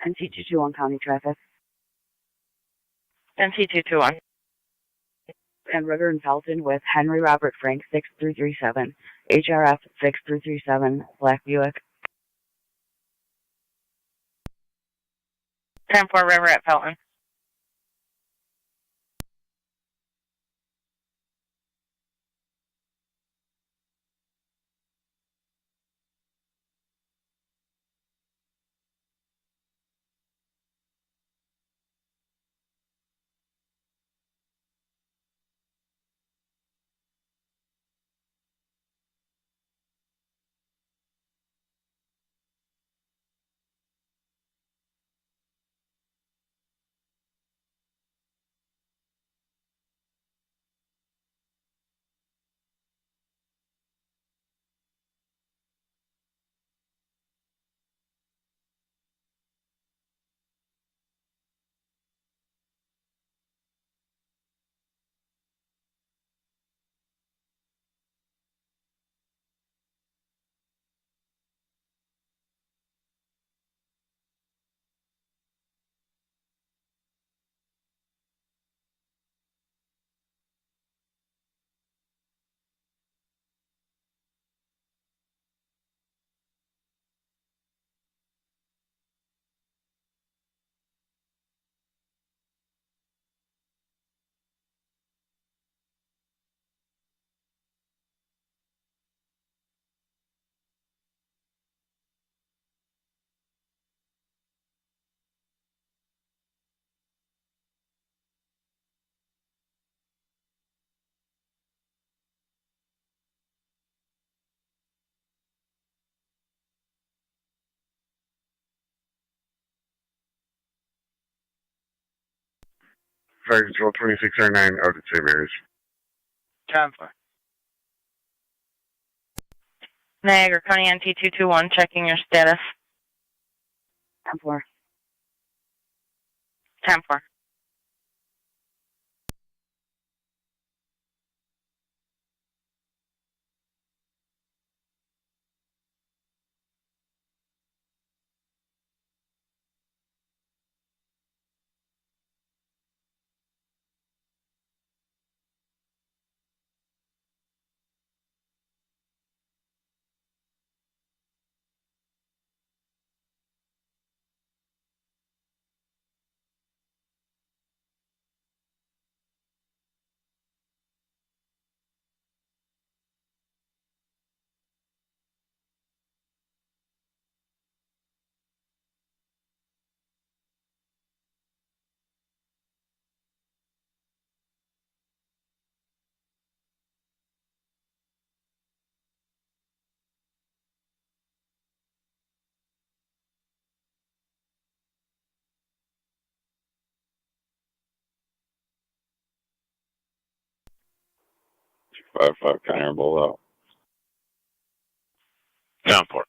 NC221 County Traffic. NC221. And River and Felton with Henry Robert Frank 6337, HRF 6337, Black Buick. 10-4 River at Felton. Fire Control 2609 out at St. Mary's. 10-4. Niagara County NT221, checking your status. 10-4. 10-4. Five Conner Bull out. 10-4.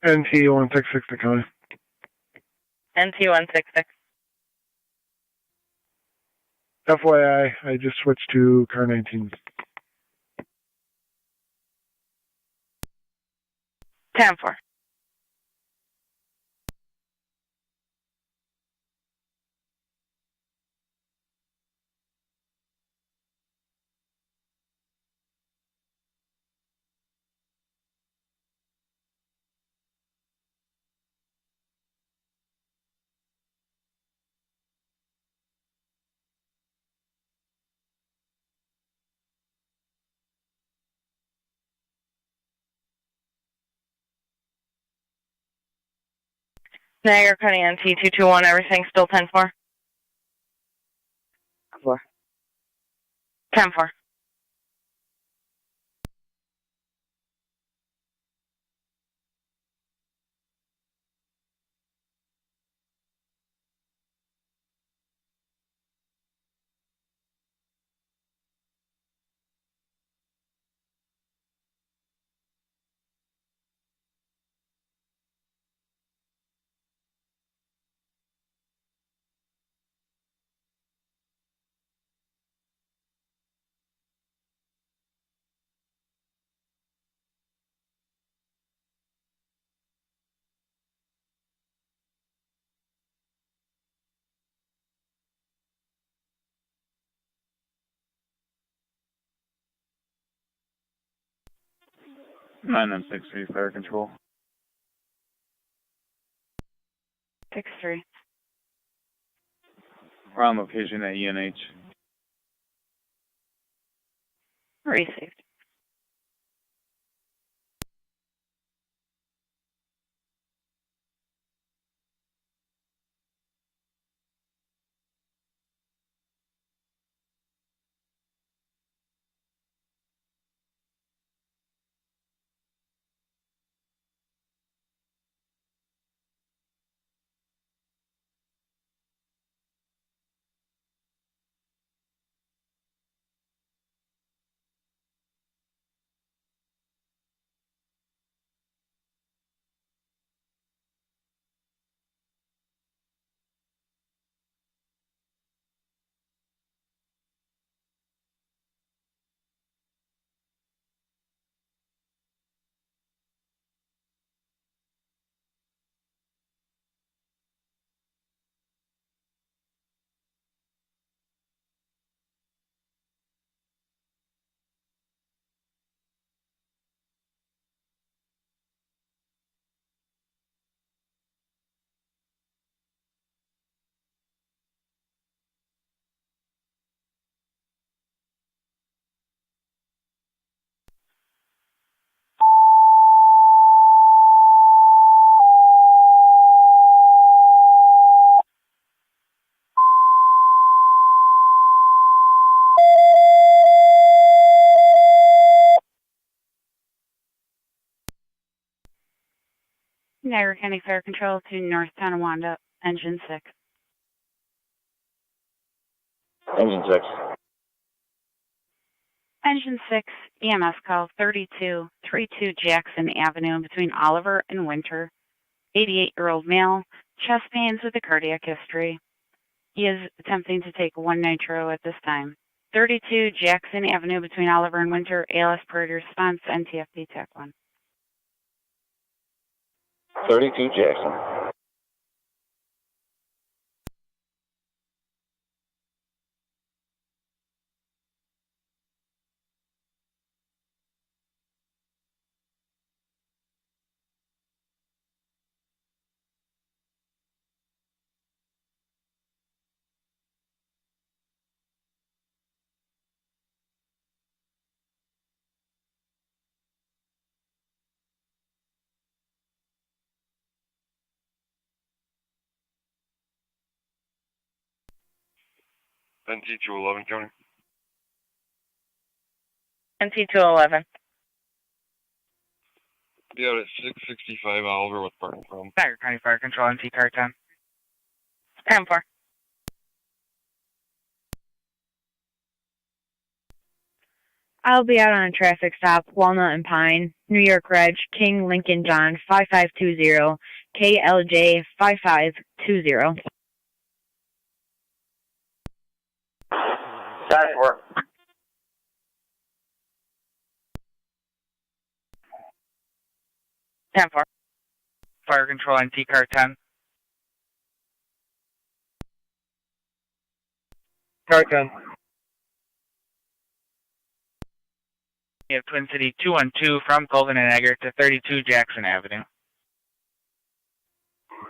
NT166 to County. NT166. FYI, I just switched to car 19. 10-4. Niagara County NT221, everything still 10-4? 4. 10-4. Nine and 6-3 fire control. 6-3. We're on location at UNH. Received. Niagara County Fire Control to North Tonawanda, Engine 6. Engine 6. Engine 6, EMS call 3232 Jackson Avenue between Oliver and Winter. 88-year-old male, chest pains with a cardiac history. He is attempting to take 1 nitro at this time. 32 Jackson Avenue between Oliver and Winter, ALS priority response, NTFD TAC 1. 32 Jackson. NT211 County. NT211. Be out at 665 Oliver with parking problem. Niagara County Fire Control, NT car 10. 10-4. I'll be out on a traffic stop, Walnut and Pine, New York Reg, King Lincoln John 5520, KLJ 5520. Got it, work. Ten four. Fire Control, NT car 10. Car 10. You have Twin City 212 from Colvin and Niagara to 32 Jackson Avenue.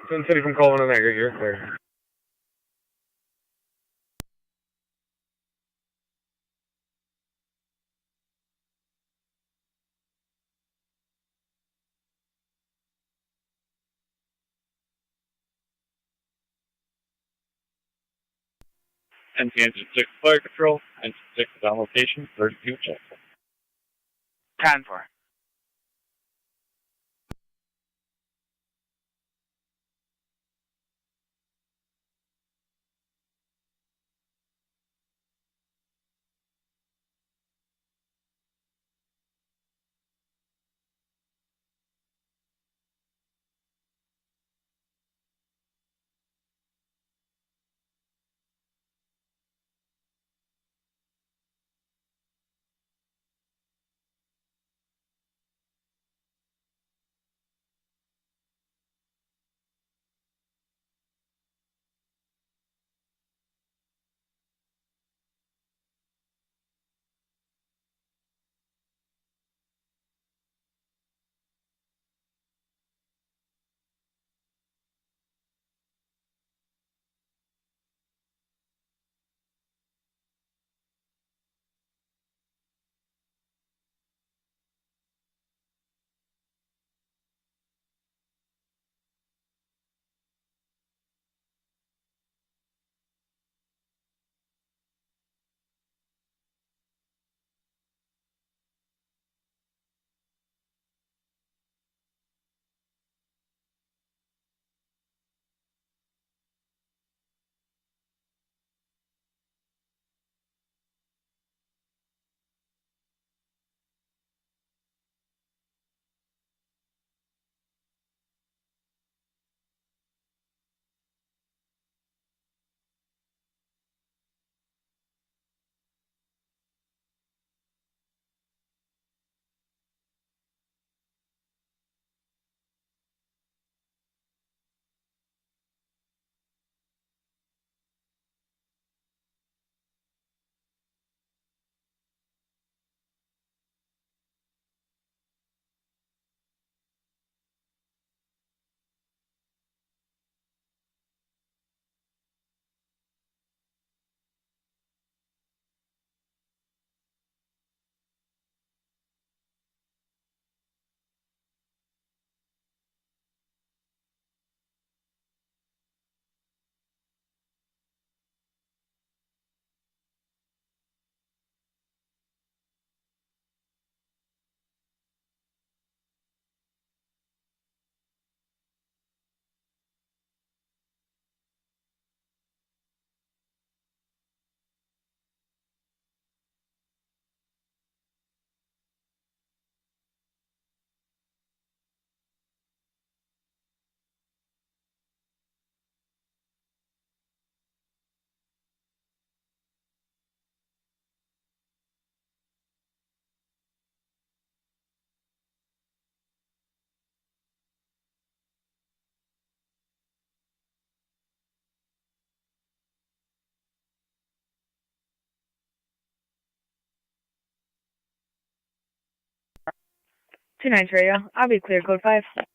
Twin City from Colvin and Niagara here. There. NT Engine 6 Fire Control. Engine 6 is on location, 32 Jackson. 10-4. Two nines radio. I'll be clear, code 5. 10.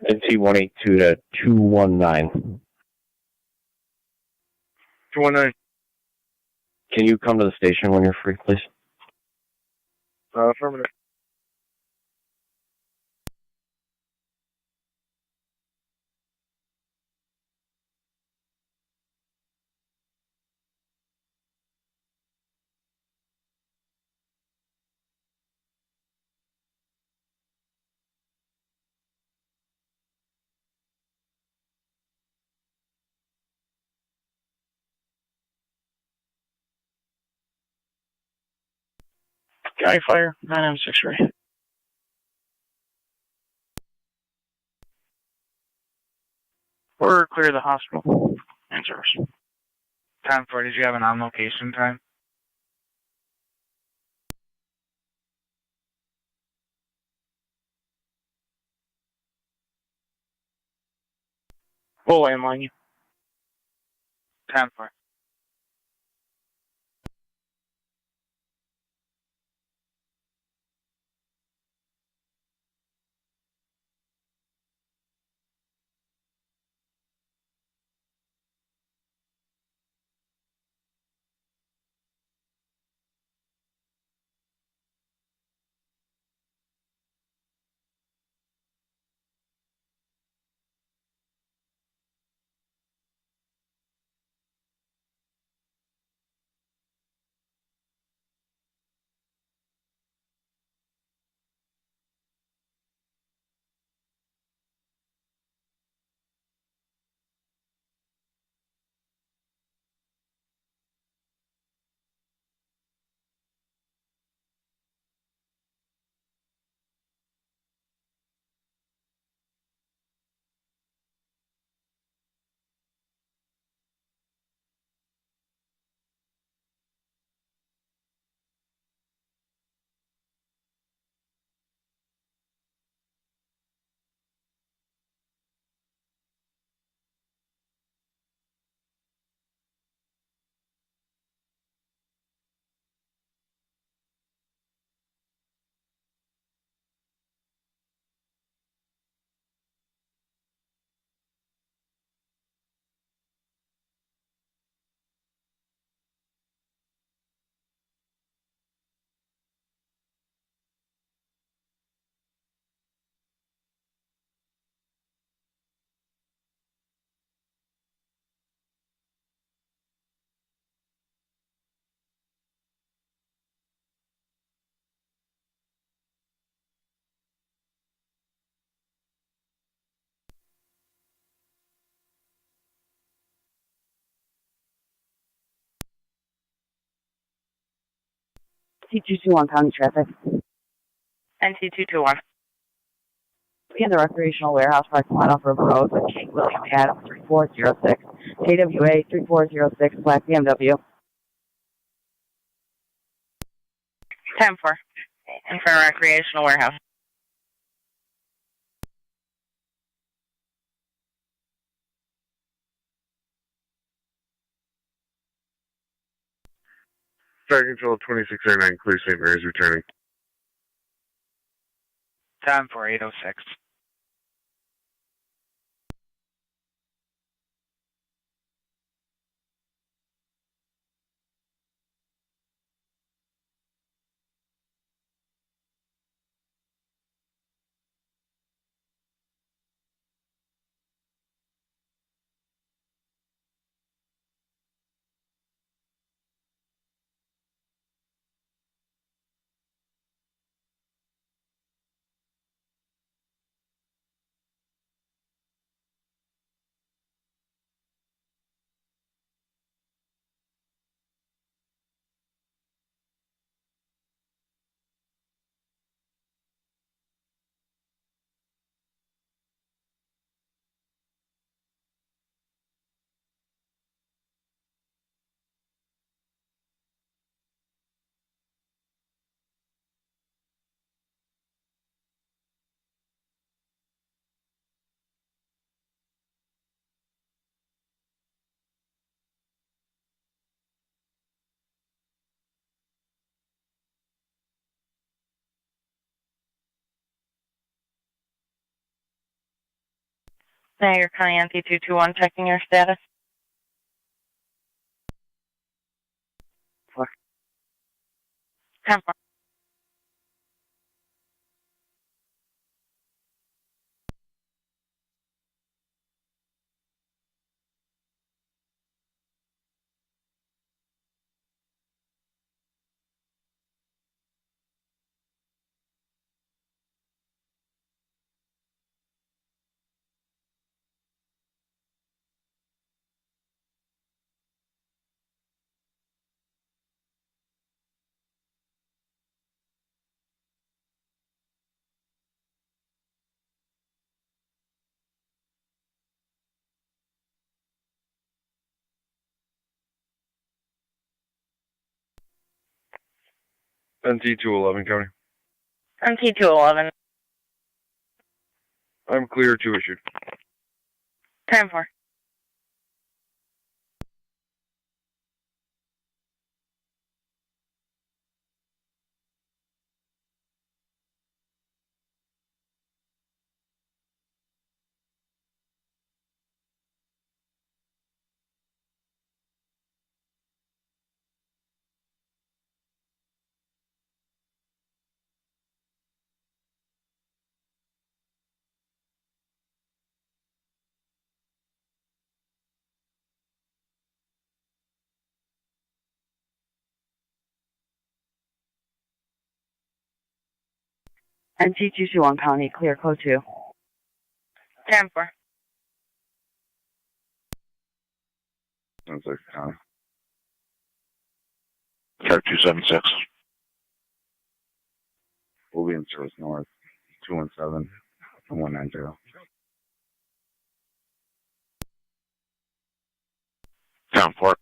NC 182 to 219. 219. Can you come to the station when you're free, please? Affirmative. Guy fire, 9M6 ready. Or clear the hospital. And service. 10-4, did you have an on-location time? We'll landline you. 10-4. T221 County Traffic. NC221. Be in the recreational warehouse parking lot off River Road with King William Adams 3406, KWA 3406, Black BMW. 10-4. In front of recreational warehouse. Fire Control 2609, clear St. Mary's returning. 10-4, 806. Niagara County NT221, checking your status. Four. 10-4. NT211 County. NT211. I'm clear to issue. 10-4. NT221 County, clear code 2. 10-4. Sounds like County. Car 276. We'll be in service north. 217 and 190. 10-4.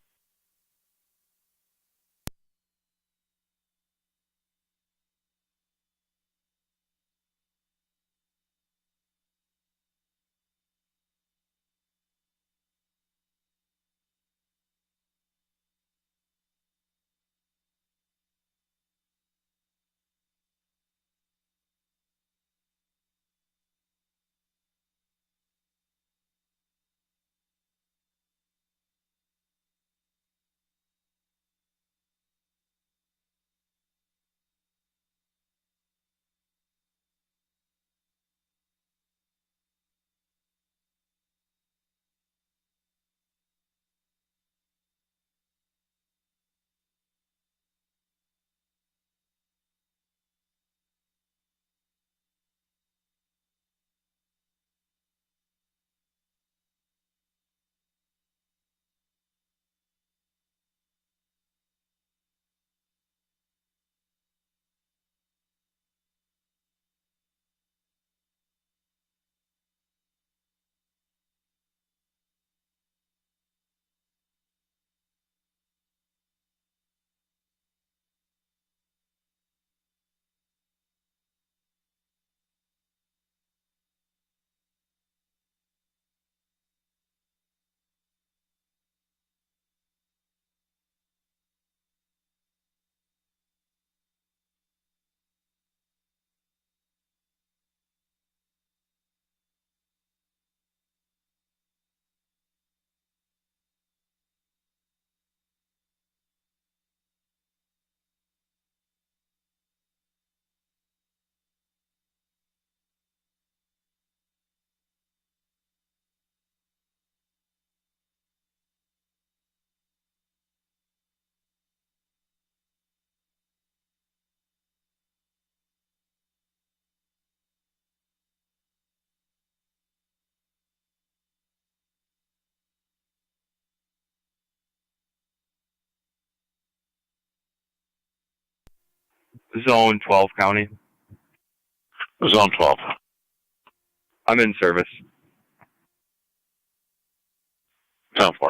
Zone 12 County. Zone 12. I'm in service. 10-4.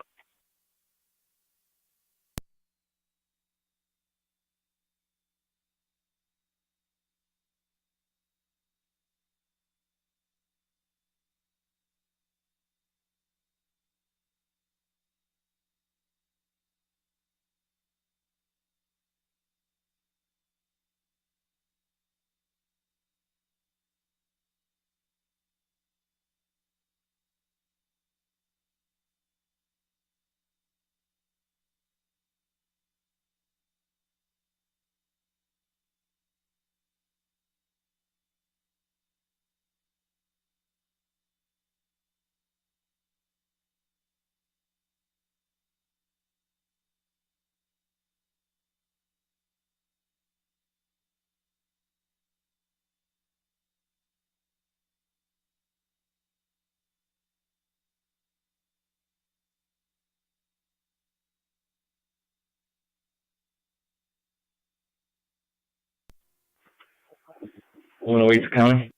108 County.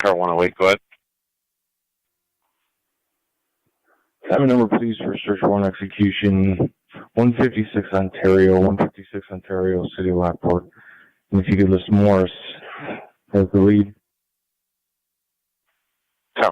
Car 108, go ahead. Have a number, please, for search warrant execution. 156 Ontario, City of Lockport. And if you could list Morris as the lead. 10-4.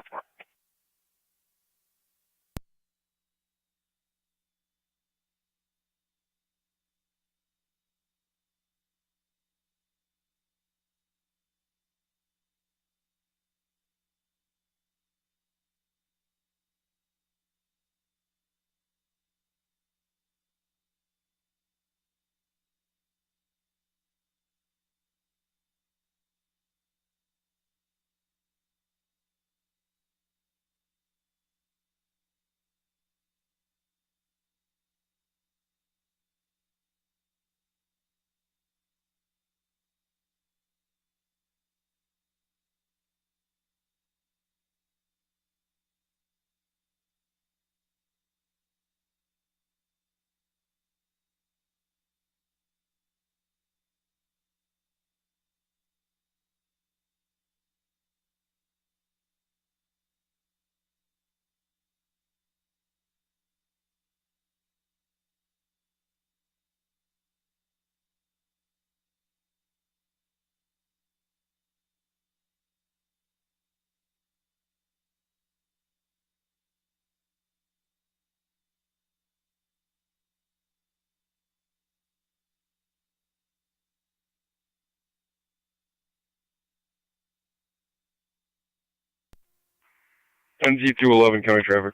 NG211 county traffic.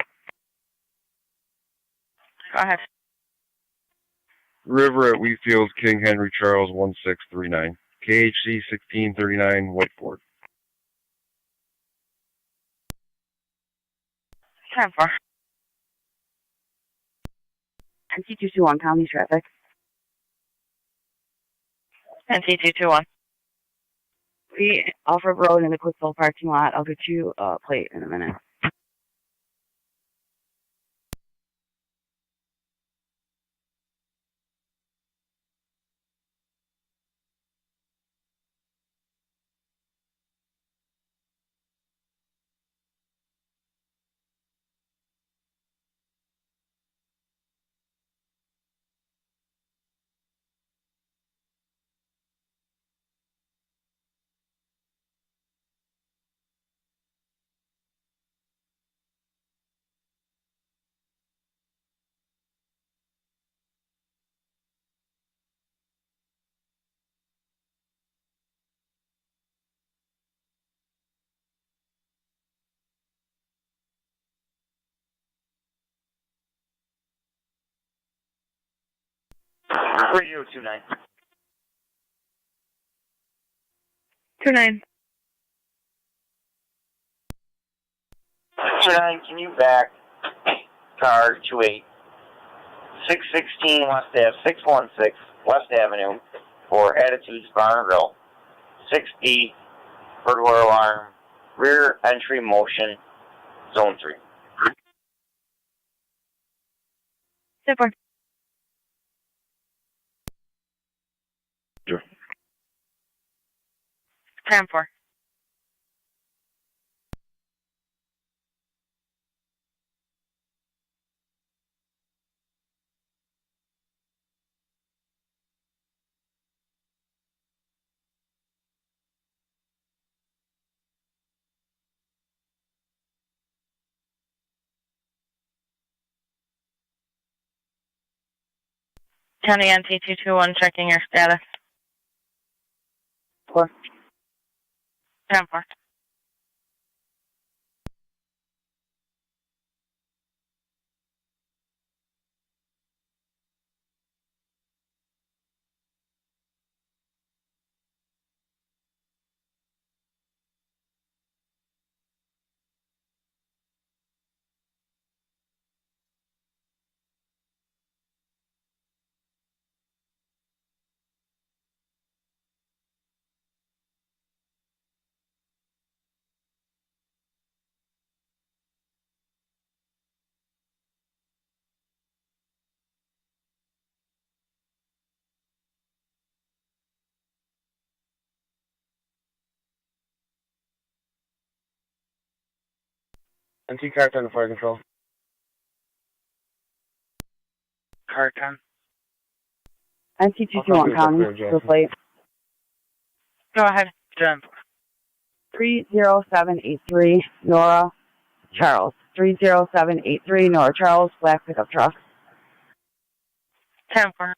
Go ahead. River at Wheatfield, King Henry Charles 1639. KHC 1639, Whiteford. 10-4. NC221 county traffic. NC221. We off-road road in the Quickfill parking lot. I'll get you a plate in a minute. For you, 29. 29. 29, can you back car 28? 616 West Ave, 616 West Avenue for Attitudes Bar and Grill. 6D, burglar alarm, rear entry motion, zone 3. Zipper. Sure. 10-4. County NT221 checking your status. 4. 10-4. NT car 10 to fire control. Car 10. NT221 County, the plate. Go ahead. 10. 30783 Nora Charles. 30783 Nora Charles, black pickup truck. 10-4.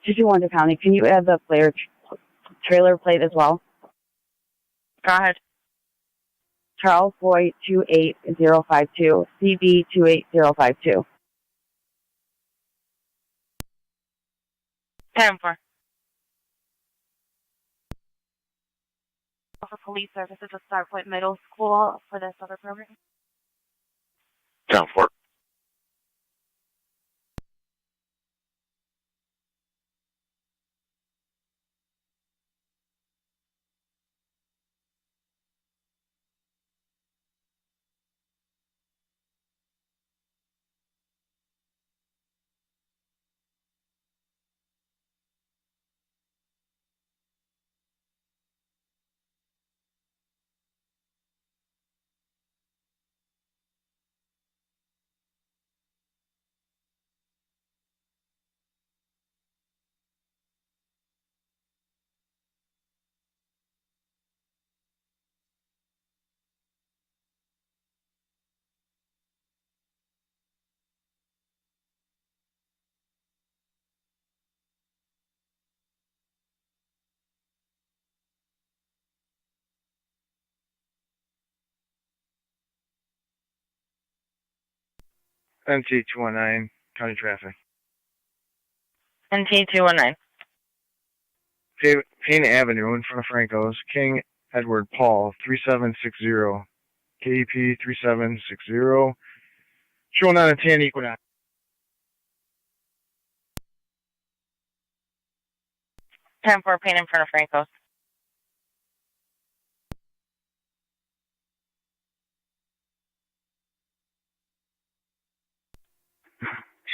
Tonawanda County, can you add the player trailer plate as well? Go ahead. Charles Boy 28052, CB 28052. 10-4. For police services at Starpoint Middle School for this other program. 10-4. NT219, county traffic. NT219. Payne Avenue in front of Franco's. King Edward Paul 3760. KEP 3760. Showing on a 10 Equinox. 10-4, Payne in front of Franco's.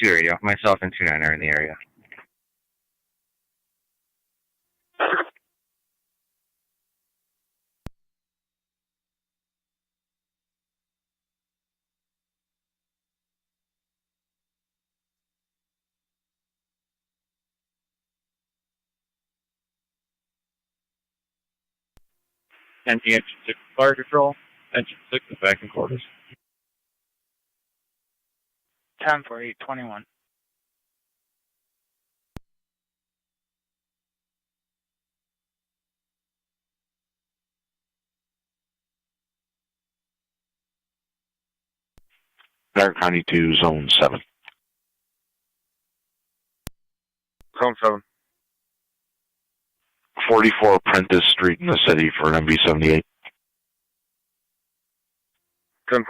Radio. Myself and 29 are in the area. NT engine 6 fire control. Engine 6 is back in quarters. 10-4, 821. Niagara County to Zone 7. Zone 7. 44 Prentice Street in the city for an MV78. 10-4.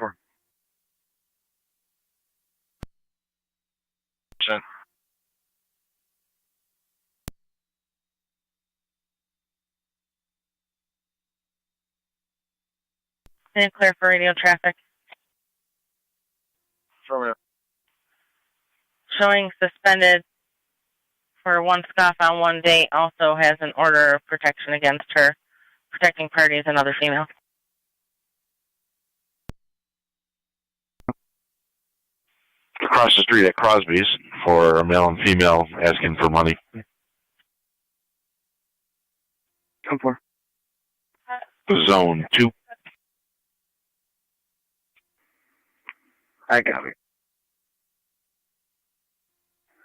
And clear for radio traffic. Affirmative. Showing suspended for one scoff on one date, also has an order of protection against her, protecting parties and other female. Across the street at Crosby's for a male and female asking for money. 10-4. Zone 2. I got it.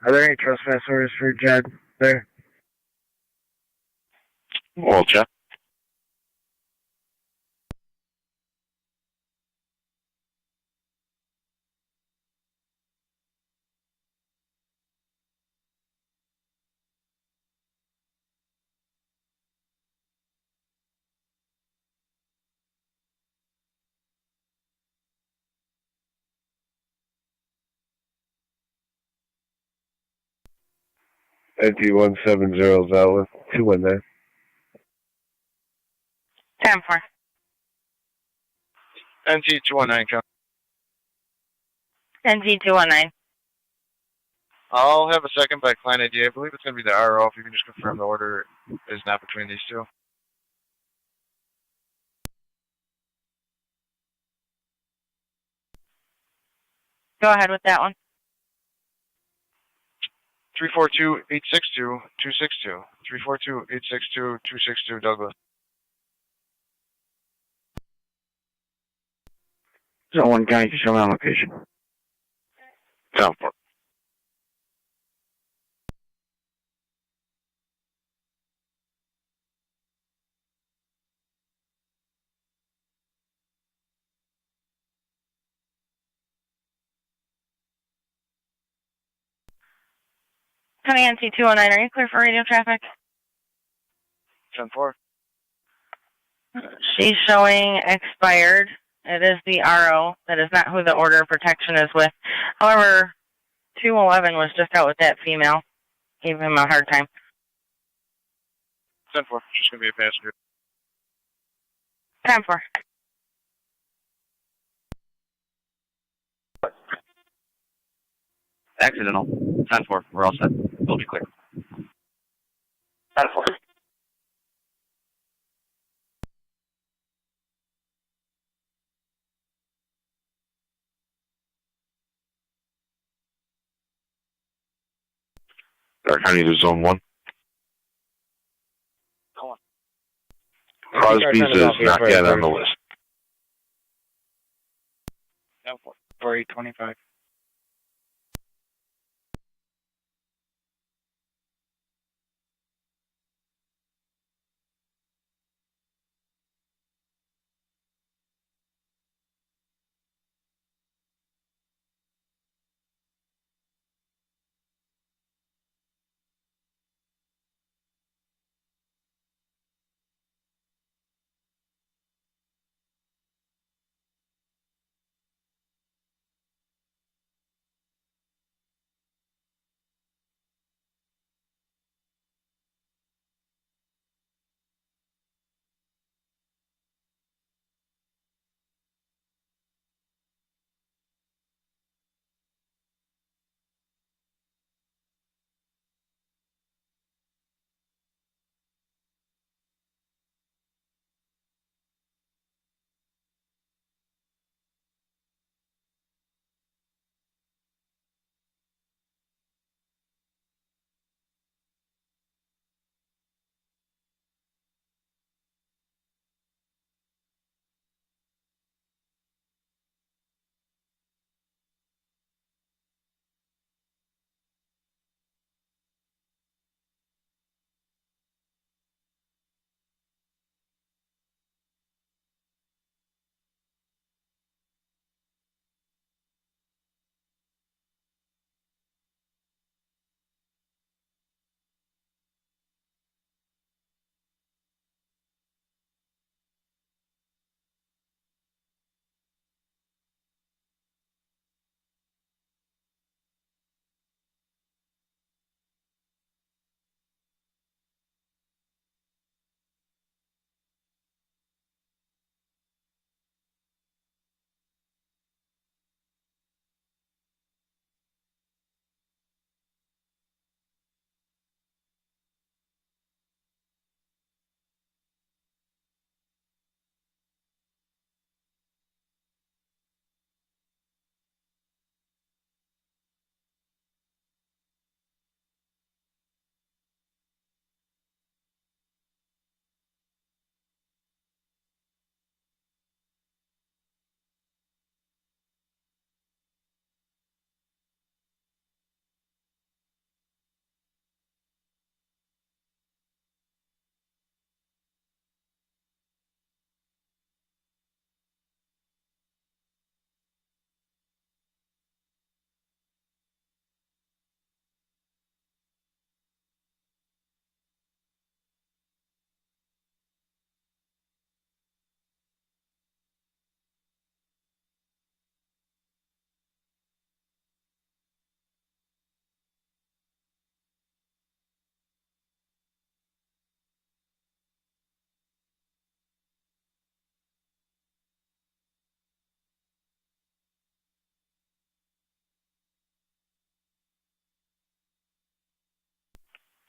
Are there any trespass orders for Jed there? Well, check. NT170 valid. 2 in there. 10-4. NT219, NG219. I'll have a second by client ID. I believe it's going to be the RO. If you can just confirm the order is not between these two. Go ahead with that one. 342-862-262. 342-862-262, Douglas. Zone 1 County, can you show me on location? Southport. County NC 209, are you clear for radio traffic? 10-4. She's showing expired. It is the RO. That is not who the order of protection is with. However, 211 was just out with that female. Gave him a hard time. 10-4. She's going to be a passenger. 10-4. Accidental. 10-4. We're all set. We'll be clear. 10-4. Dark County to Zone 1. Come on. Crosby's is not yet on the list. 10-4. For 825.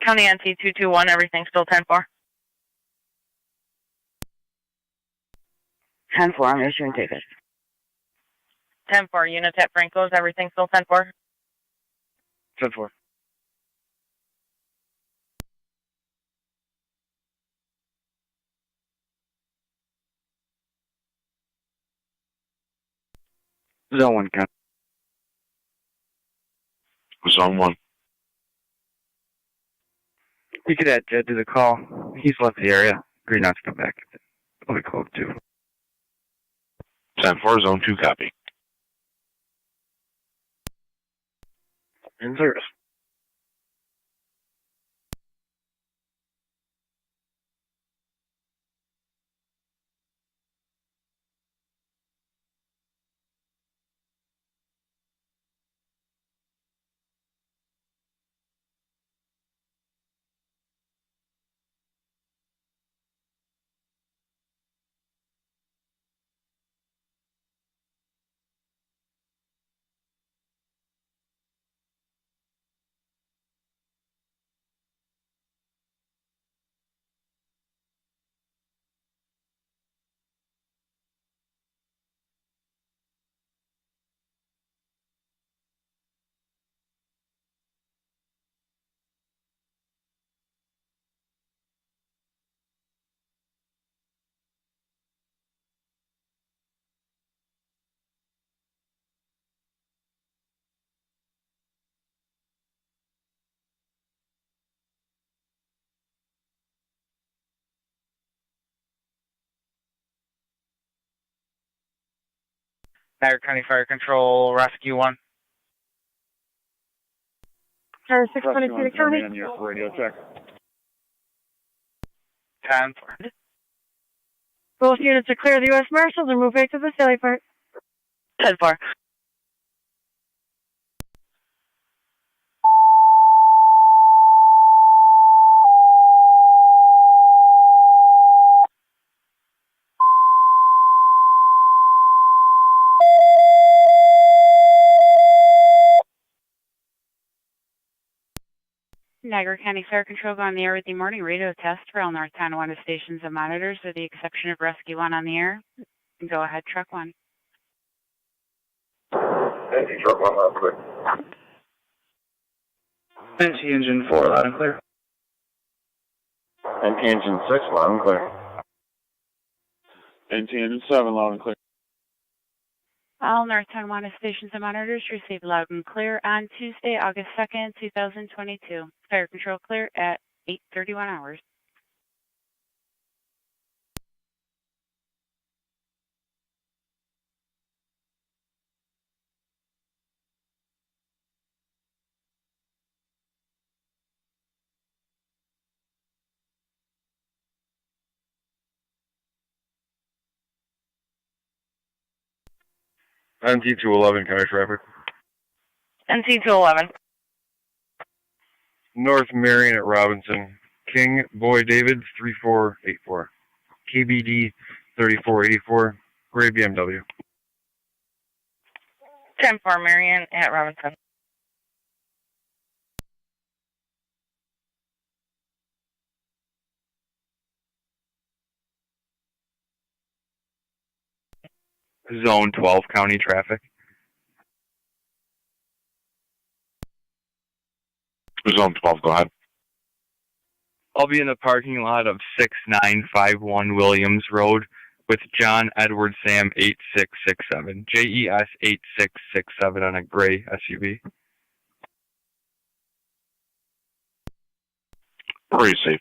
County NT 221, everything still 10-4. 10-4, I'm issuing tickets. 10-4, units at Franco's, everything still 10-4. 10-4. Zone 1, County. Zone 1. You could add Jed to the call. He's left the area. Agreed not to come back. I'll be called too. 10-4, Zone 2, copy. In service. Niagara County Fire Control, Rescue 1. Tower 622 to County. On your radio check. 10-4. Both units are clear of the U.S. Marshals and move back to the Sally Park. 10-4. Niagara County Fire Control go on the air with the morning radio test for all North Tonawanda stations and monitors with the exception of Rescue 1 on the air. Go ahead, Truck 1. Thank you, Truck 1, loud and clear. NT Engine 4, loud and clear. NT Engine 6, loud and clear. NT Engine 7, loud and clear. All North Tonawanda stations and monitors received loud and clear on Tuesday, August 2nd, 2022. Fire control clear at 8:31 hours. NT 211, county traffic. NT 211. North Marion at Robinson. King, Boy David, 3484. KBD, 3484. Gray BMW. 10-4, Marion at Robinson. Zone 12, county traffic. Zone 12, go ahead. I'll be in the parking lot of 6951 Williams Road with John Edward Sam 8667. JES 8667 on a gray SUV. Pretty safe.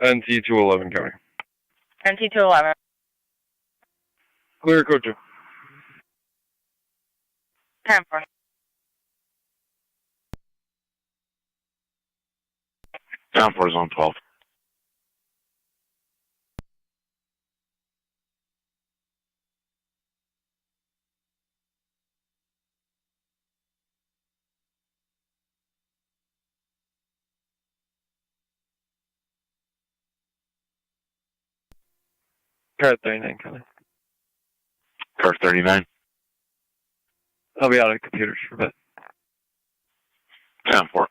NT 211 County. NT 211. Clear code 2. 10-4. Down for zone 12. Car 39 County. Car 39. I'll be out of computers for a bit. 10-4.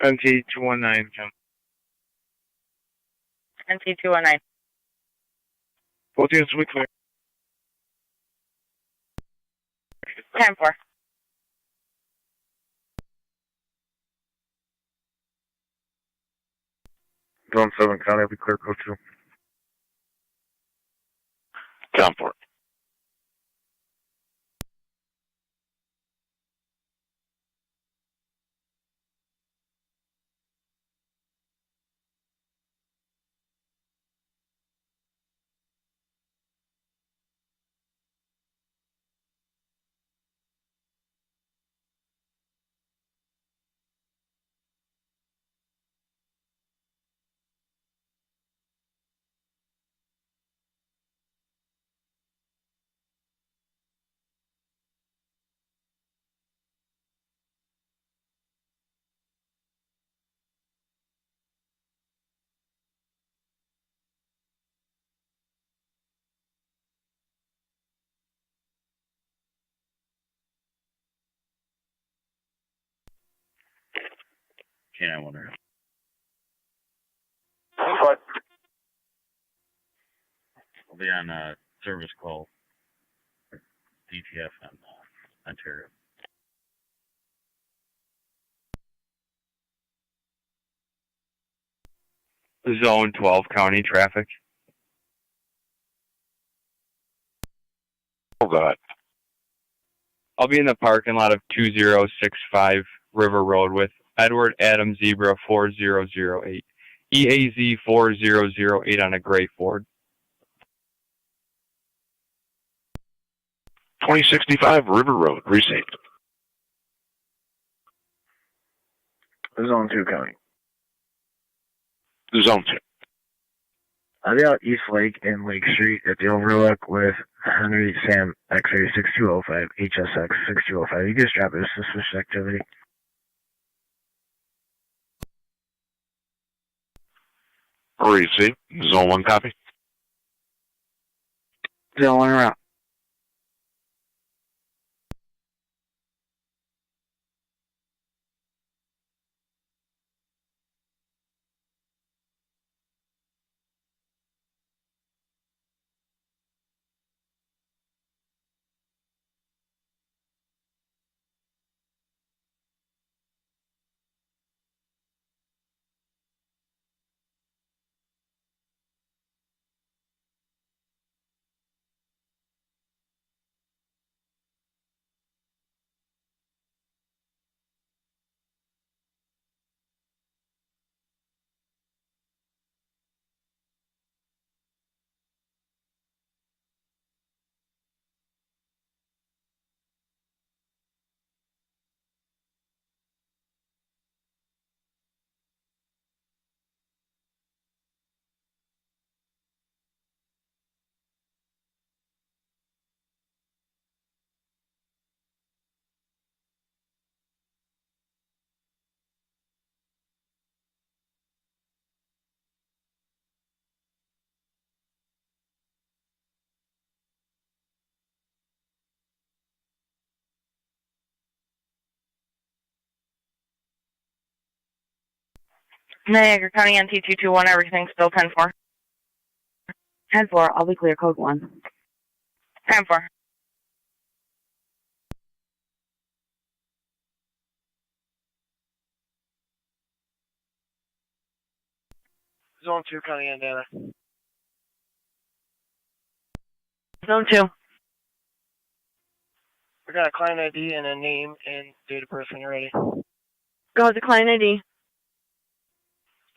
NT 219 County. NT 219. Both units will be clear. 10-4. Zone 7 County, I'll be clear code 2. 10-4. I wonder. What? I'll be on a service call. DTF on Ontario. Zone 12 County traffic. Oh, God. I'll be in the parking lot of 2065 River Road with Edward Adam Zebra 4008. EAZ 4008 on a gray Ford. 2065 River Road, received. Zone 2 County. Zone 2. I'll be out East Lake and Lake Street at the Overlook with Henry Sam X-ray 6205, HSX 6205. You just drop it as suspicious activity. Receive. Zone 1 copy. Zone 1 route. Niagara County NT221, everything's still 10-4. 10-4, I'll be clear, code 1. 10-4. Zone 2, County Indiana. Zone 2. We got a client ID and a name and date of birth when you're ready. Go ahead, the client ID.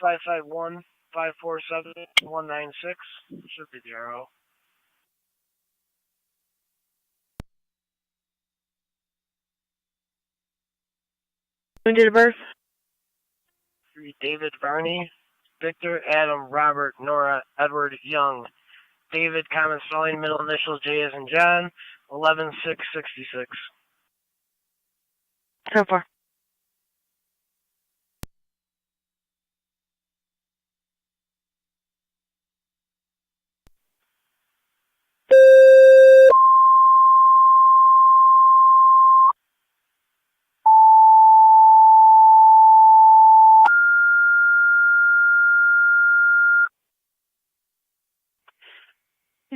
551-547-196. Should be the RO. Date of birth? David Varney, Victor, Adam, Robert, Nora, Edward, Young. David, common spelling, middle initials, J as in John, 11-6-66. 10-4.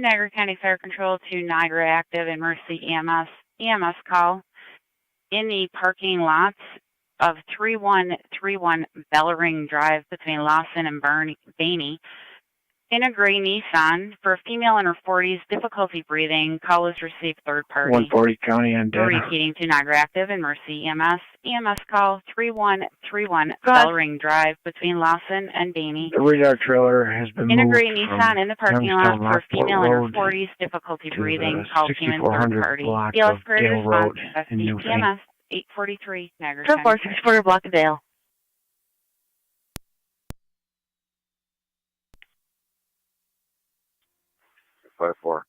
Niagara County Fire Control to Niagara Active and Mercy EMS call in the parking lots of 3131 Bellring Drive between Lawson and Baney. In a gray Nissan for a female in her 40s, difficulty breathing. Call was received third party. 140 County Indiana. Repeating to Niagara Active and Mercy EMS. EMS call 3131 Bellring Drive between Lawson and Baney. The radar trailer has been moved In a gray Nissan in the parking lot Youngstown, for a female in her Lockport 40s, difficulty to breathing. the Call came in third 6400 party. block BLS of Greater Dale Response, Road in Newfane. EMS 843 Niagara 10-4, County. 64 block of Dale. 5-4.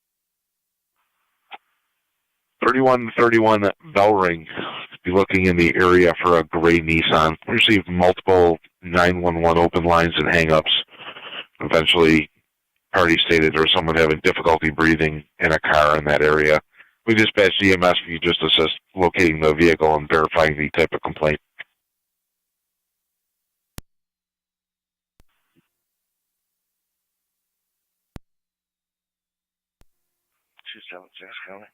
3131 Bellring. Be looking in the area for a gray Nissan. Received multiple 911 open lines and hang-ups. Eventually, party stated there was someone having difficulty breathing in a car in that area. We dispatched EMS for you just to assist locating the vehicle and verifying the type of complaint. 276 County.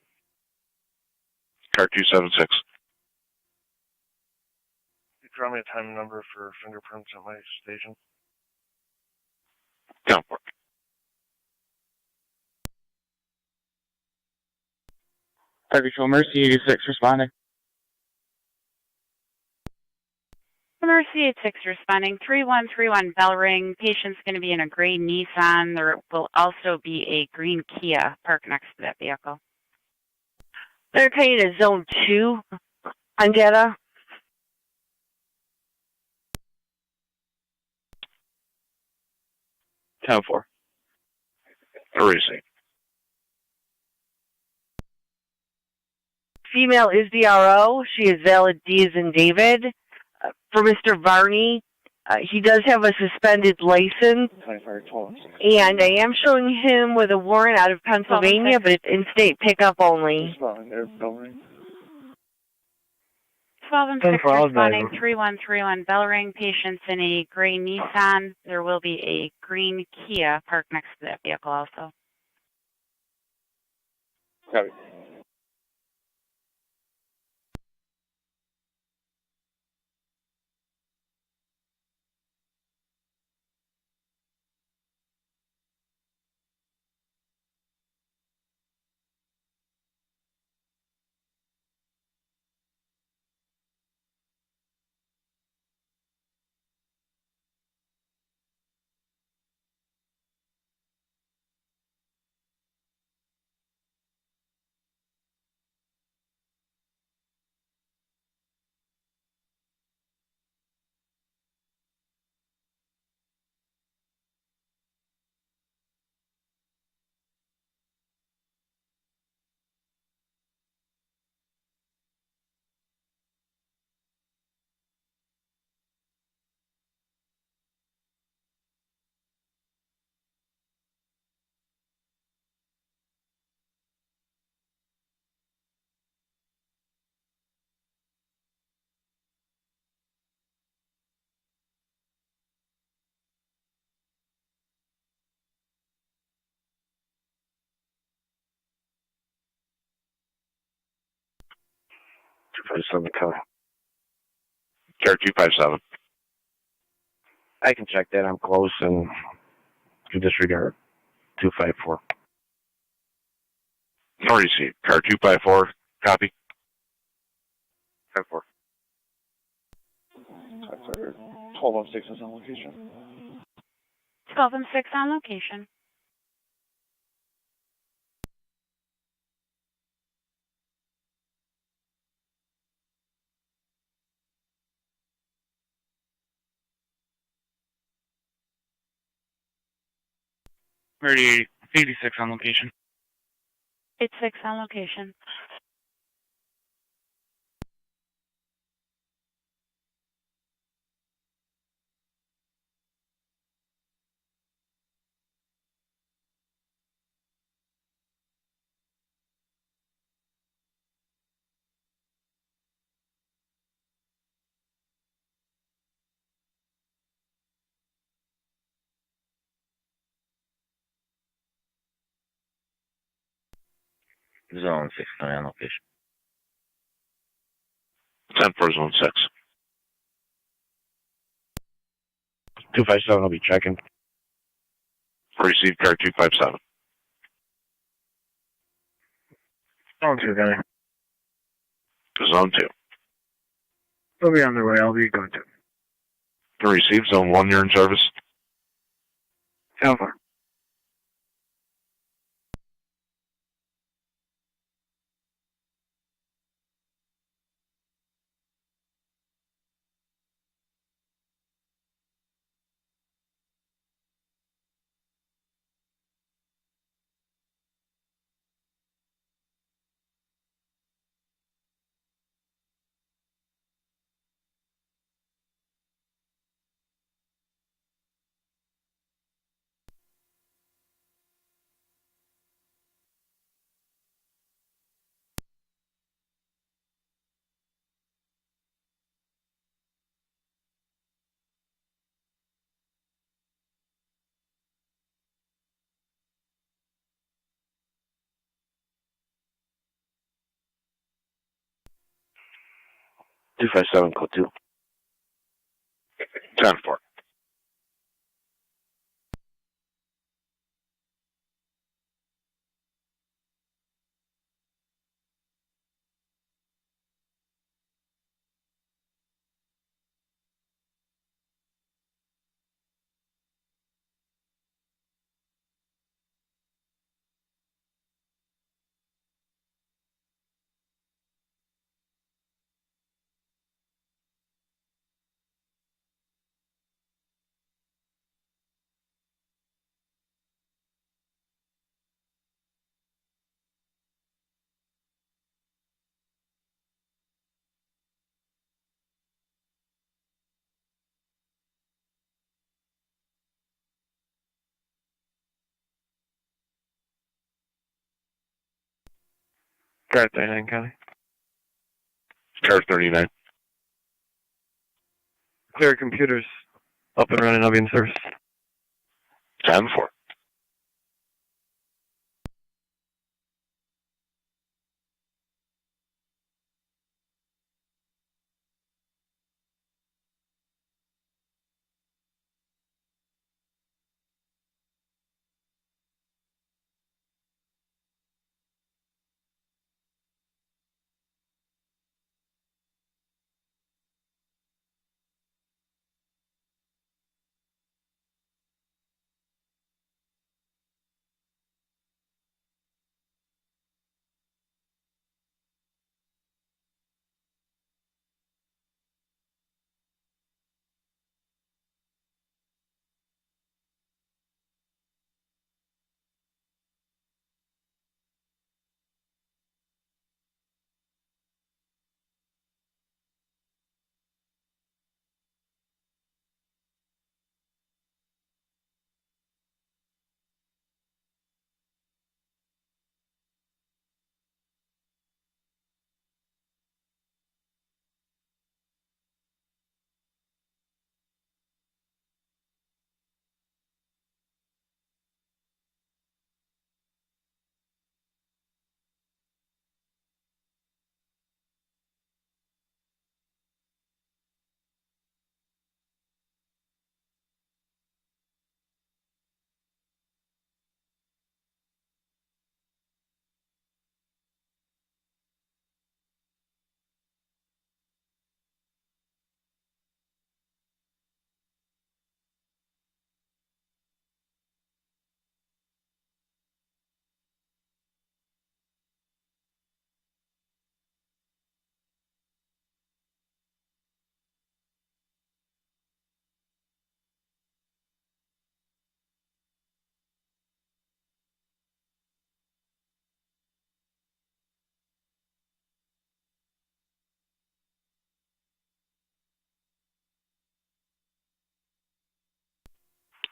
Car 276. You draw me a time number for fingerprints at my station. Downport. Control Mercy 86 responding. Mercy 86 responding 3131 Bellring. Patient's going to be in a gray Nissan. There will also be a green Kia parked next to that vehicle. They're taking to Zone 2 on data. Town 4. Receive. Female is the RO. She is valid D as in David. For Mr. Varney, he does have a suspended license, and I am showing him with a warrant out of Pennsylvania, but it's in-state pickup only. 12 and 6 responding 3131 Bellring. Patients in a gray Nissan. There will be a green Kia parked next to that vehicle also. Copy. Care 257. I can check that. I'm close and to disregard. 254. No receipt. Car 254. Copy. 54. 12 on 6 is on location. 12 and 6 on location. Ready 86 on location. 86 on location. Zone 6 on location. 10 for zone 6. 257 will be checking. Receive car 257. Zone 2, guy. Zone 2. They'll be on their way. I'll be going to. Receive zone 1, you're in service. Alpha. Two 257 code 2. 10 for. Car 39, County. Car 39. Clear computers. Up and running, I'll be in service. 10-4.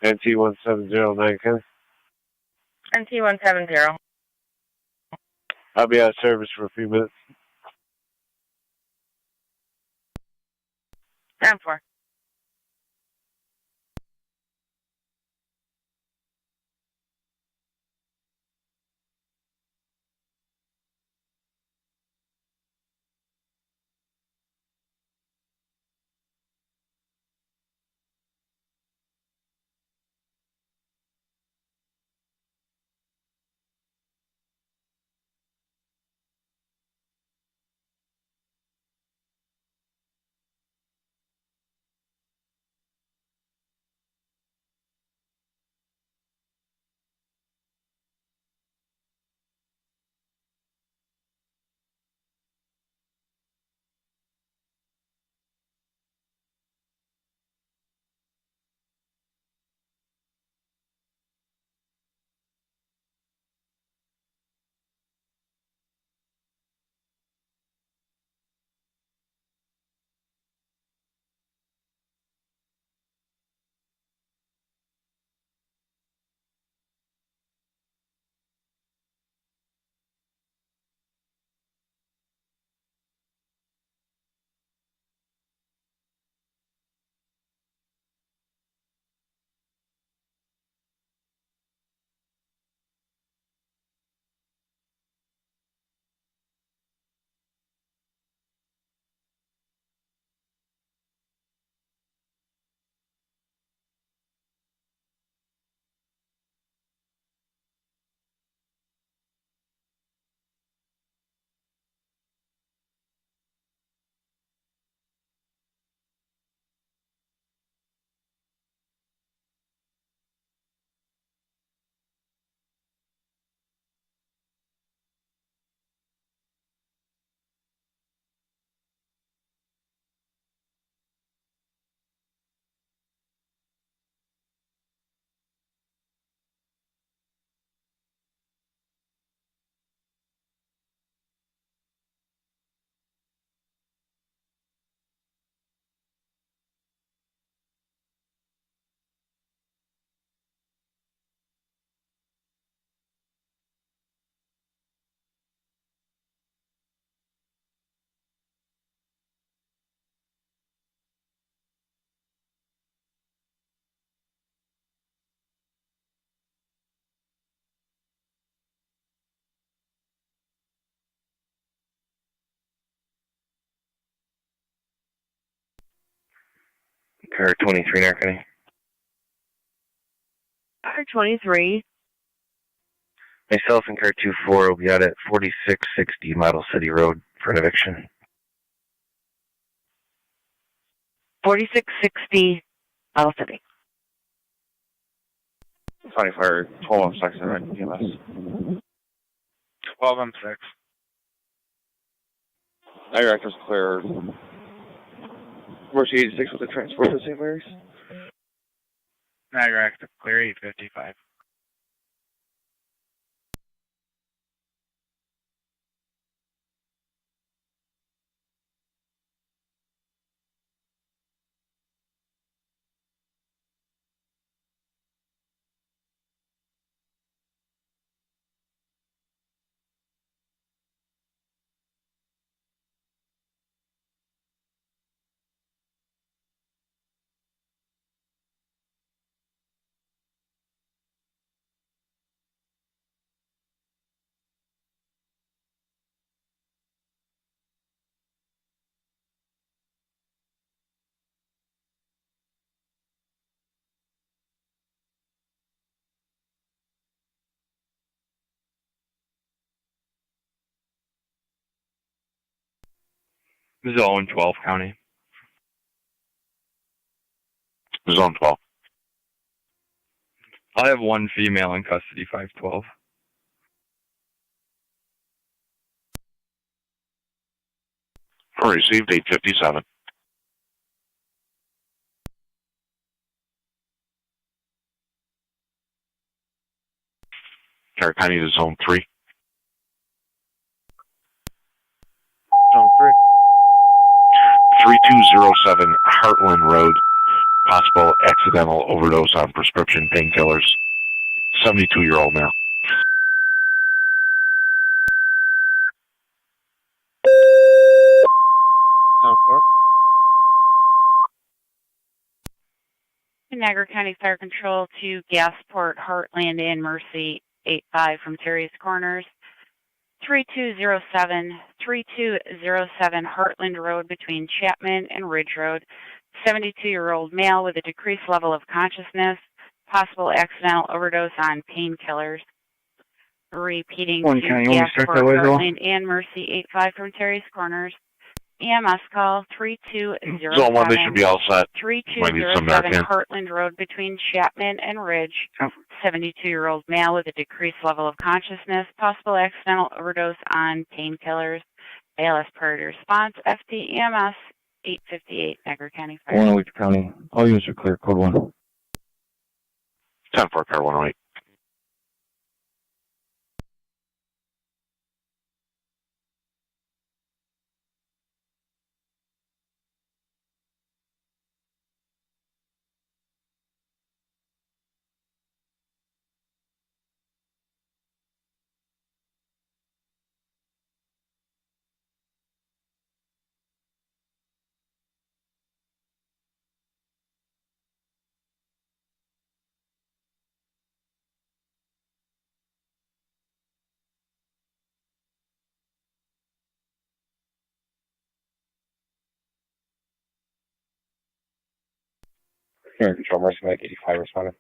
NT1709, County. NT170. I'll be out of service for a few minutes. 10-4. Car 23, Narcany. Car 23. Myself and car 24 will be out at 4660 Model City Road for an eviction. 4660 Model City. 24, 12 6 EMS. 12 M6. Niagara actors clear. Mercy 86 with the transport to St. Mary's. Niagara active clear 855. Zone 12 County. Zone 12. I have one female in custody, 512. Received 857. Car County to Zone 3. Zone 3. 3207 Heartland Road. Possible accidental overdose on prescription painkillers. 72-year-old male. Zone 4. Niagara County Fire Control to Gasport, Heartland, and Mercy 85 from Terry's Corners. 3207 Heartland Road between Chapman and Ridge Road. 72-year-old male with a decreased level of consciousness. Possible accidental overdose on painkillers. Repeating One to County, you want me to start Gasport, that way, Bill? Heartland, and Mercy 85 from Terry's Corners. EMS call 3207. Zone 1, they should be all set. Might need some 3207 Narcan. Heartland Road between Chapman and Ridge. 72-year-old male with a decreased level of consciousness. Possible accidental overdose on painkillers. ALS priority response. FD EMS 858 Niagara County Fire. 108 County. All units are clear. Code 1. 10-4 car 108. Fire Control, Mercy Mike 85 responding.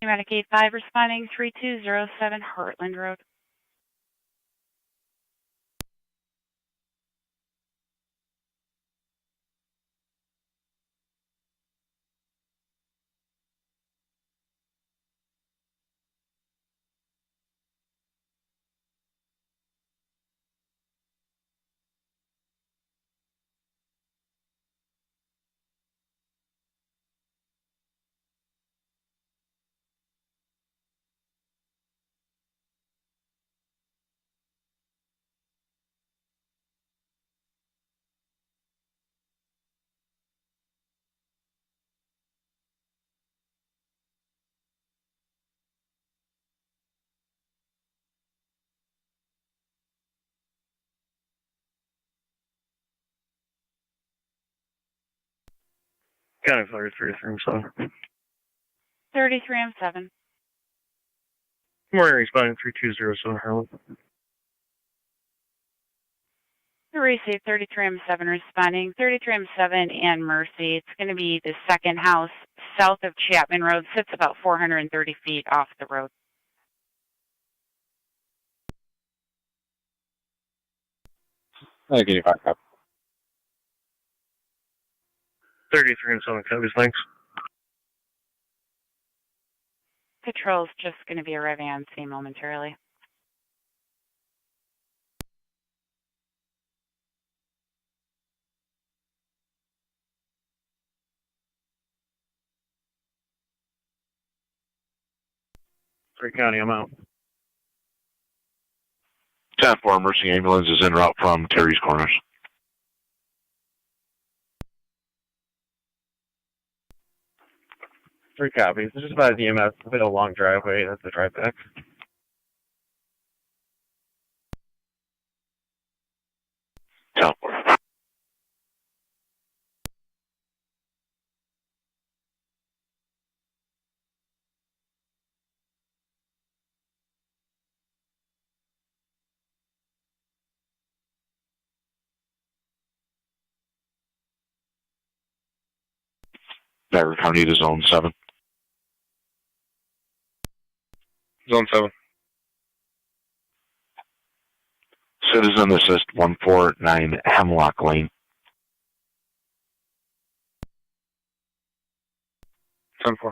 Medic 85 responding 3207 Heartland Road. County Fire 3307. 33M7. Morning, responding 3207 Harlan. Receive 33M7 responding. 33M7 and Mercy. It's going to be the second house south of Chapman Road. Sits about 430 feet off the road. Can you back up? 33M7 copies, thanks. Patrol's just going to be arriving on scene momentarily. Free County, I'm out. 10-4 Mercy ambulance is en route from Terry's Corners. Three copies. It's just about the EMS, a bit of a long driveway. That's the drive back. Niagara County to Zone 7. Zone 7. Citizen Assist 149 Hemlock Lane. 10-4.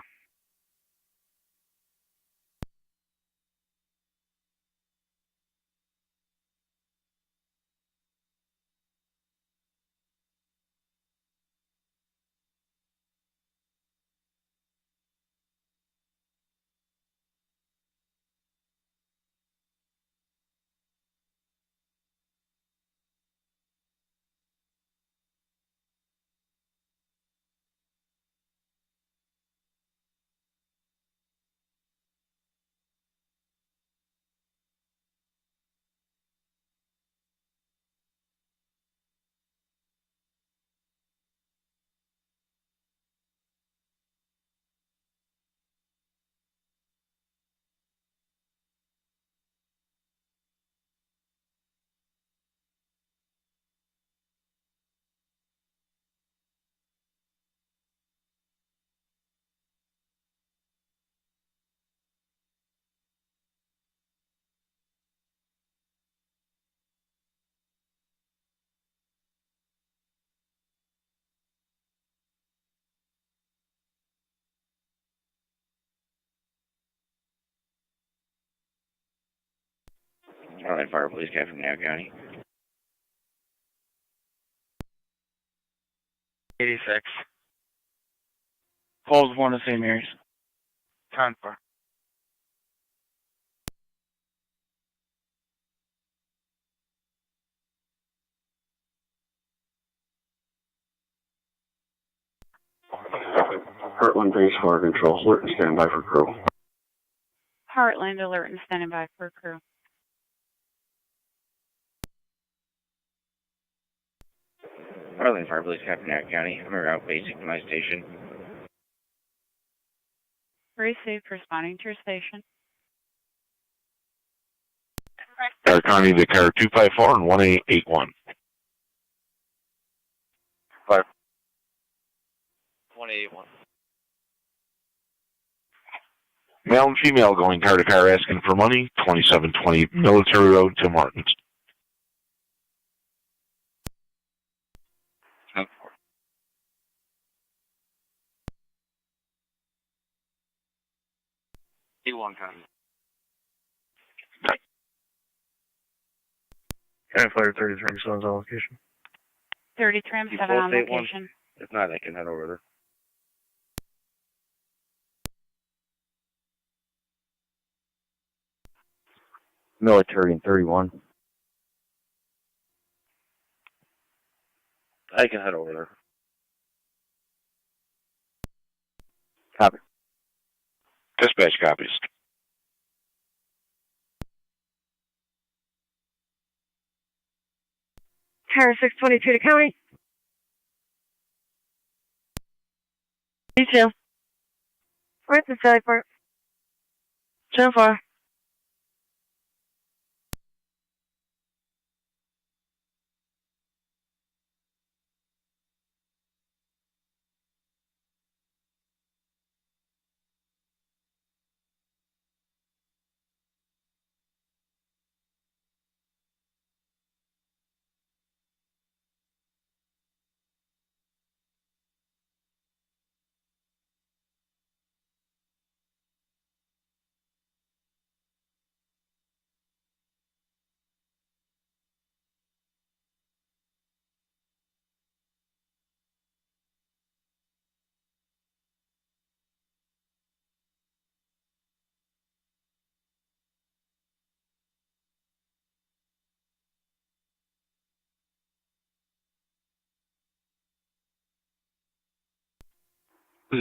Alright, Fire Police Captain from Niagara County. 86. Falls 1 of St. Mary's. 10-4. Heartland Base Fire Control, alert and stand by for crew. Heartland alert and standing by for crew. Heartland Fire Police Captain Niagara County. I'm around basic to my station. Received, responding to your station. Niagara County to Car 254 and 1881. 181. Male and female going car to car asking for money, 2720 Military Road, Tim Hortons. 10-4. E1 copy. County Fire 33 Sons on location. 33M7 on location. If not, I can head over there. Military in 31. I can head over there. Copy. Dispatch copies. Car 622 to county. Detail. Where's the side part? 10-4.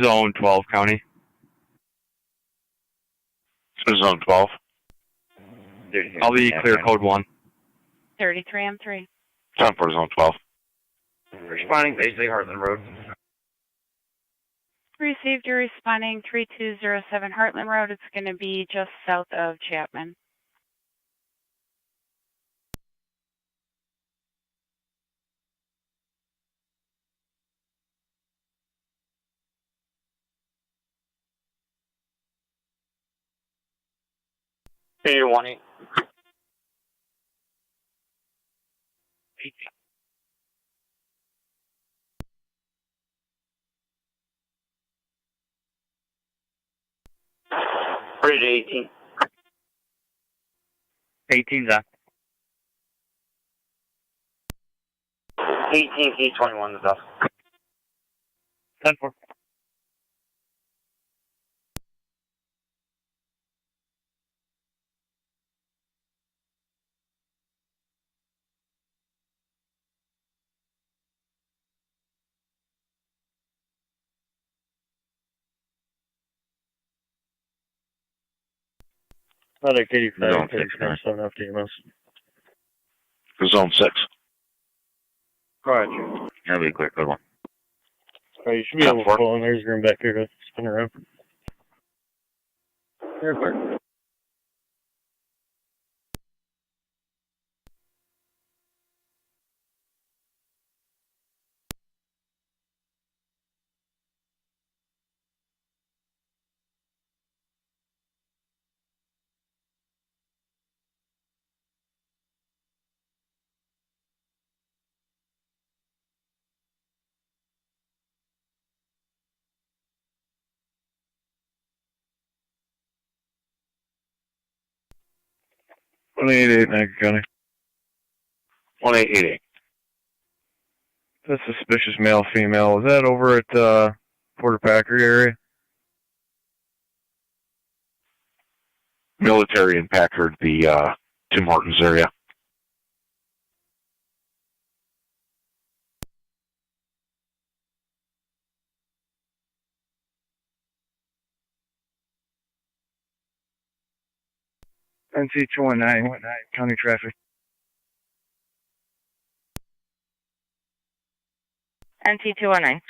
Zone 12 County. Zone 12. I'll be clear code 1. 33M3. 10 for Zone 12. Responding, basically Heartland Road. Received, you're responding 3207 Heartland Road. It's going to be just south of Chapman. Peter 18. 18. 18's on. 18 T21 is up. 10-4. Product 85, Zone 6, 7 after EMS. Zone 6. Go ahead. That'll be clear code 1. Alright, you should be able to pull in. There's room back here to spin around. You're clear. Niagara County. 1888. That's suspicious male, female. Is that over at Porter Packard area? Military and Packard, the Tim Hortons area. NC 219, county traffic. NT 219.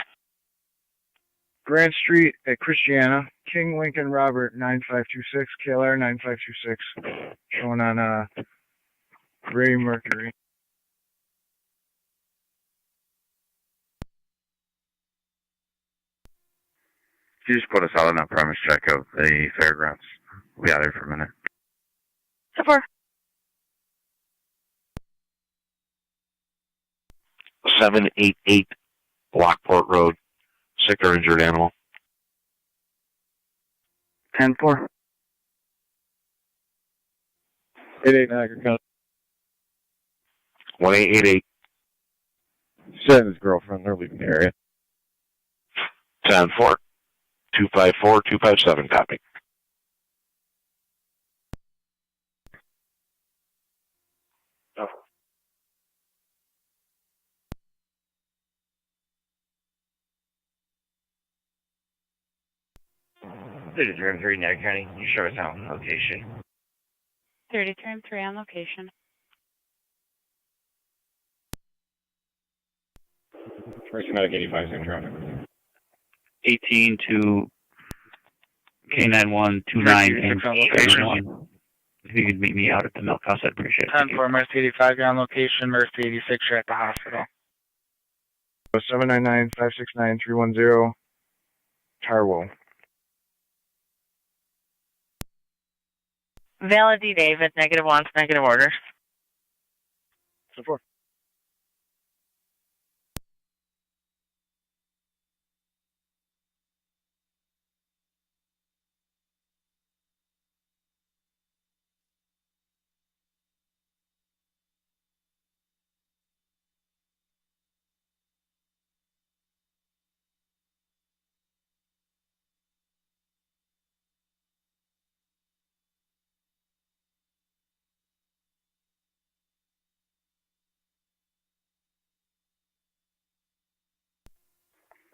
Grand Street at Christiana, King Lincoln Robert 9526, KLR 9526, showing on Ray Mercury. You just put us out on that premise check of the fairgrounds. We'll be out there for a minute. Support. 788 Lockport Road. Sick or injured animal. 10-4. 88 Niagara County. 1888. Said and his girlfriend, they're leaving the area. 10-4. 254, 257, copy. This is room 3, Niagara County. You show us out on location. 33M3 on location. First medic 85, same traffic. 18 to K9129 and K1. If you could meet me out at the milk house, I'd appreciate it. 10-4, Mercy 85, you're on location. Mercy 86, you're at the hospital. 799-569-310, Tarwo. Valid D. David, -1s, negative orders. Support.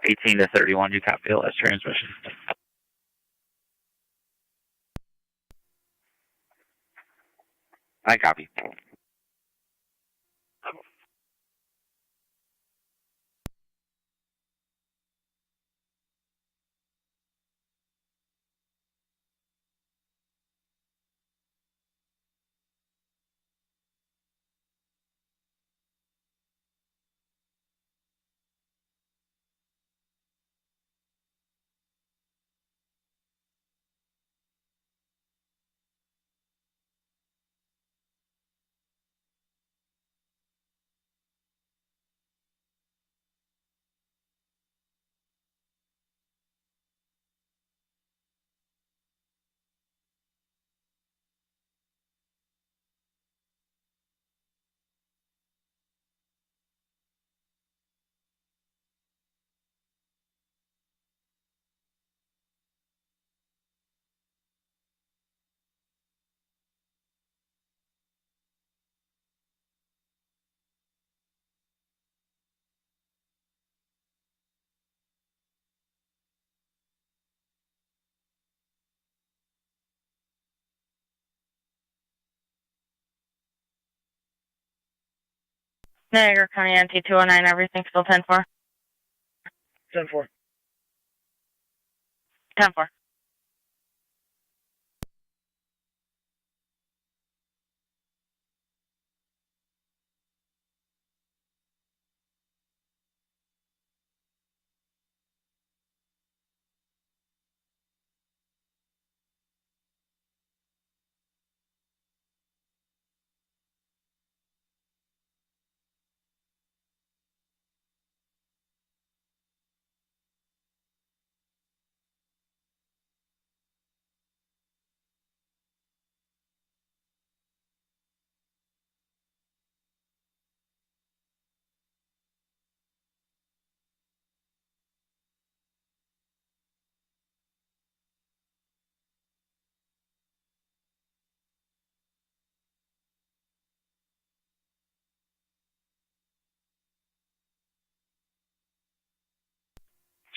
18 to 31, you copy the last transmission. I copy. Niagara County NT 209, everything still 10-4. 10-4. 10-4.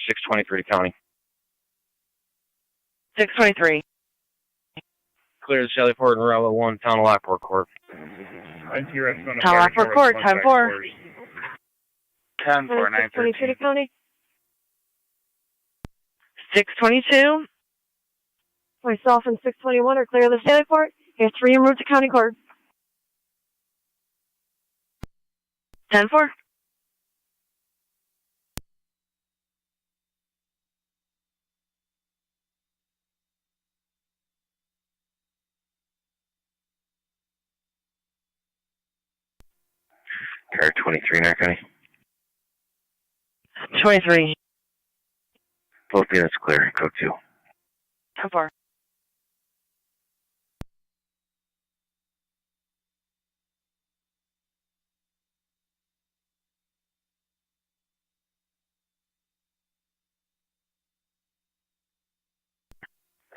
.623 County. 623. Clear the Shellyport and Route 1, Town of Lockport Court. Town Lockport Court, 10-4. 10-4, 913. County. 622. Myself and 621 are clear of the Sally Port. You have 3 en route to County Court. 10-4. Car 23, Niagara County. 23. Both units clear, code 2. 10-4.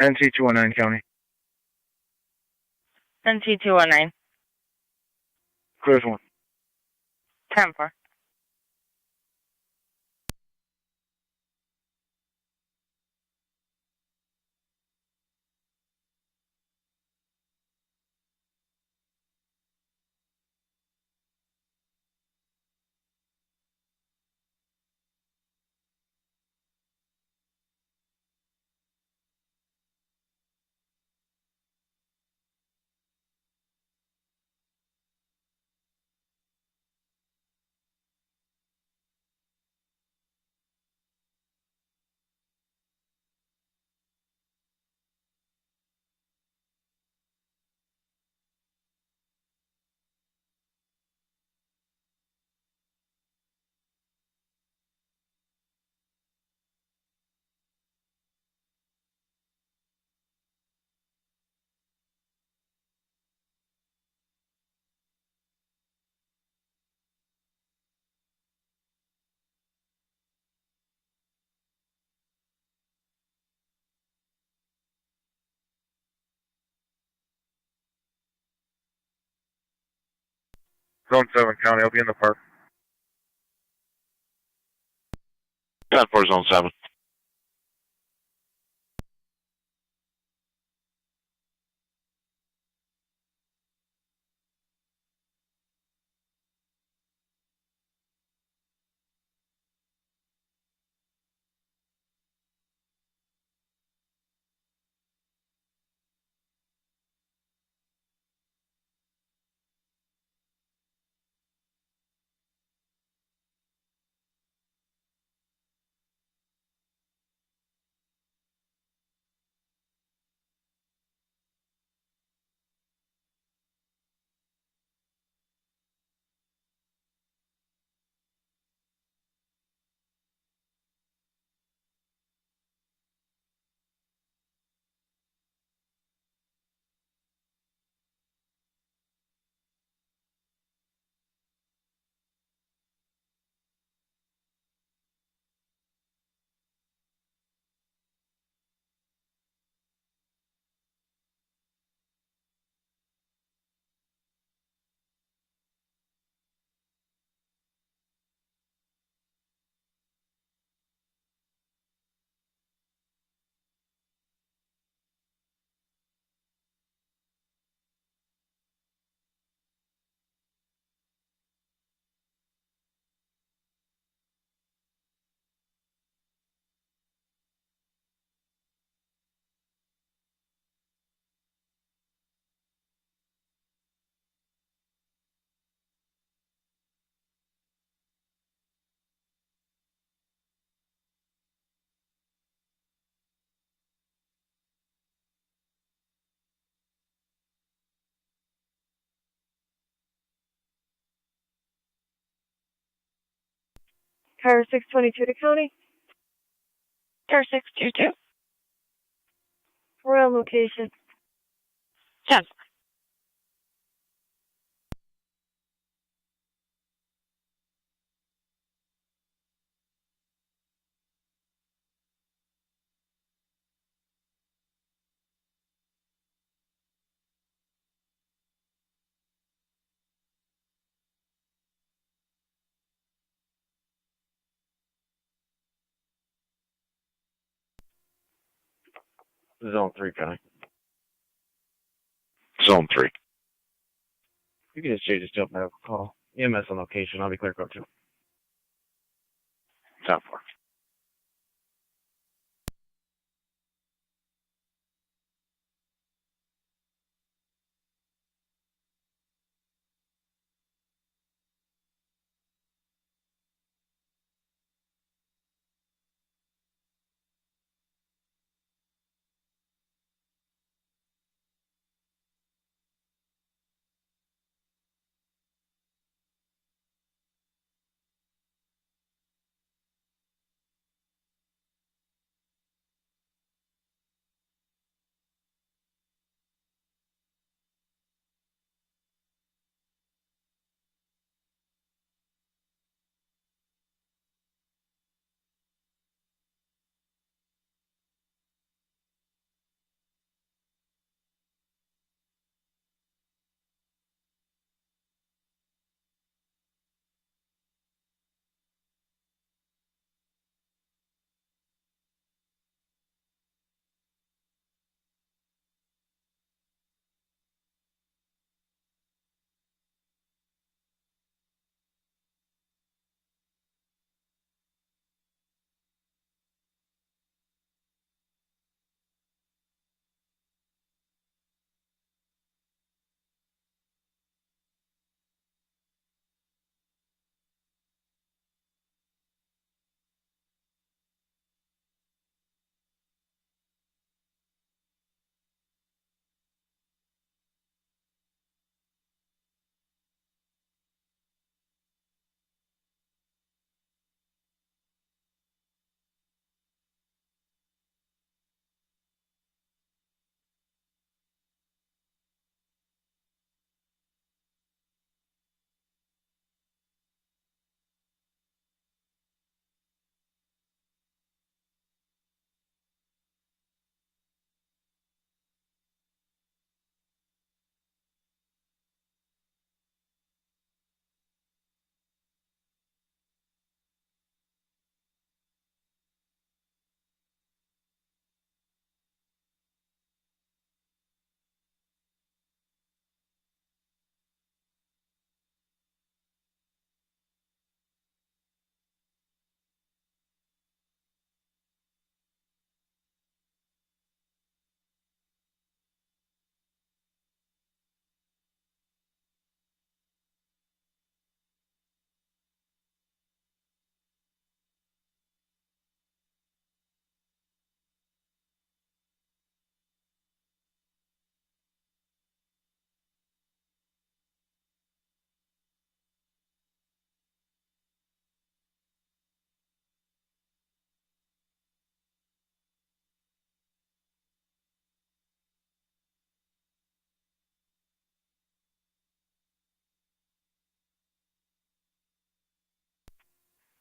NT 219 County. NT 219. Clears 1. 10-4. Zone 7 County, I'll be in the park. Got 4 Zone 7. Car 622 to county. Car 622. We're on location. 10. Zone 3, Connie. Zone 3. You can just change it to a medical call. EMS on location. I'll be clear code 2. Top 4.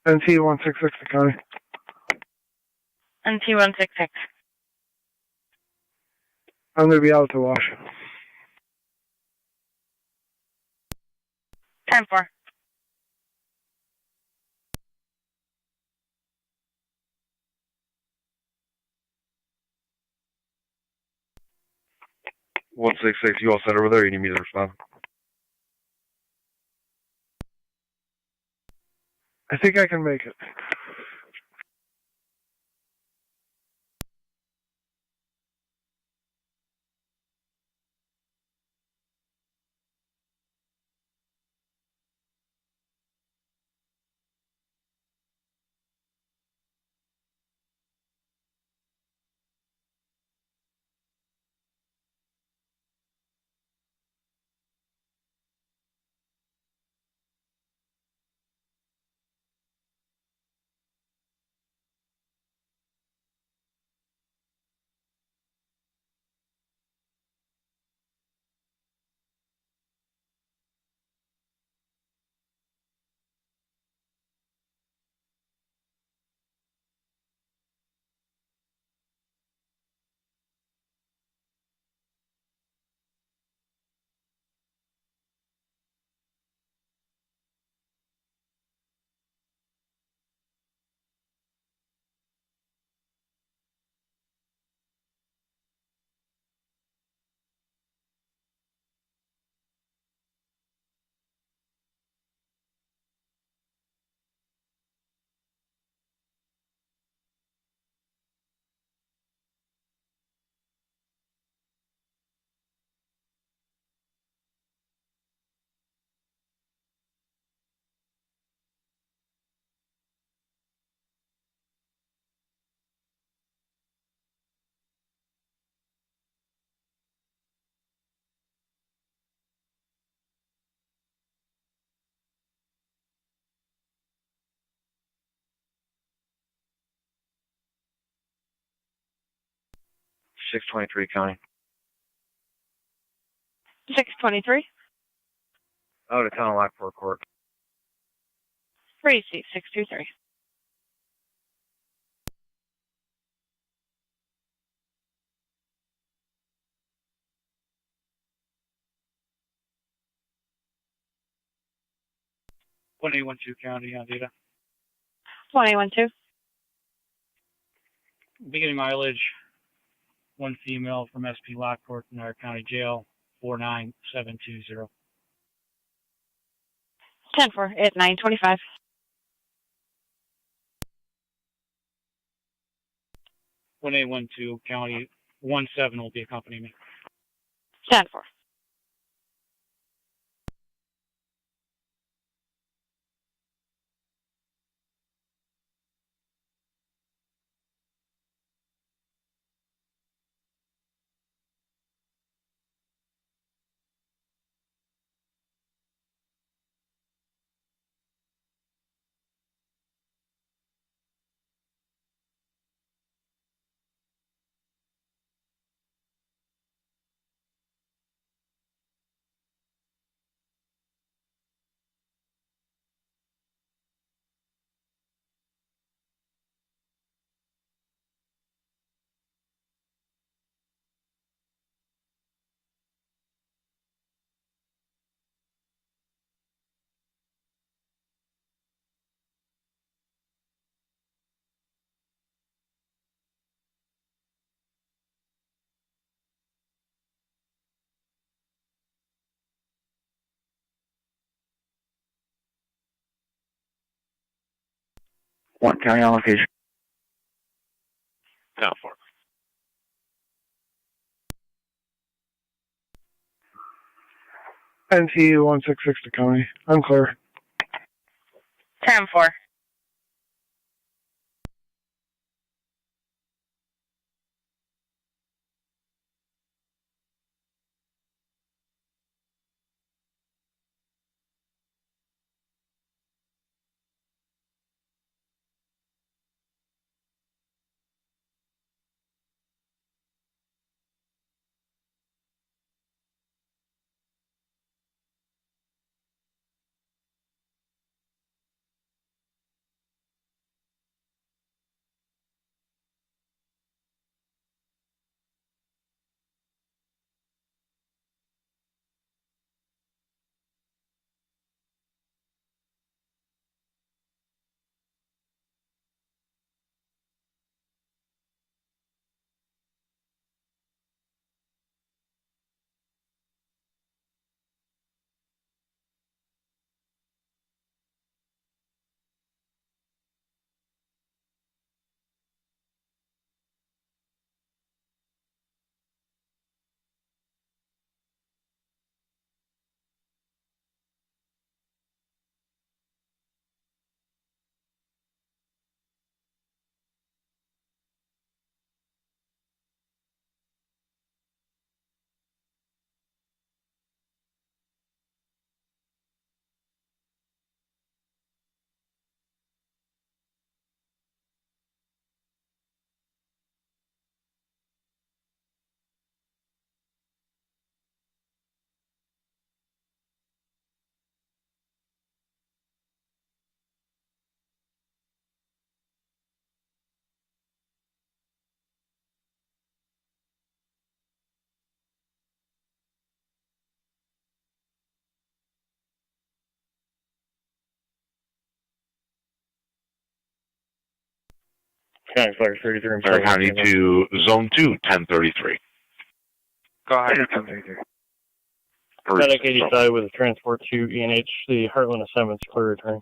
NT 166 to county. NT 166. I'm going to be out to wash. 10-4. One 166, you all set over there? You need me to respond? I think I can make it. .623 county. 623. Out of town, Lockport Court. Free seat 623. One 112 county on data. 2812. Beginning mileage, one female from SP Lockport, Niagara County Jail, 49720. 10-4 at 925. One 112 county, 17 will be accompanying me. 10-4. One county on location. 10-4. NT 166 to county. I'm clear. 10-4. County Fire 33. Fire County to Zone 2, 1033. Go ahead. 1033. Medic 85 with a transport to ENH, the Heartland Assemblance, clear return.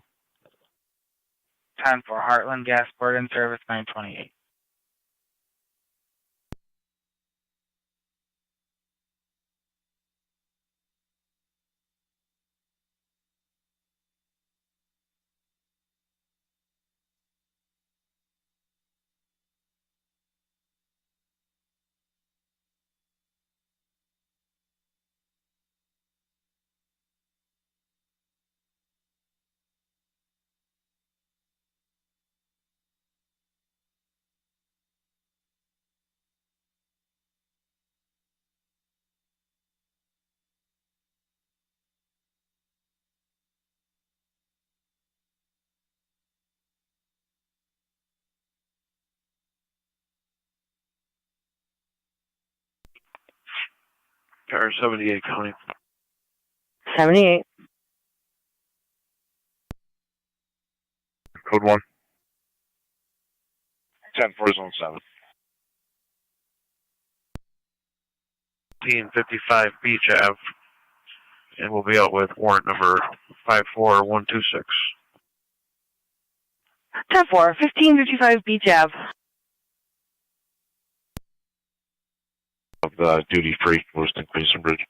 10 for Heartland Gasport in service 928. Car 78 County. 78. Code 1. 10 for Zone 7. 1555 Beach Ave. And we'll be out with warrant number 54126. 10 4, 1555 Beach Ave. Of the duty-free Lewiston Queenston Bridge.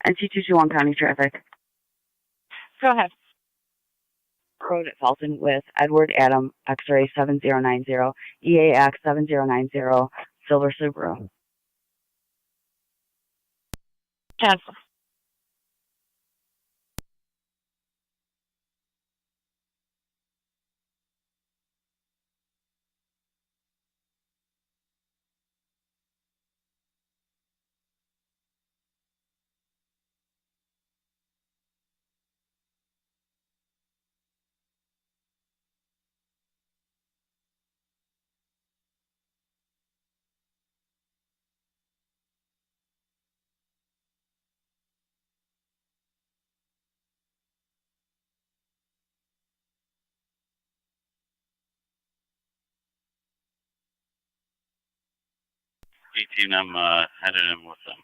NC221 County Traffic. Go ahead. Road at Felton with Edward Adam, X-ray 7090, EAX 7090, Silver Subaru. 10 4. D-team, I'm headed in with them.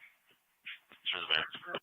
Through the back.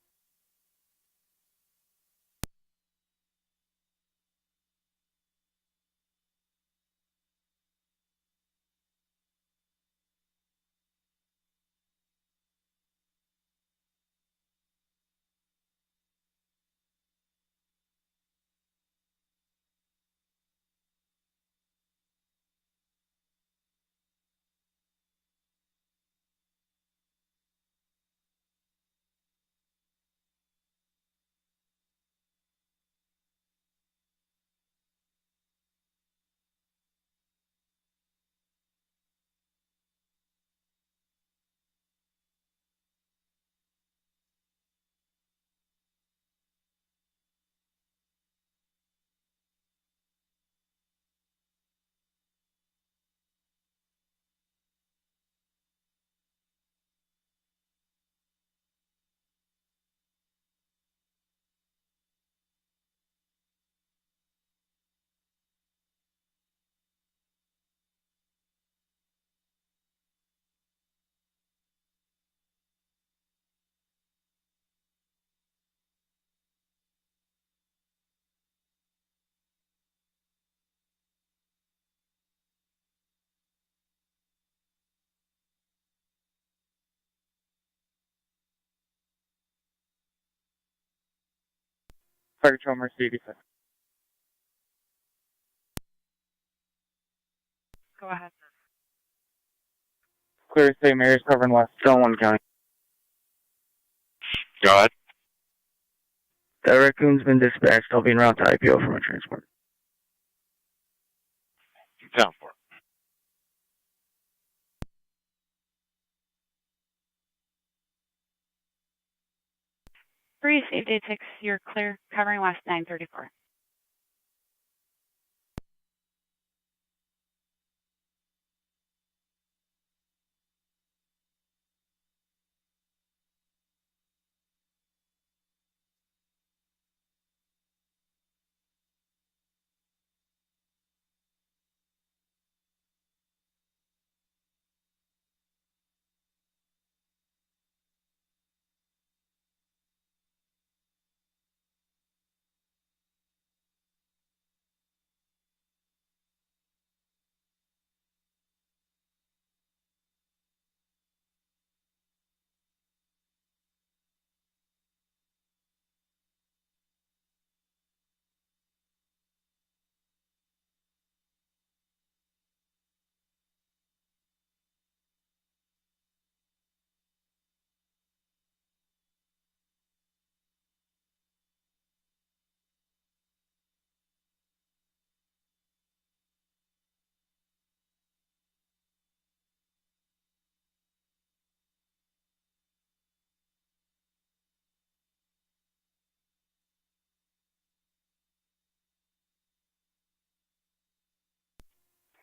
Fire Control Mercy 85. Go ahead. Clear to St. Mary's covering west. Tonawanda County. Go ahead. That raccoon's been dispatched. I'll be en route to IPO for my transport. 10-4. Received 86, you're clear, covering west 934.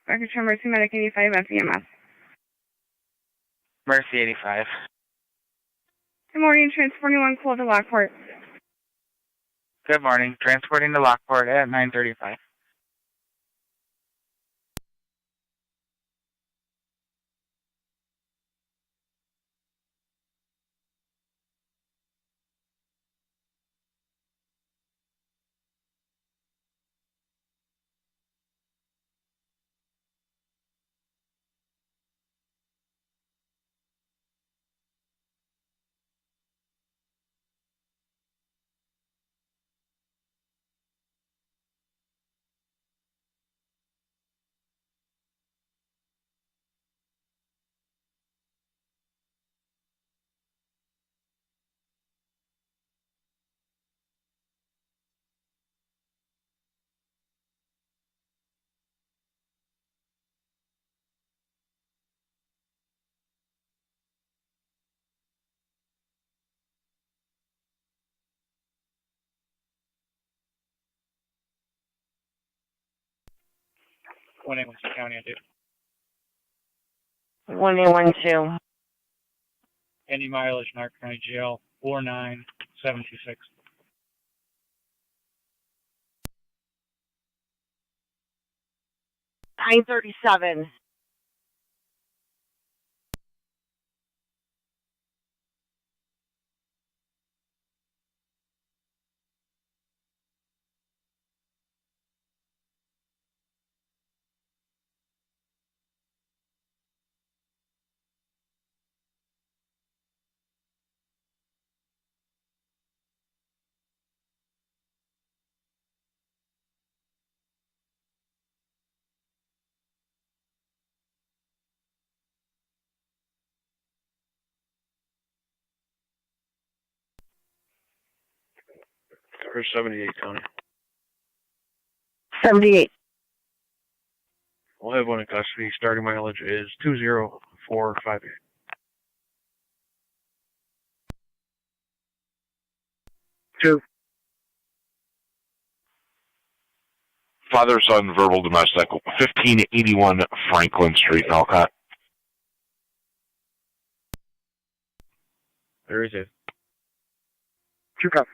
Fire Control Mercy Medic 85 FEMS. Mercy 85. Good morning, transporting 1 cool to Lockport. Good morning. Transporting to Lockport at 935. One eight Winston County, I do. 1812. Any mileage, Niagara County Jail, 49726. $937. Or 78 County. 78. We'll have one in custody. Starting mileage is 20458. Two. Father-son verbal domestic, 1581 Franklin Street, Alcott. There is it. Two cops.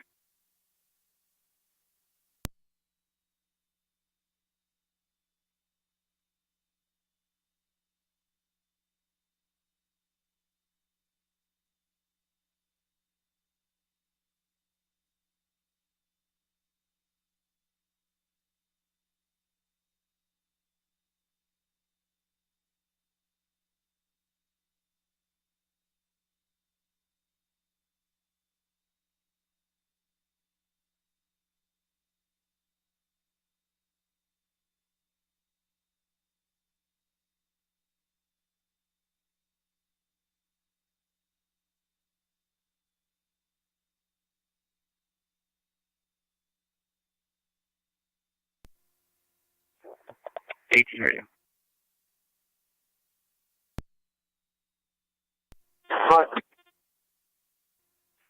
18 radio.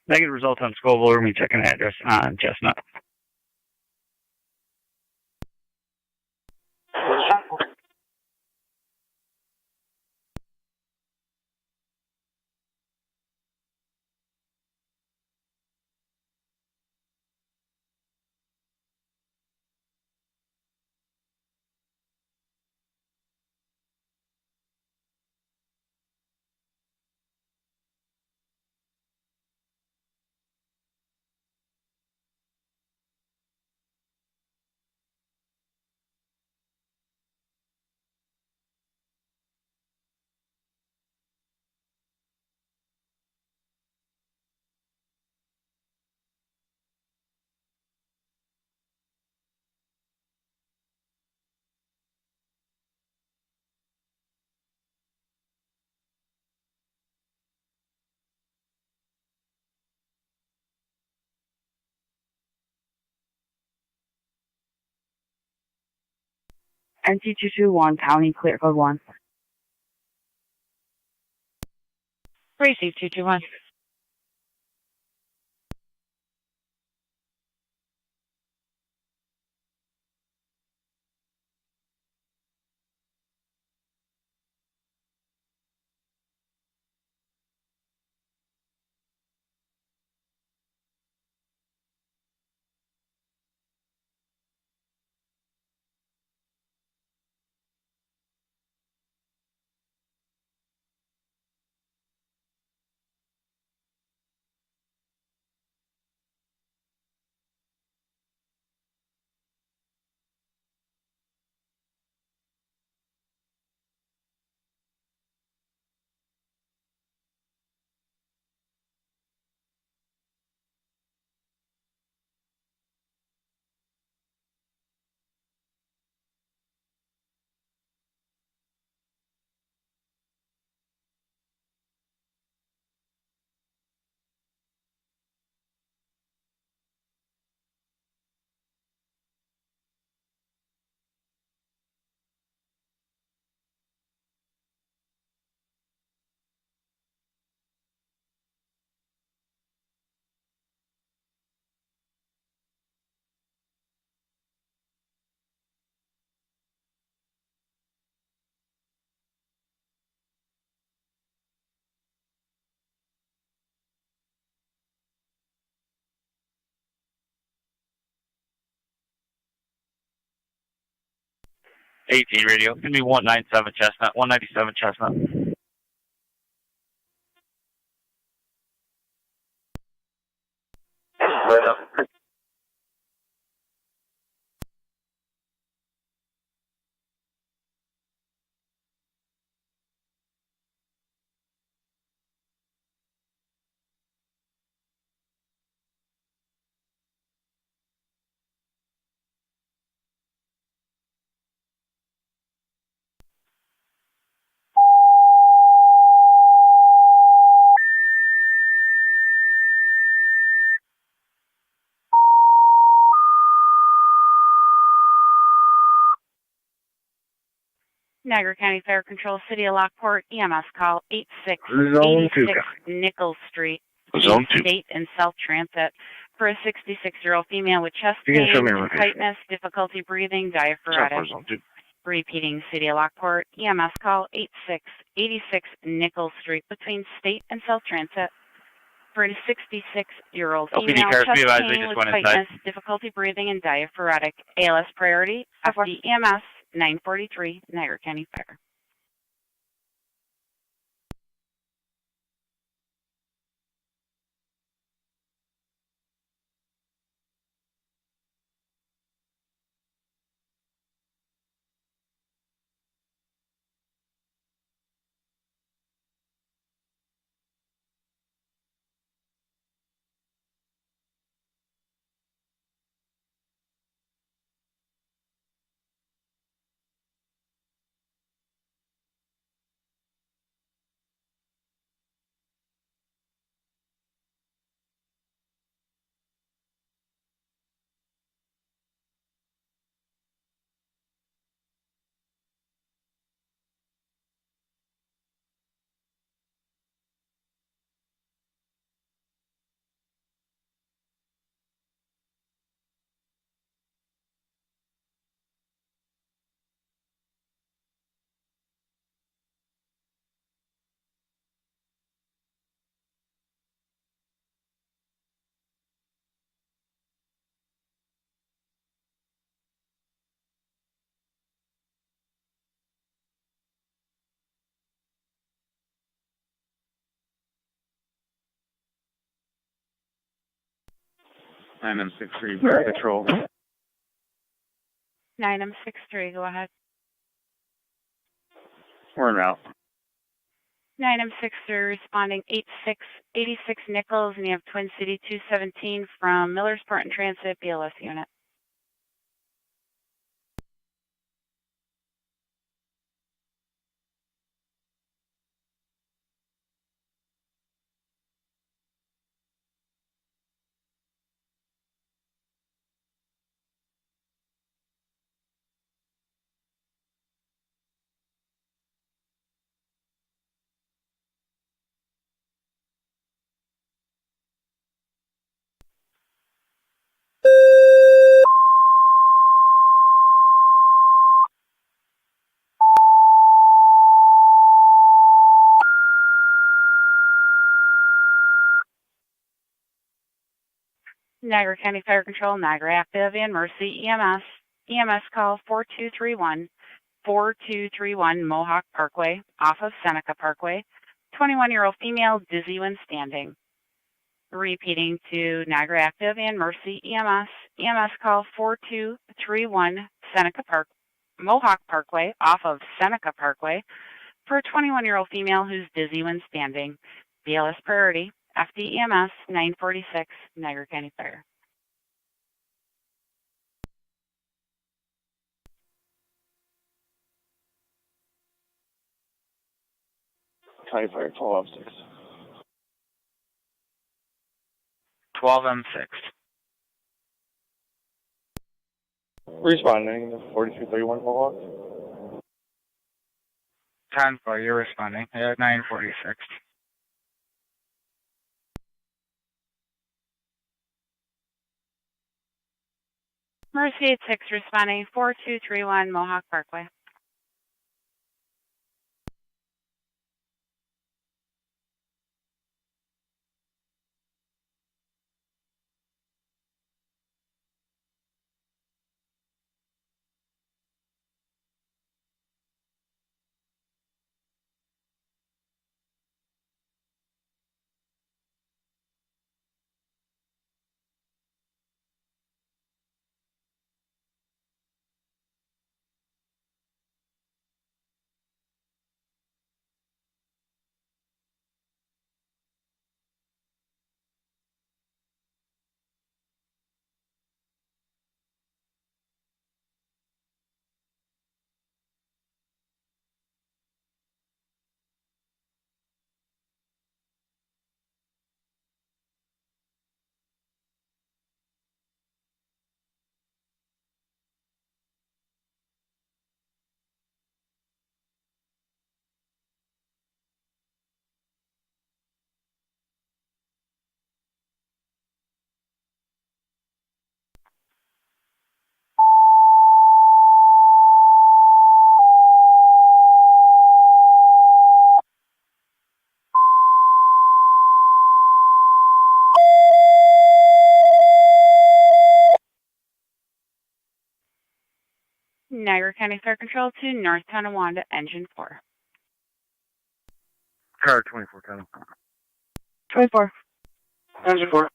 Negative result on Scoville. We're going to be checking address on Chestnut. NT221, County, clear code 1. Receive 221. '18 radio. Give me 197 Chestnut. 197 Chestnut. Right up. Niagara County Fire Control, City of Lockport, EMS call Zone 8686 2. Nichols Street, Zone 2. State and South Transit, for a 66-year-old female with chest You can show pain, me a location. tightness, difficulty breathing, diaphoretic. Zone 2. Repeating, City of Lockport, EMS call 8686 Nichols Street, between State and South Transit, for a 66-year-old LPD female, cars, be chest advised, they pain just with went inside. tightness, difficulty breathing, and diaphoretic. ALS priority, FD EMS 943, Niagara County Fire. 9M63 for patrol. 9M63, go ahead. We're en route. 9M63 responding 86 Nichols, and you have Twin City 217 from Millersport and Transit BLS unit. Niagara County Fire Control, Niagara Active and Mercy EMS. EMS call 4231 Mohawk Parkway off of Seneca Parkway. 21-year-old female dizzy when standing. Repeating to Niagara Active and Mercy EMS. EMS call 4231 Mohawk Parkway off of Seneca Parkway for a 21-year-old female who's dizzy when standing. BLS priority. FDEMS 946 Niagara County Fire. County Fire 12M6. 12M6. Responding to 4331 Mohawk. 10-4, you're responding. 946. Mercy 86 responding 4231 Mohawk Parkway. Niagara County Fire Control to North Tonawanda, Engine 4. Car 2410. 24. Engine 4.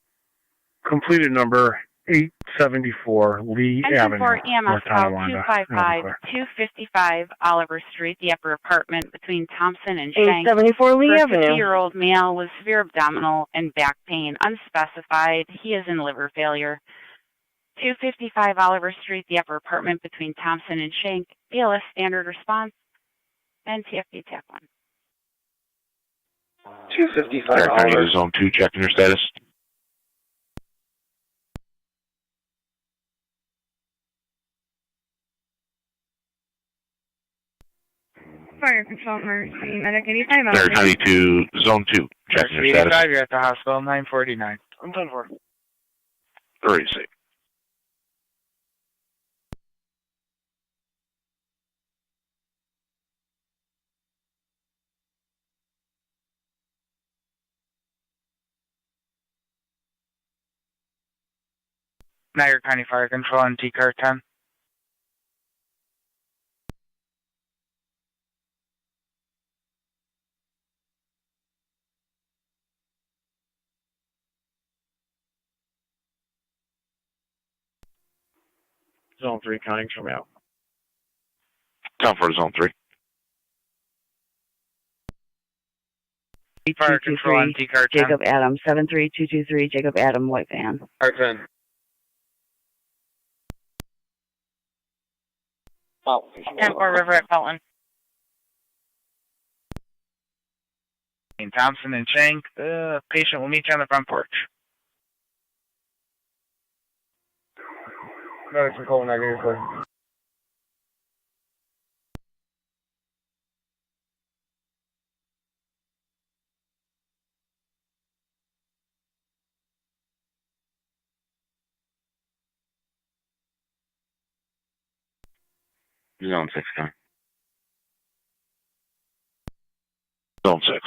Completed number 874 Lee Engine Avenue, 4 EMS North call Tonawanda. 255 Oliver Street, the upper apartment between Thompson and Shank. 874 Lee For a Avenue. 50-year-old male with severe abdominal and back pain, unspecified. He is in liver failure. 255 Oliver Street, the upper apartment between Thompson and Shank. BLS standard response and TFD TAC 1. 255 Oliver. Zone 2, checking your status. Fire Control, Mercy, Medic 85. Niagara County to Zone 2, checking your status. 85, you're at the hospital, 949. I'm 10-4. 36. Niagara County Fire Control on T-Car 10. Zone 3, counting from out. 10-4 to Zone 3. Fire control on T-car 10. Jacob Adam, 73223, Jacob Adam, white van. R10. Oh, 10-4 River at Pelton. Thompson and Shank, patient will meet you on the front porch. Medics are calling negatively. Zone 6, coming. Zone 6.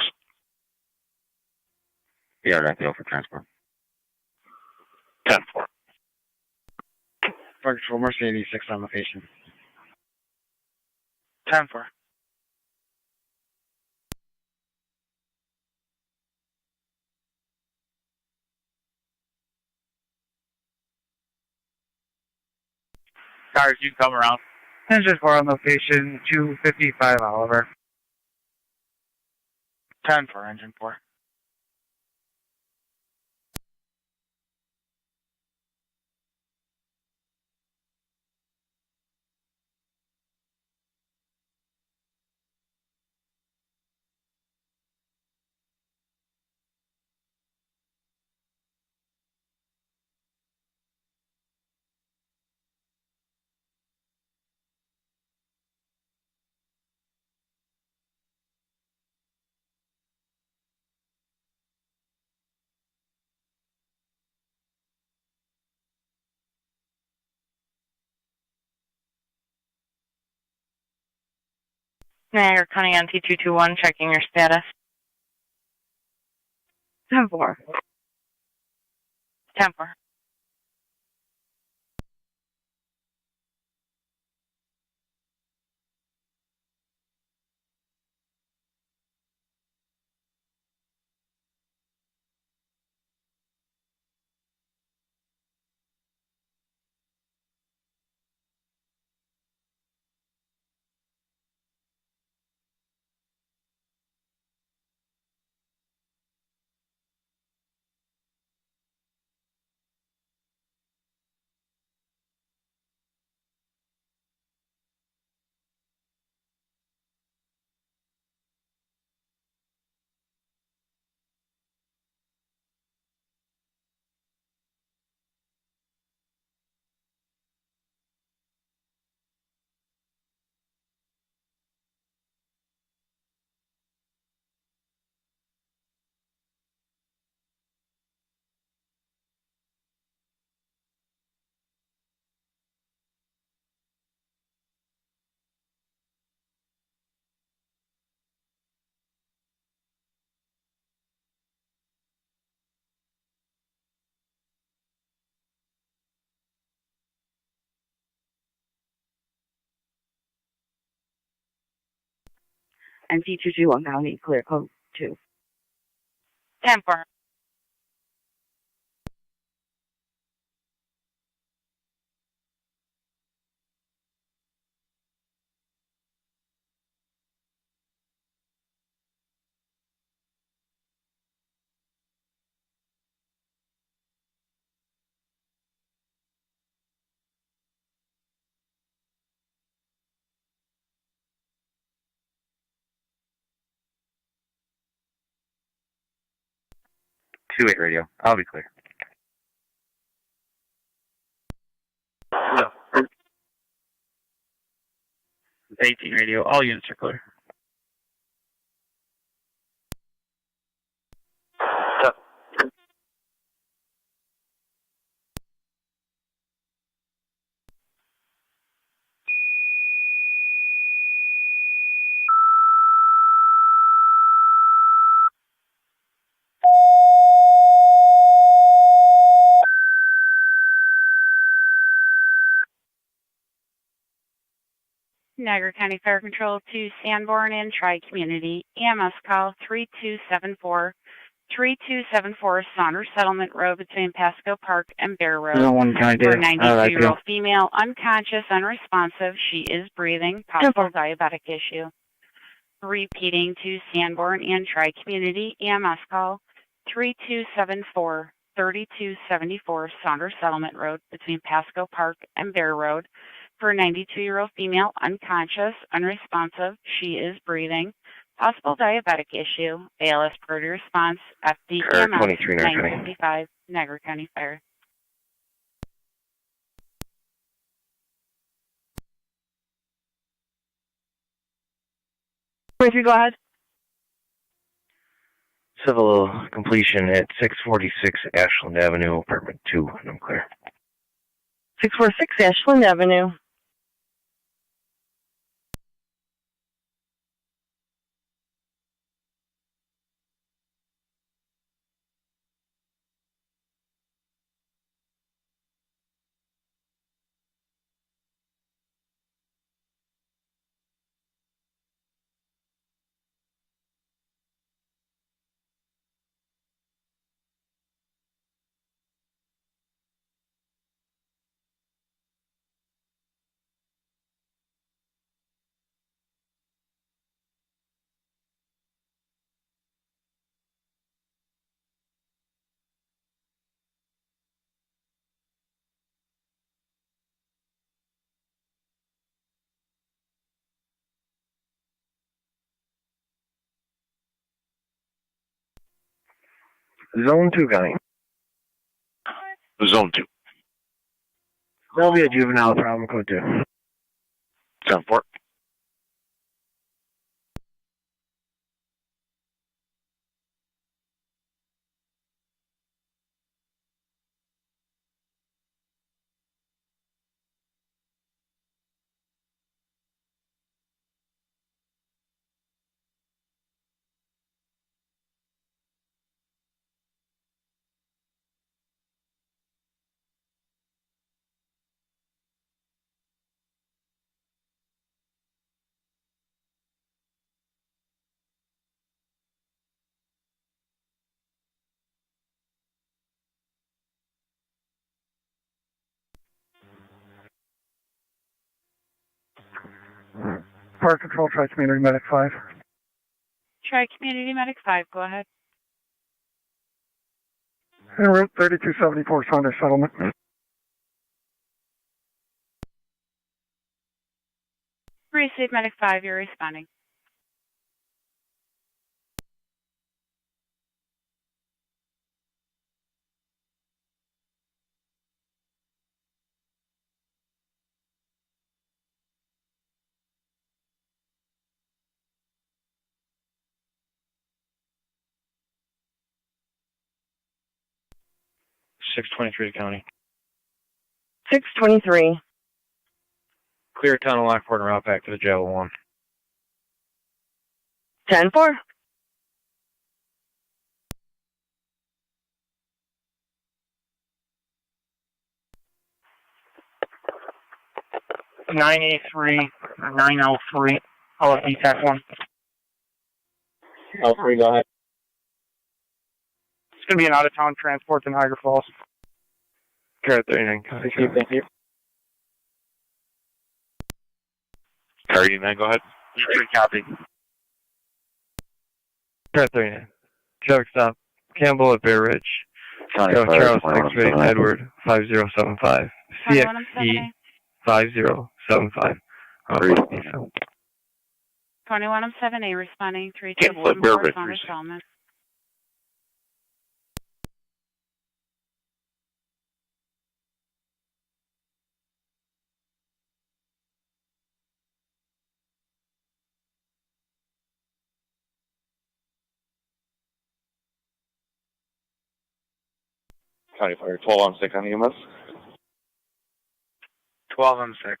Yeah, that's the for transport. 10-4. Fire control, Mercy 86 on location. 10-4. Cars, you come around. Engine 4 on location, 255 Oliver. 10-4, engine 4. Niagara County on T221, checking your status. 10-4. 10-4. And T221 County, clear code 2. 10-4. Two-eight radio. I'll be clear. No. 18 radio. All units are clear. Niagara County Fire Control to Sanborn and Tri-Community. EMS call 3274. 3274 Saunders Settlement Road between Pasco Park and Bear Road. No one kind For of. a 92-year-old female, unconscious, unresponsive. She is breathing. Possible diabetic issue. Repeating to Sanborn and Tri-Community EMS call 3274 3274 Saunders Settlement Road between Pasco Park and Bear Road. For a 92-year-old female, unconscious, unresponsive. She is breathing. Possible diabetic issue. ALS priority response. FD EMS 955 Niagara County Fire. 23, go ahead. Civil completion at 646 Ashland Avenue, apartment 2, and I'm clear. 646 Ashland Avenue. Zone 2, County. Zone 2. There'll be a juvenile problem code 2. 10-4. Park Control, Tri-Community Medic 5. Tri-Community Medic 5, go ahead. En route 3274 Saunders Settlement. Receive Medic 5, you're responding. County. 623. Clear town of Lockport and route back to the jail 1. 10-4. $983-903. I'll let TAC 1. L3, go ahead. It's going to be an out-of-town transport to Niagara Falls. Car 39, County. Thank you. Car 89, go ahead. Copy. Car 39. Traffic stop. Campbell at Bear Ridge. County Charles Fire, 6 Edward 5075. CXE 5075. 2107A responding 3 Can't to flip Bear Ridge. Saunders Settlement. County Fire 12 on 6 on EMS. 12 on 6.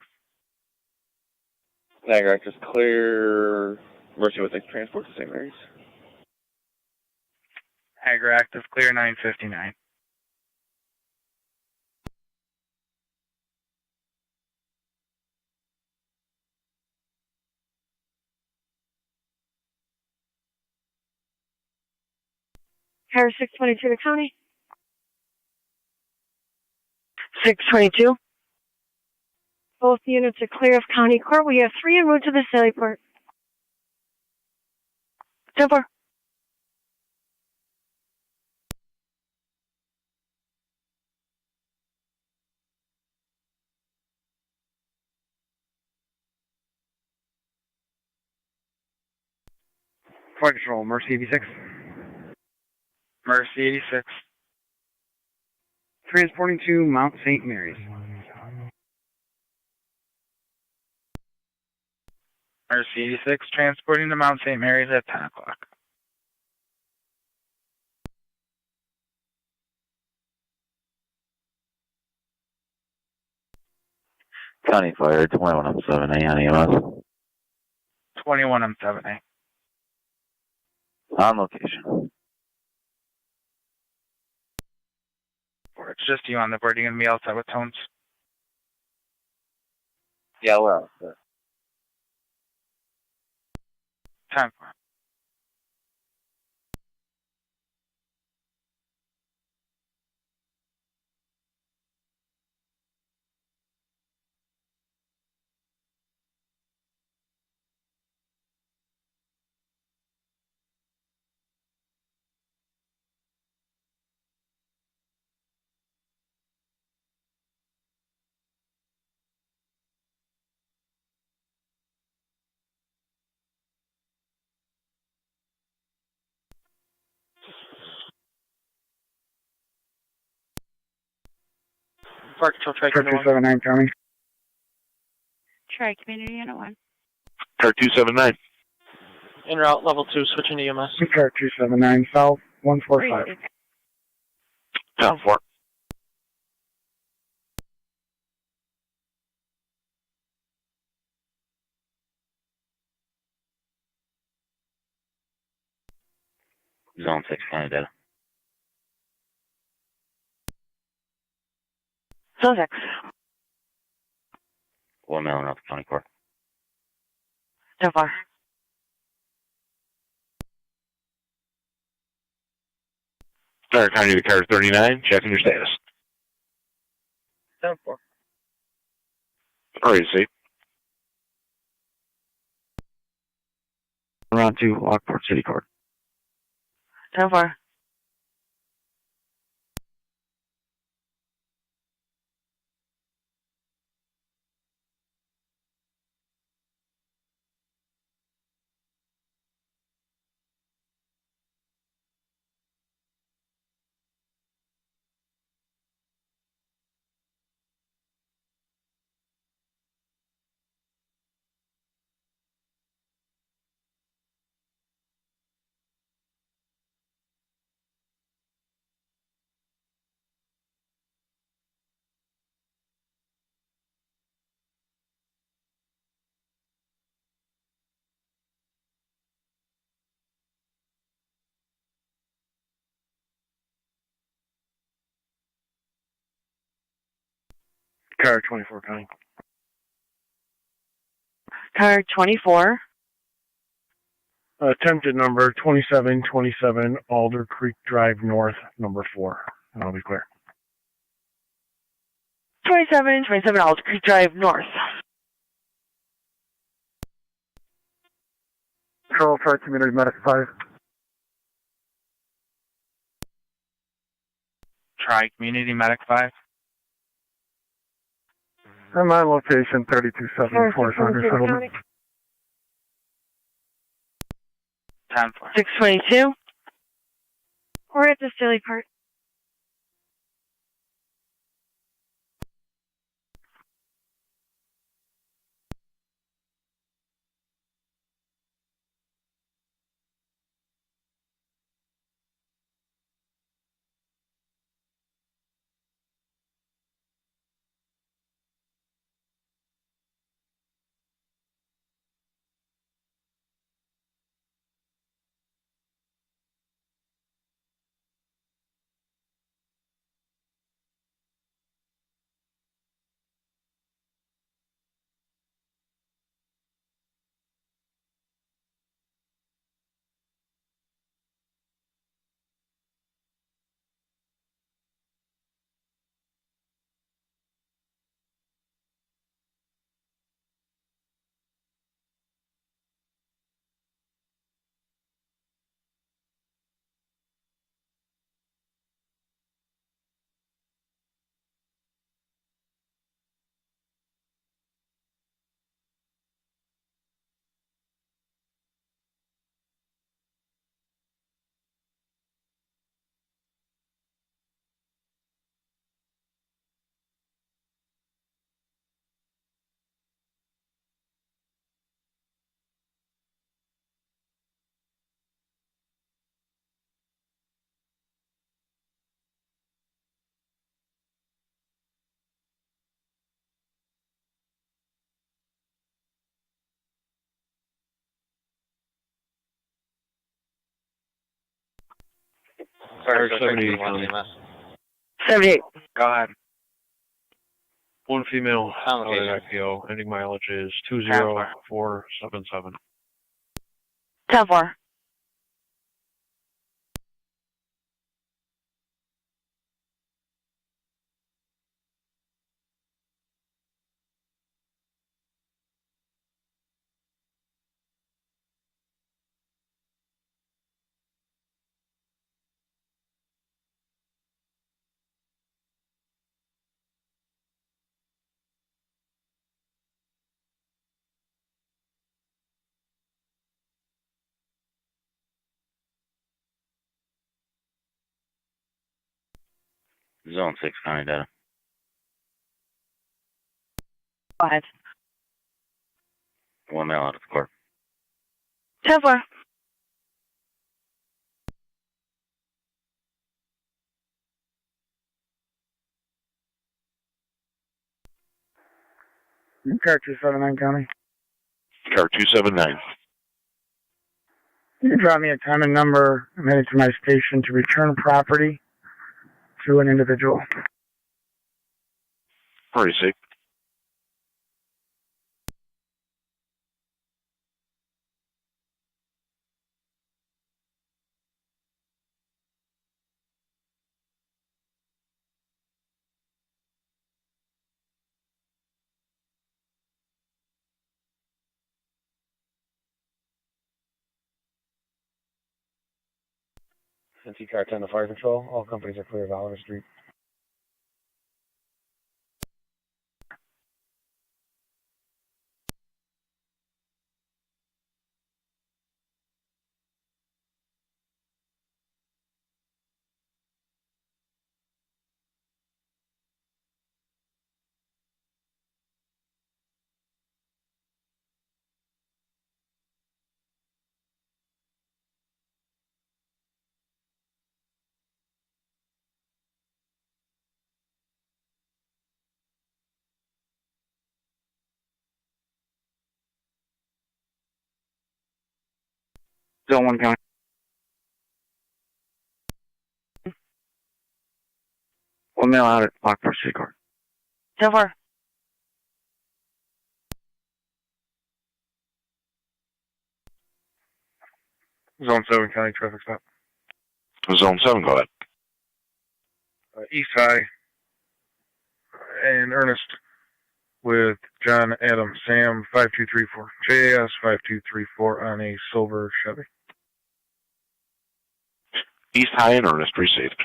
Niagara Act is clear. Mercy with transport to St. Mary's. Niagara Act is clear 959. Car 622 to county. 622. Both units are clear of county court. We have 3 en route to the Sallyport. 10-4. Flight Control, Mercy 86. Mercy 86. Transporting to Mount St. Mary's. Mercy 86, transporting to Mount St. Mary's at 10 o'clock. County Fire, 21M7A on EMS. 21M7A. On location. Or it's just you on the board. You're going to be outside with tones. Yeah, we're out there. Time for it. Park Control, Tri Car 279 county. Tri-Community Unit 1. Car 279. En route, level 2, switching to EMS. Car 279 south, 145. 10-4. Zone 6 county data. Zone 6. 1 mailing out to county court. 10-4. Start county to car 39, checking your status. 10-4. Alright, see. Round 2, Lockport City Court. 10-4. Car 24 county. Car 24. Attempted number 2727 Alder Creek Drive North, number 4. And I'll be clear. 2727 Alder Creek Drive North. Charles Hart Community Medic 5. Tri-Community Medic 5. I'm on location 3274 Saunders Settlement. 10-4. 622. We're at the Sallyport. Car 78. 78. Go ahead. One female On out location. at IPO. Ending mileage is 20477. 10-4. Zone 6 county data. 5. One male out of the court. 10-4. Car 279 County. Car 279. Can you drop me a time and number? I'm headed to my station to return property to an individual. Hurry, safe. NT Car 10 to Fire Control. All companies are clear of Oliver Street. Zone 1 County. One male out at Lockport City Court. 10-4. Zone 7 county traffic stop. Zone 7, go ahead. East High and Ernest with John, Adam, Sam 5234. JAS 5234 on a silver Chevy. East High and Ernest, received.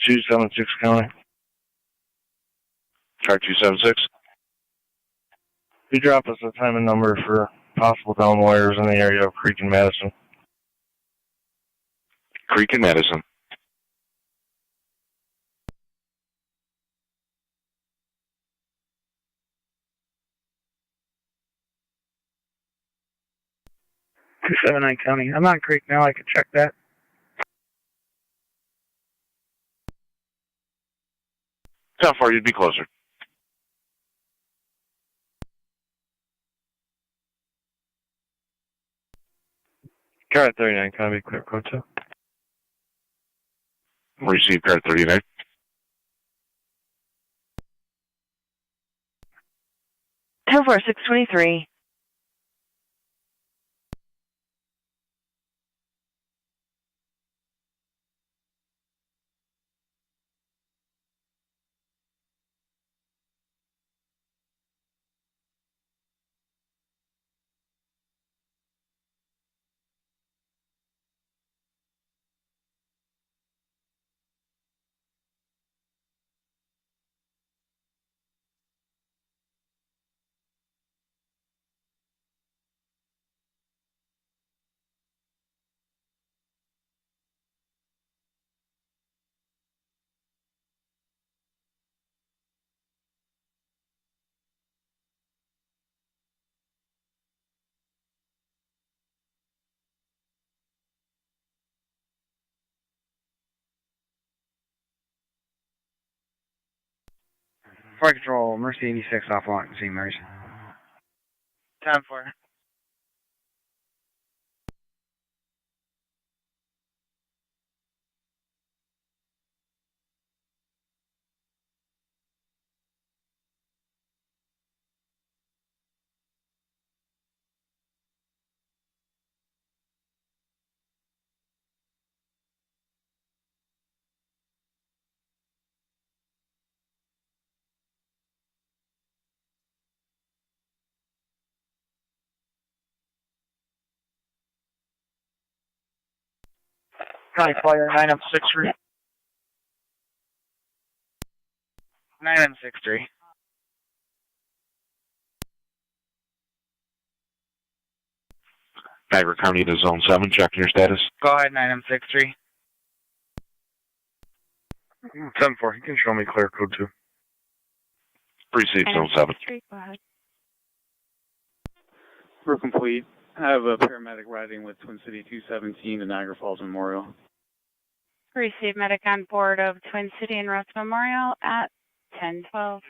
Two 76 County. Car 276. You drop us a time and number for possible down wires in the area of Creek and Madison. Creek and Madison. Two 79 County. I'm on Creek now. I can check that. How far you'd be closer? Car 39 County, clear code 2. Receive car 39. 10-4, 623. Flight Control, Mercy 86 off launch, St. Mary's. 10-4. County Fire 9M63. 9M63. Niagara County to Zone 7, checking your status. Go ahead, 9M63. 10-4, you can show me clear code 2. Received Zone 7. Go ahead. We're complete. I have a paramedic riding with Twin City 217 to Niagara Falls Memorial. Receive medic on board of Twin City and Rust Memorial at 10:12.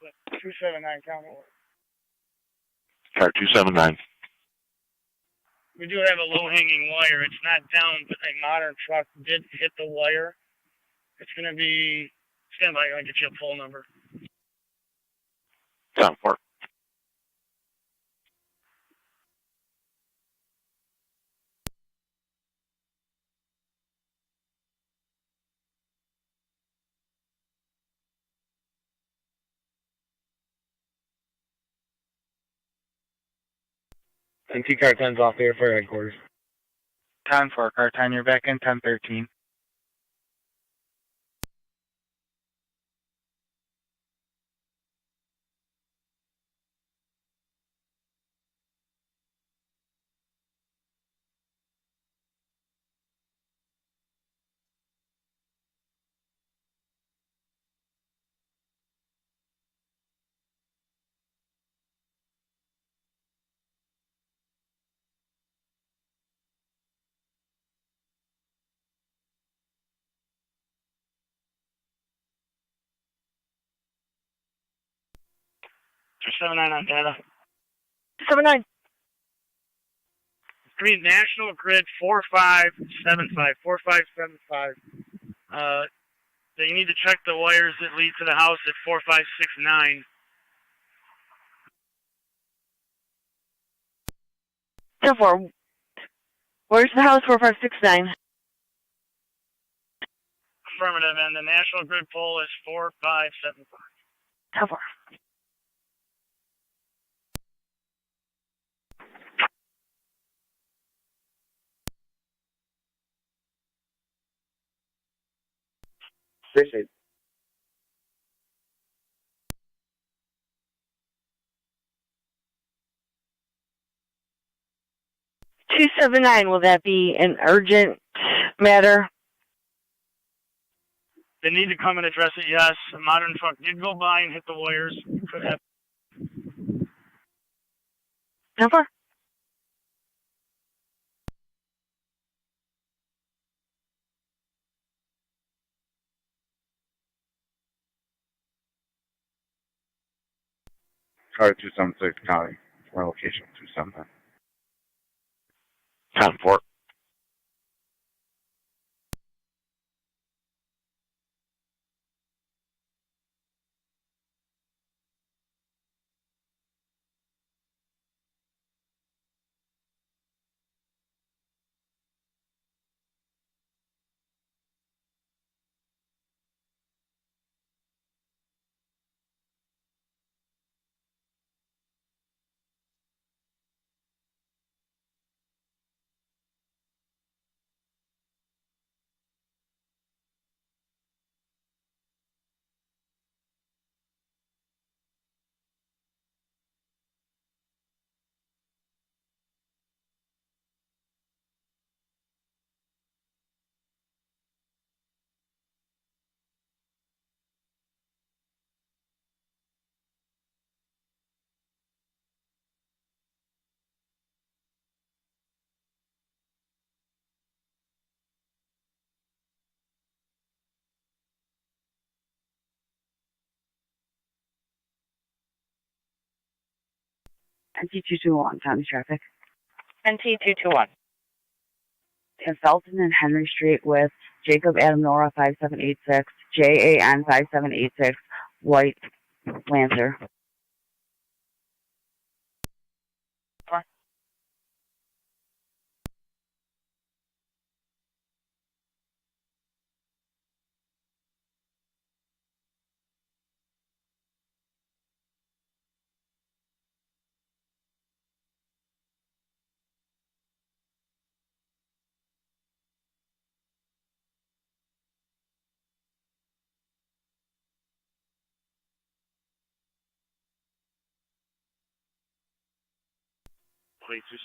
But 279 county. Car 279. We do have a low-hanging wire. It's not down, but a modern truck did hit the wire. It's going to be, stand by, I'll get you a poll number. 10-4. And T-Car 10's off there for headquarters. 10-4, car 10, you're back in 1013. Two 79 on data. 279. Green National Grid 4575. 4575. So you need to check the wires that lead to the house at 4569. Therefore, where's the house 4569? Affirmative, and the National Grid pole is 4575. Therefore. Appreciate it. $279, will that be an urgent matter? They need to come and address it, yes. A modern truck did go by and hit the wires. Could have. Therefore. Car 276 County. My location 279. 10-4. NT221, county traffic. NT221. In Felton and Henry Street with Jacob Adam Nora 5786, JAN 5786, white Lancer.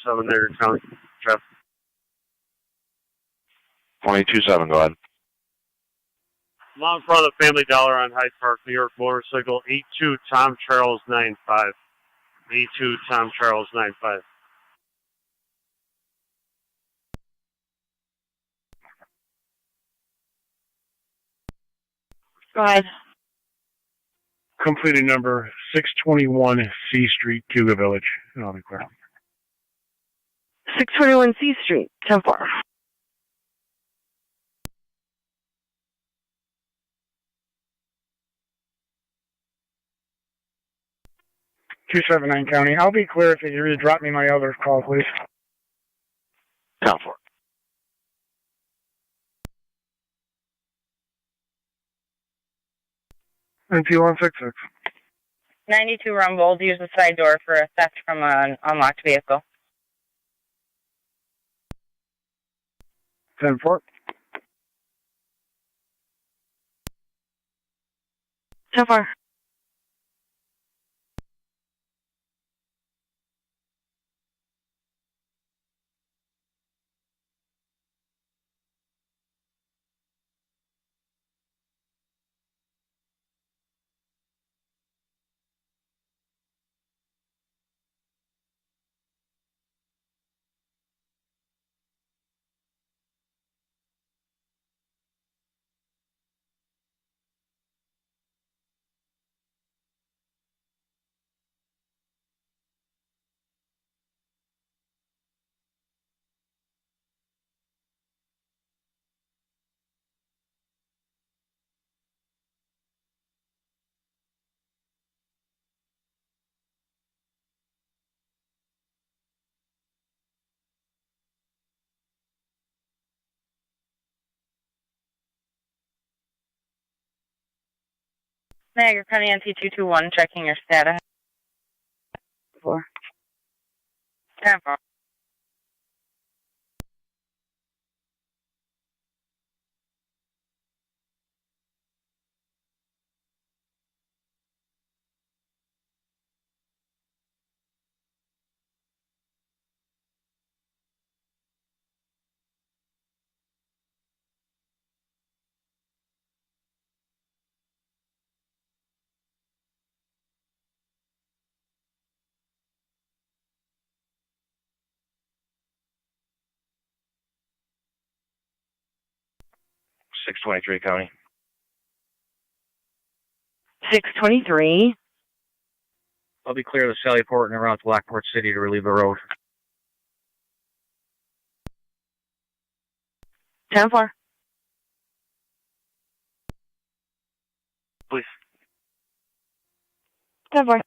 Niagara County traffic. 22-7, go ahead. I'm out in front of the Family Dollar on Hyde Park, New York, motorcycle 82 Tom Charles 95. 82 Tom Charles 95. Go ahead. Completed number 621 C Street, Cuba Village. And I'll be clear. 621 C Street, 10-4. .279 County. I'll be clear if you could drop me my other call, please. 10-4. NT166. 92 Rumbold, use the side door for a theft from an unlocked vehicle. 10-4. 10-4. Niagara County NT221, checking your status. 4. 10-4. .623 County. 623. I'll be clear of the Sallyport and around to Lockport City to relieve the road. 10-4. Please. 10-4.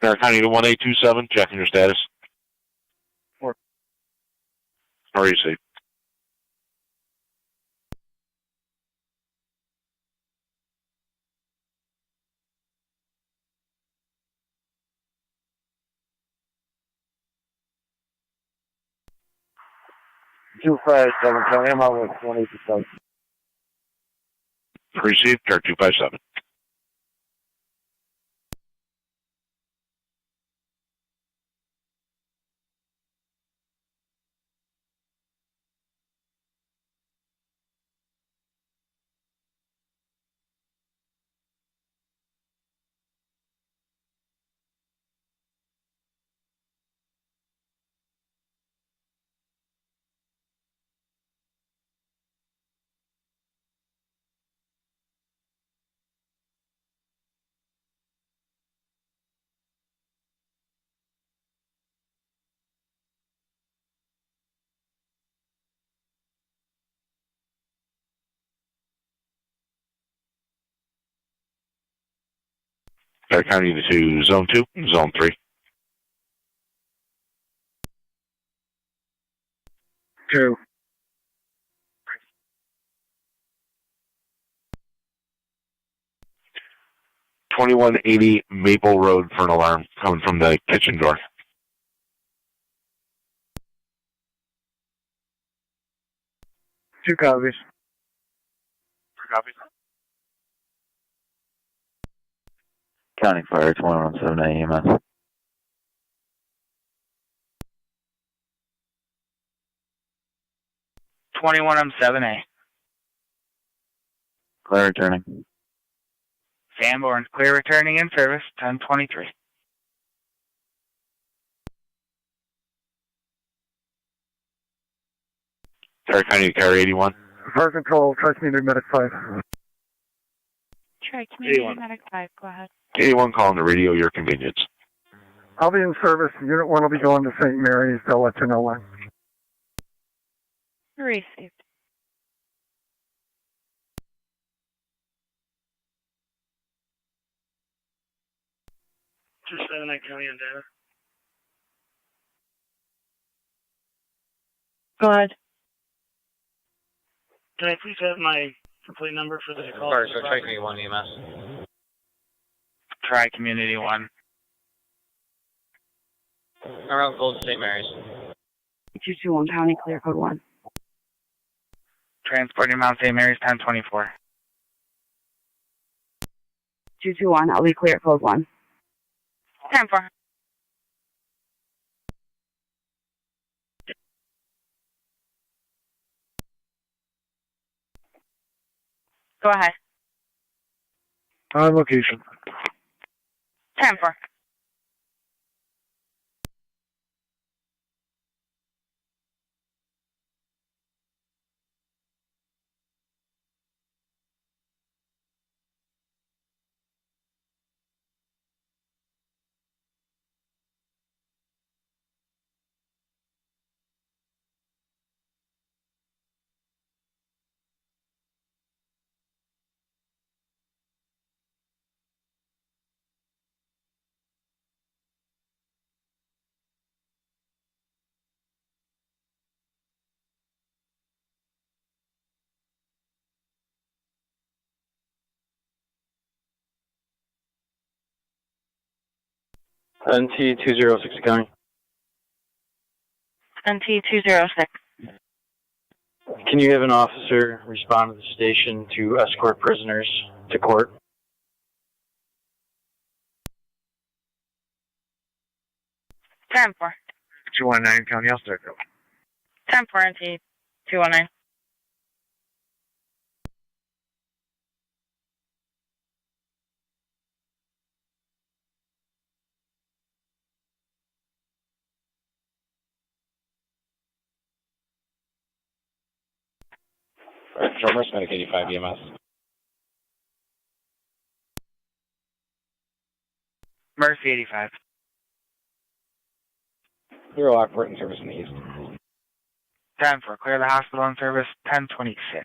Niagara County to 1827, checking your status. 4. How are you, safe? 257, Tony. I'm out with 20%. Received, car 257. Car County to Zone 2, Zone 3. 2. 2180 Maple Road for an alarm coming from the kitchen door. Two copies. Copy. County Fire 2179 EMS. M7A. Clear returning. Sanborn's clear returning in service, 1023. Car County to Car 81. Fire Control, Tri-Community Medic 5. Tri-Community 81. Medic 5, go ahead. 81 calling the radio, your convenience. I'll be in service. Unit 1 will be going to St. Mary's. They'll let you know when. Received. Just 79 County on data. Go ahead. Can I please have my complete number for the call? Sorry, so Tri-Community 1 EMS. Tri-Community 1. Around Gold St. Mary's. 221 County, clear code 1. Transporting Mount St. Mary's, 1024. 221, I'll be clear code 1. 10-4. Go ahead. On location. 10-4. NT 206 County. NT 206. Can you have an officer respond to the station to escort prisoners to court? Time for 219 County, I'll start go. 10-4 NT 219. Drummer's Medic 85 EMS. Mercy 85. Clear Lockport in service in the east. 10-4. Clear the hospital in service, 1026.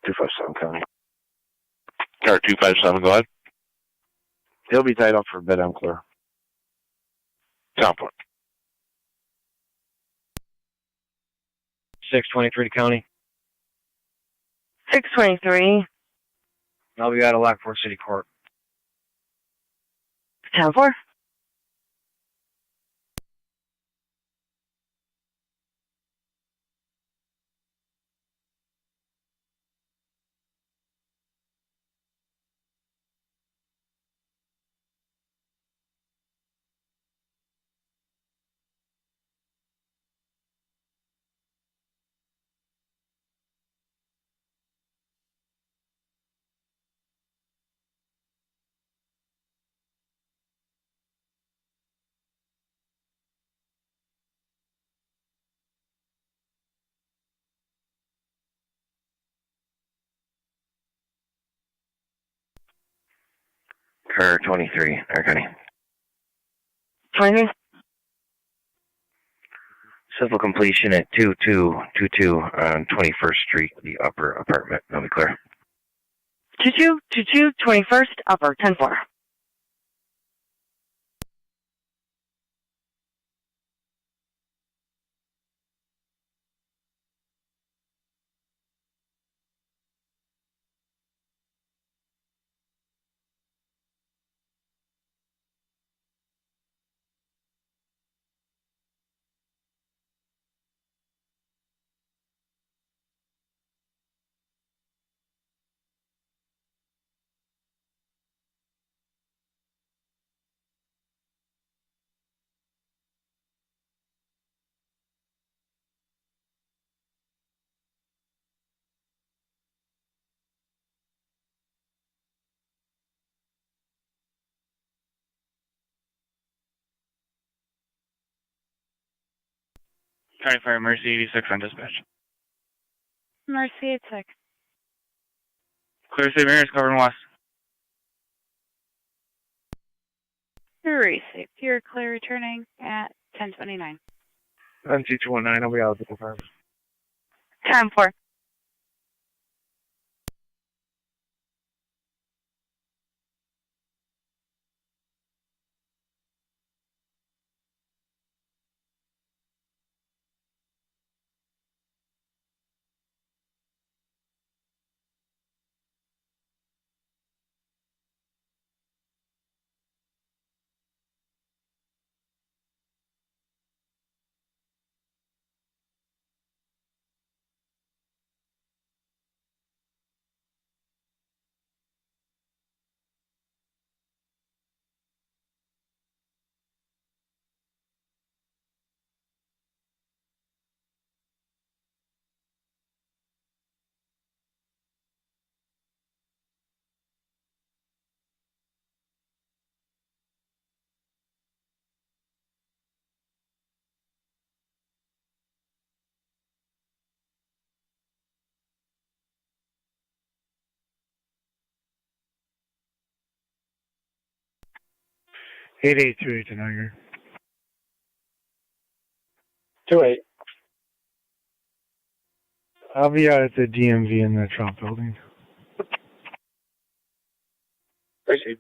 257 County. Car 257, go ahead. He'll be tied up for a bit, I'm clear. Sound point. 623 County. 623. I'll be out of Lockport City Court. 10-4. Car 23, County. 23. Civil completion at 2222 on 21st Street, the upper apartment. I'll be clear. 2222, 21st, upper, 10-4. County Fire Mercy 86 on dispatch. Mercy 86. Clear St. Mary's covering west. Receive. You're clear returning at 1029. NC219, I'll be out of the department. 10-4. Eight 28 to Niagara. 28. I'll be out at the DMV in the Trump building. Receive.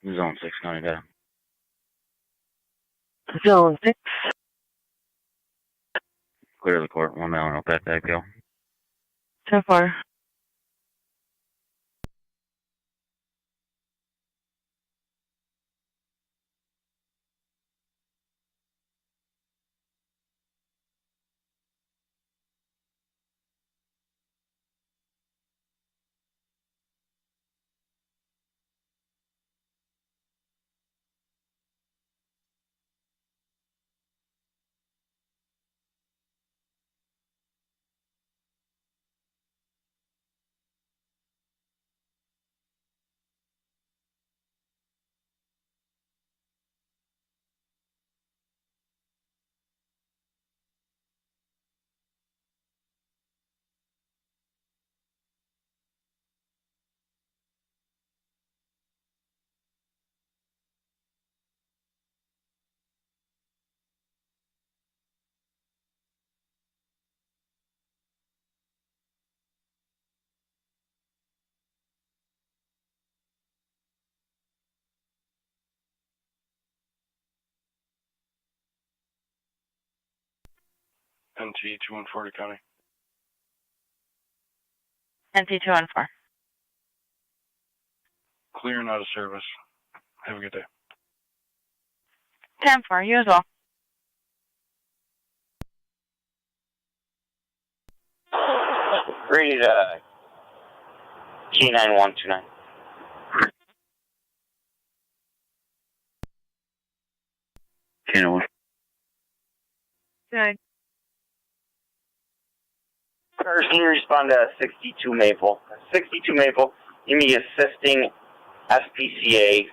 Zone 6 County down. Zone 6. Clear the court. 1 mile and OPAC back go. 10-4. NT 214 to County. NT 214. Clear and out of service. Have a good day. 10-4, you as well. Rated K9129. K91. Good. First, can you respond to 62 Maple? 62 Maple, you be assisting SPCA,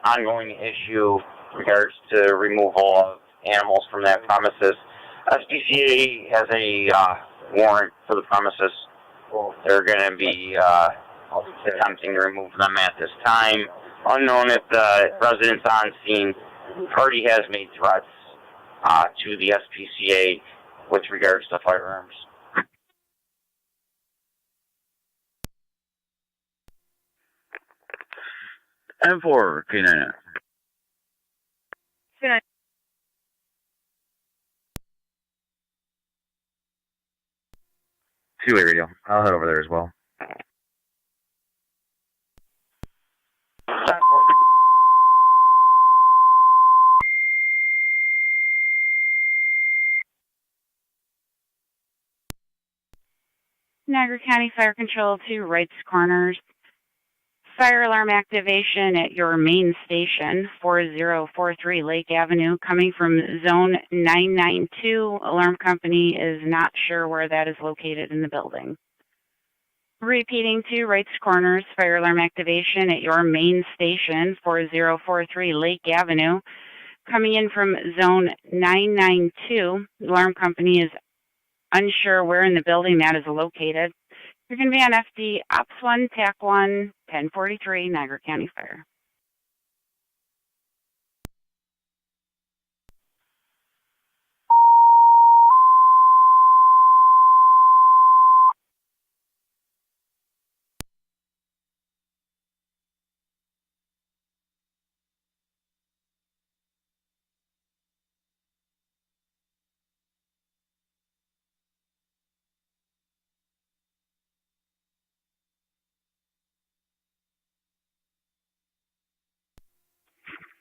ongoing issue regards to removal of animals from that premises. SPCA has a warrant for the premises. They're going to be attempting to remove them at this time. Unknown if the residents on scene, party has made threats to the SPCA with regards to firearms. M4, K99. Good night. Two-way radio. I'll head over there as well. Niagara County Fire Control to Wrights Corners. Fire alarm activation at your main station, 4043 Lake Avenue, coming from zone 992. Alarm company is not sure where that is located in the building. Repeating to Wrights Corners, fire alarm activation at your main station, 4043 Lake Avenue, coming in from zone 992. Alarm company is unsure where in the building that is located. You're going to be on FD Ops 1, TAC 1, 1043, Niagara County Fire.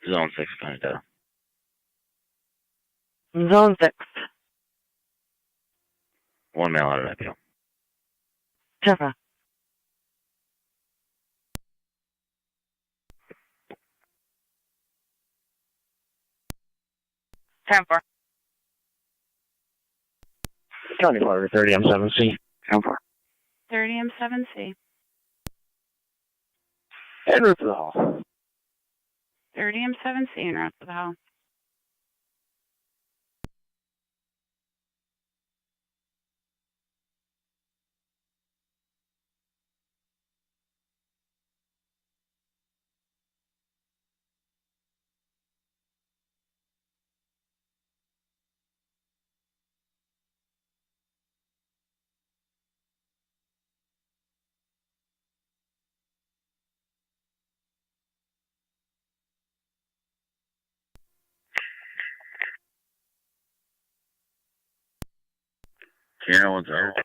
Zone 6, kind of. Zone 6. One male out of IPO. Jeffa. Time for. County Fire 30 M7C. 10-4. 30 M7C. En route to the hall. 30 M7C en route to the hall. K91's out.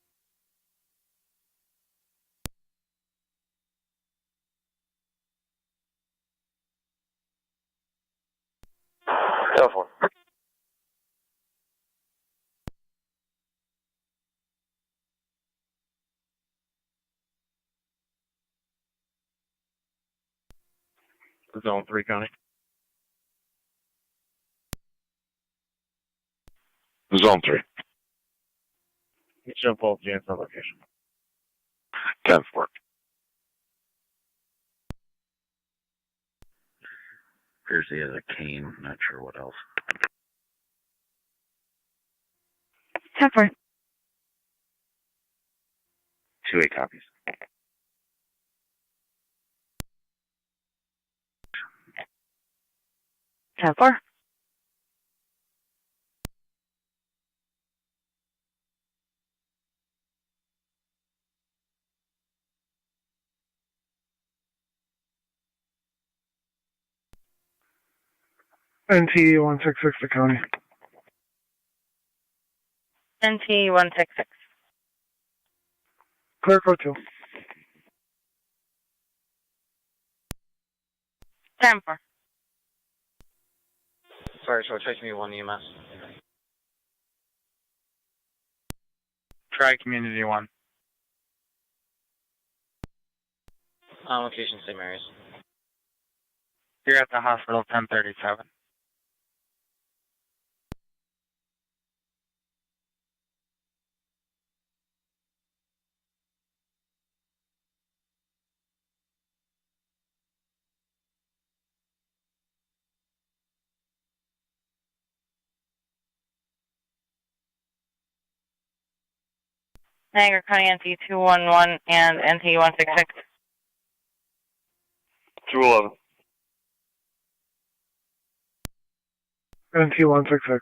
Go for it. Zone 3, County. Zone 3. Jump off Jansen location. 10-4. Appears he has a cane. Not sure what else. 10-4. 2-8 copies. Time for. NT 166 to County. NT 166. Clear code 2. 10-4. Sorry, so take me 1 EMS. Try Community 1. On location, St. Mary's. You're at the hospital, 1037. Niagara County NT 211 and NT 166. 211. NT 166.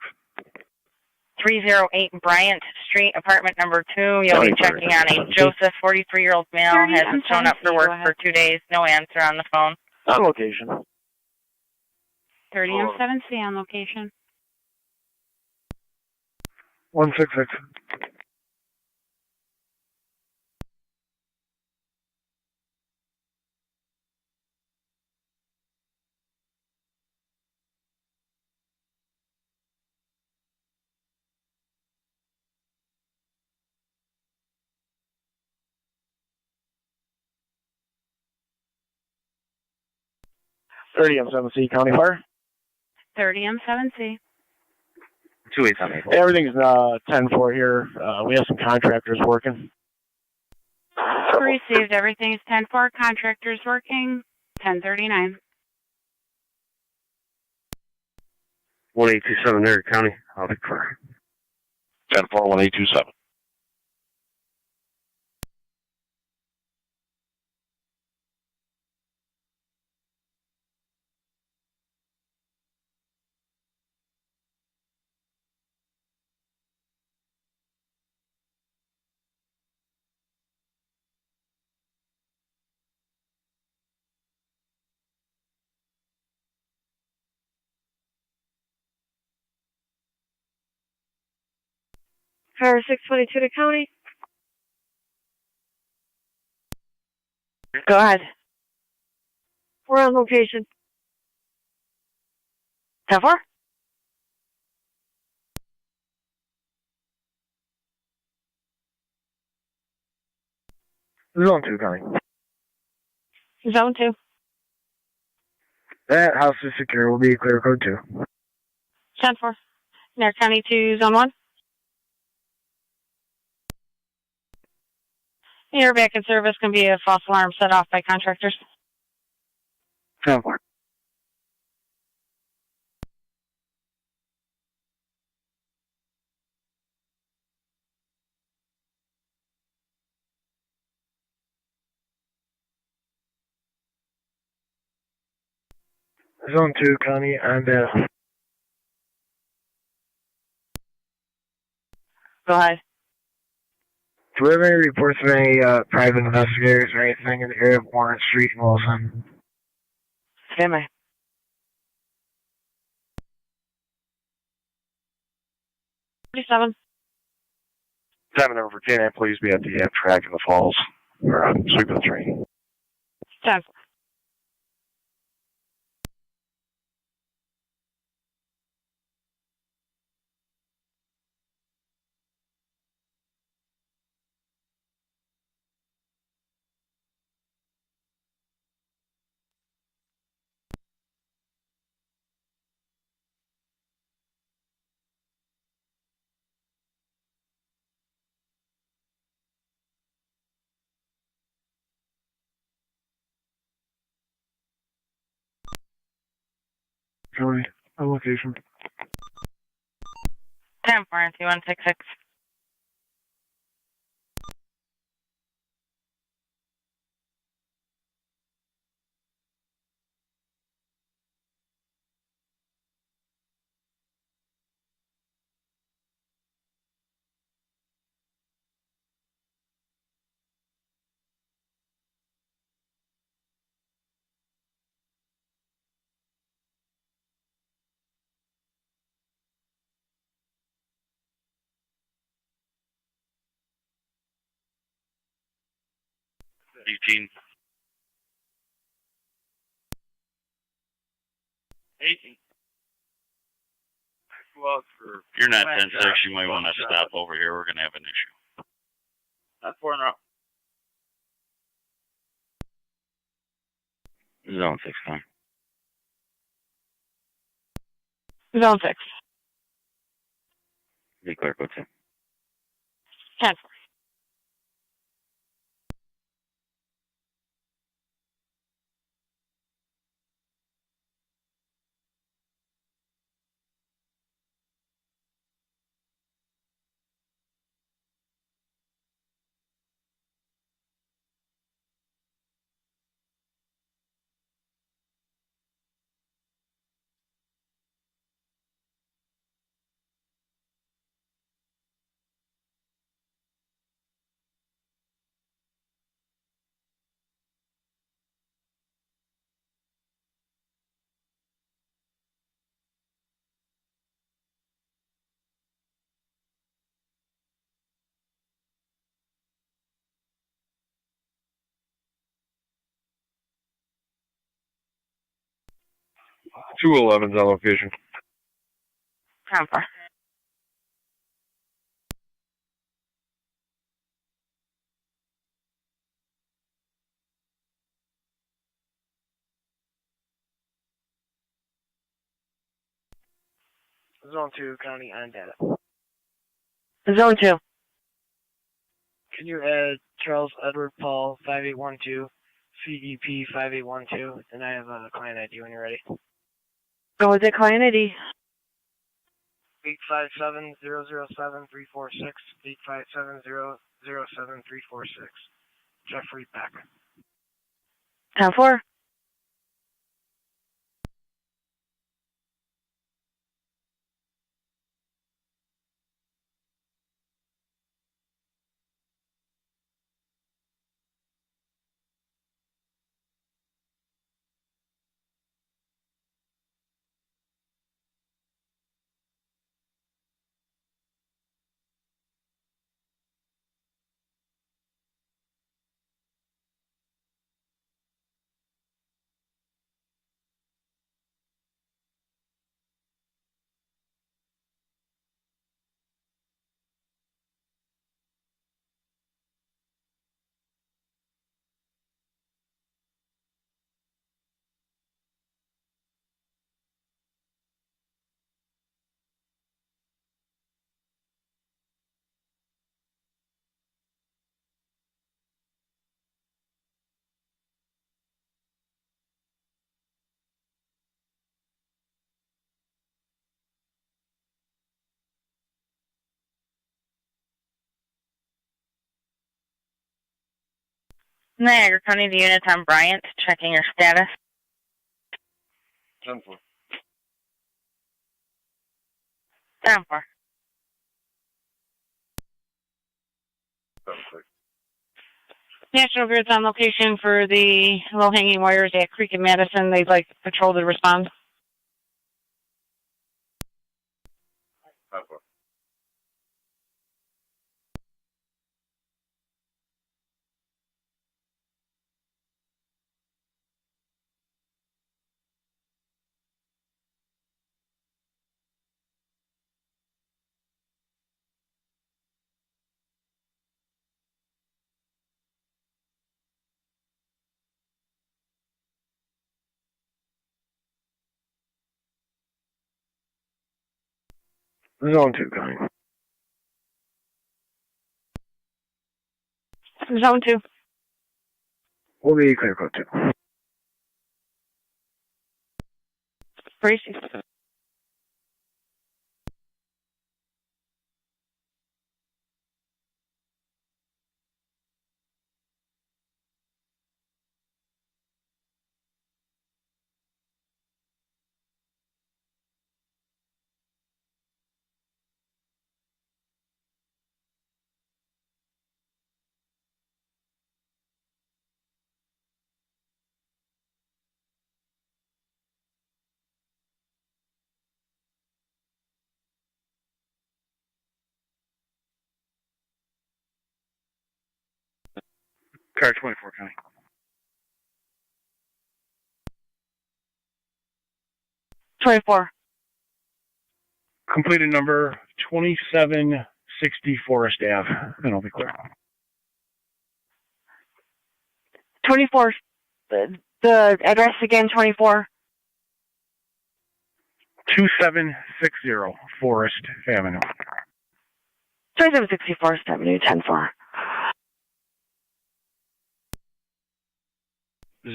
308 Bryant Street, apartment number 2. You'll be checking on a Joseph, 43-year-old male, hasn't shown up for work for 2 days. No answer on the phone. On location. 30 M7C on location. 166. M7C County Fire. 30 M7C. 287. Everything's 10-4 here. We have some contractors working. Received. Everything is 10-4. Contractors working. 1039. 1827 Niagara County. I'll be clear. 10-4, 1827. Fire 622 to county. Go ahead. We're on location. 10-4? Zone 2 County. Zone 2. That house is secure. Will be clear code 2. 10-4. Niagara County to Zone 1. You're back in service. Can be a false alarm set off by contractors. 10-4. Zone 2 County and Go ahead. do we have any reports of any private investigators or anything in the area of Warren Street and Wilson? Stand by. 37. 7 over Virginia, please be at the track in the falls. Or sweep of the train. 10. County, on location. 10-4, NT 166. 18. 18. Well, for If you're not 10-6, you might want to stop over here. We're going to have an issue. That's 4 in a row. Zone 6 time. Zone 6. Be clear, code 2. 10-4. Two 11's on location. 10-4. Zone 2, county on data. Zone 2. Can you add Charles Edward Paul 5812, CEP 5812, and I have a client ID when you're ready. Go with the client ID. 857-007-346, 857-007-346. Jeffrey Beck. 10-4. Niagara County, the unit on Bryant, checking your status. 10-4. 10-4. National Grid's on location for the low-hanging wires at Creek and Madison. They'd like patrol to respond. 10-4. Zone 2, county. Zone 2. We'll be clear code 2. Gracie. Car 24 County. Completed number 2760 Forest Ave, and I'll be clear. 24. The address again, 24. 2760 Forest Avenue. 2760 Forest Avenue, 10-4.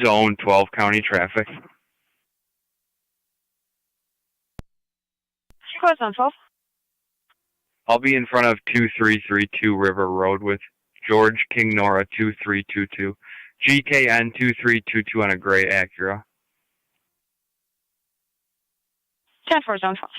Zone 12 county traffic. Chicago Zone 12. I'll be in front of 2332 River Road with George King Nora 2322, GKN 2322 on a gray Acura. 10-4, Zone 12.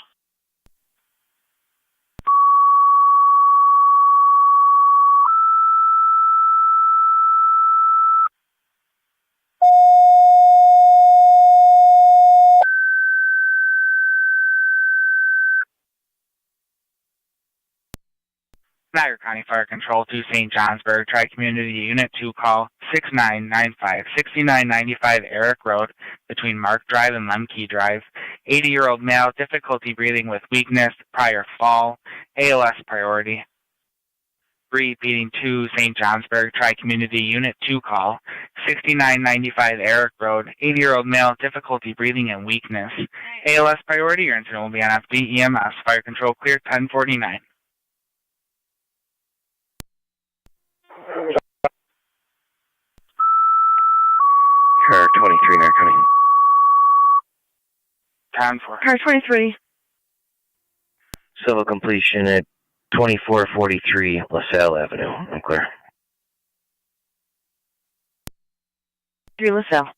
Niagara County Fire Control to St. Johnsburg, Tri-Community Unit 2 call 6995, 6995 Eric Road between Mark Drive and Lemke Drive. 80-year-old male, difficulty breathing with weakness, prior fall, ALS priority. Repeating to St. Johnsburg, Tri-Community Unit 2 call 6995 Eric Road, 80-year-old male, difficulty breathing and weakness. ALS priority, your incident will be on FD EMS. Fire Control clear 1049. Car 23, Niagara County. 10-4. Car 23. Civil completion at 2443 LaSalle Avenue. I'm clear. 3 LaSalle.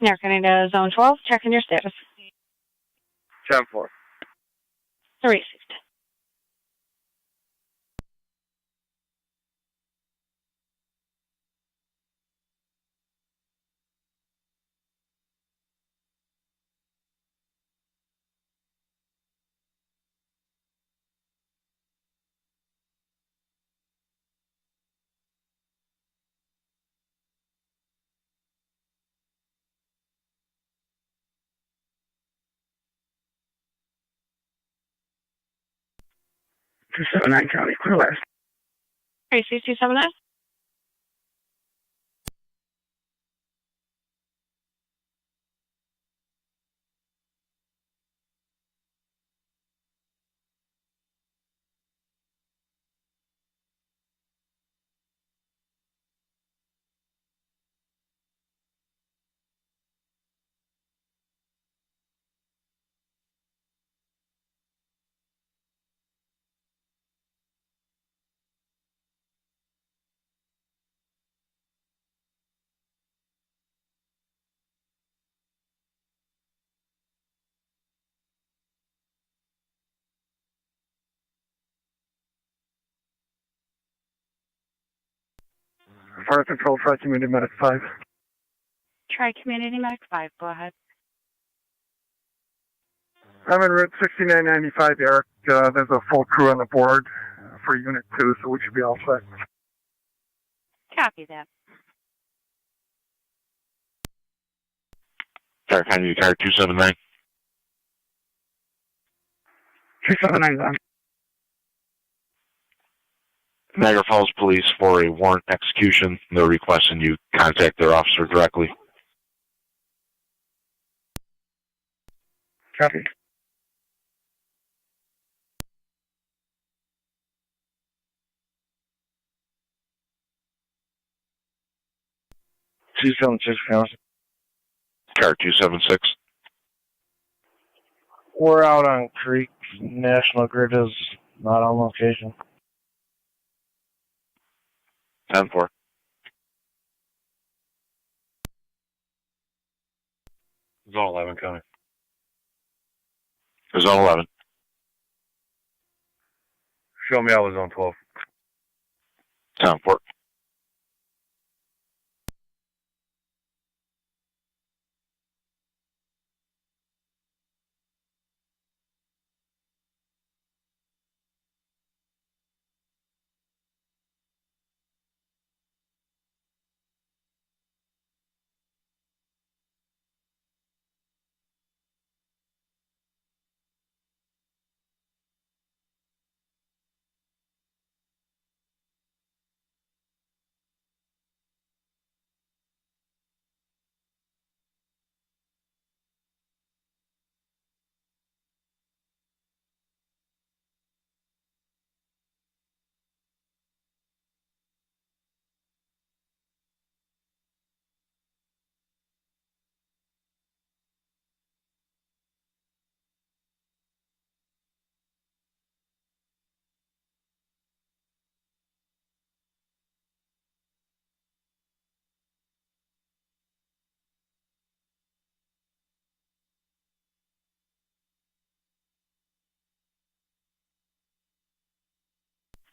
Niagara County to Zone 12. Checking your status. 10-4. Received. Two 279 County, clear last. Received 279. Fire Control, Tri-Community Medic 5. Try Community Medic 5. Go ahead. I'm en route 6995, Eric. There's a full crew on the board for Unit 2, so we should be all set. Copy that. Car County Car 279. 279. Niagara Falls Police for a warrant execution. They're requesting you contact their officer directly. Copy. Two 276 county. Car 276. We're out on Creek. National Grid is not on location. 10-4. Zone 11 coming. Zone 11. Show me out with Zone 12. 10-4.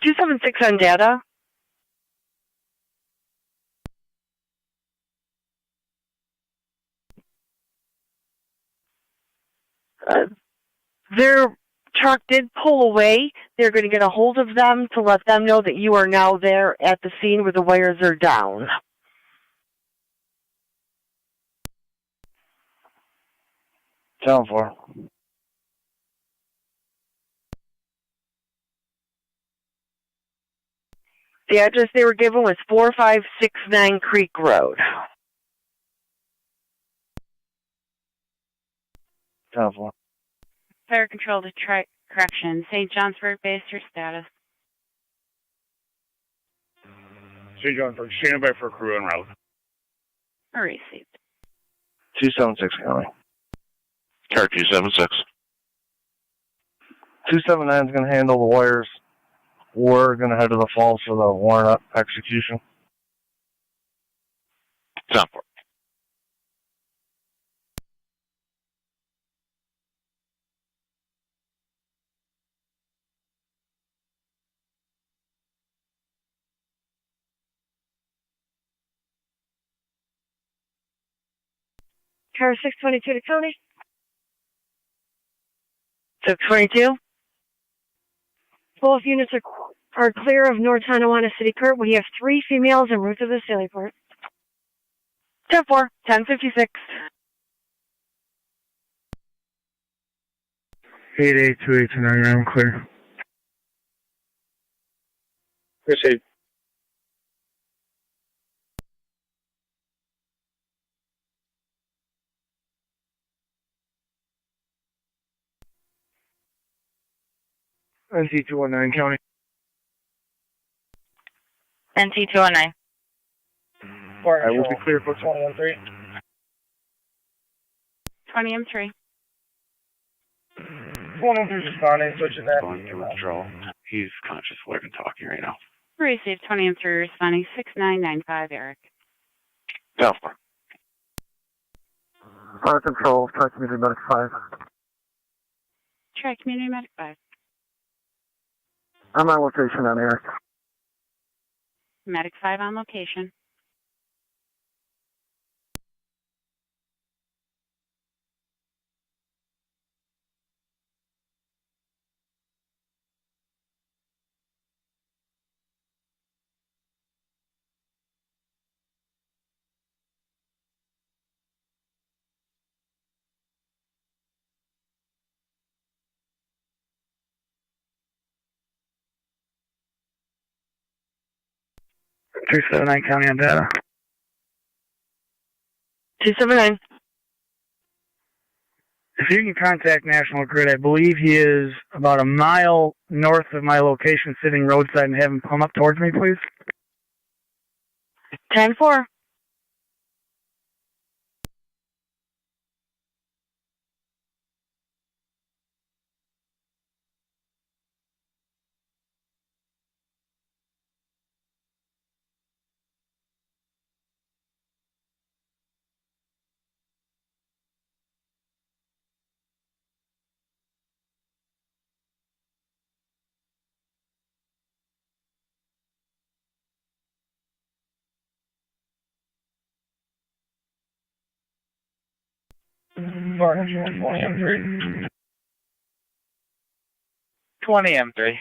.276 on data. Their truck did pull away. They're going to get a hold of them to let them know that you are now there at the scene where the wires are down. Down 4. The address they were given was 4569 Creek Road. Down 4. Fire Control to correction. St. Johnsburg base, your status. St. Johnsburg, stand by for crew en route. Received. 276 county. Car 276. 279 is going to handle the wires. We're going to head to the falls for the warrant execution. 10-4. Car 622 to county. 622. Both units are clear of North Tonawanda City Court. We have 3 females en route to the Middleport. 10-4, 1056. 882829, I'm clear. Received. NC 219 county. NT 209. I will be clear for 2013. 20M3. 113 responding, switching that. Going to withdrawal. He's conscious, awake, and talking right now. Received. 20M3 responding. 6995 Eric. 10-4. Fire Control, Try Community Medic 5. Try Community Medic 5. I'm on location on Eric. Medic 5 on location. 279 County on data. 279. If you can contact National Grid, I believe he is about a mile north of my location, sitting roadside, and have him come up towards me, please. 10-4. Varnum 20 M3. 20 M3.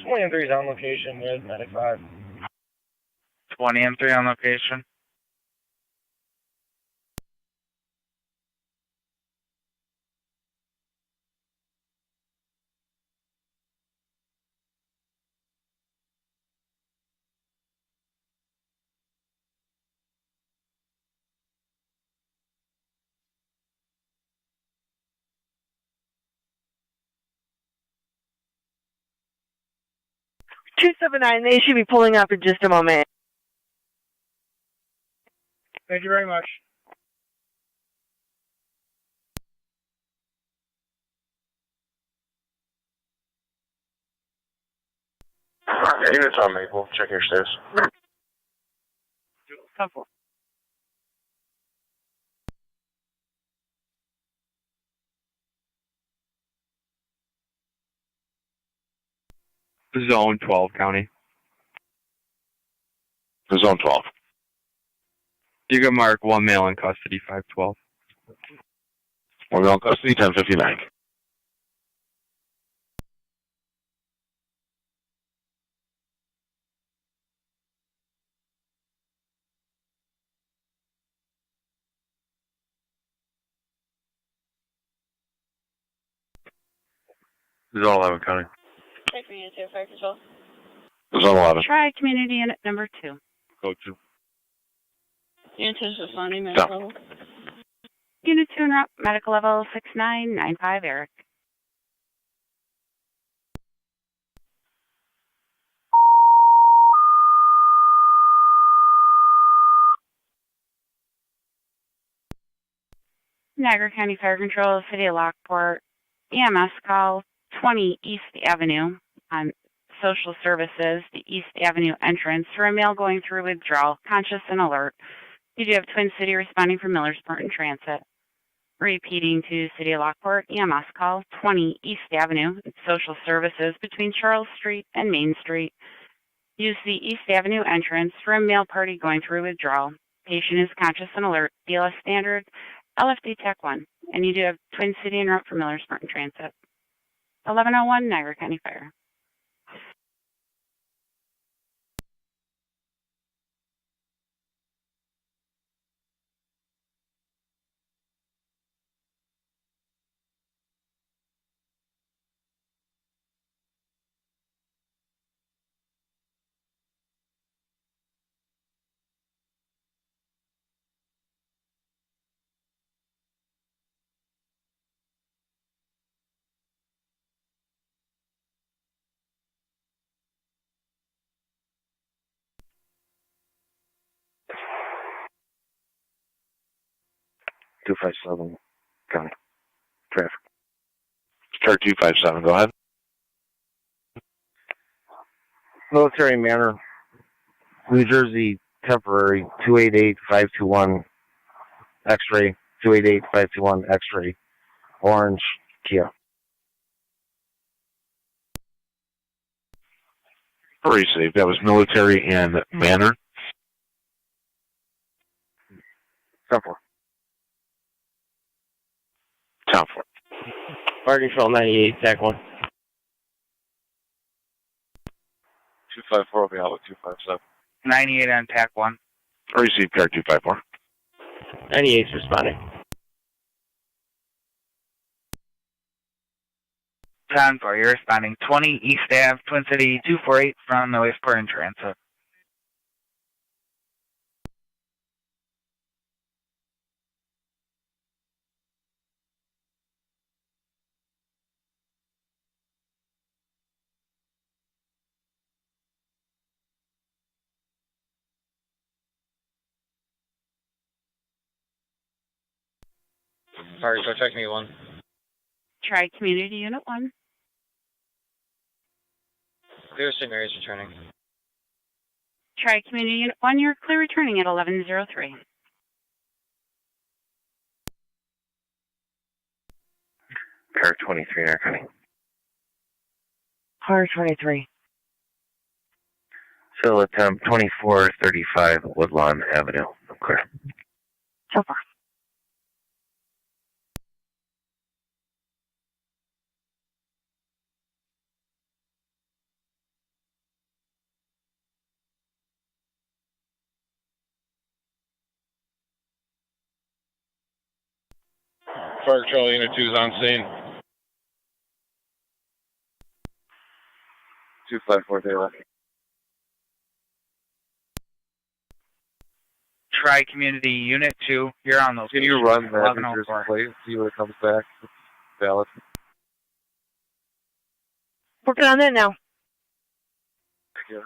20 M3 is on location with Medic 5. 20 M3 on location. They should be pulling up in just a moment. Thank you very much. Units on Maple. Check your stairs. 10-4. Zone 12 County. Zone 12. You can mark one male in custody, 512. One male in custody, 1059. Zone 11 County. Take me into fire control. Zone 11. Try community unit number 2. Go to. Unit 2 is responding, medical level. Unit 2 en route, medical level 6995, Eric. Niagara County Fire Control, City of Lockport, EMS call 20 East Avenue on Social Services, the East Avenue entrance for a male going through withdrawal, conscious and alert. You do have Twin City responding from Millersport in transit. Repeating to City of Lockport, EMS call 20 East Avenue, Social Services between Charles Street and Main Street. Use the East Avenue entrance for a male party going through withdrawal. Patient is conscious and alert, BLS standard, LFD TAC 1, and you do have Twin City en route for Millersport in transit. 1101 Niagara County Fire. Two 257 County. Traffic. Car 257, go ahead. Military Manor, New Jersey, temporary, 288-521, X-ray, 288-521, X-ray, orange, Kia. Very safe. That was military and Manor. 10-4. 10-4. Fire Control 98, TAC 1. 254 will be out with 257. 98 on TAC 1. Receive car 254. 98's responding. 10-4, you're responding 20 East Ave, Twin City 248 from the Lewisport in transit. Sorry, so check me one. Try Community Unit 1. Clear St. Mary's returning. Try Community Unit 1, you're clear returning at 1103. Car 23, Niagara County. Car 23. So attempt 2435 Woodlawn Avenue. Clear. So far. Fire Control Unit 2 is on scene. 254 Taylor. Try Community Unit 2, you're on those. Can you run that 1104. plate, see what comes back? Valid. Working on that now. Yeah.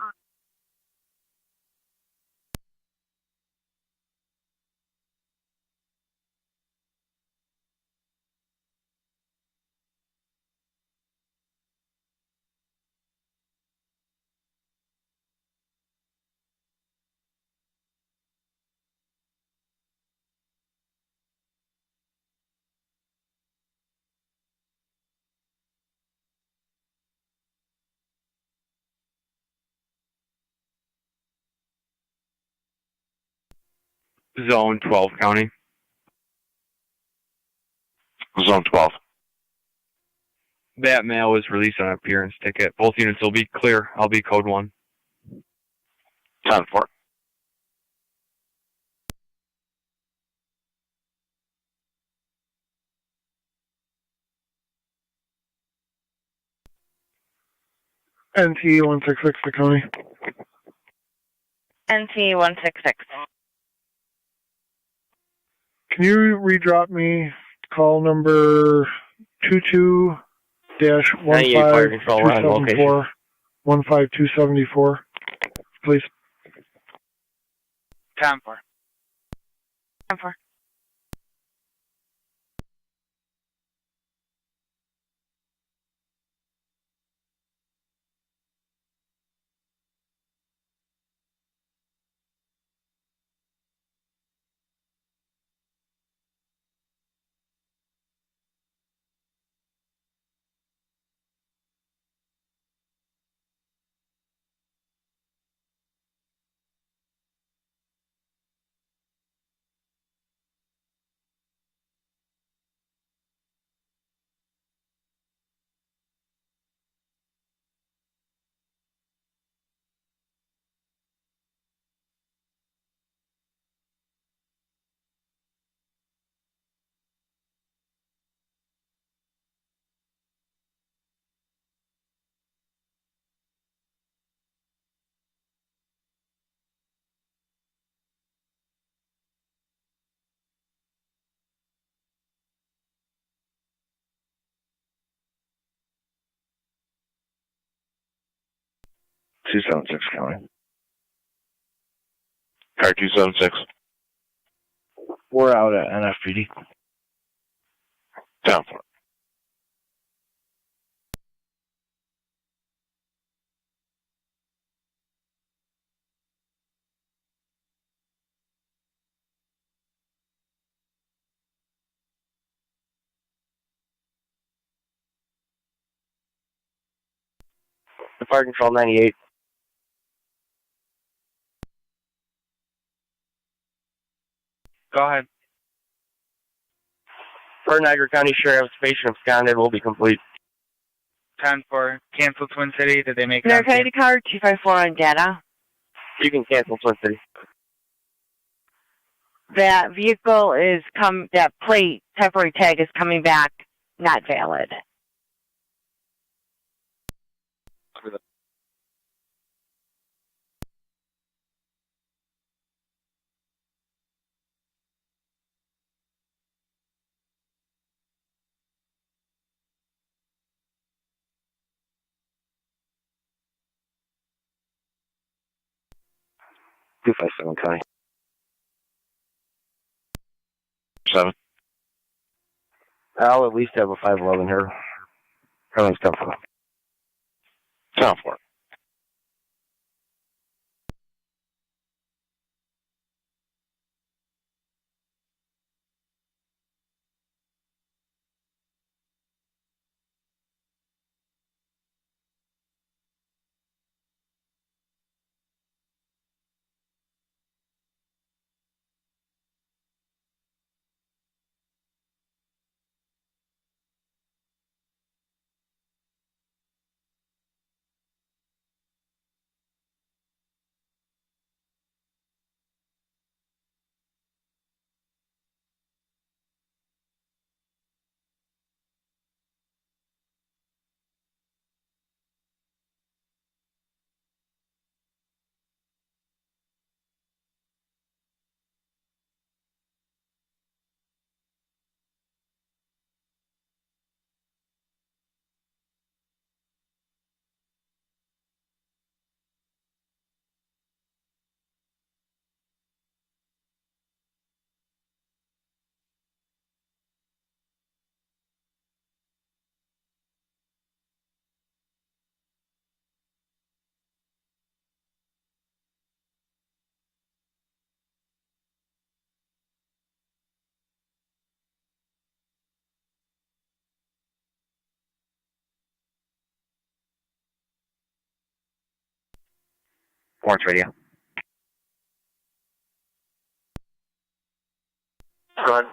Zone 12 County. Zone 12. That male was released on an appearance ticket. Both units will be clear. I'll be code 1. 10-4. NT 166 to County. NT 166. Can you redrop me call number 22-15274, please? 10-4. 10-4. Two 276 County. Car 276. We're out at NFPD. 10-4. The Fire Control 98. Go ahead. For Niagara County Sheriff's patient absconded will be complete. 10-4. Cancel Twin City. Did they make it? Niagara County car 254 on data. You can cancel Twin City. That vehicle is that plate, temporary tag is coming back, not valid. 257 County. 7. I'll at least have a 511 here. Everything's 10-4. 10-4. Florence Radio. Go ahead.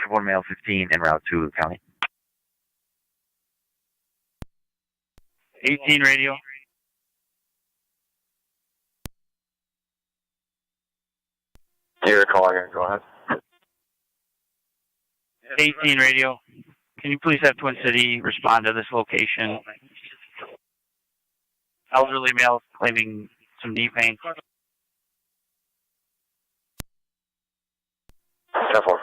1 Mail 15 en route to County. 18 radio. You're calling in. Go ahead. 18 radio. Can you please have Twin City respond to this location? Elderly male claiming some knee pain. 10-4.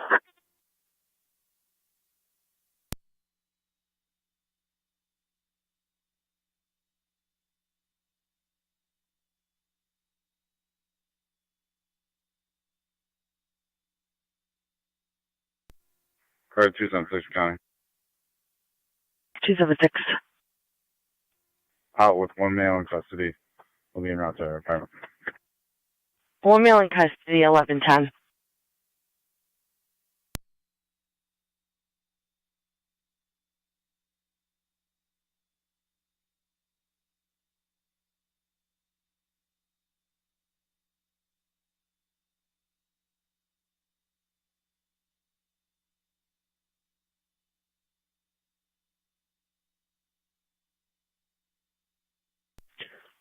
Card 276 County. 276. Out with 1 male in custody. Will be en route to our apartment. 1 male in custody, 1110.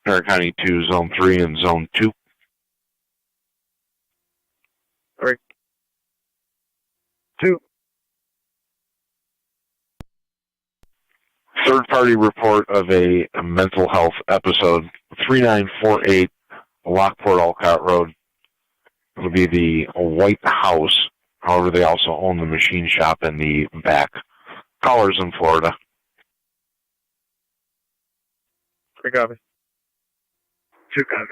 Niagara County 2, Zone 3 and Zone 2. 3. 2. Third-party report of a mental health episode. 3948 Lockport Alcott Road. It'll be the White House. However, they also own the machine shop in the back. Callers in Florida. 3 copies. 2 copies.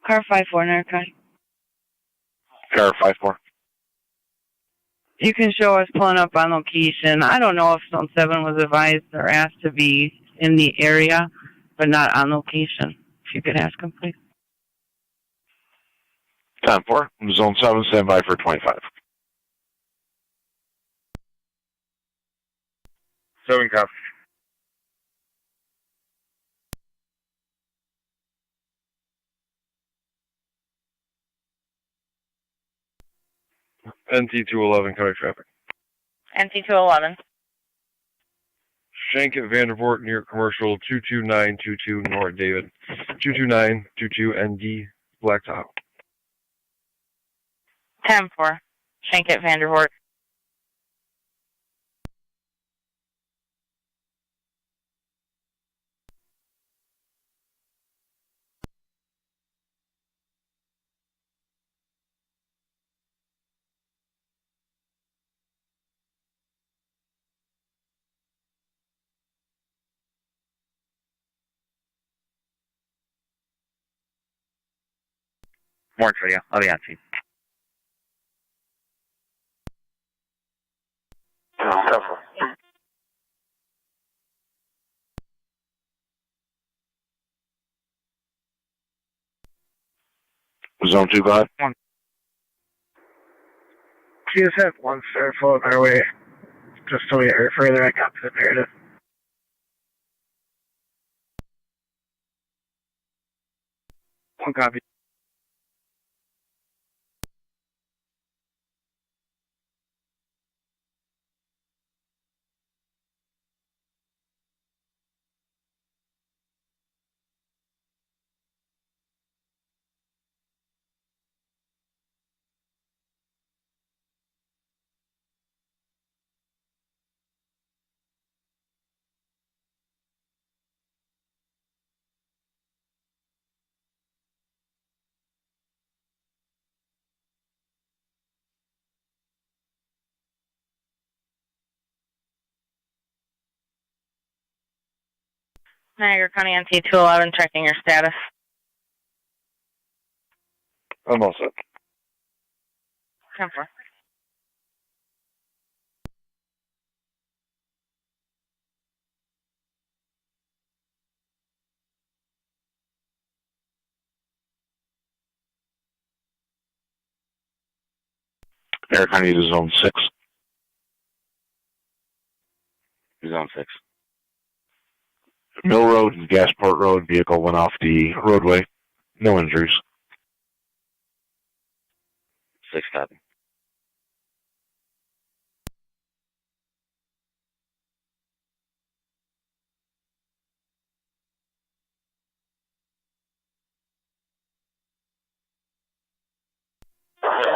Car 5-4, Niagara County. Car 5-4. You can show us pulling up on location. I don't know if Zone 7 was advised or asked to be in the area, but not on location. If you could ask him, please. 10-4. Zone 7, stand by for 25. 7 copy. NT211, cutting traffic. NT211. Shank at Vandervoort near commercial 22922 North David. 22922 ND, Black Top. 10-4. Shank at Vandervoort. Morning Radio, I'll be on scene. Zone 2, go ahead. GSF 1 star, float our way. Just so we get further, I copy the imperative. One copy. Niagara County NT211, checking your status. I'm all set. 10-4. Niagara County to Zone 6. Zone 6. Mill Road and Gasport Road, vehicle went off the roadway. No injuries. 6 copy.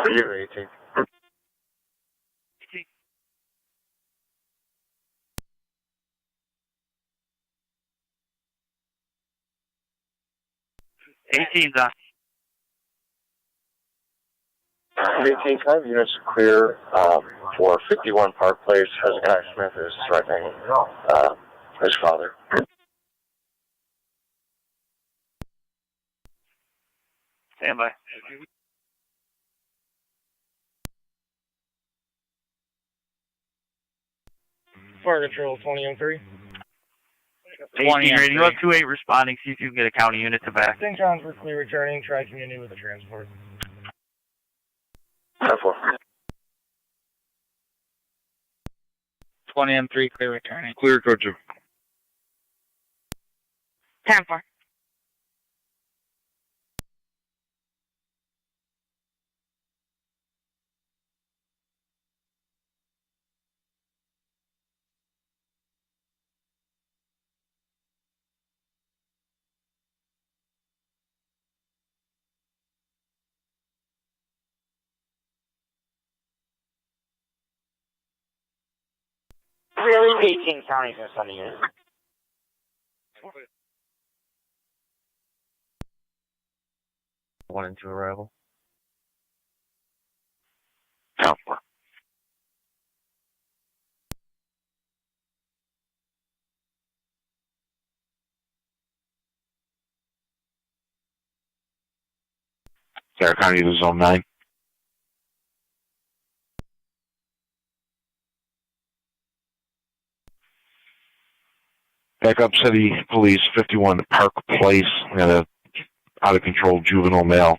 You're 18. on. 18 5 units clear for 51 Park Place. Hezekiah Smith is threatening his father. Stand by. Fire Control 20-3. 18 radio, 28 responding. See if you can get a county unit to back. St. John's for clear returning. Try community with the transport. 10-4. 20-3, clear returning. Clear, Coach. 10-4. Really? 18 counties in Sunday unit. One and two arrival. Count. Niagara County to Zone 9. Backup City Police 51 Park Place. We got a out-of-control juvenile male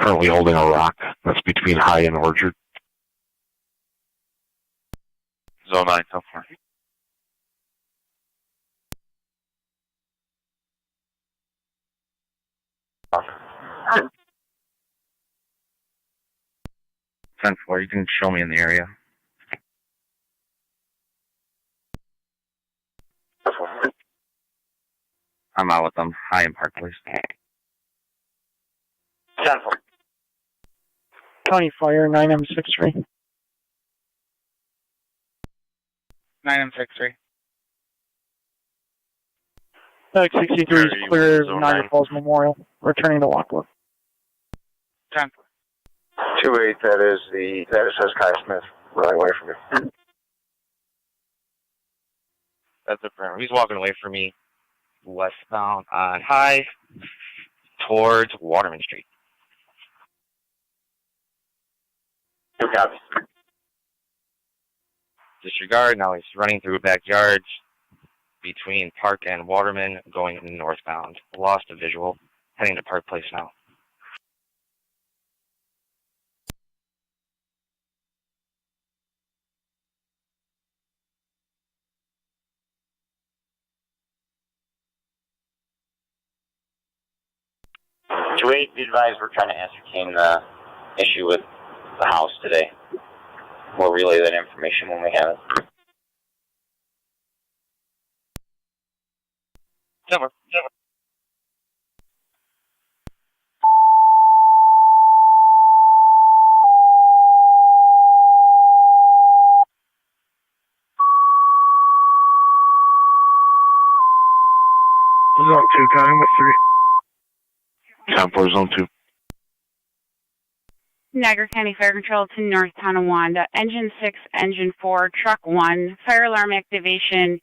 currently holding a rock. That's between High and Orchard. Zone 9, so far. 10-4, you can show me in the area. I'm out with them. High in Park Place. 10-4. County Fire, 9M63. 9M63. TAC 63 is clear of Niagara Falls Memorial. Returning to Lockport. 10-4. 2-8, that says Kai Smith, running away from you. That's a perimeter. He's walking away from me westbound on High towards Waterman Street. 2 copies. Disregard. Now he's running through backyards between Park and Waterman, going northbound. Lost a visual. Heading to Park Place now. To 8, be advised we're trying to ascertain the issue with the house today. We'll relay that information when we have it. 10-4. Zone 2, Connie, what's 3? 10-4, Zone 2. Niagara County Fire Control to North Tonawanda. Engine 6, Engine 4, Truck 1. Fire alarm activation.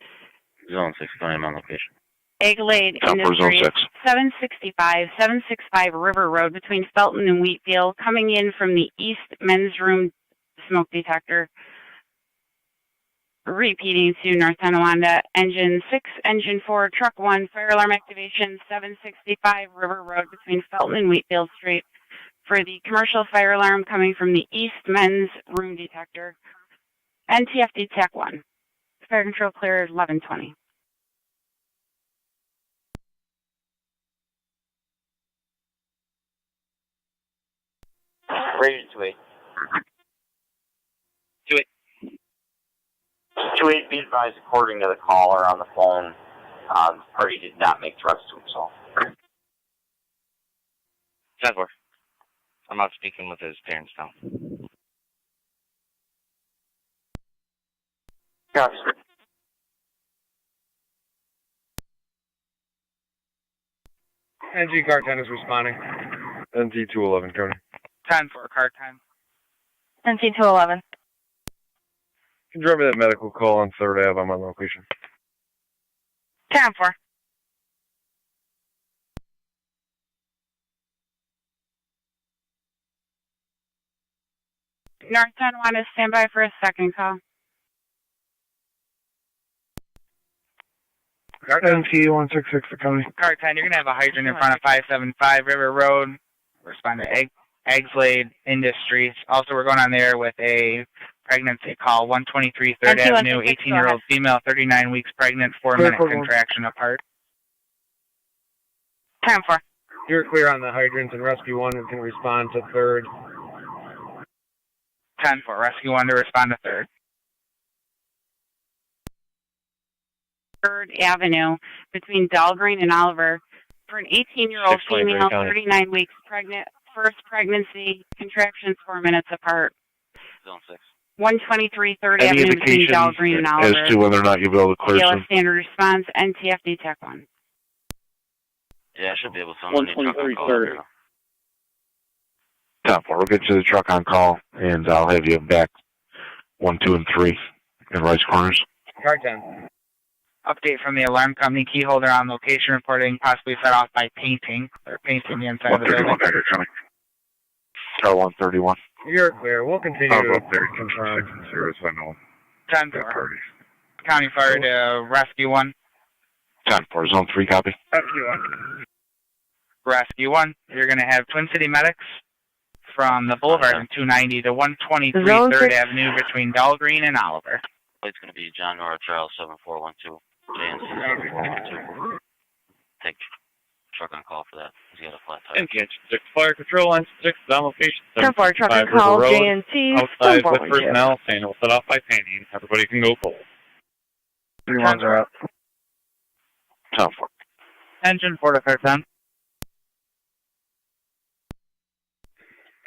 Zone 6, I'm on location. Egglade 10-4, Zone Industries. 6. 765 River Road between Felton and Wheatfield. Coming in from the east men's room smoke detector. Repeating to North Tonawanda. Engine 6, Engine 4, Truck 1. Fire alarm activation. 765 River Road between Felton and Wheatfield Street. For the commercial fire alarm coming from the east men's room detector. NTFD TAC 1. Fire control clear at 11:20. Rated 2-8. 2-8. 2-8, be advised according to the caller on the phone, the party did not make threats to himself. 10-4. I'm out speaking with his parents now. Copies. NG car 10 is responding. NT 211, Tony. 10-4, car 10. NC 211. Can you drive me that medical call on 3rd Ave? I'm on location. 10-4. North Tonawanda, stand by for a second call. NT 166 to County. Car 10, you're going to have a hydrant in front of 575 River Road. Respond to Egglade Industries. Also, we're going on there with a pregnancy call. 123 3rd Avenue, 18-year-old female, 39 weeks pregnant, 4-minute contraction apart. 10-4. You're clear on the hydrants, and Rescue 1 can respond to 3rd. 10-4, Rescue 1 to respond to 3rd. 3rd Avenue between Dahlgreen and Oliver for an 18-year-old female, 39 weeks pregnant, first pregnancy, contractions 4 minutes apart. Zone 6. 123 3rd Avenue between Dahlgreen and Oliver. As to whether or not you'll be able to clear Yellow some. standard response, NTFD TAC 1. Yeah, I should be able to summon the truck on call. 123 10-4, we'll get you the truck on call, and I'll have you back 1, 2, and 3 in Rice Corners. Car 10. Update from the alarm company. Key holder on location reporting possibly set off by painting. They're painting the inside of the building. 131 back coming. Car 131. You're clear. We'll continue to confirm. 10-4. County Fire to Rescue 1. 10-4, Zone 3, copy. Rescue 1. Rescue 1. You're going to have Twin City Medics from the Boulevard in 290 to 123 3rd Avenue between Dahlgreen and Oliver. It's going to be John Nora Charles 7412. JNC 7412. Take truck on call for that. He's got a flat tire. NTH 6 Fire Control on 6 on location. 10-4 truck on 75 River call, Road, JNT, outside with 7412. personnel saying it will set off by painting. Everybody can go cold. 3 ones are up. 10-4. Engine 4 to car 10.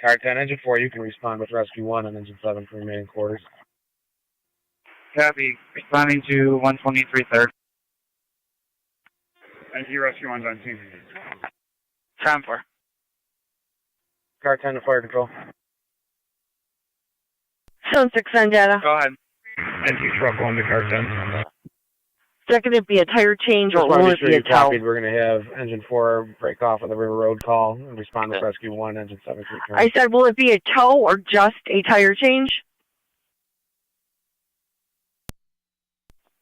Car 10, engine 4, you can respond with rescue 1 and engine 7 for remaining quarters. Copy. Responding to 123 third. NT rescue 1's on scene. 10-4. Car 10 to fire control. Zone 6 on data. Go ahead. NT truck 1 to car 10. Is that going to be a tire change or Just want will to it be sure be a you tow? copied. We're going to have engine 4 break off at the River Road call and respond with rescue 1, engine 7 to return. I said, will it be a tow or just a tire change?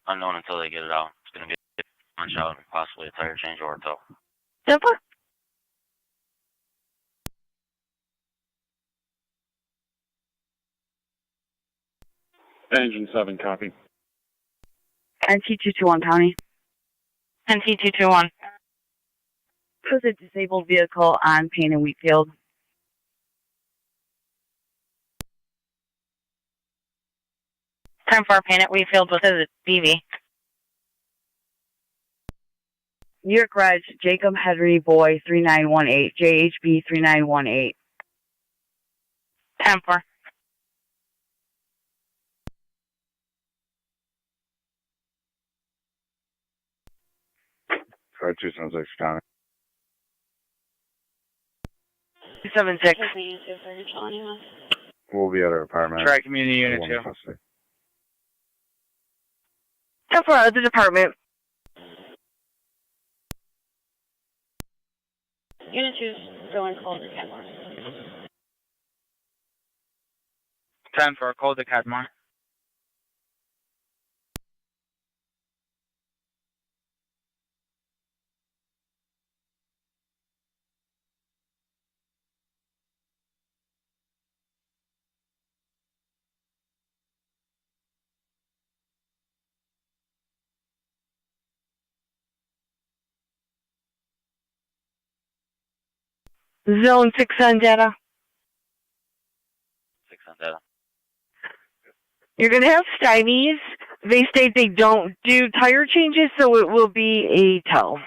Unknown until they get it out. It's going to be a punch out and possibly a tire change or a tow. 10-4. Engine 7, copy. NT221 County. NT221. There's a disabled vehicle on Payne and Wheatfield. Time for our paint at Wheatfield with a BV. New York Reg, Jacob Henry Boy 3918, JHB 3918. 10-4. Car 2 sounds like County. 276. We'll be at our apartment. Try community unit 2. 10-4 out of the department. Unit 2 going cold to Cadmore. 10-4, cold to Cadmore. Zone 6 on data. 6 on data. You're going to have stymies. They state they don't do tire changes, so it will be a tow.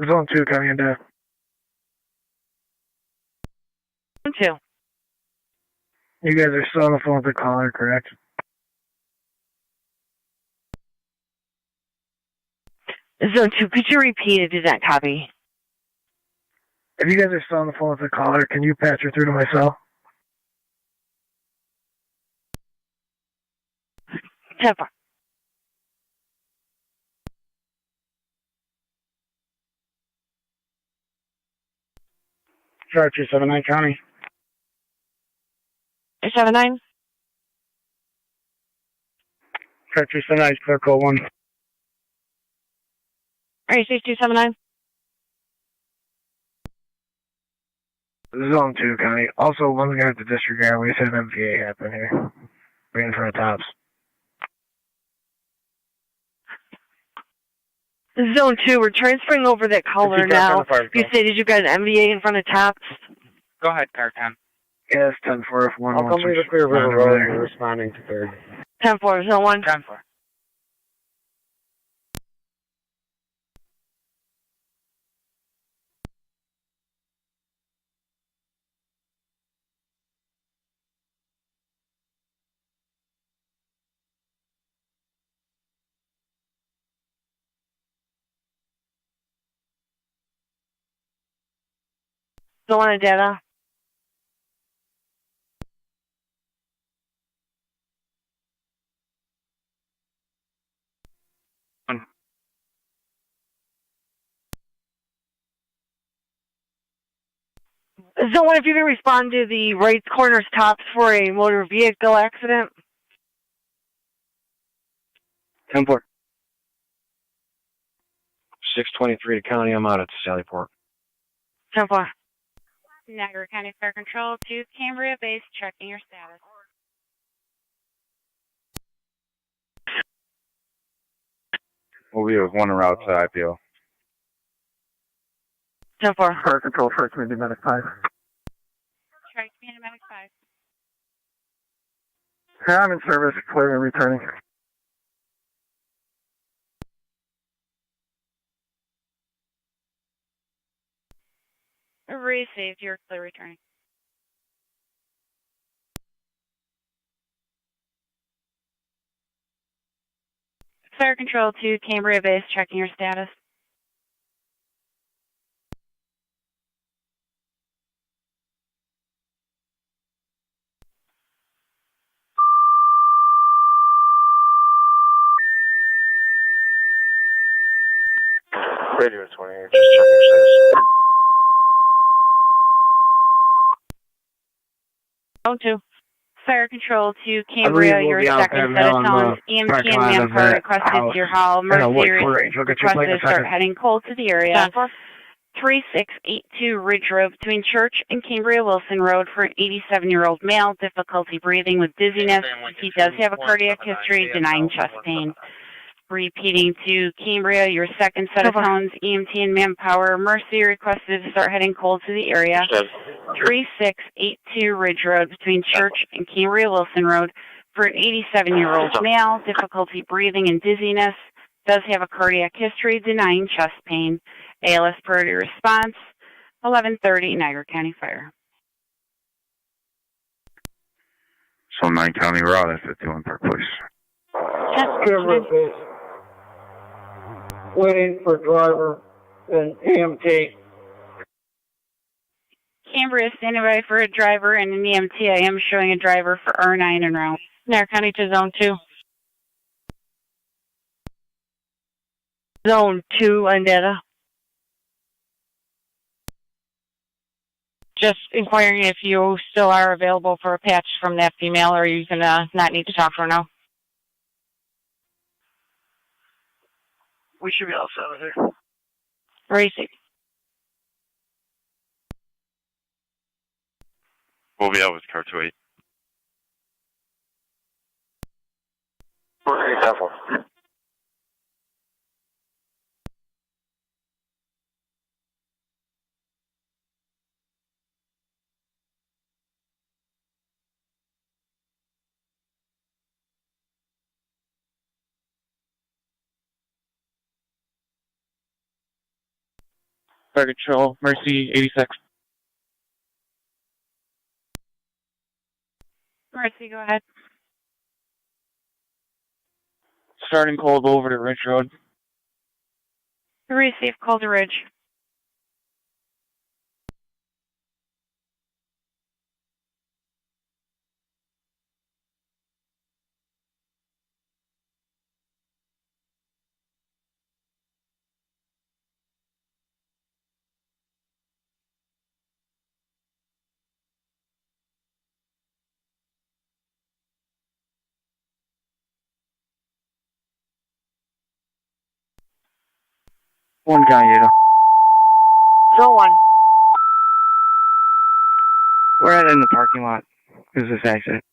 Zone 2 coming in there. Zone 2. You guys are still on the phone with the caller, correct? Zone 2, could you repeat it? Did not copy. If you guys are still on the phone with the caller, can you patch her through to my cell? 10-4. Chart 279 County. 279. Chart 279, clear code 1. Alright, 6279. Zone 2 County. Also, one's going to have to disregard. We just had an MVA happen here. Right in front of Tops. Zone 2, we're transferring over that caller now. You stated you got an MVA in front of Tops. Go ahead, car 10. Yes, 10-4 if 1 I'll wants come leave to a clear River respond Road. over there. We're responding to 3rd. 10-4, Zone 1. 10-4. Zone 1 data. Zone 1, if you can respond to the right corner's Tops for a motor vehicle accident. 10-4. 623 to county. I'm out at Sallyport. 10-4. Niagara County Fire Control to Cambria Base, checking your status. We'll be with one route to IPO. 10-4. Fire Control, Fire Community Medic 5. Try Community Medic 5. Yeah, I'm in service, clear and returning. Received, you're clear returning. Fire Control to Cambria Base, checking your status. Radio 28, just checking your status. Zone 2. Fire Control to Cambria, your second set of tones. EMT and manpower requested to your hall. Mercy requested to start heading cold to the area. 3682 Ridge Road between Church and Cambria Wilson Road for an 87-year-old male, difficulty breathing with dizziness. He does have a cardiac history, denying chest pain. Repeating to Cambria, your second set of tones, EMT and manpower. Mercy requested to start heading cold to the area. 3682 Ridge Road between Church and Cambria Wilson Road for an 87-year-old male, difficulty breathing and dizziness. Does have a cardiac history, denying chest pain. ALS priority response, 1130 Niagara County Fire. So 9 County Route at 51 Park Place. Cambria Base. Waiting for driver and EMT. Cambria standing by for a driver and an EMT. I am showing a driver for R9 en route. Niagara County to Zone 2. Zone 2 on data. Just inquiring if you still are available for a patch from that female, or are you going to not need to talk to her now? We should be all set with her. Racing. We'll be out with car 28. Okay, careful. Fire Control, Mercy 86. Mercy, go ahead. Starting cold over to Ridge Road. Receive, call to Ridge. One County Data. Zone 1. We're at in the parking lot. Is this accident?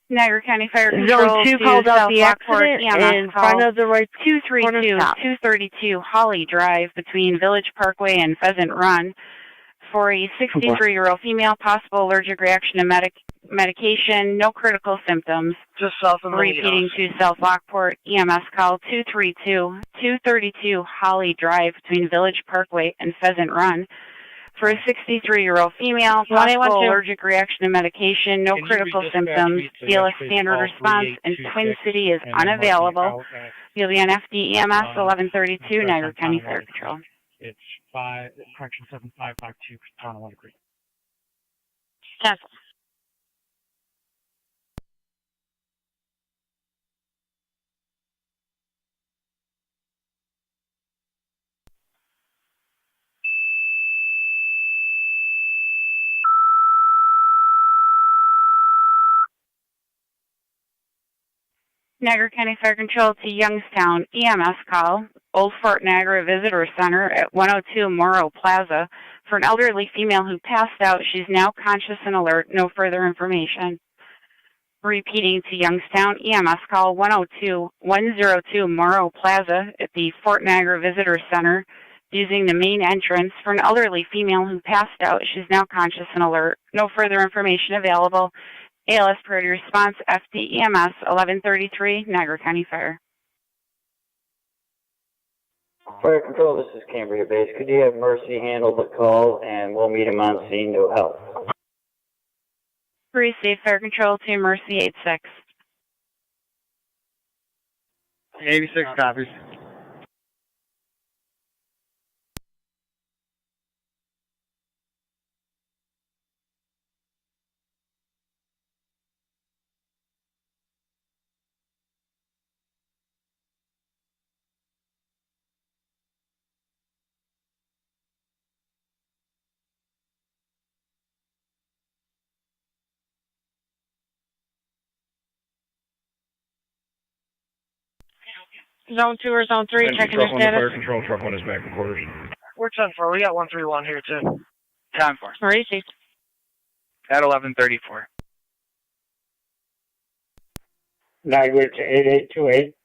Niagara County Fire Control Zone 2 to called out South the Lockport, accident EMS in call front of the right 232, 232 Holly Drive between Village Parkway and Pheasant Run for a 63-year-old female, possible allergic reaction to medication, no critical symptoms. Just south of Repeating to South Lockport, EMS call 232, 232 Holly Drive between Village Parkway and Pheasant Run for a 63-year-old female, possible allergic reaction to medication, no critical symptoms. CLS standard response in Twin City is unavailable. You'll be on FD EMS 1132, Niagara County Fire Control. It's 7552 Tonawanda Creek. Yes. Niagara County Fire Control to Youngstown EMS call, Old Fort Niagara Visitor Center at 102 Morrow Plaza for an elderly female who passed out. She's now conscious and alert. No further information. Repeating to Youngstown EMS call 102 Morrow Plaza at the Fort Niagara Visitor Center using the main entrance for an elderly female who passed out. She's now conscious and alert. No further information available. ALS priority response, FDEMS 1133, Niagara County Fire. Fire Control, this is Cambria Base. Could you have Mercy handle the call, and we'll meet him on scene to help? Receive Fire Control to Mercy 86. 86 copies. Zone 2 or Zone 3, checking your status. Fire Control truck on his back quarters. We're 10-4. We got 131 here, too. 10-4. Receive. At 1134. Niagara to 8828.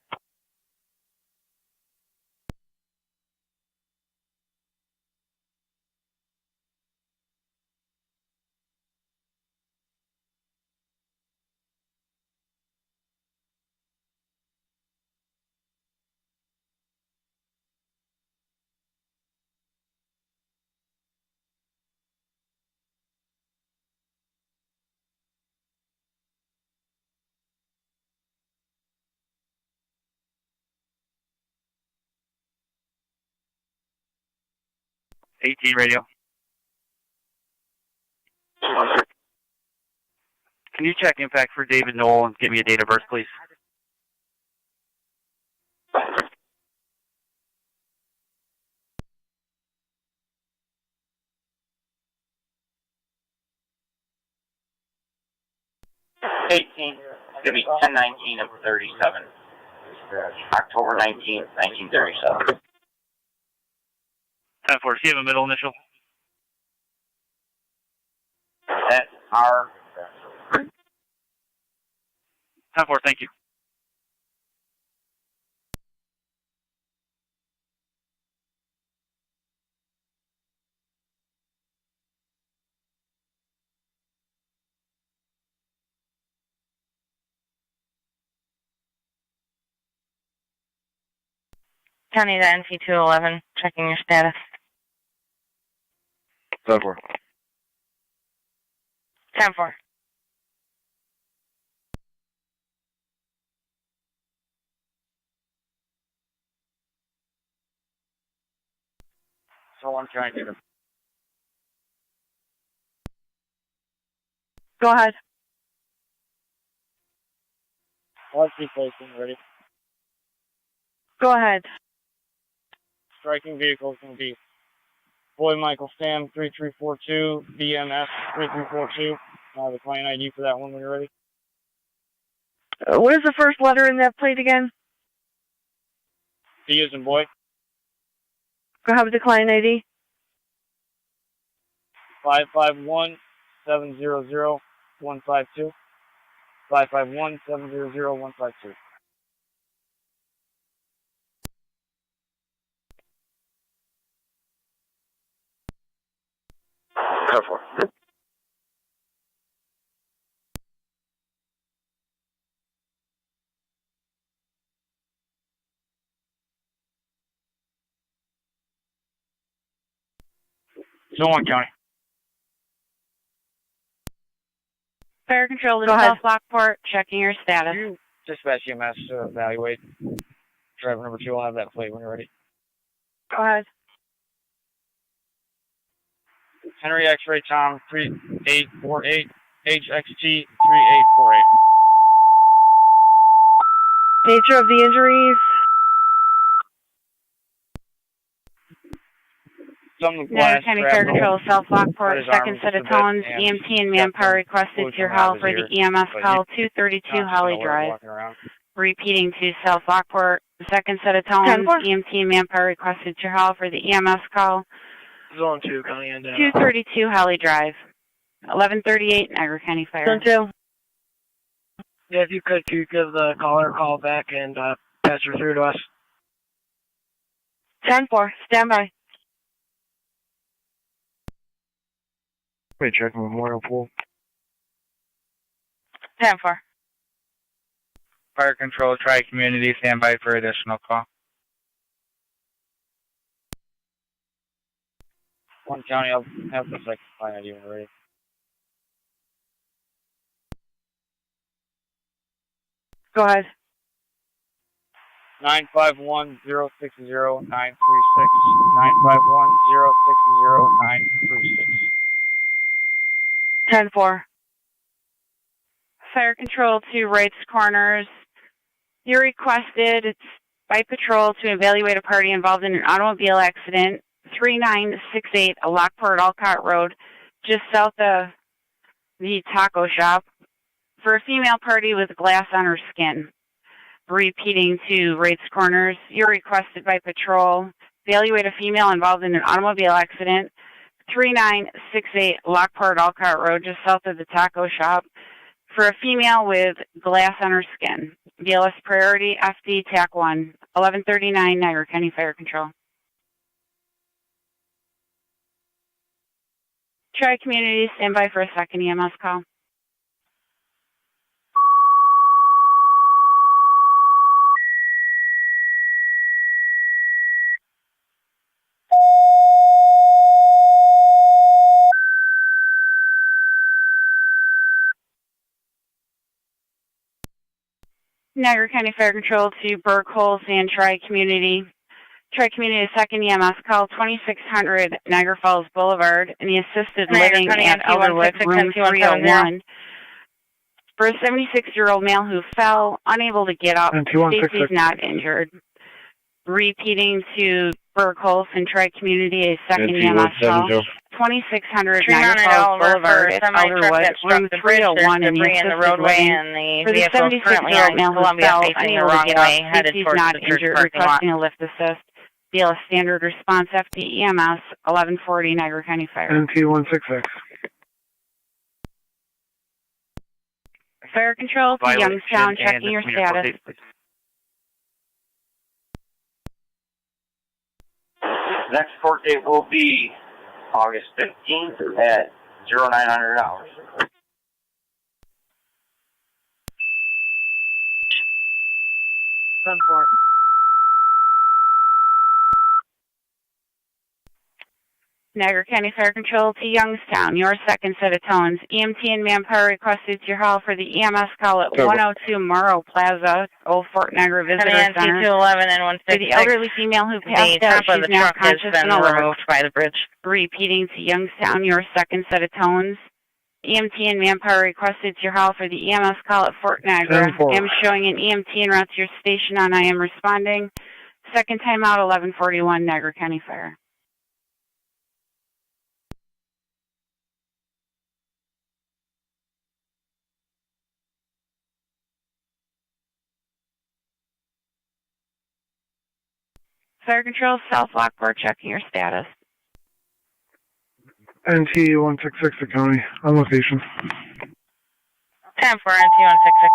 Radio. Can you check impact for David Knoll and give me a date of birth, please? It's gonna be 10/19 of 37. October 19th, 1937. 10-4. Do you have a middle initial? That's our. 10-4. Thank you. County to NC211, checking your status. 10-4. 10-4. So I'm trying to. Go ahead. Let's be placing, ready. Go ahead. Striking vehicle is going to be Boy Michael Sam 3342, BMS 3342. The client ID for that one when you're ready. What is the first letter in that plate again? B as in boy. Go ahead with the client ID. 551-700-152. 551-700-152. Careful. Zone 1 County. Fire Control to Go ahead. South Lockport, checking your status. Dispatch EMS to evaluate. Driver number 2 will have that plate when you're ready. Go ahead. Henry X-ray Tom 3848, HXT 3848. Nature of the injuries. Niagara County Fire Control, South Lockport, second set of tones, EMT and manpower requested to your hall for the EMS call 232 Holly Drive. Repeating to South Lockport, the second set of tones, EMT and manpower requested to Hall for the EMS call. Zone 2, County and 232 Holly Drive, 1138 Niagara County Fire. Zone 2. Yeah, if you could give the caller a call back and pass her through to us. 10-4, stand by. Wait, check Memorial Pool. 10-4. Fire control, tri-community, stand by for additional call. 1 County, I'll have the second line ID when ready. Go ahead. 951-060-936. 951-060-936. 10-4. Fire control to Wright's Corners. You're requested, it's by patrol to evaluate a party involved in an automobile accident, 3968 Lockport Alcott Road, just south of the taco shop, for a female party with glass on her skin. Repeating to Wright's Corners, you're requested by patrol, evaluate a female involved in an automobile accident, 3968 Lockport Alcott Road, just south of the taco shop, for a female with glass on her skin. BLS priority, FD TAC 1, 1139 Niagara County Fire Control. Tri-community, stand by for a second EMS call. Niagara County Fire Control to Burkholz and Tri-Community. Tri-Community second EMS call, 2600 Niagara Falls Boulevard in the assisted living at Elderwood, room 301. For a 76-year-old male who fell, unable to get up, safety is not injured. Repeating to Burkholz and Tri-Community, a second EMS call, 2600 Niagara Falls Boulevard at Elderwood, room 301 in the assisted living. For the 76-year-old male who fell, unable to get up, safety is not injured, requesting a lift assist. BLS standard response, FD EMS, 1140 Niagara County Fire. NT166. Fire control to Youngstown, checking your status. Next court date will be August 15th at 0900 hours. Niagara County Fire Control to Youngstown, your second set of tones. EMT and manpower requested to your hall for the EMS call at 102 Morrow Plaza, Old Fort Niagara Visitor Center. 211 and 166. For the elderly female who passed out, she's now conscious and alert. Removed by the bridge. Repeating to Youngstown, your second set of tones. EMT and manpower requested to your hall for the EMS call at Fort Niagara. I am showing an EMT en route to your station on I am responding. Second time out, 1141 Niagara County Fire. Fire Control, South Lockport, checking your status. NT166 to County, on location. 10-4, NT166.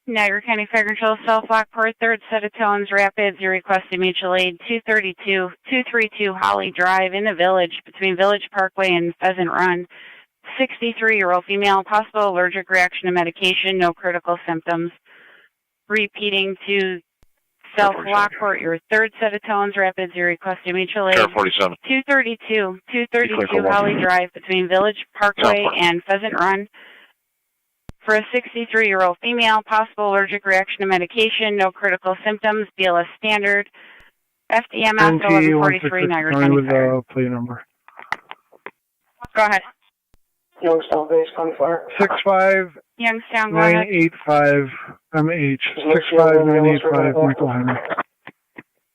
Niagara County Fire Control, South Lockport, third set of tones, rapids, your requested mutual aid, 232 Holly Drive in the village, between Village Parkway and Pheasant Run. 63-year-old female, possible allergic reaction to medication, no critical symptoms. Repeating to South Lockport, your third set of tones, rapids, your requested mutual aid, 232 Holly Drive, between Village Parkway and Pheasant Run. For a 63-year-old female, possible allergic reaction to medication, no critical symptoms, BLS standard, FDMS 1143 Niagara County with Fire. plate number. Go ahead. Youngstown base, County Fire. 65 Youngstown, go ahead. 985 MH 65985 Michael Henry.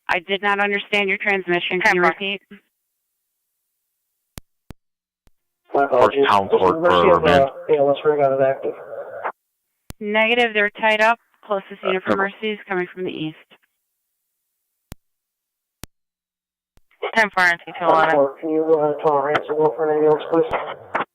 I did not understand your transmission. Can you repeat? Town Court for man. ALS rig out of active. Negative, they're tied up. Closest unit for Mercy is coming from the east. 10-4 and T211. Can you call Ransomville for an ambulance, please?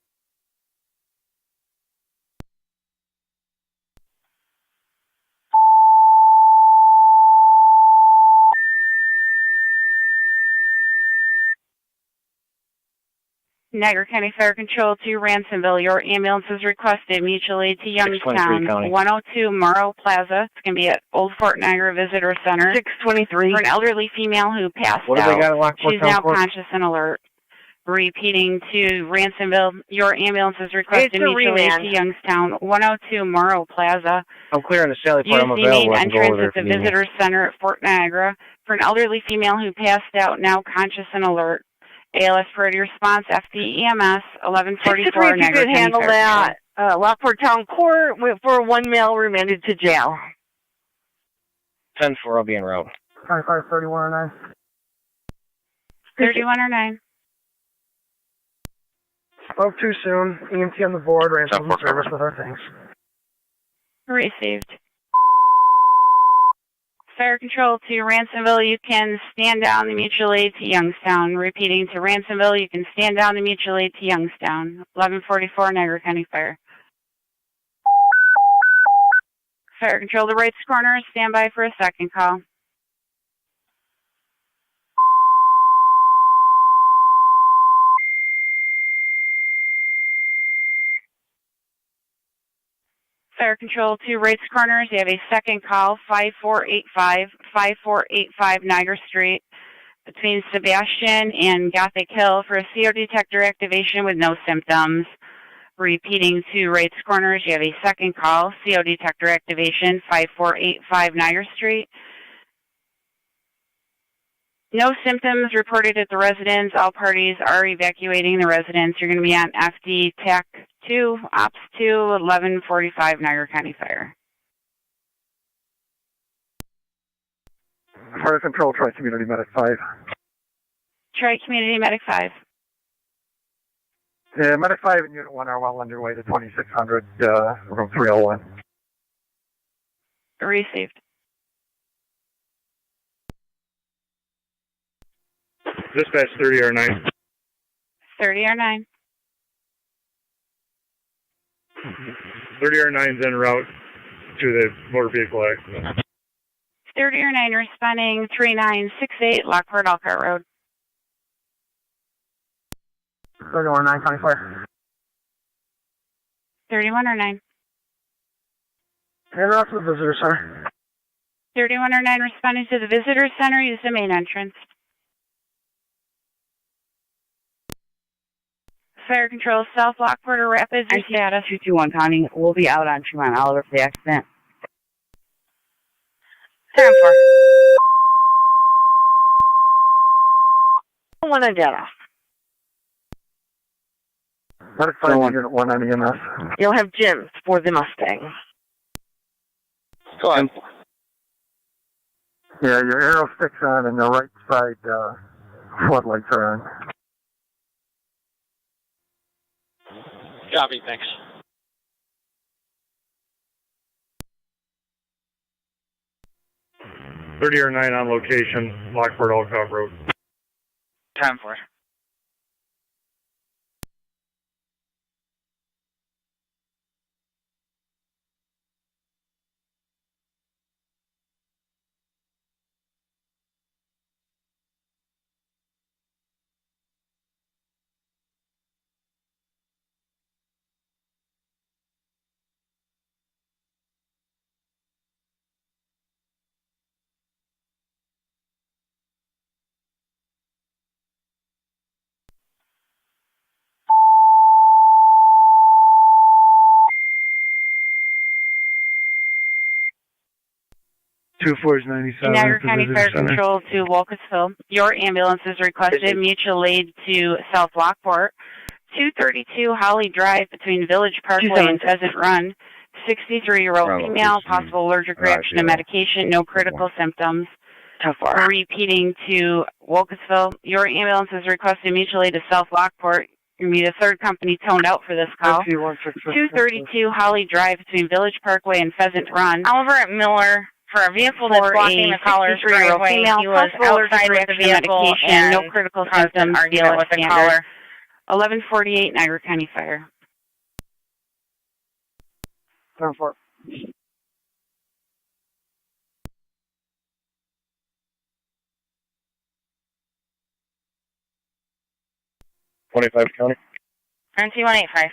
Niagara County Fire Control to Ransomville. Your ambulance is requested. Mutual aid to Youngstown. 102 Morrow Plaza. It's going to be at Old Fort Niagara Visitor Center. 623. For an elderly female who passed What do they got at out. Lockport She's Town now Court? conscious and alert. Repeating to Ransomville. Your ambulance is requested. It's a Mutual aid remand. to Youngstown. 102 Morrow Plaza. I'm clearing the Sally Use Port. I'm the available. main I can go entrance over there at the if you need me. Visitor Center at Fort Niagara. For an elderly female who passed out, now conscious and alert. ALS priority response, FDEMS, 1144 63, if you Niagara could County handle Fire that. Lockport Town Court for one male remanded to jail. 10-4, I'll be en route. 25 3109. 3109. Spoke too soon. EMT on the board. Ransomville service with our thanks. Received. Fire Control to Ransomville, you can stand down the mutual aid to Youngstown. Repeating to Ransomville, you can stand down the mutual aid to Youngstown. 1144 Niagara County Fire. Fire Control to Wright's Corner, stand by for a second call. Fire Control to Wright's Corners. You have a second call, 5485 Niagara Street, between Sebastian and Gothic Hill for a CO detector activation with no symptoms. Repeating to Wright's Corners, you have a second call, CO detector activation, 5485 Niagara Street. No symptoms reported at the residence. All parties are evacuating the residence. You're going to be on FD TAC 2, OPS 2, 1145 Niagara County Fire. Fire Control, Tri Community Medic 5. Tri-Community Medic 5. Yeah, Medic 5 and Unit 1 are well underway to 2600, room 301. Received. Dispatch 30R9. 30R9. 30R9's en route to the motor vehicle accident. 30R9 responding 3968 Lockport Alcott Road. 3109 County Fire. 31R9. En route to the Visitor Center. 31R9 responding to the Visitor Center. Use the main entrance. Fire Control, South Lockport or Rapids, your status? 221 County. We'll be out on Tremont Oliver for the accident. 10-4. One on data. Medic 5 and Unit 1 on EMS. You'll have Jim for the Mustang. Go on. Yeah, your arrow sticks on and the right side floodlights are on. Copy, thanks. 30R9 on location, Lockport Alcott Road. 10-4. Two fours 97. Niagara at the County Visitor Fire Center. Control to Wolcottsville. Your ambulance is requested. Mutual aid to South Lockport. 232 Holly Drive between Village Parkway and Pheasant Run. 63-year-old female, possible allergic reaction to medication, no critical symptoms. Repeating to Wolcottsville, your ambulance is requested mutually to South Lockport. You need a third company toned out for this call. 232 Holly Drive between Village Parkway and Pheasant Run. Oliver at Miller for a vehicle that's blocking the caller's driveway. He was outside with the vehicle and no critical caused an symptoms. argument with the caller. 1148 Niagara County Fire. 10-4. County. 9185.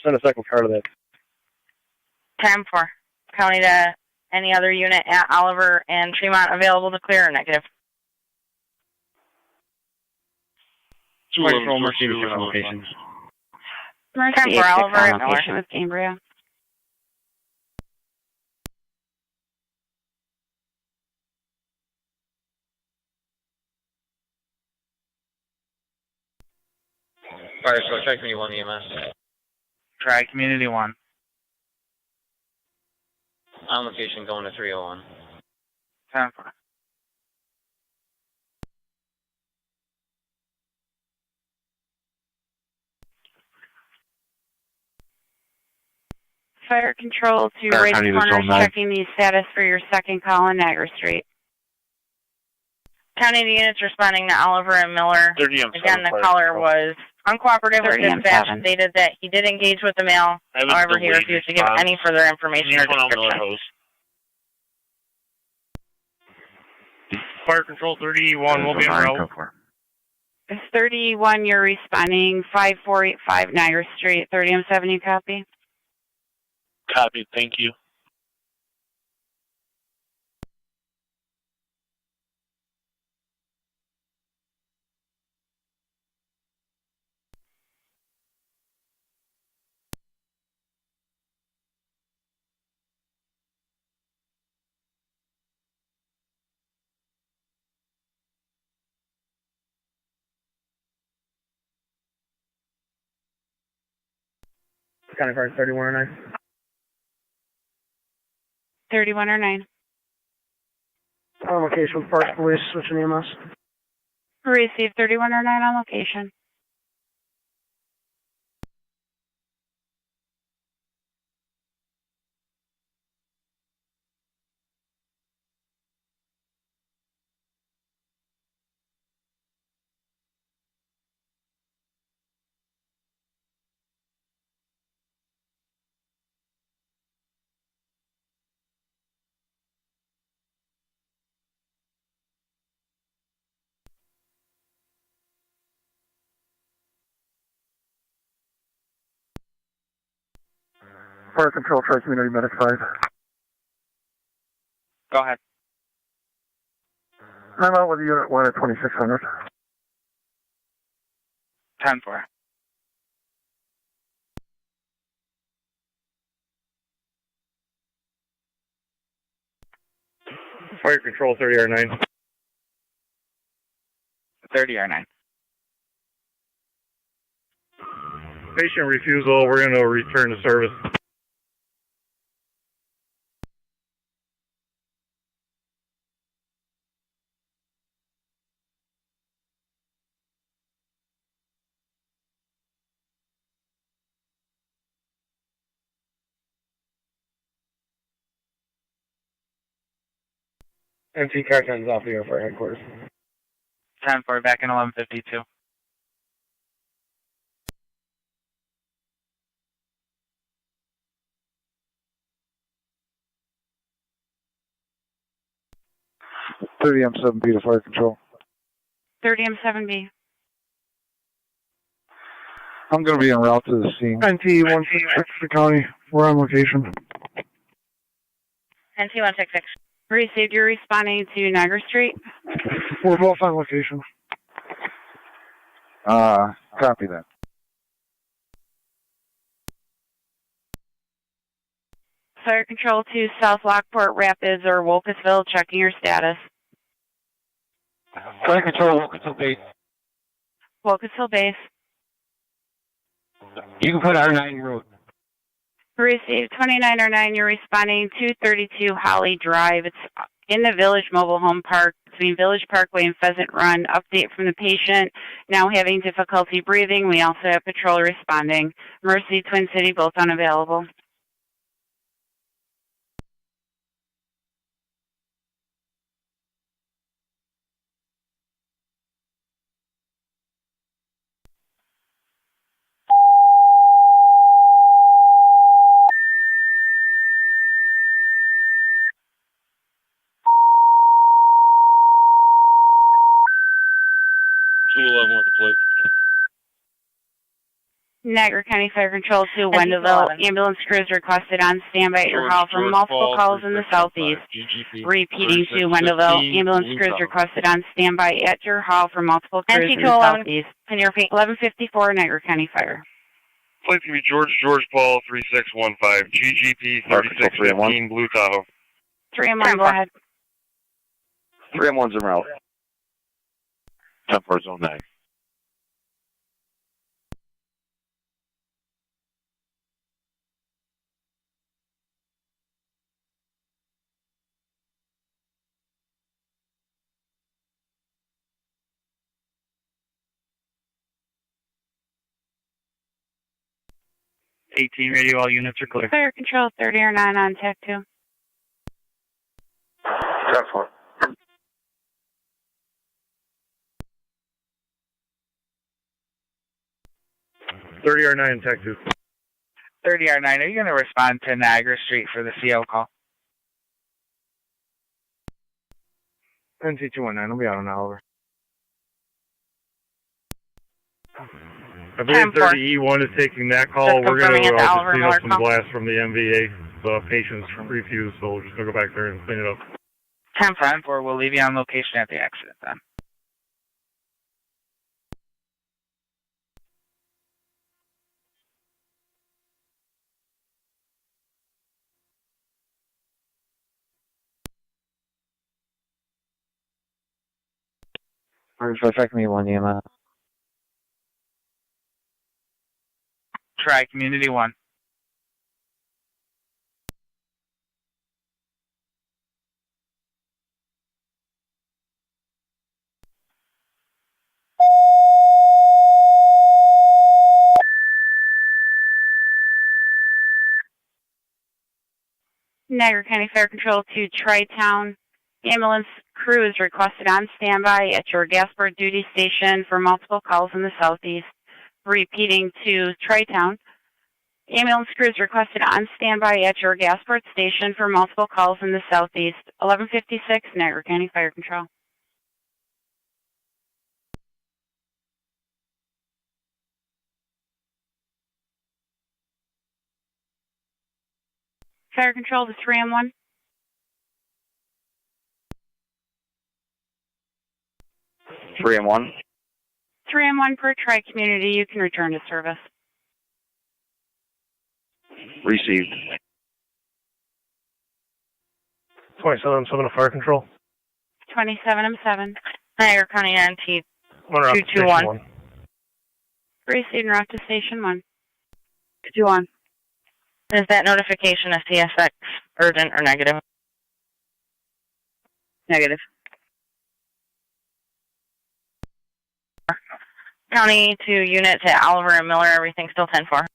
Send a second car to that. 10-4. County to any other unit at Oliver and Tremont available to clear or negative? 211 Mercy to different locations. Mercy 10-4 Oliver at Miller. location with Cambria. Fire, so try community 1 EMS. Try community 1. On location going to 301. 10-4. Fire control to Fire Race County to Corners, Zone 9. checking the status for your second call on Niagara Street. County to units responding to Oliver and Miller. 30 Again, the caller was uncooperative with 30 dispatch, M7. stated that he did engage with the male. However, he refused to give any further information or description. Fire control 31 will be en route. It's 31, you're responding 5485 Niagara Street, 30 M7, you copy? Copy, thank you. County Fire 3109. 3109. On location, Park Police, switching EMS. Receive 3109 on location. Fire control, try community medic 5. Go ahead. I'm out with unit 1 at 2600. 10-4. Fire control 30R9. 30R9. Patient refusal, we're going to return to service. MC car 10's off the air for headquarters. 10-4, back in 1152. M7B to fire control. 30 M7B. I'm going to be en route to the scene. NT166 for county. We're on location. NT166. Received, you're responding to Niagara Street. We're both on location. Copy that. Fire control to South Lockport, Rapids, or Wolcottsville, checking your status. Fire control, Wolcottsville base. Wolcottsville base. You can put R9 road. Received 2909. You're responding to 32 Holly Drive. It's in the Village Mobile Home Park between Village Parkway and Pheasant Run. Update from the patient. Now having difficulty breathing. We also have patrol responding. Mercy, Twin City, both unavailable. With the plate. Niagara County Fire Control to Wendellville. Ambulance crews requested on standby at your hall from multiple calls in the southeast. Repeating to Wendellville. Ambulance crews requested on standby at your hall from multiple crews in the southeast. Can you repeat? 1154 Niagara County Fire. Flight's going to be George Paul 3615, GGP 3615, Blue Tahoe. 3 and 1, go ahead. 3 and 1's en route. 10-4 zone 9. Radio, all units are clear. Fire Control 30 or 9 on TAC 2. 10-4. R9, Tech 2. 30R9, are you going to respond to Niagara Street for the CO call? NC219, I'll be out on Oliver. I believe 30E1 is taking that call. We're going to just clean up some glass from the MVA. The patients refused, so we're just going to go back there and clean it up. 10-4, we'll leave you on location at the accident then. Affect me 1 EMS. Try Community 1. Niagara County Fire Control to Tri-Town. Ambulance crew is requested on standby at your Gasport duty station for multiple calls in the southeast. Repeating to Tri-Town. Ambulance crew is requested on standby at your Gasport station for multiple calls in the southeast. 1156 Niagara County Fire Control. Fire Control to 3 and 1. 3 and 1. 3 and 1 per tri-community. You can return to service. Received. 27-7 to Fire Control. 27-7. Niagara County NT 221. Received and route to station 1. 2-1. Is that notification a CSX urgent or negative? Negative. County to units at Oliver and Miller, everything still 10-4.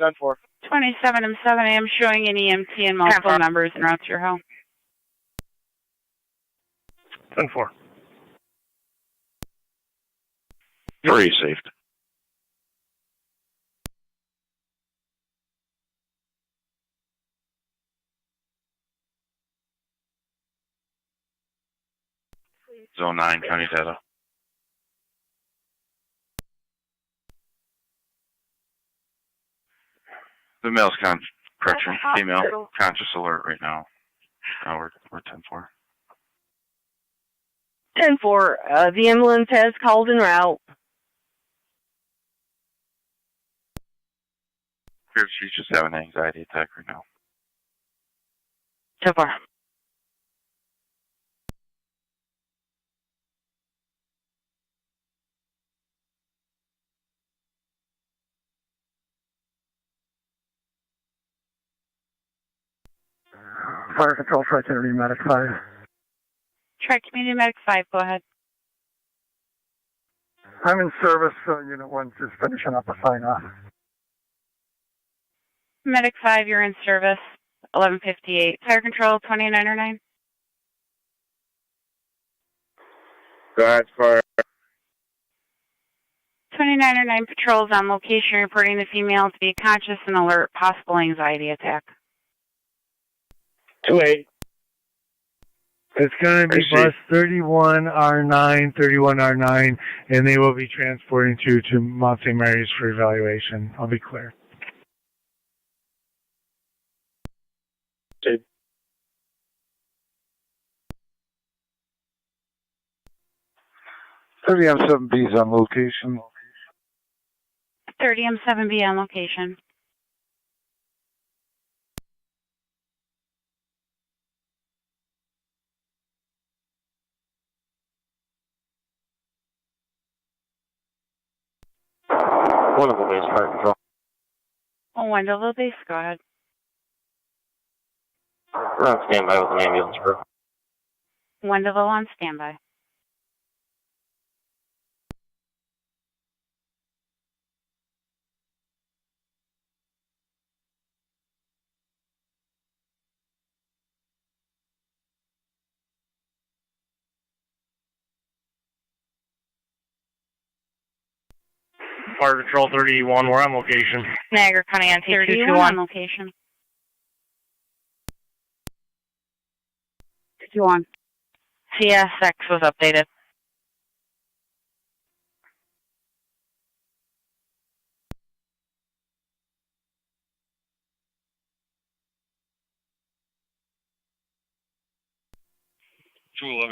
10-4. 27-7. I am showing an EMT and multiple numbers en route to your home. 10-4. 3 received. Zone 9, County data. The male's correction, female, conscious alert right now. We're 10-4. 10-4. The ambulance has called en route. Appears she's just having an anxiety attack right now. 10-4. Fire Control, Tri-Community Medic 5. Tri-Community Medic 5, go ahead. I'm in service, Unit 1 just finishing up a sign-off. Medic 5, you're in service. 1158. Fire Control, 2909. Go ahead, fire. 2909 patrols on location reporting the female to be conscious and alert, possible anxiety attack. 2-8. It's going to be bus 31R9, 31R9, and they will be transporting to Mount St. Mary's for evaluation. I'll be clear. Okay. 30M7B is on location. 30M7B on location. Wonderful base, Fire Control. Wonderful base, go ahead. We're on standby with an ambulance crew. Wonderful on standby. Fire Control 31, we're on location. Niagara County NT 31 on location. 51. CSX was updated.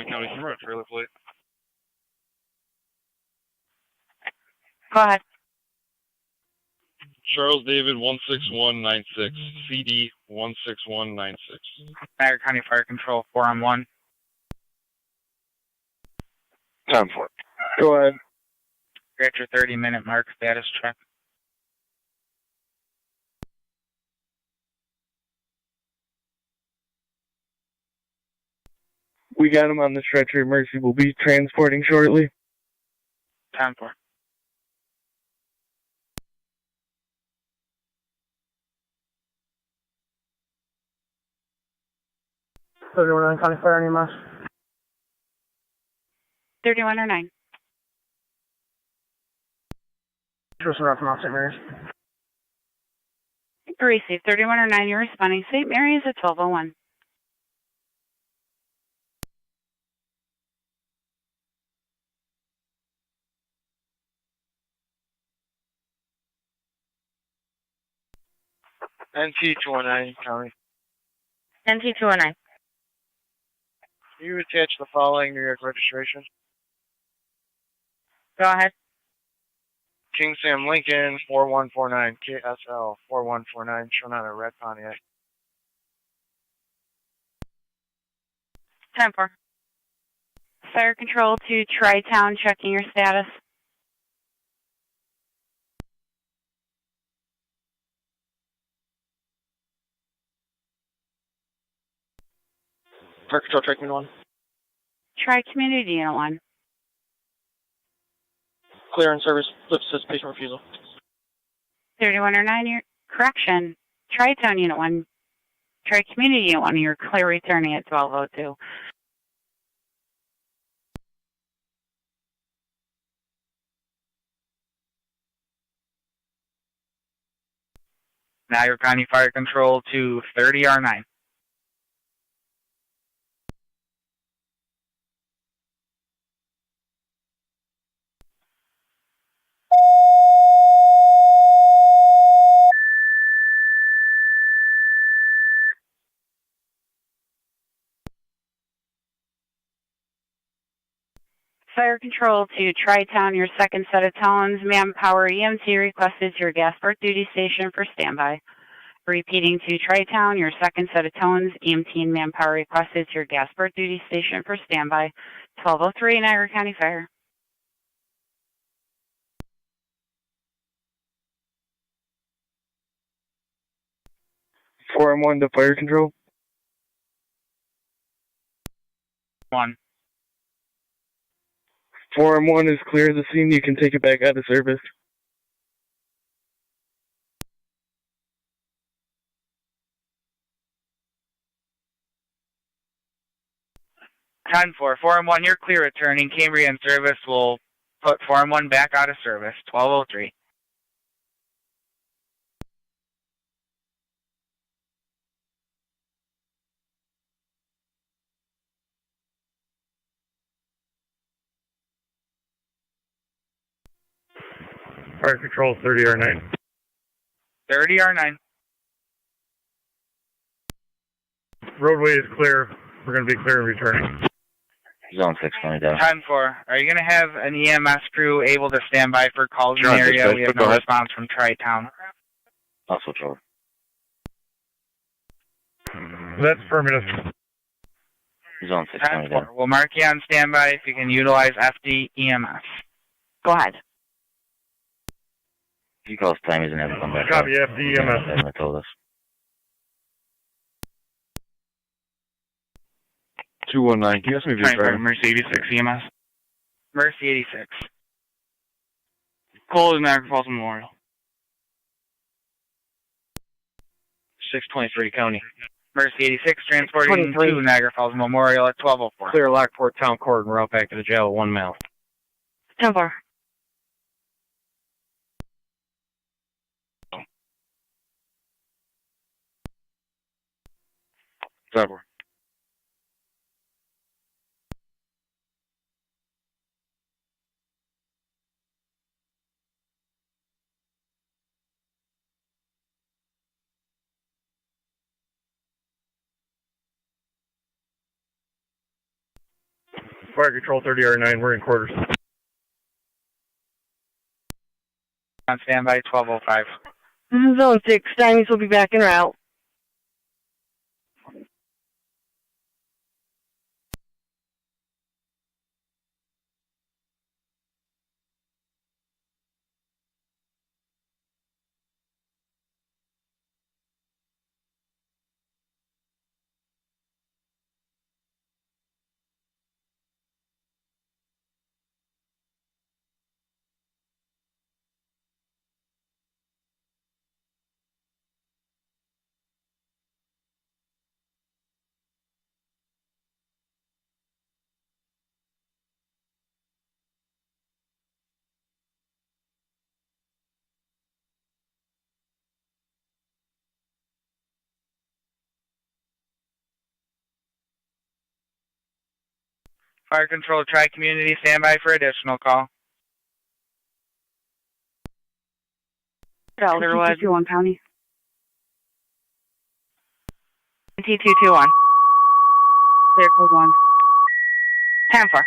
County, camera trailer plate. Go ahead. Charles David 16196, CD 16196. Niagara County Fire Control 4-on-1. 10-4. Go ahead. You're at your 30-minute mark status check. We got him on the stretcher. Mercy will be transporting shortly. 10-4. County Fire EMS. 3109. Tristan Ruff from Mount St. Mary's. Receive 3109, you're responding. St. Mary's at 1201. NT 209, County. NT 209. Can you attach the following New York registration? Go ahead. King Sam Lincoln 4149, KSL 4149, shown on a red Pontiac. 10-4. Fire Control to Tri-Town, checking your status. Fire Control, Tri-Community 1. Tri-Community Unit 1. Clear in service, flip assist, patient refusal. 3109, correction. Tri-Town Unit 1. Tri-Community Unit 1, you're clear returning at 1202. Niagara County Fire Control to 30R9. Fire Control to Tri-Town, your second set of tones. Manpower EMT requested to your Gasport duty station for standby. Repeating to Tri-Town, your second set of tones. EMT and Manpower requested to your Gasport duty station for standby. 1203, Niagara County Fire. 4-1 to Fire Control. 1. Form 1 is clear of the scene. You can take it back out of service. 10-4. Form 1, you're clear returning. Cambria in service will put Form 1 back out of service. 1203. Fire control 30R9. 30R9. Roadway is clear. We're going to be clear and returning. Zone 6 coming down. 10-4. Are you going to have an EMS crew able to stand by for calls in the Sure, area? just We have go no ahead. response from Tri-Town. I'll switch over. That's affirmative. Zone 6 coming down. 10-4. We'll mark you on standby if you can utilize FD EMS. Go ahead. If you call us time, isn't ever come back. Copy, up. FD EMS. They haven't told us. 219. Can you ask me if you're driving? Mercy 86 EMS. Mercy 86. Call to Niagara Falls Memorial. 623 County. Mercy 86 transporting 23. to Niagara Falls Memorial at 1204. Clear Lockport Town Court and route back to the jail 1 mile. 10-4. Cyber. Fire control 30R9. We're in quarters. On standby 1205. Zone 6, Diamonds will be back en route. Fire control Tri-Community standby for additional call. Elderwood. 221 County. T221. Clear code 1. 10-4.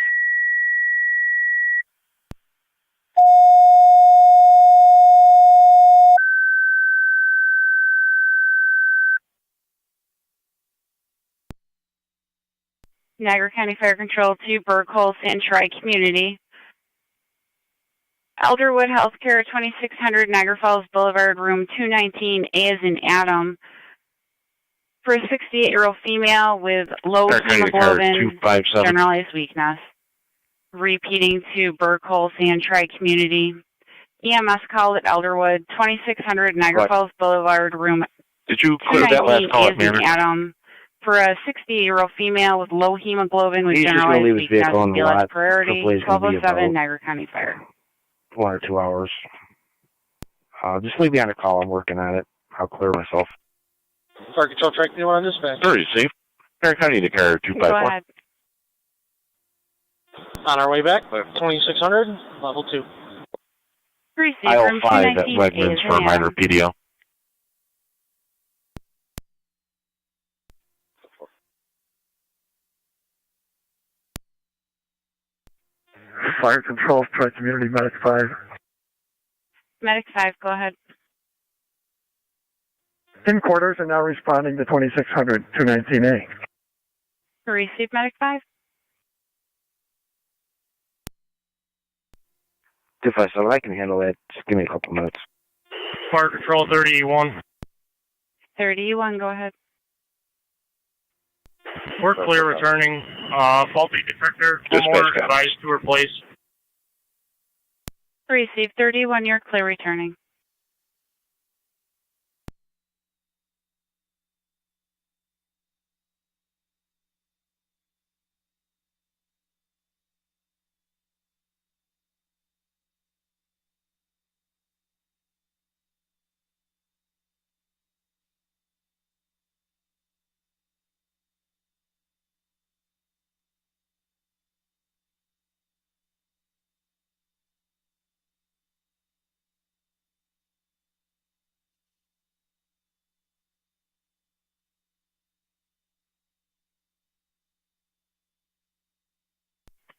Niagara County Fire Control to Burkholz and Tri-Community. Elderwood Healthcare, 2600 Niagara Falls Boulevard, room 219, A as in Adam. For a 68-year-old female with low hemoglobin, generalized weakness. Repeating to Burkholz and Tri-Community. EMS call at Elderwood, 2600 Niagara Falls Boulevard, room Did you clear that last call at A as in Adam. For a 68-year-old female with low hemoglobin with generalized weakness, BLS priority, 1207 Niagara County Fire. 1 or 2 hours. Just leave me on a call. I'm working on it. I'll clear myself. Fire control track, you want on dispatch? 30, safe. Niagara County to car 254. Go ahead. On our way back, 2600, level 2. Receive Aisle room 5 at 219 Wegmans for a minor PDO. Fire control, Tri-Community, Medic 5. Medic 5, go ahead. In quarters and now responding to 2600, 219A. Receive Medic 5. 257, I can handle that. Just give me a couple minutes. Fire control 30E1. 30E1, go ahead. We're clear returning. Faulty detector. Homeowner advised to replace. Receive 31, you're clear returning.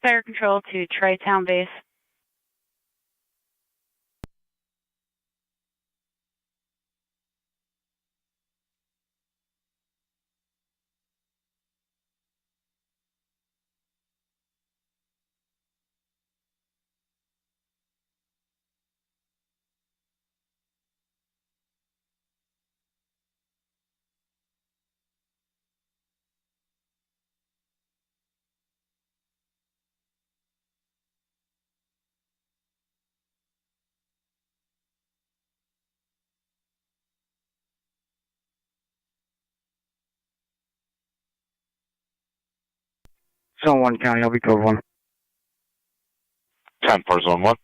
Fire control to Tri-Town base. Zone 1 County, I'll be code 1. 10 for Zone 1.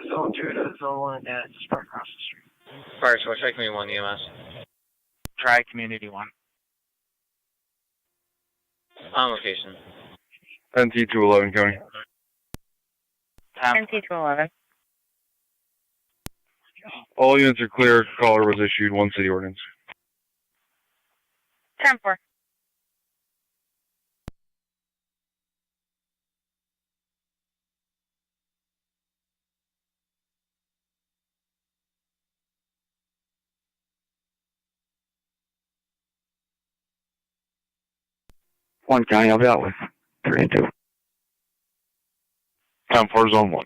Zone 2 to Zone 1 at just park across the street. Fire Source, Tri Community 1 EMS. Try Community 1. On location. NT 211 County. 10 T211. All units are clear. Caller was issued. 1 city ordinance. 10-4. One County, I'll be out with 3 and 2. 10 for Zone 1.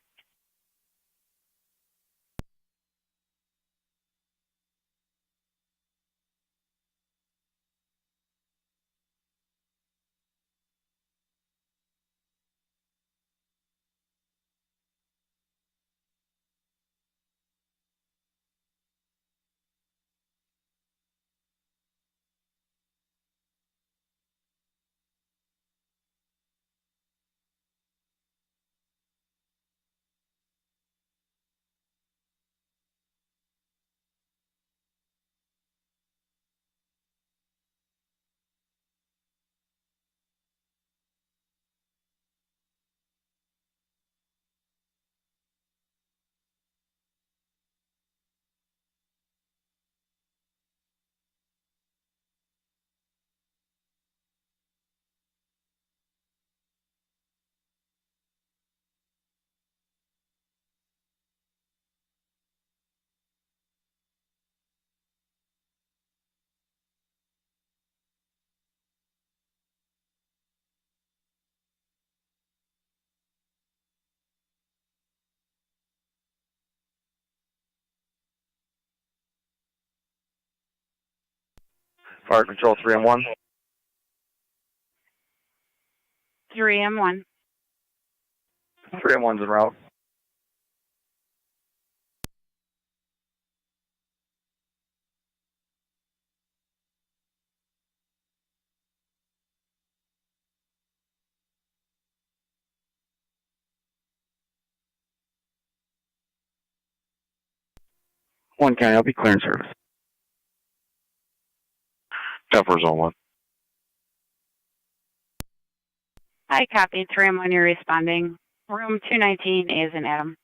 Fire control 3 and 1. 3M1. 3 and 1's en route. One County, I'll be clearing service. 10 for Zone 1. I copied 3M1, you're responding. Room 219 is in Adam.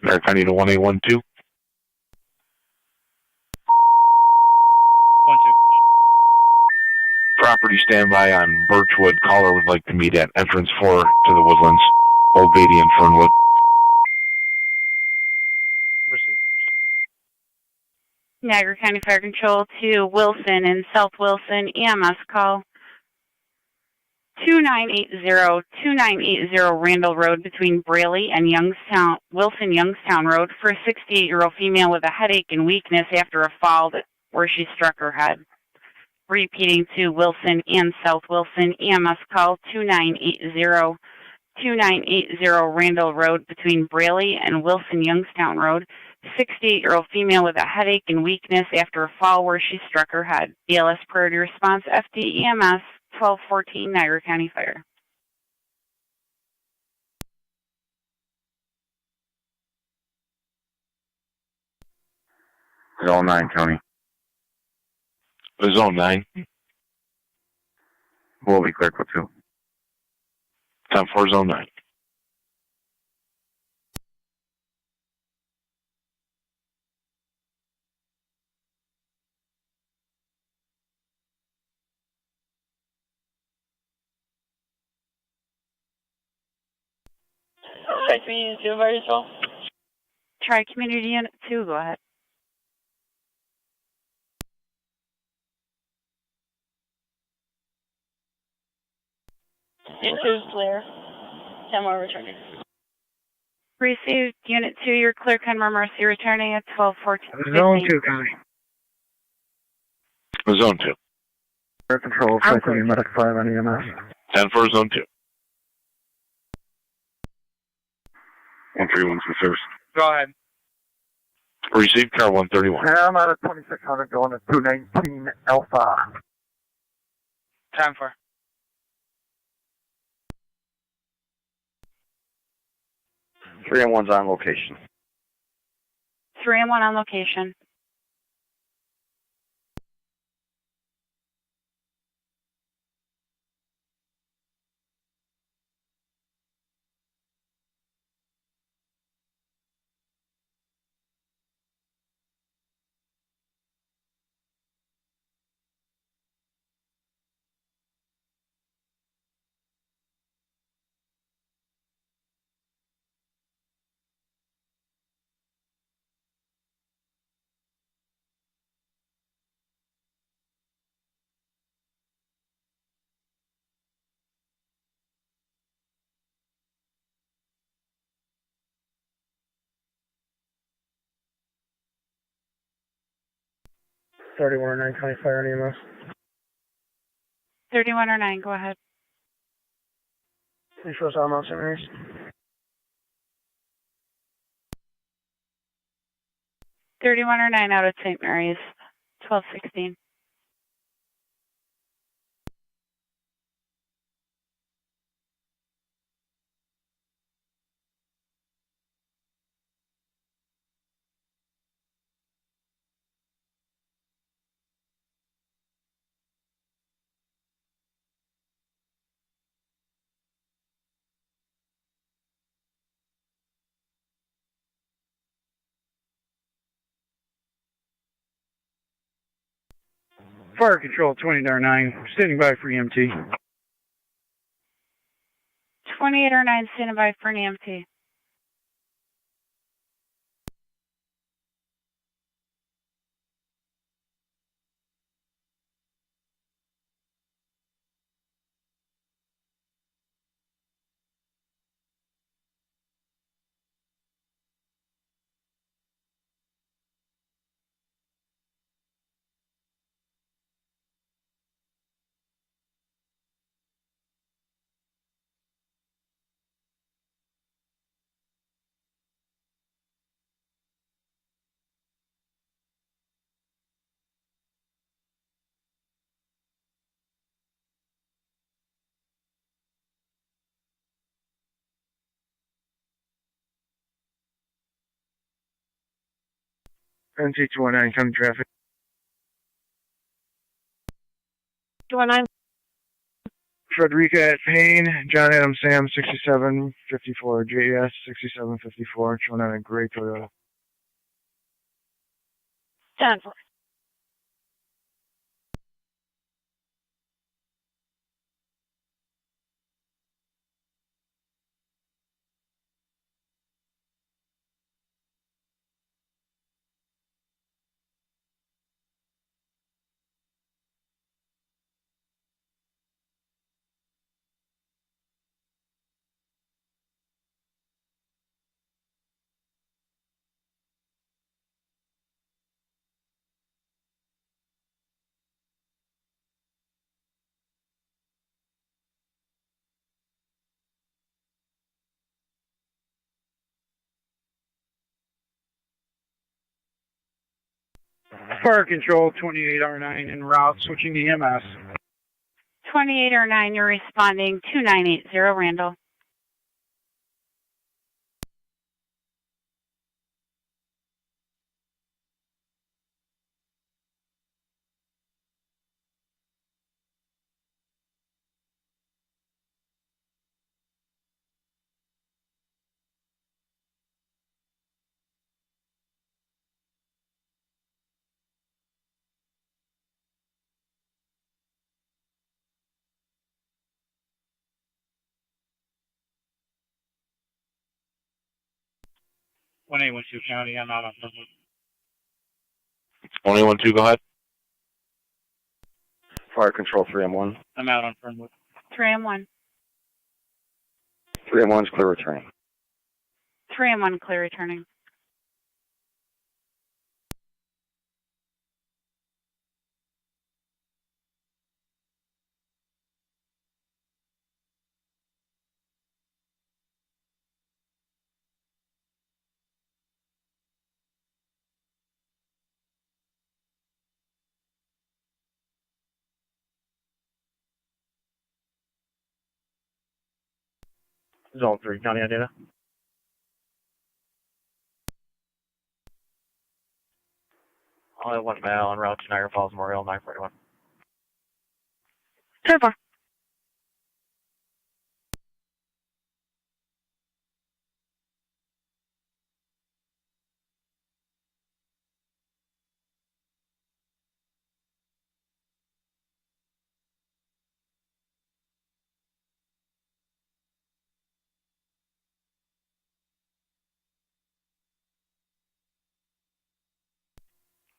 Niagara County to 1812. 1-2. Property standby on Birchwood. Caller would like to meet at entrance 4 to the Woodlands, Old Beatty and Fernwood. Received. Niagara County Fire Control to Wilson and South Wilson EMS call 2980 Randall Road between Braley and Youngstown Road for a 68-year-old female with a headache and weakness after a fall where she struck her head. Repeating to Wilson and South Wilson EMS call 2980 Randall Road between Braley and Youngstown Road. 68-year-old female with a headache and weakness after a fall where she struck her head. BLS priority response FDEMS 1214 Niagara County Fire. Zone 9, County. Zone 9. We'll be clear for 2. 10-4, Zone 9. Try Community 2 by yourself. Try Community Unit 2, go ahead. Unit 2 is clear. 10 more returning. Received Unit 2, you're clear. Conroe Mercy returning at 1214. Zone 2, County. Zone 2. Fire Control, Franklin Medic 5 on EMS. 10-4, Zone 2. 131 for service. Go ahead. Received car 131. Yeah, I'm out of 2600 going to 219 Alpha. 10-4. 3 and 1's on location. 3 and 1 on location. Thirty-one 9 County Fire and EMS. 3109, go ahead. Please show us all Mount St. Mary's. 3109 out at St. Mary's, 1216. Fire Control 20-9, standing by for EMT. 2809, standing by for an EMT. NC 219, coming traffic. 219. Frederica at Payne, John Adam Sam 6754, JS 6754, showing on a gray Toyota. 10-4. Fire Control 28R9 en route, switching to EMS. 2809, you're responding 2980 Randall. One 812 County, I'm out on Fernwood. 1812, go ahead. Fire Control 3M1. I'm out on Fernwood. 3M1. 3M1 is clear returning. 3M1 clear returning. Zone 3, County on data. Only one male en route to Niagara Falls Memorial, 941. 10-4.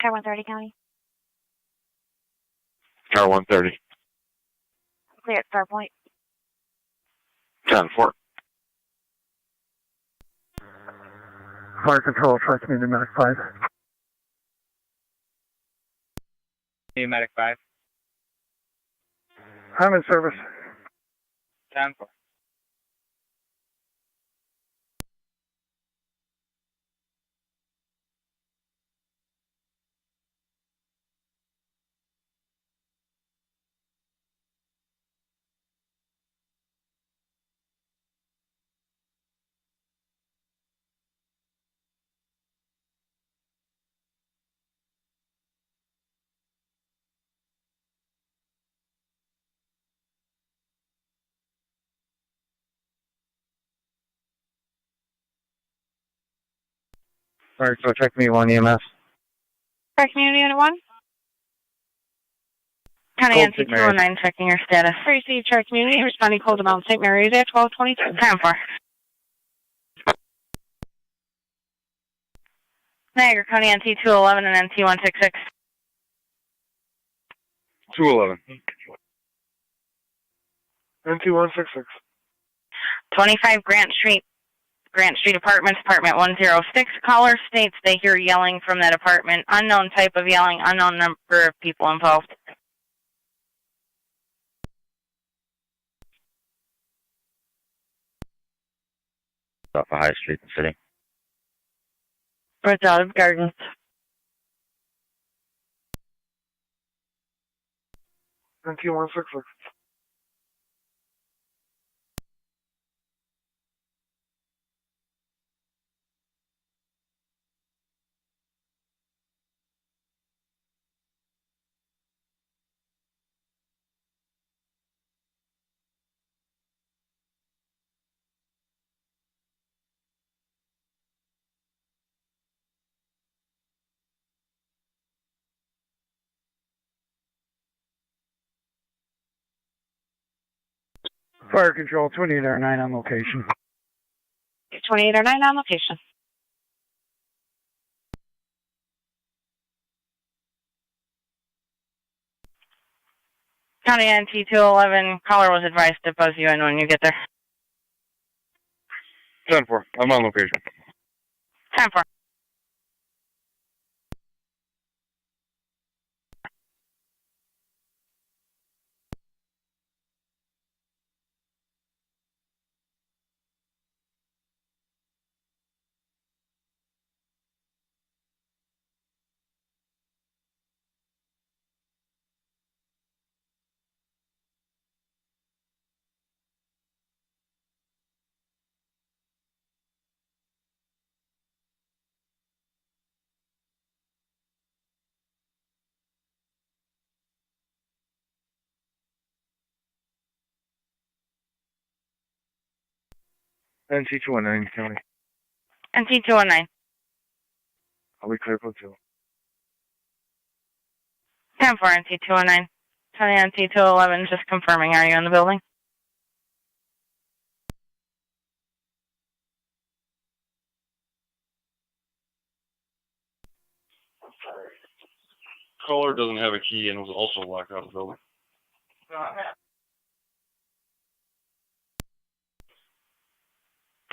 Car 130 County. Car 130. Clear at Starpoint. 10-4. Fire Control, try Community Medic 5. Medic 5. I'm in service. 10-4. Fire Control, check me 1 EMS. Fire Community Unit 1. County Cold NC St. Mary's. 209 checking your status. Receive Char Community, responding cold amount St. Mary's at 1222. 10-4. Niagara County NC 211 and NC 166. 211. NT 166. 25 Grant Street Apartments, Apartment 106. Caller states they hear yelling from that apartment. Unknown type of yelling, unknown number of people involved. Off of High Street in the city. It's Olive Gardens. NT 166. Fire Control 2809 on location. 2809 on location. County NT 211, caller was advised to buzz you in when you get there. 10-4. I'm on location. 10-4. NC 219, County. NT 219. I'll be clear for 2. 10-4 NT 219. County NT 211, just confirming, are you in the building? Caller doesn't have a key and was also locked out of the building.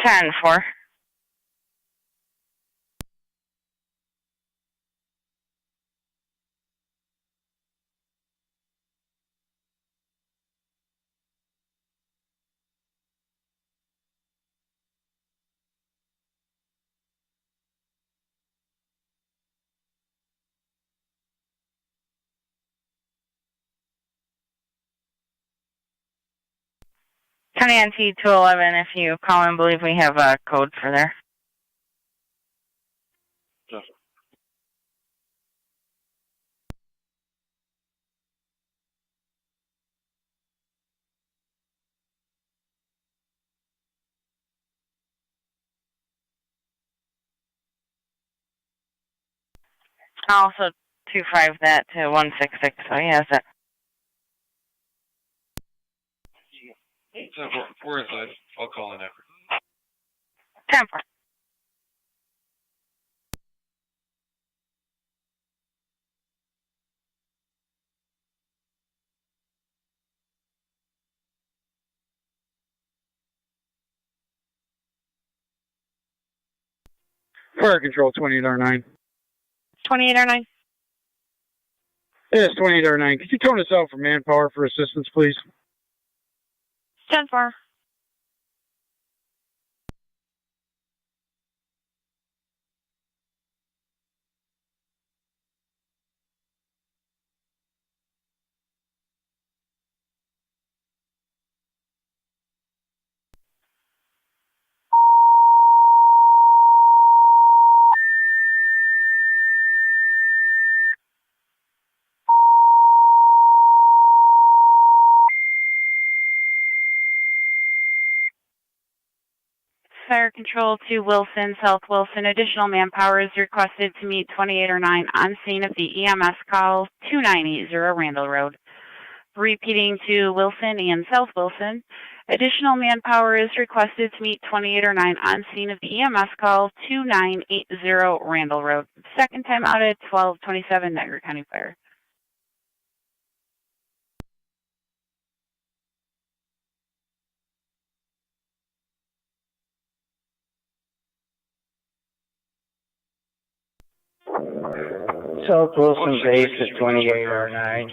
Ten four. County NT 211, if you call and believe we have a code for there. I'll also 25 that to 166, so he has it. 10-4. We're inside. I'll call in after. 10-4. Fire Control 2809. 2809. Yes, 2809. Could you tone us out for manpower for assistance, please? 10-4. Fire Control to Wilson, South Wilson. Additional manpower is requested to meet 2809 on scene of the EMS call 2980 Randall Road. Repeating to Wilson and South Wilson. Additional manpower is requested to meet 2809 on scene of the EMS call 2980 Randall Road. Second time out at 1227 Niagara County Fire. South Wilson base at 2809.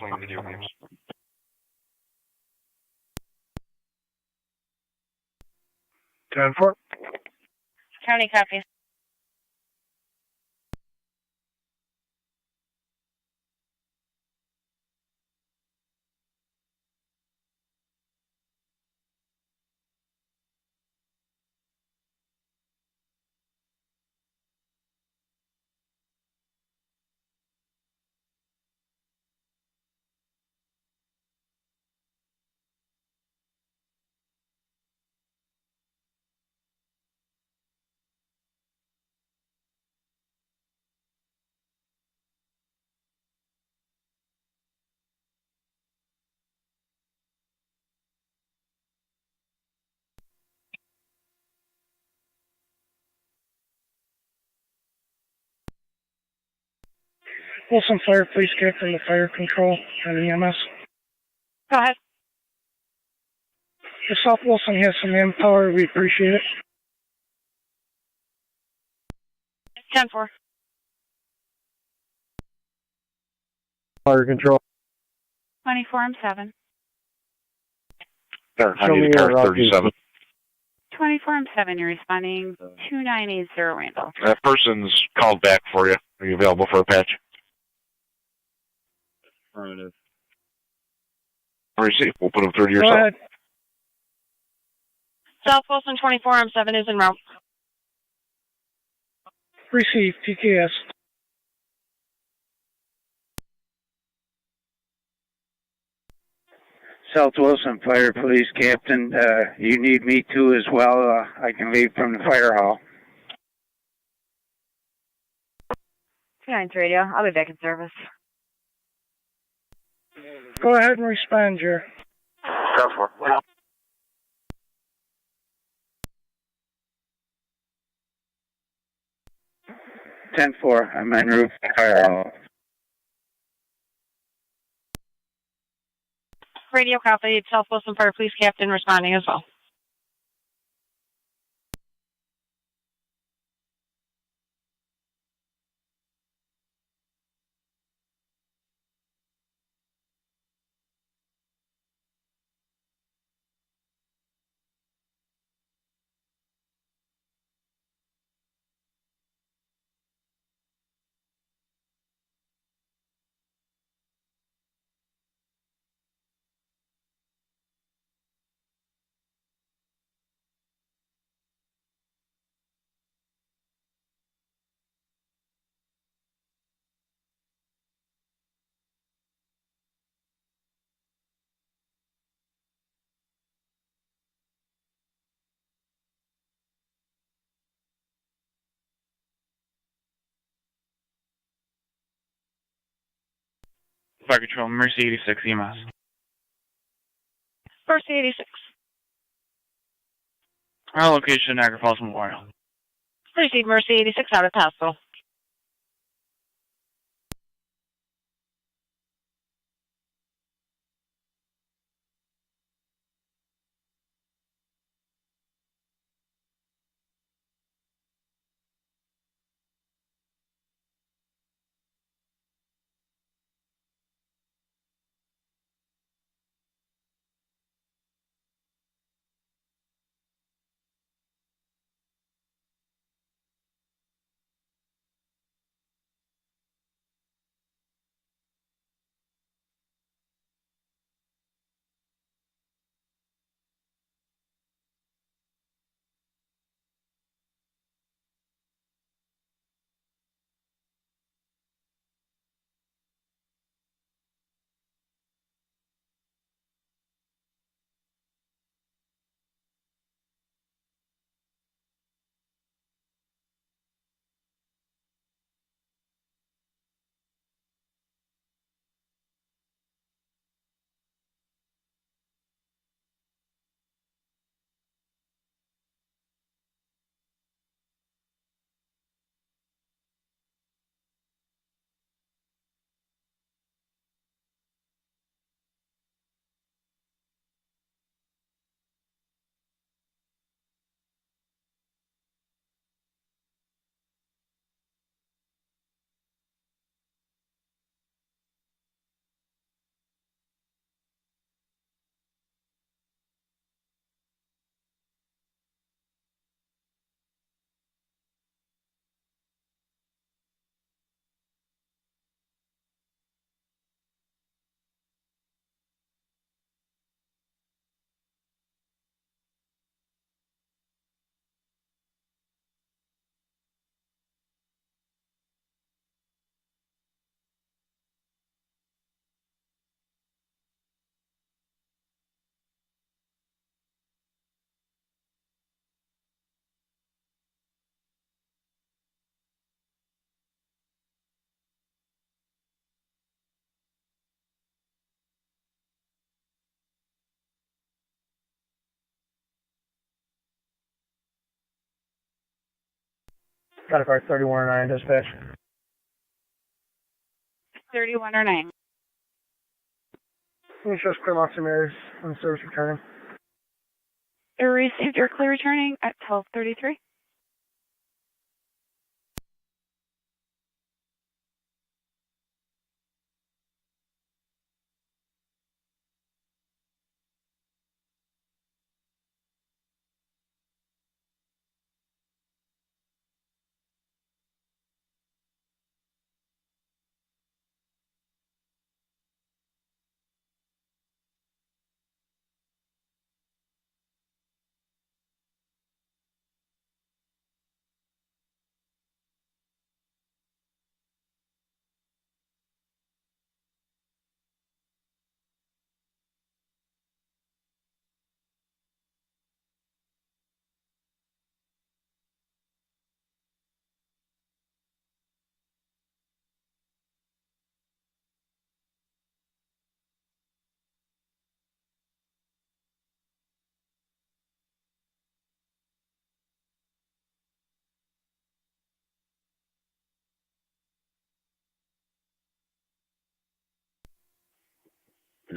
10-4. County copies. Wilson Fire Police Captain to Fire Control and EMS. Go ahead. If South Wilson has some manpower, we appreciate it. 10-4. Fire control. 24, I'm 7. There, I Show need me a car your 37. 24, I'm 7. You're responding 2980 Randall. That person's called back for you. Are you available for a patch? Affirmative. Receive. We'll put him through to Go yourself. ahead. South Wilson 24, I'm 7 is en route. Receive, TKS. South Wilson Fire Police Captain, you need me too as well. I can leave from the fire hall. 2-9 radio. I'll be back in service. Go ahead and respond, Jer. 10-4. 10-4, I'm en route to fire hall. Radio copy. South Wilson Fire Police Captain responding as well. Fire Control, Mercy 86 EMS. Mercy 86. Our location, Niagara Falls Memorial. Receive Mercy 86 out of hospital. Got a car 3109 dispatch. 3109. Can you show us clear Mountain Mary's on service returning? Received your clear returning at 1233.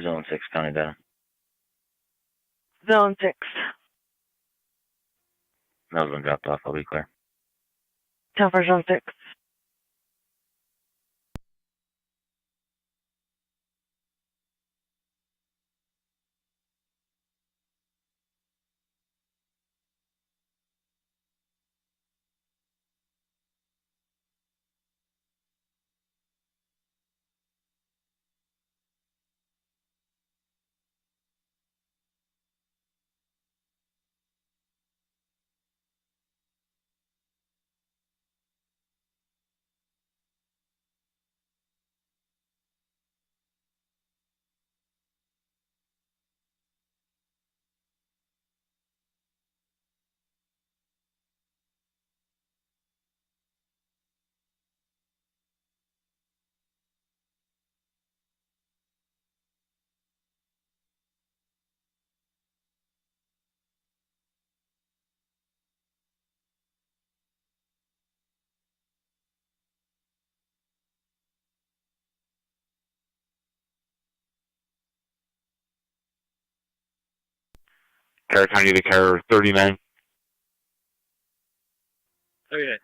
Zone 6, county data. Zone 6. That was been dropped off. I'll be clear. 10 for Zone 6. Car County to Car 39. 39.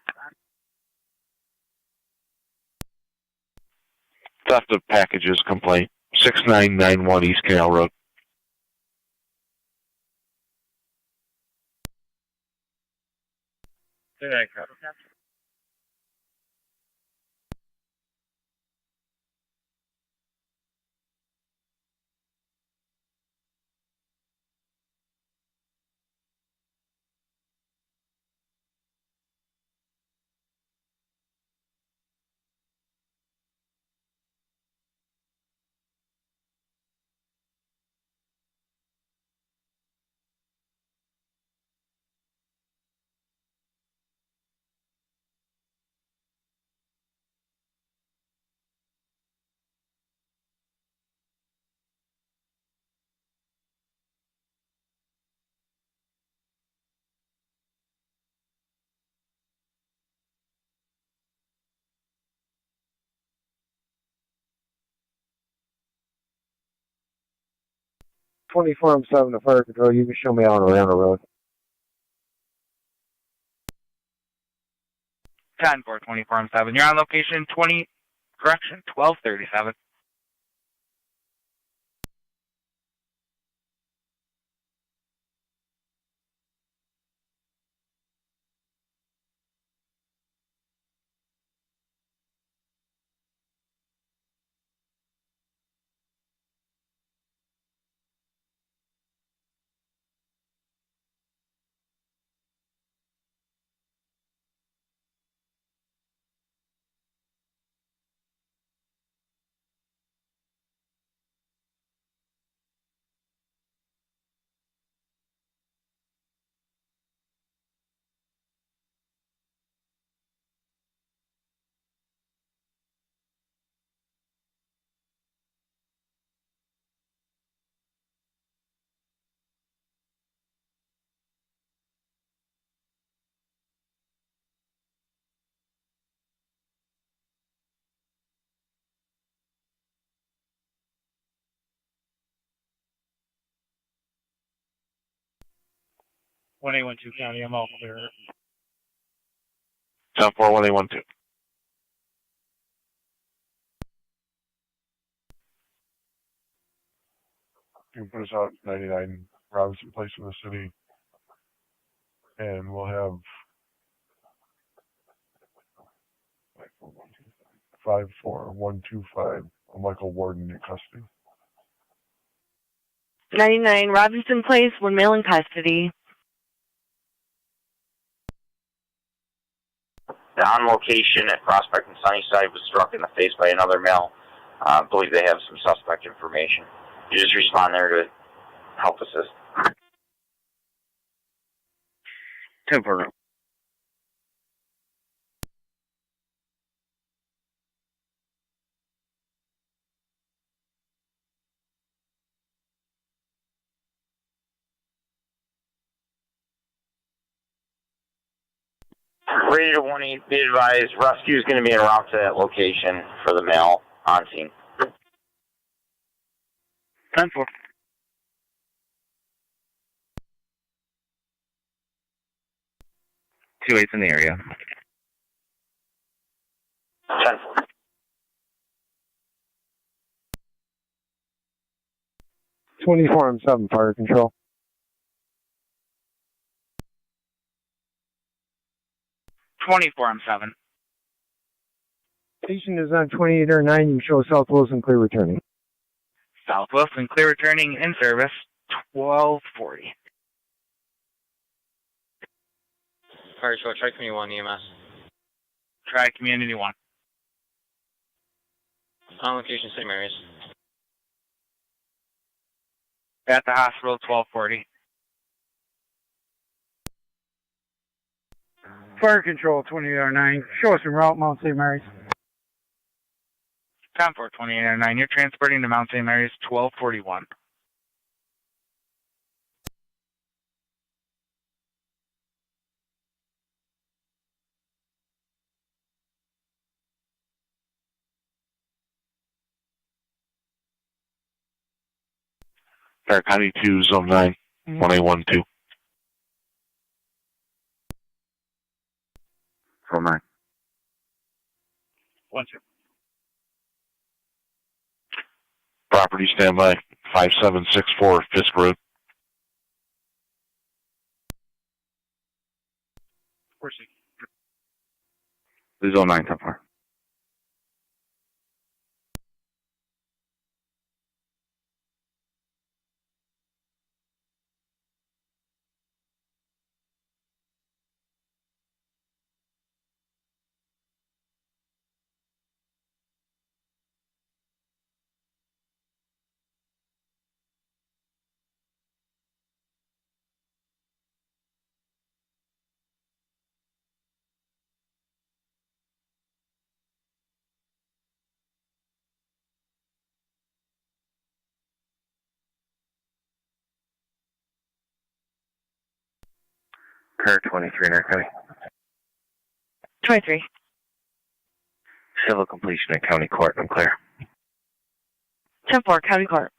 Theft of packages complaint. 6991 East Canal Road. I'm 7 to fire control. You can show me out around the road. 10 for 24-7. You're on location 1237. 1812 County, I'm all clear. 10-4-1812. You can put us out 99 Robinson Place in the city, and we'll have 54125 Michael Warden in custody. 99 Robinson Place, one male in custody. The on location at Prospect and Sunnyside was struck in the face by another male. I believe they have some suspect information. You just respond there to help assist. 10-4. Radio to 1-8, be advised, rescue is going to be en route to that location for the male on scene. 10-4. 2-8's in the area. 10-4. 24-7 fire control. 24-7. Station is on 2809. You can show South Wilson clear returning. South Wilson, clear returning in service, 1240. Fire Patrol, try Community 1 EMS. Try Community 1. On location, St. Mary's. At the hospital, 1240. Fire control 2809. Show us en route, Mount St. Mary's. 10-4-2809. You're transporting to Mount St. Mary's, 1241. Fire County 2, Zone 9, 1812. 4-9. 1-2. Property standby, 5764 Fisk Road. Zone 9, 10-4. Car 23 in our county. 23. Civil completion at county court. I'm clear. 10-4, County Court.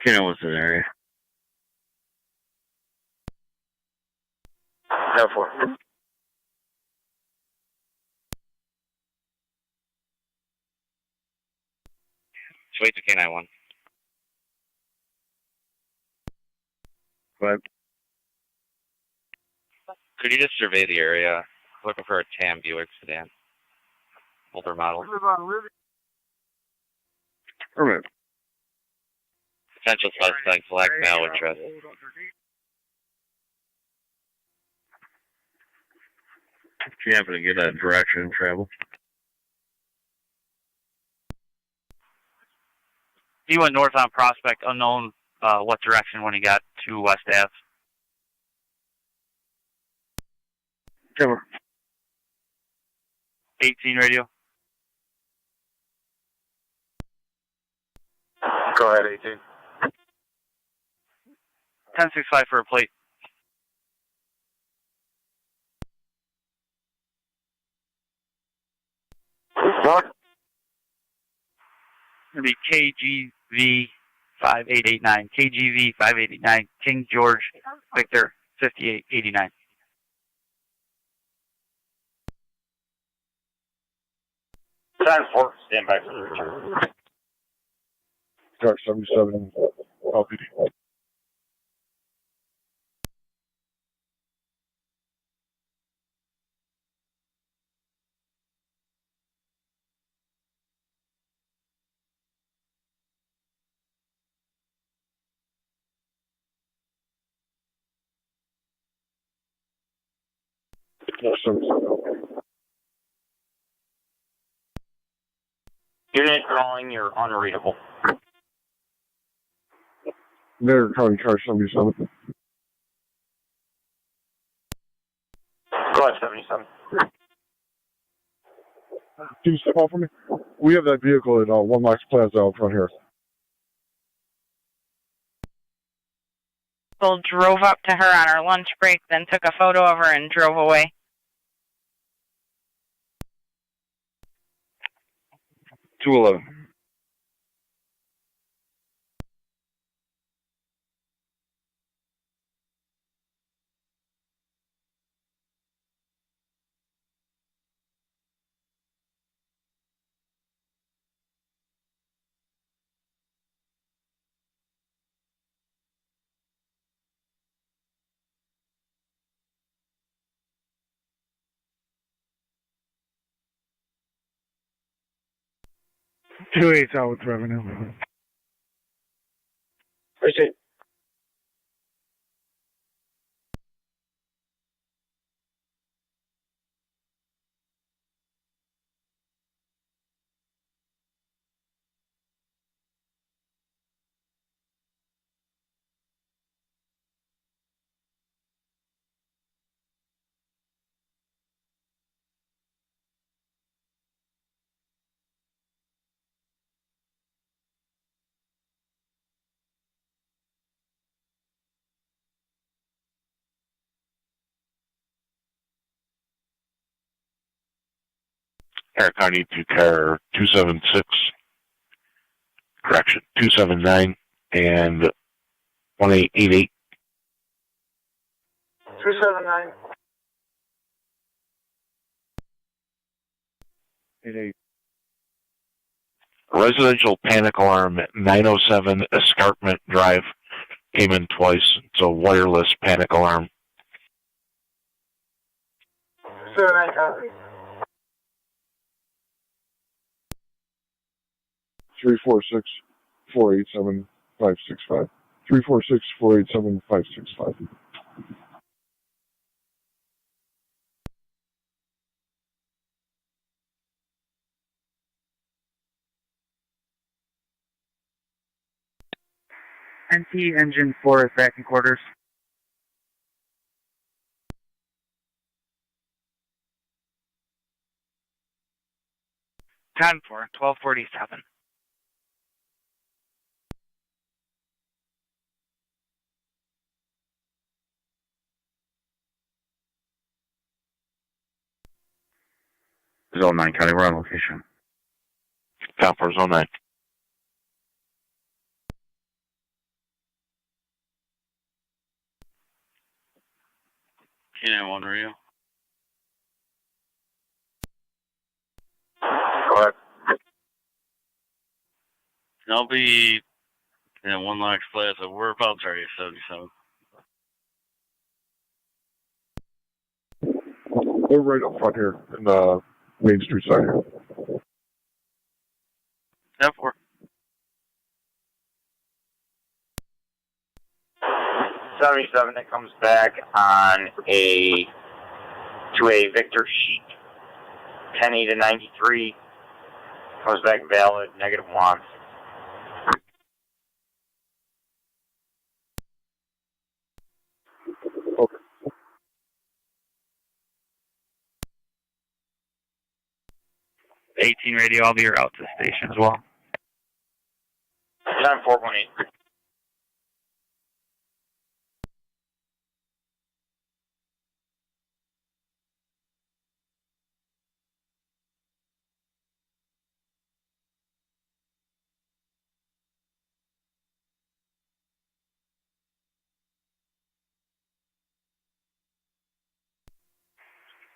You know what's in the area. 10-4. Wait to K91. What? Could you just survey the area? Looking for a TAM Buick sedan. Older model. Remote. Potential suspect, black male interest. If you happen to get a direction travel. He went north on Prospect, unknown what direction when he got to West Ave. Cover. 18 radio. Go ahead, 18. 1065 for a plate. What? It'll be KGV 5889. KGV 5889. King George Victor 5889. Time 4, stand by for the return. Dark 77, LPD. Dark 77. Unit calling, you're unreadable. Niagara County Car 77. Go ahead, 77. Can you step off for me? We have that vehicle at One Locks Plaza out front here. People drove up to her on her lunch break, then took a photo of her and drove away. 211. Two 8s out with revenue. Appreciate it. Niagara County to car 276, correction, 279 and 1888. 279. 88. Residential panic alarm at 907 Escarpment Drive came in twice. It's a wireless panic alarm. 79 copy. 346-487-565. 346-487-565. NT Engine 4 is back in quarters. Time for 1247. Zone 9 County, we're on location. Time for Zone 9. K9-1 radio. Go ahead. I'll be in One Locks Plaza. Whereabouts are you, 77? We're right up front here in the Main Street side here. 10-4. 77, it comes back on a Victor sheet. 10-8 to 93. Comes back valid, -1. Okay. 18 radio, I'll be your out to the station as well. 10-418.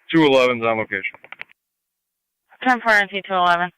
Two 11's on location. 10-4 NC 211.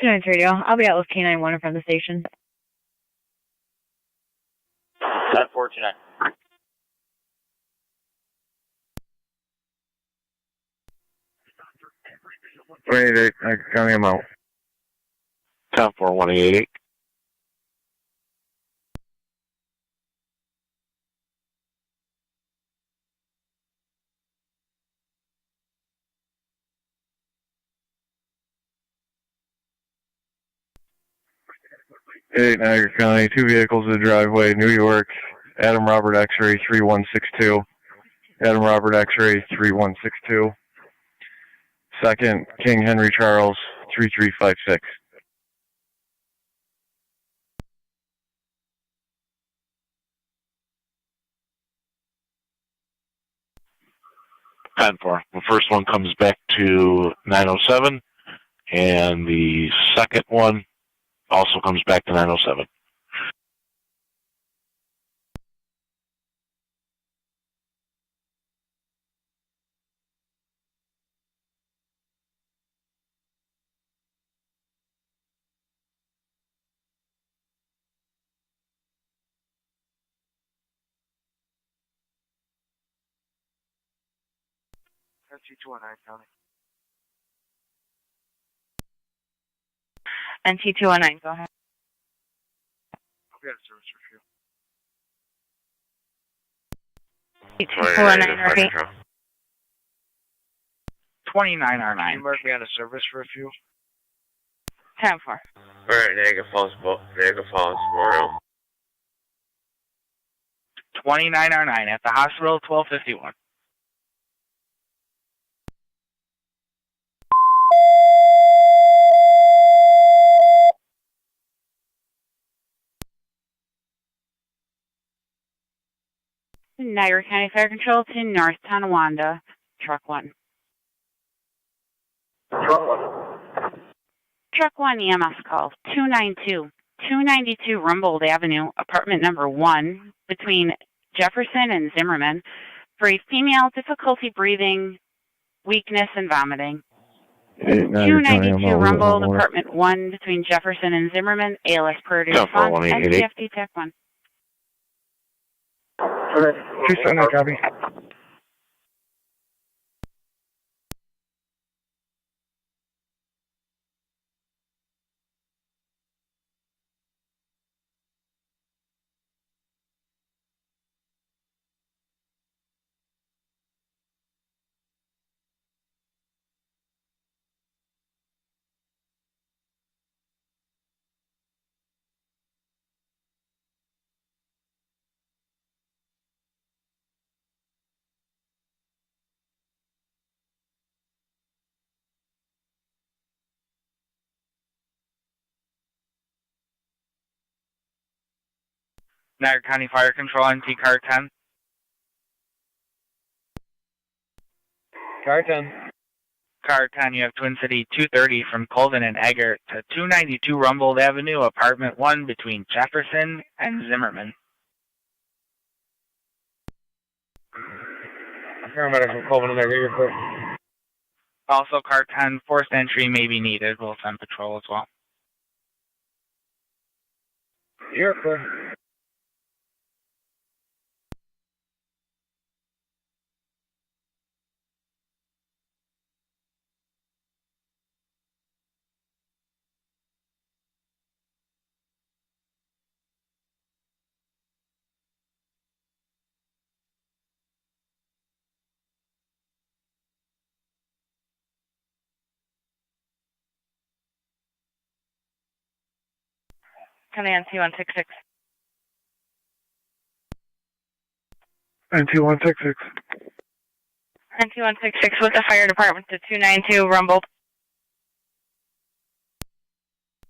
Radio. I'll be out with K9 1 from the station. 10-429. Wait, County, I'm out. 10-4-188. Niagara County, two vehicles in the driveway, New York, Adam Robert X-ray 3162. Adam Robert X-ray 3162. Second, King Henry Charles 3356. The first one comes back to 907, and the second one also comes back to 907. NC219 County. NC 219, go ahead. I'll be out of service for a few. 219, repeat. 29R9. Can you mark me out of service for a few? 10-4. Alright, Niagara Falls, Memorial. 29R9 at the hospital, 1251. Niagara County Fire Control to North Tonawanda, Truck 1. Truck 1 EMS call, 292 Rumbold Avenue, apartment number 1, between Jefferson and Zimmerman, for a female, difficulty breathing, weakness, and vomiting. 292 Rumbold, apartment 1, between Jefferson and Zimmerman, ALS priority response, NCFD TAC 1. Okay, 279, copy. Niagara County Fire Control, NT Car 10. Car 10. Car 10, you have Twin City 230 from Colvin and Eggert to 292 Rumbold Avenue, apartment 1, between Jefferson and Zimmerman. Paramedics from Colvin and Eggert, you're clear. Also, Car 10, forced entry may be needed. We'll send patrol as well. You're clear. County on 2166. NT166. NT166 with the fire department to 292 rumbled.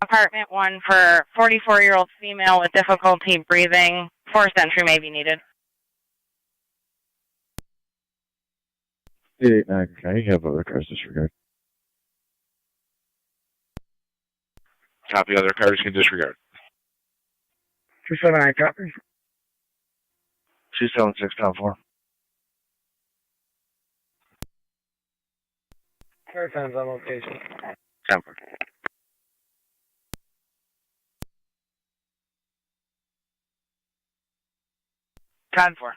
Apartment 1 for 44-year-old female with difficulty breathing. Forced entry may be needed. 889, can you have other cars disregard? Copy, other cars can disregard. 279 copy. 276 down 4. Fair times on location. Temper. Con 4.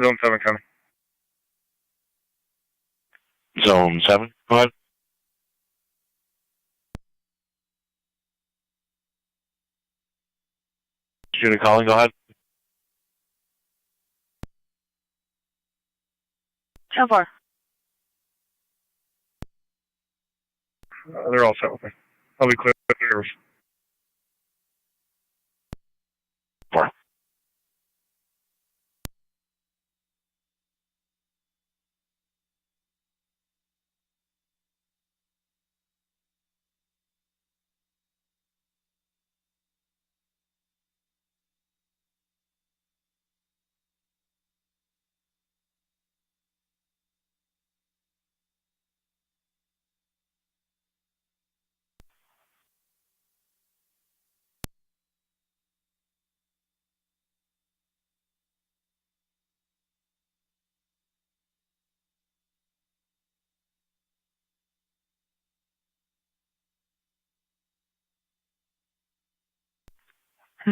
Zone 7 coming. Zone 7, go ahead. Unit calling, go ahead. 10-4. They're all set with me. I'll be clear with yours. 4.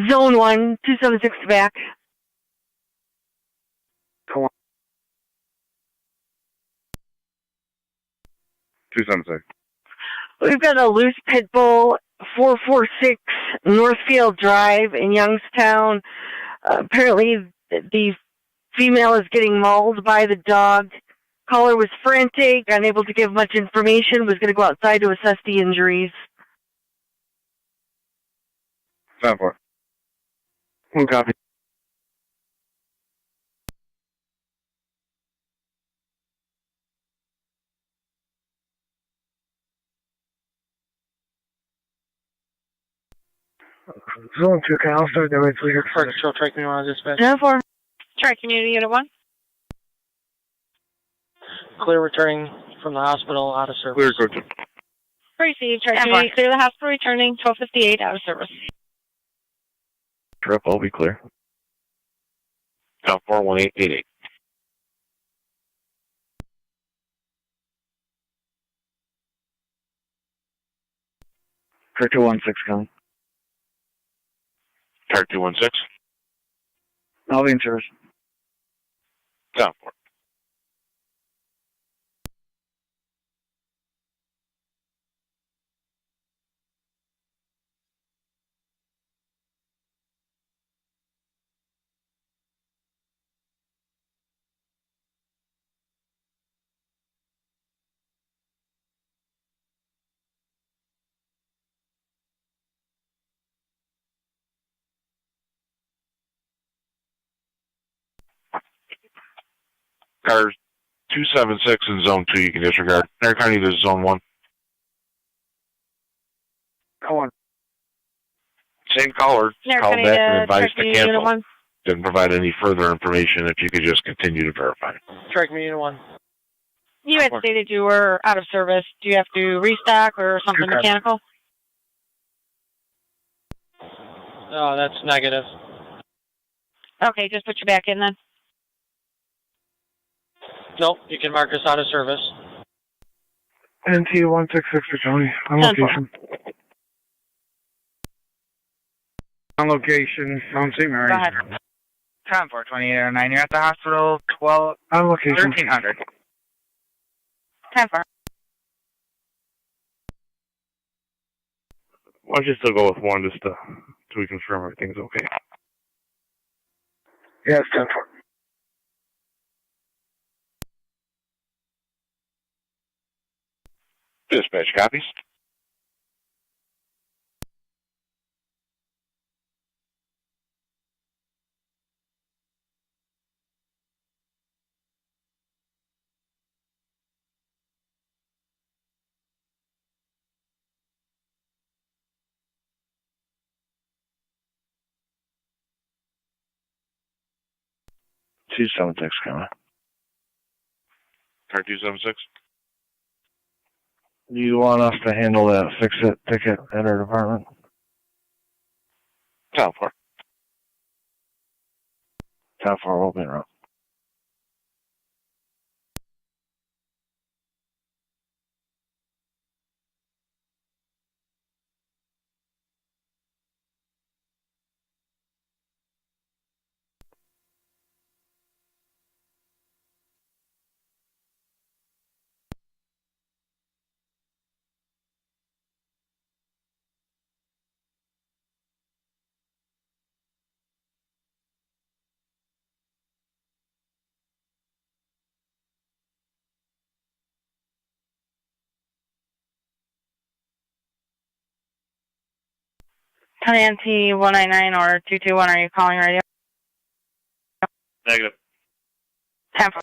Zone 1, 276 back. Come on. 276. We've got a loose pit bull, 446 Northfield Drive in Youngstown. Apparently, the female is getting mauled by the dog. Caller was frantic, unable to give much information, was going to go outside to assess the injuries. 7-4. One copy. Zone 2, can I also do it clear? Fire control, track me on dispatch. 10-4. Tri Community Unit 1. Clear returning from the hospital, out of service. Clear, go to. Received. Tri Community, clear the hospital returning, 1258, out of service. Trip, I'll be clear. Con 4, 1888. Clear 216 coming. Car 216. I'll be in service. Con 4. Car 276 in zone 2, you can disregard. Niagara County, this is zone 1. Come on. Same caller, Niagara called County back and to advised to Unit cancel. 1. Didn't provide any further information. If you could just continue to verify. Strike me Unit 1. You had stated you were out of service. Do you have to restock or something mechanical? No, that's negative. Okay, just put you back in then. Nope, you can mark us out of service. NT 166 for Tony. On location. On location, Mount St. Mary's. Go ahead. 10-4-2809. You're at the hospital. 12. On location. 1300. 10-4. Why don't you still go with 1 just to we confirm everything's okay? Yes, 10-4. Dispatch copies. Two 76 coming. Car 276. Do you want us to handle that fix-it ticket at our department? 10-4. 10-4, open route. County NT 199 or 221, are you calling radio? Negative. 10-4.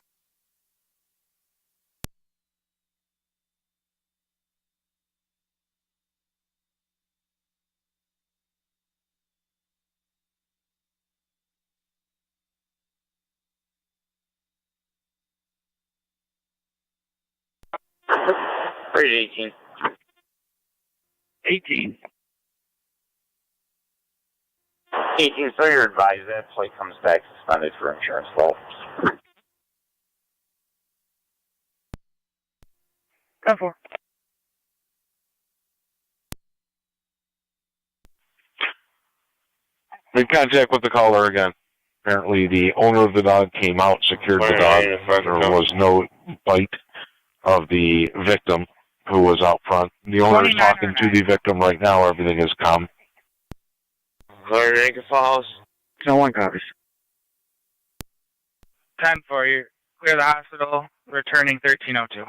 Rated 18. 18. 18, so you're advised that plate comes back suspended for insurance fault. 10-4. Made contact with the caller again. Apparently the owner of the dog came out, secured the dog. There was no bite of the victim who was out front. The owner is talking to the victim right now. Everything is calm. Clear Anchor Falls. 10-1 copies. 10-4. You clear the hospital. Returning 1302.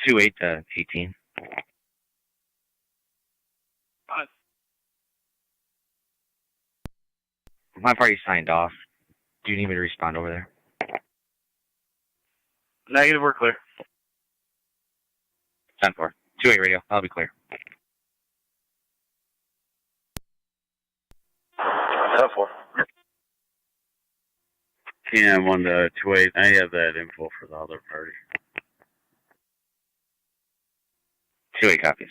Two 8 to 18. I've already signed off. Do you need me to respond over there? Negative, we're clear. 10-4. 2-8 radio, I'll be clear. 10-4. TM 1 to 28. I have that info for the other party. 2-8 copies.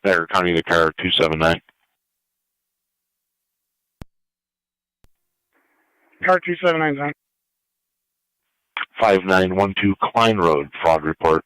Niagara County, the car 279. Car 279's on. 5912 Klein Road, fraud report.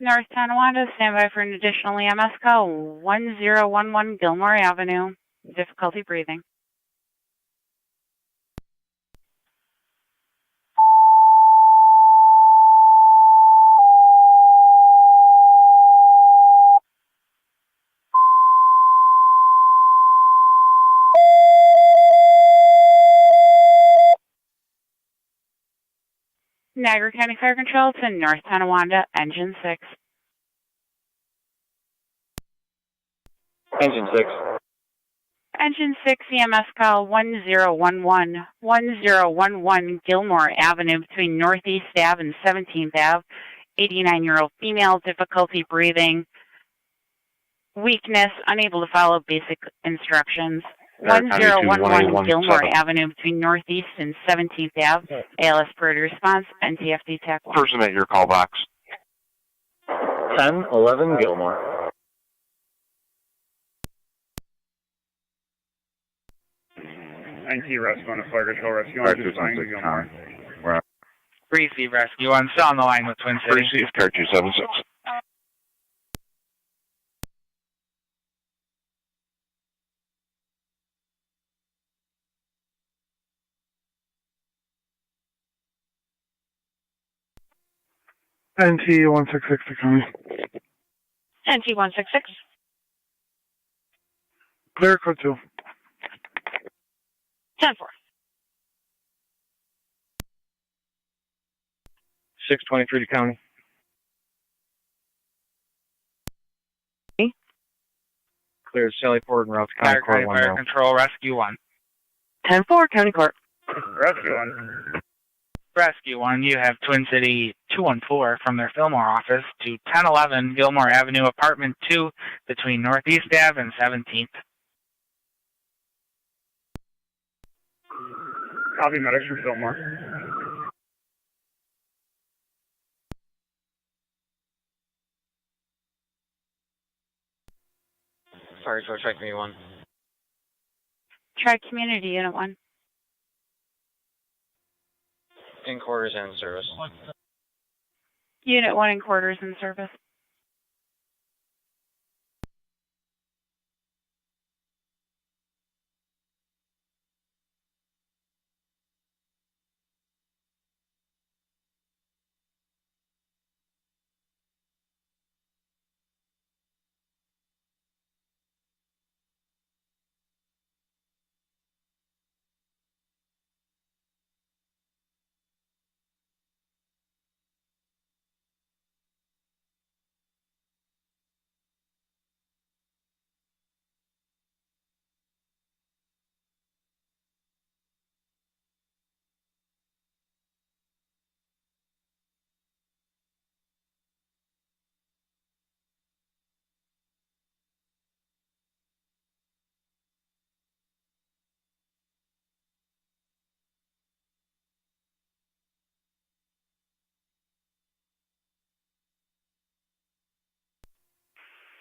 North Tonawanda, stand by for an additional EMS call, 1011 Gilmore Avenue. Difficulty breathing. Niagara County Fire Control to North Tonawanda, Engine 6. Engine 6. Engine 6 EMS call 1011 Gilmore Avenue between Northeast Ave and 17th Ave. 89-year-old female, difficulty breathing, weakness, unable to follow basic instructions. 1011 Gilmore Avenue between Northeast and 17th Ave. ALS priority response, NTFD TAC 1. Person at your call box. 1011 Gilmore. NT Rescue on a fire control rescue on Gilmore. Receive rescue on, still on the line with Twin City. Receive car 276. NT 166 to County. NT 166. Clear code 2. 10-4. 623 to County. Clear Sally Ford and route to County Court. Fire Control, Rescue 1. 10-4, County Court. Rescue 1. Rescue 1, you have Twin City 214 from their Fillmore office to 1011 Gilmore Avenue, Apartment 2, between Northeast Ave and 17th. Copy medics from Fillmore. Fire Control, try Community 1. Try Community Unit 1. In quarters and service. Unit 1 in quarters in service.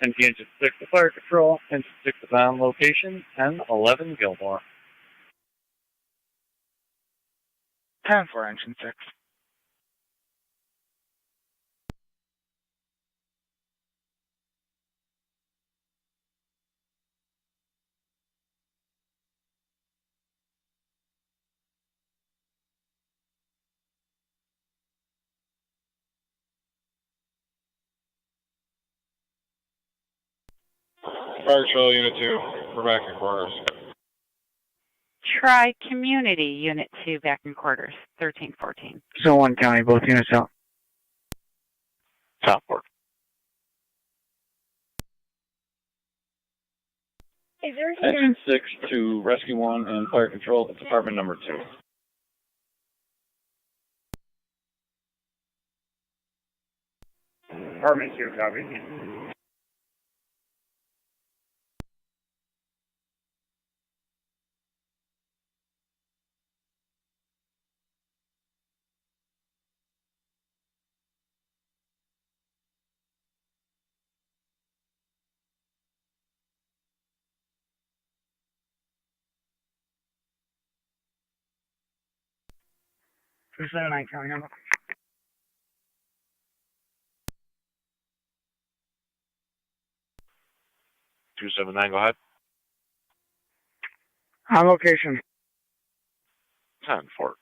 NT Engine 6 to Fire Control. Engine 6 is on location. 1011 Gilmore. 10-4, Engine 6. Fire Control Unit 2, we're back in quarters. Try Community Unit 2 back in quarters, 1314. So 1 County, both units out. Southport. Is there Engine 6 to Rescue 1 and Fire Control. It's apartment number 2. Apartment 2, copy. Two 79 County number. 279, go ahead. On location. 10-4.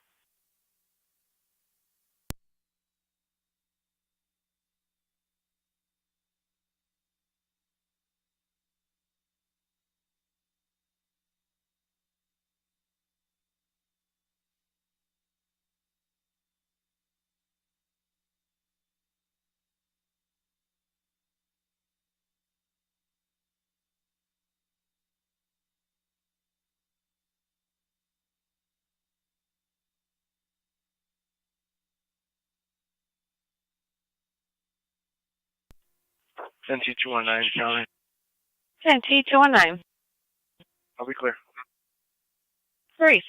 NT219, County. NT219. I'll be clear. 3.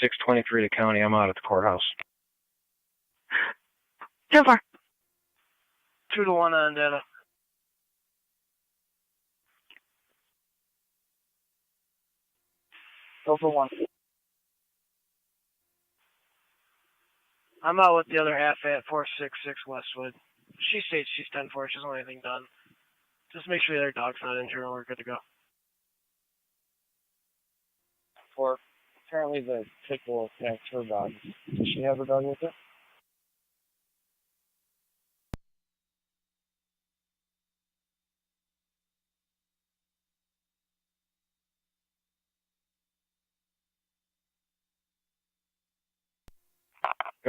623 to county. I'm out at the courthouse. 2-4. 2 to 1 on data. Go for 1. I'm out with the other half at 466 Westwood. She states she's 10-4. She doesn't want anything done. Just make sure their dog's not injured and we're good to go. 4. Apparently the tick will connect her dog. Does she have her dog with her?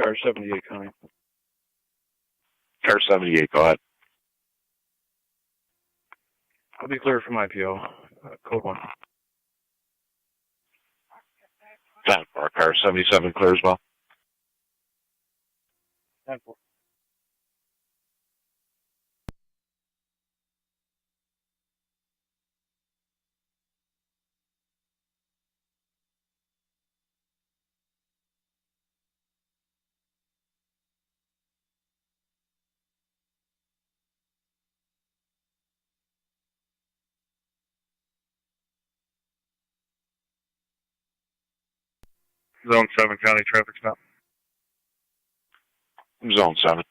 Car 78, County. Car 78, go ahead. I'll be clear from IPO. Code 1. 10-4. Car 77, clear as well. 10-4. Zone 7, County traffic stop. Zone 7.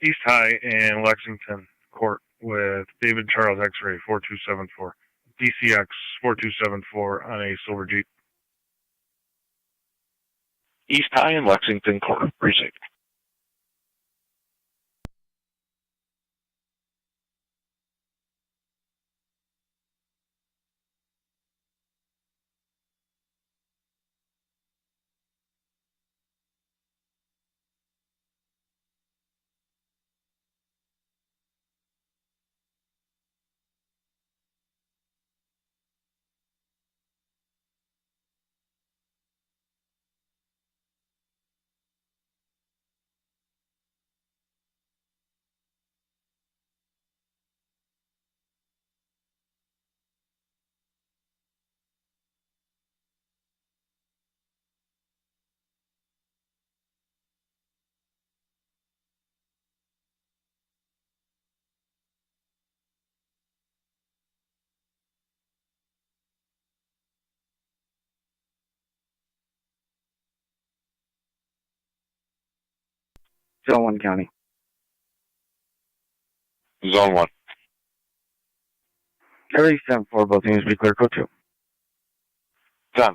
East High and Lexington Court with David Charles X-ray 4274. DCX 4274 on a silver Jeep. East High and Lexington Court, precinct. Zone 1 county. Zone 1. Everything's 10-4. Both units be clear. Code 2. 10-4.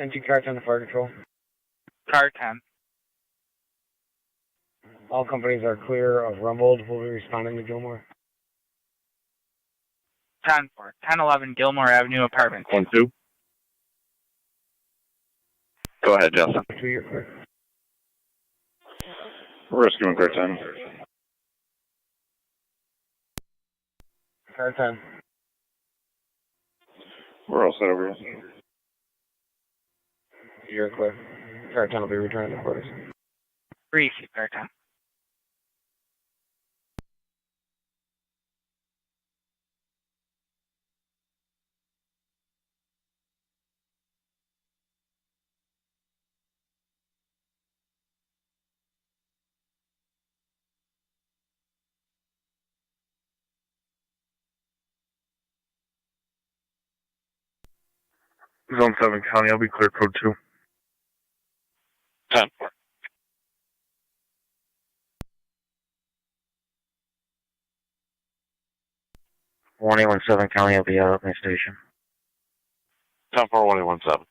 NT car 10 to fire control. Car 10. All companies are clear of Rumbled. We'll be responding to Gilmore. 10-4. 1011 Gilmore Avenue, apartment 1-2. Go ahead, Justin. 2, you're clear. We're rescuing car 10. Car 10. We're all set over here. You're clear. Car 10 will be returning to quarters. Brief, car 10. Zone 7 County, I'll be clear code 2. 10-4. Warning 17 County, I'll be out of my station. 10-4, 1-17.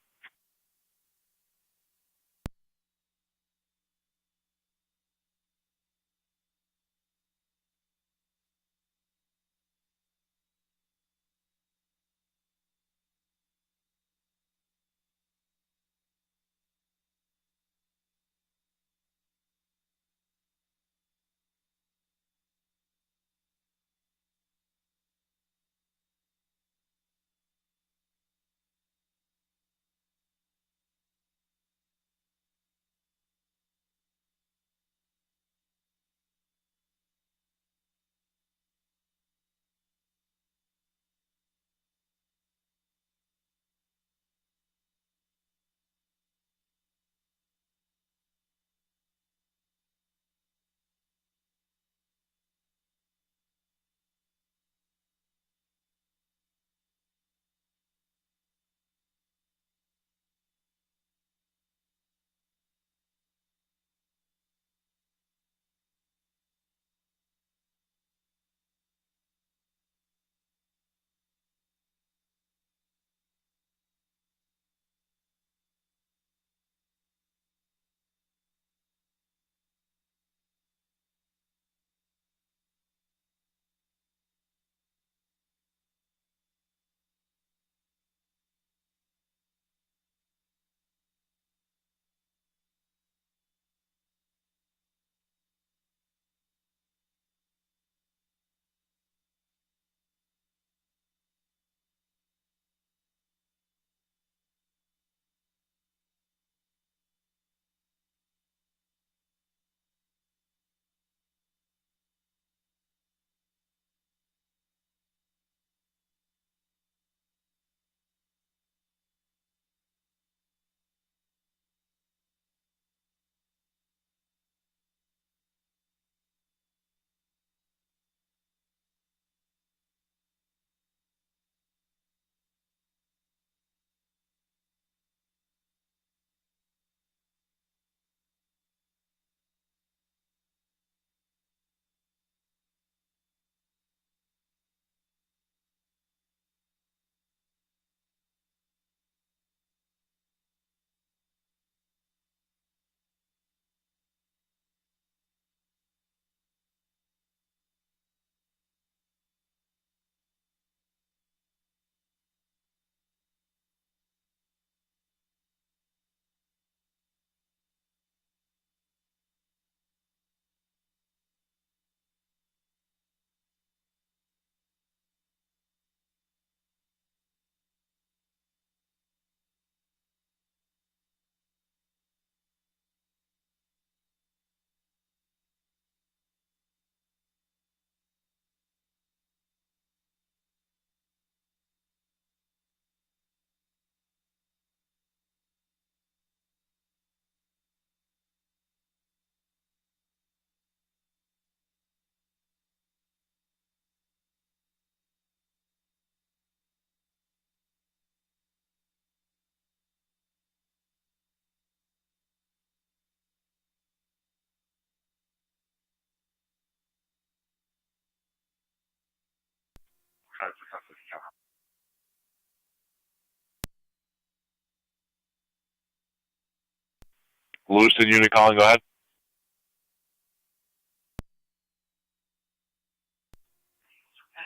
Lewiston unit calling, go ahead.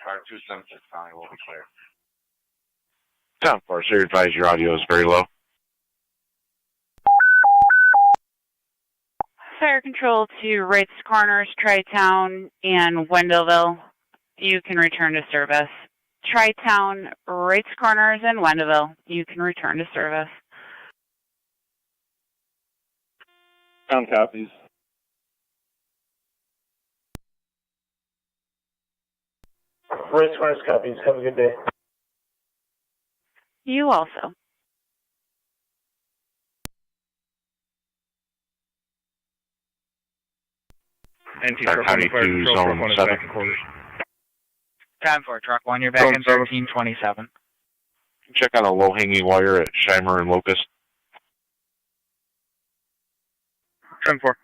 Car 276 calling will be clear. 10-4, sir, advise your audio is very low. Fire control to Wright's Corners, Tri-Town, and Wendellville. You can return to service. Tri-Town, Wright's Corners, and Wendellville. You can return to service. Town copies. Wright's Corners copies. Have a good day. You also. County 2, Zone 7. 10-4, truck 1, you're back in 1327. Check on a low-hanging wire at Shimer and Locust. 10-4.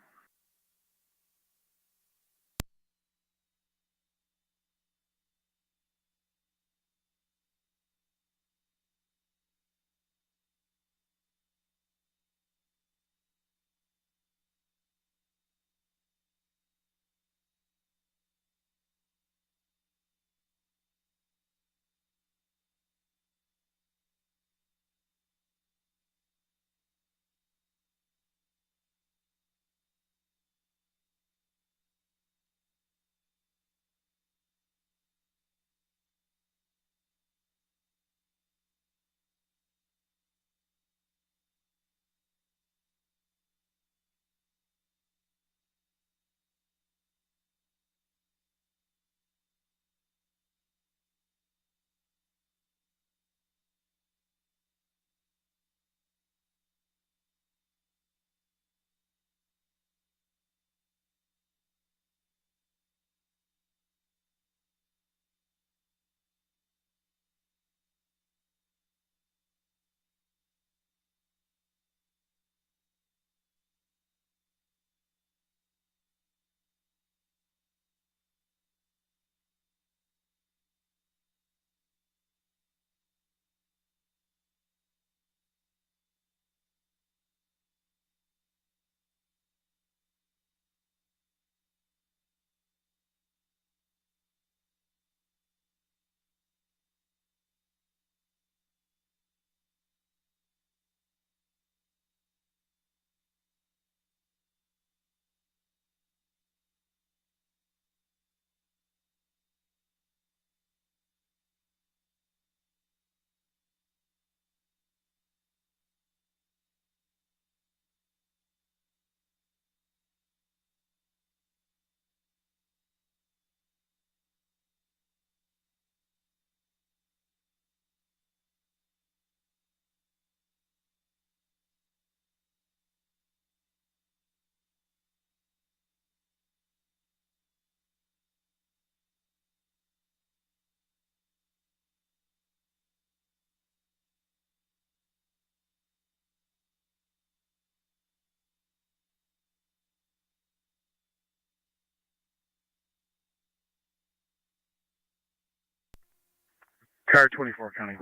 Car 24, County.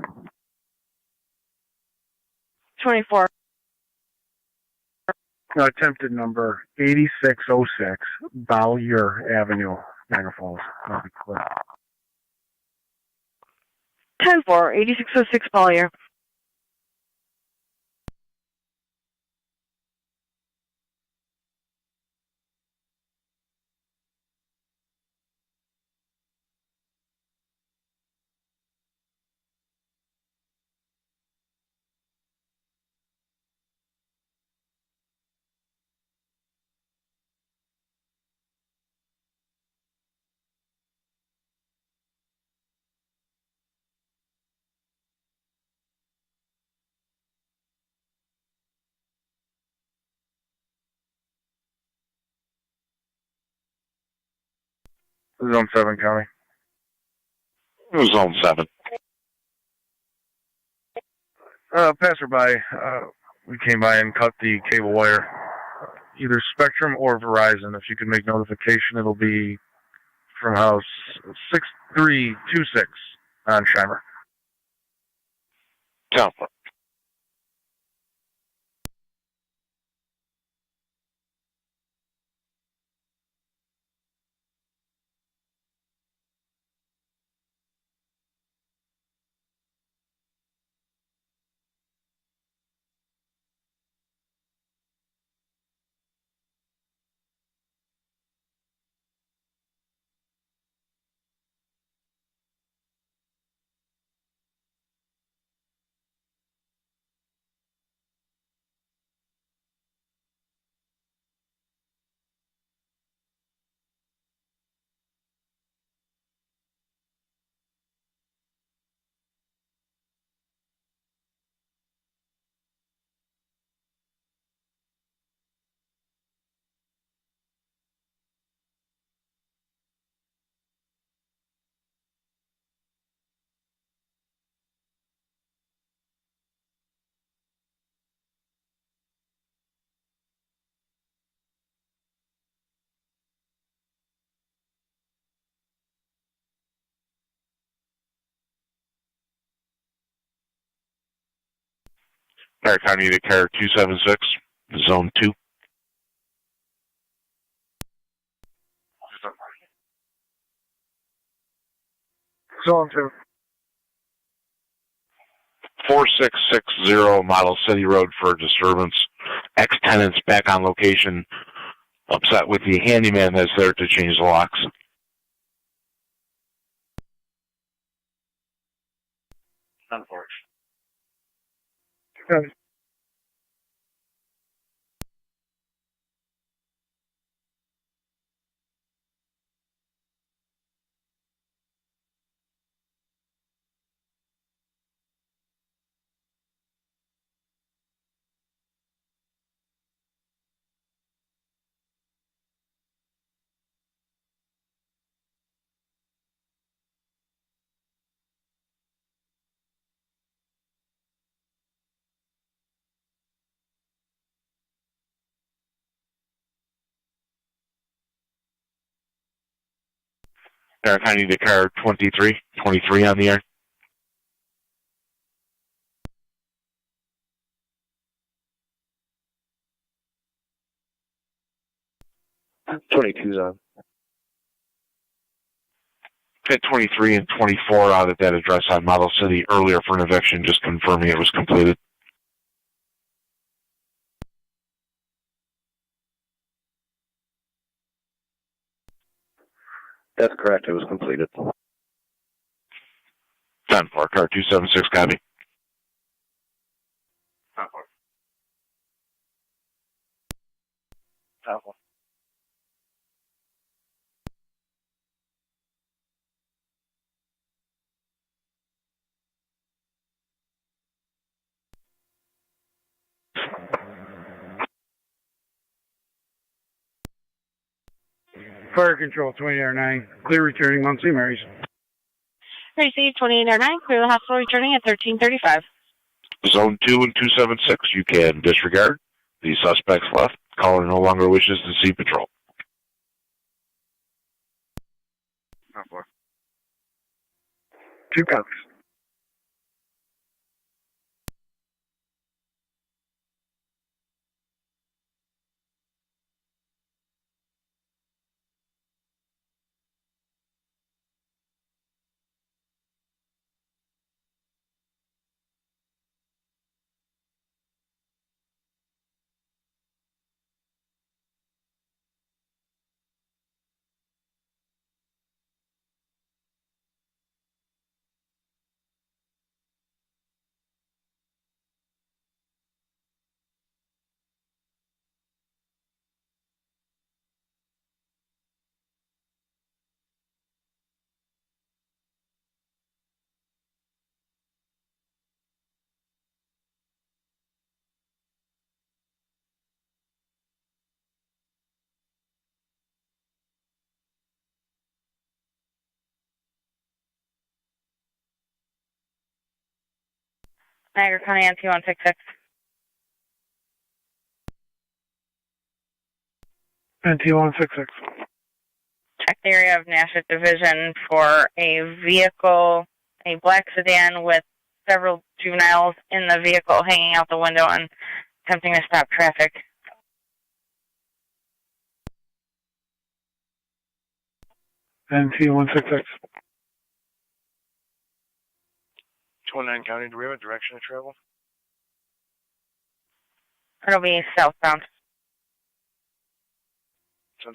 24. Attempted number 8606, Bowyer Avenue, Niagara Falls. That'll be clear. 10-4, 8606 Bollier. Zone 7, County. Zone 7. Passerby, we came by and cut the cable wire. Either Spectrum or Verizon. If you could make notification, it'll be from house 6326 on Shimer. 10-4. Niagara County to Care 276, Zone 2. Zone 2. 4660 Model City Road for disturbance. Ex-tenants back on location, upset with the handyman that's there to change the locks. Unfortunate. Copy. Niagara County to Care 23 on the air. On. Pit 23 and 24 out at that address on Model City earlier for an eviction, just confirming it was completed. That's correct. It was completed. 10-4, car 276, copy. 10-4. 10-4. Fire Control 2809, clear returning Mount St. Mary's. Receive 2809, clear the hospital returning at 1335. Zone 2 and 276, you can disregard. The suspects left. Caller no longer wishes to see patrol. 10-4. 2 copies. Niagara County NT166. NT166. Check the area of Nashville Division for a vehicle, a black sedan with several juveniles in the vehicle hanging out the window and attempting to stop traffic. NT166. 29 County, do we have a direction of travel? It'll be southbound. 10-4.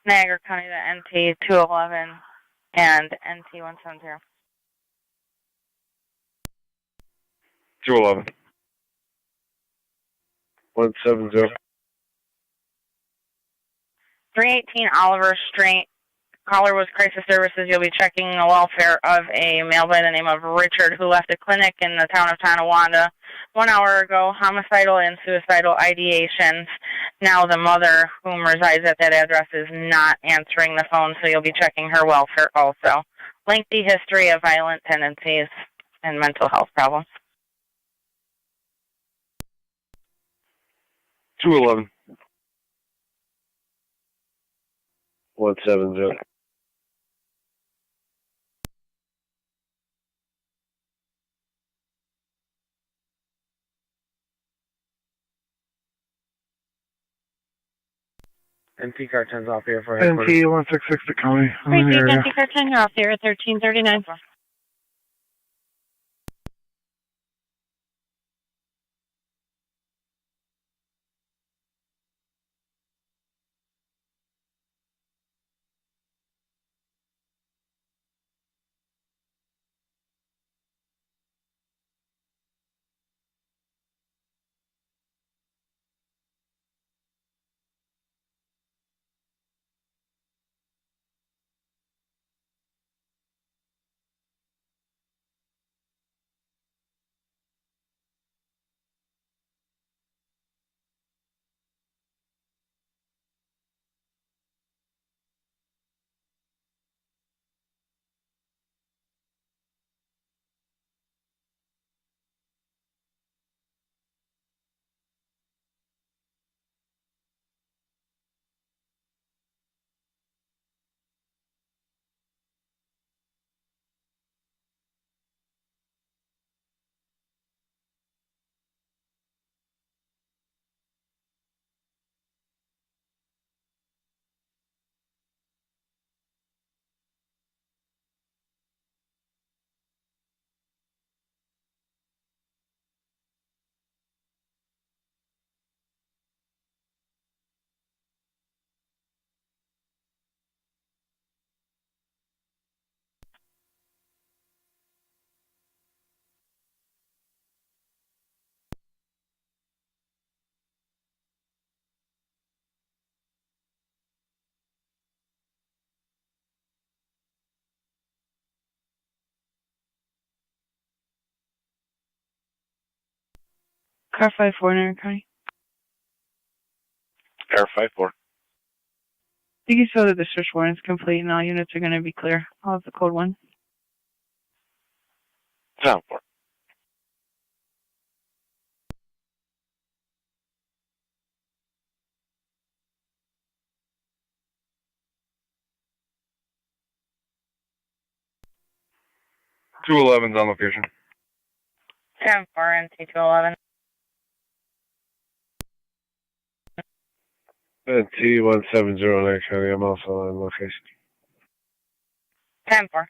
Niagara County to NT 211 and NT 170. 211. 170. 318 Oliver Street. Caller was Crisis Services. You'll be checking the welfare of a male by the name of Richard who left a clinic in the town of Tonawanda 1 hour ago. Homicidal and suicidal ideations. Now the mother, whom resides at that address, is not answering the phone, so you'll be checking her welfare also. Lengthy history of violent tendencies and mental health problems. 211. 170. NT car 10's off here for NT headquarters. 166 to County. I'm in the Repeat, area. NT car 10, you're off there at 1339. Car 54, Niagara County. Car 54. Thank you so that the search warrant is complete and all units are going to be clear. I'll have the code 1. Sound 4. Two 11's on location. 10-4 NT 211. NT 170 actually. I'm also on location. 10-4.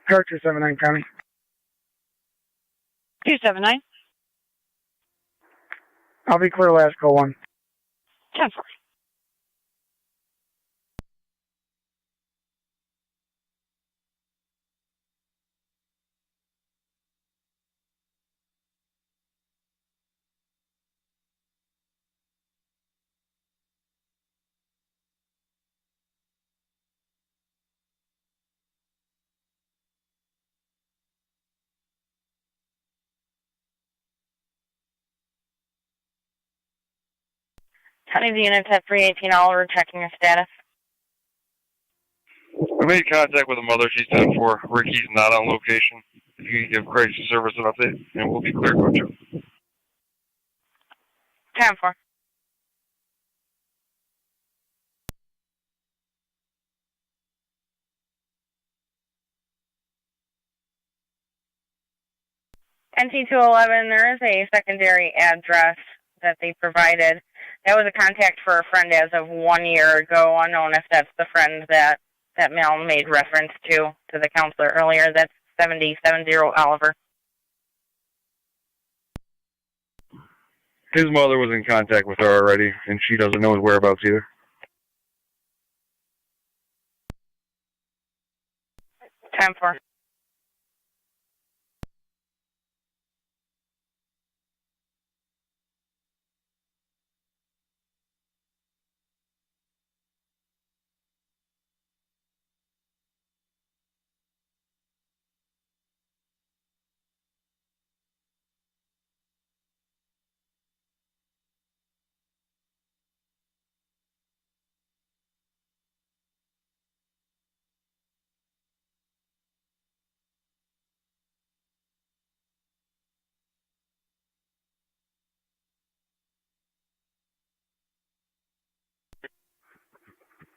Car 279 County. 279. I'll be clear last call 1. 10-4. County, the units at 318 Oliver checking your status. I made contact with the mother. She's 10-4. Ricky's not on location. If you can give crisis service an update, and we'll be clear, Coach. 10-4. NT211, there is a secondary address that they provided. That was a contact for a friend as of 1 year ago, unknown if that's the friend that Mel made reference to the counselor earlier. That's 7070 Oliver. His mother was in contact with her already, and she doesn't know his whereabouts either. 10-4.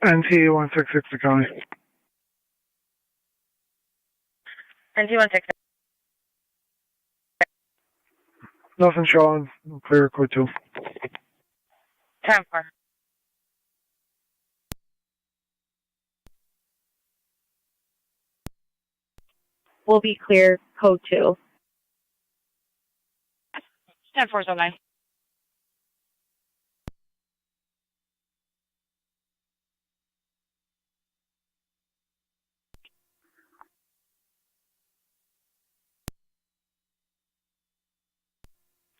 NT166 to County. NT166. Nothing showing. Clear code 2. 10-4. Will be clear, code 2. 10-409.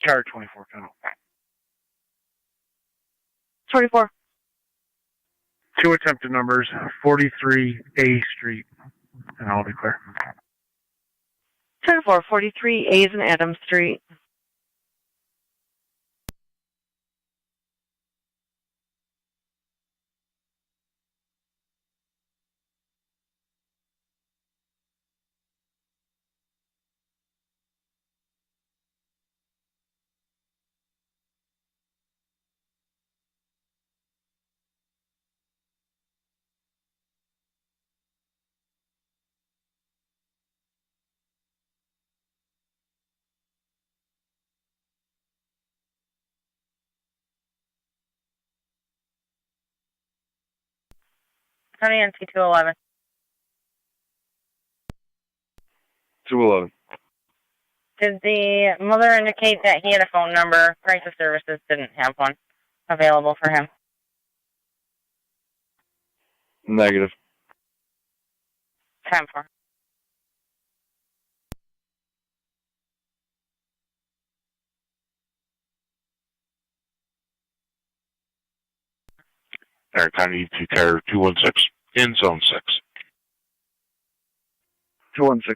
Car 24 County. 24. 2 attempted numbers, 43A Street, and I'll be clear. 10-4, 43 A's and Adams Street. County NT211. 211. Did the mother indicate that he had a phone number? Crisis Services didn't have one available for him. Negative. 10-4. Niagara County to Terror 216 in Zone 6. 216.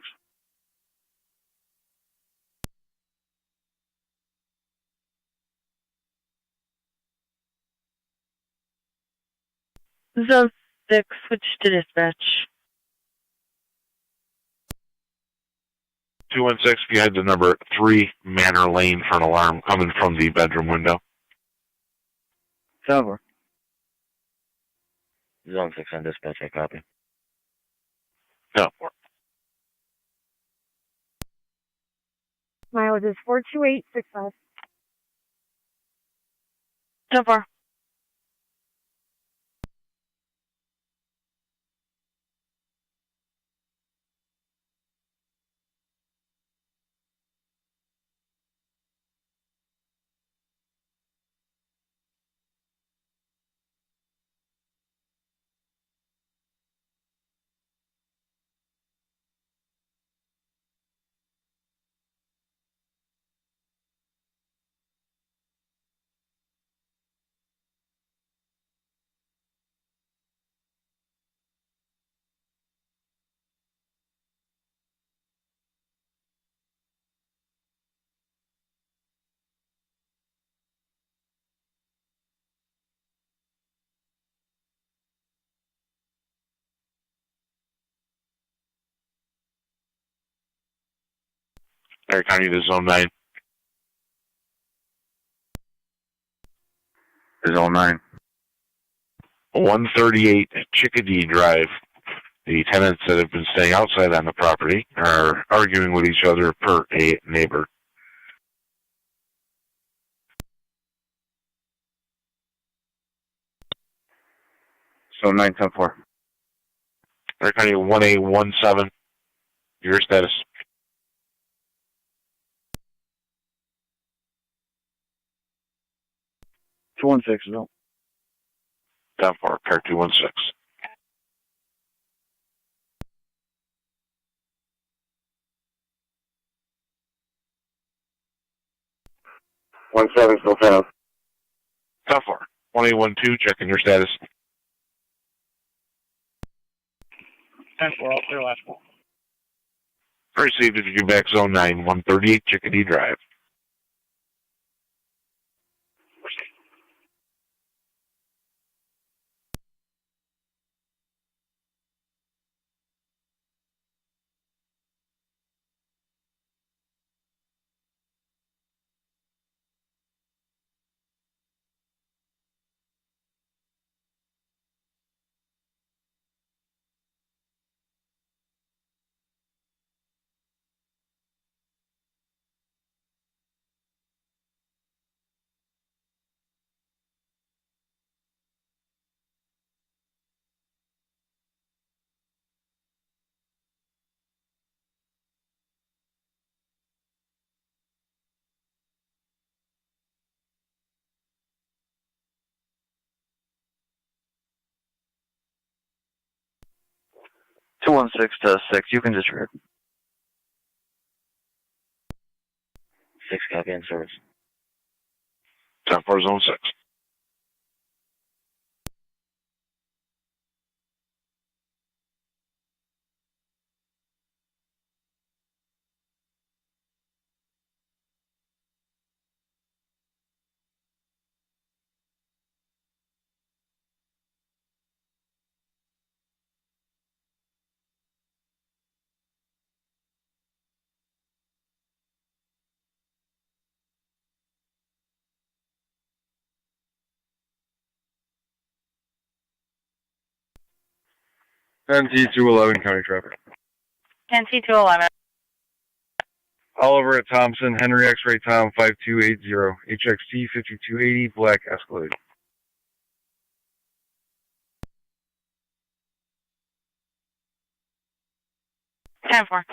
Zone 6, switch to dispatch. 216, if you head to number 3 Manor Lane for an alarm coming from the bedroom window. Over. Zone 6 on dispatch, I copy. No. Mileage is 42865. So far. Niagara County to Zone 9. Zone 9. 138 Chickadee Drive. The tenants that have been staying outside on the property are arguing with each other per a neighbor. Zone 9, 10-4. Niagara County 1A17. Your status. 216, no. 10-4, car 216. One seven, still 10. 10-4. 1A12, checking your status. 10-4, all clear last one. Received at you back Zone 9, 138 Chickadee Drive. Two 216 to 6, you can disregard. 6 copy in service. 10-4, Zone 6. NT211 County Traffic. NT211. Oliver at Thompson, Henry X-Ray Tom 5280, HXT 5280, black Escalade. Ten four.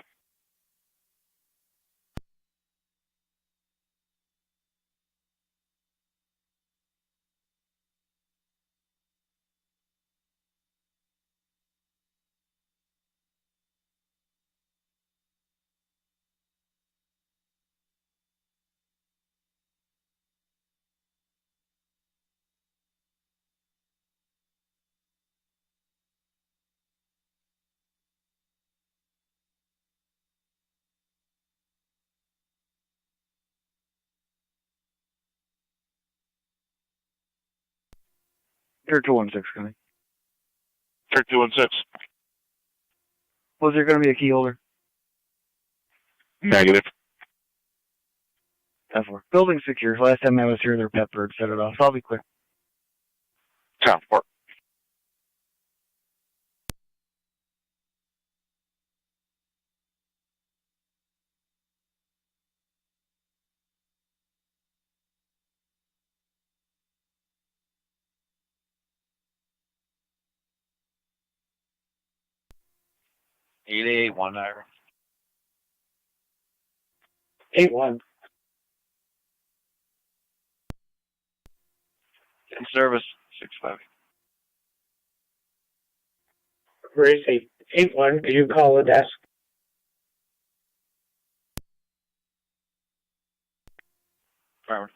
Here 216 coming. Here 216. Was there going to be a key holder? Negative. 10-4. Building secure. Last time I was here, their pet bird set it off. So I'll be clear. 10-4. Eight one Niagara. 8-1. In service 6-5. Raise 8-1. Could you call the desk? Farmers.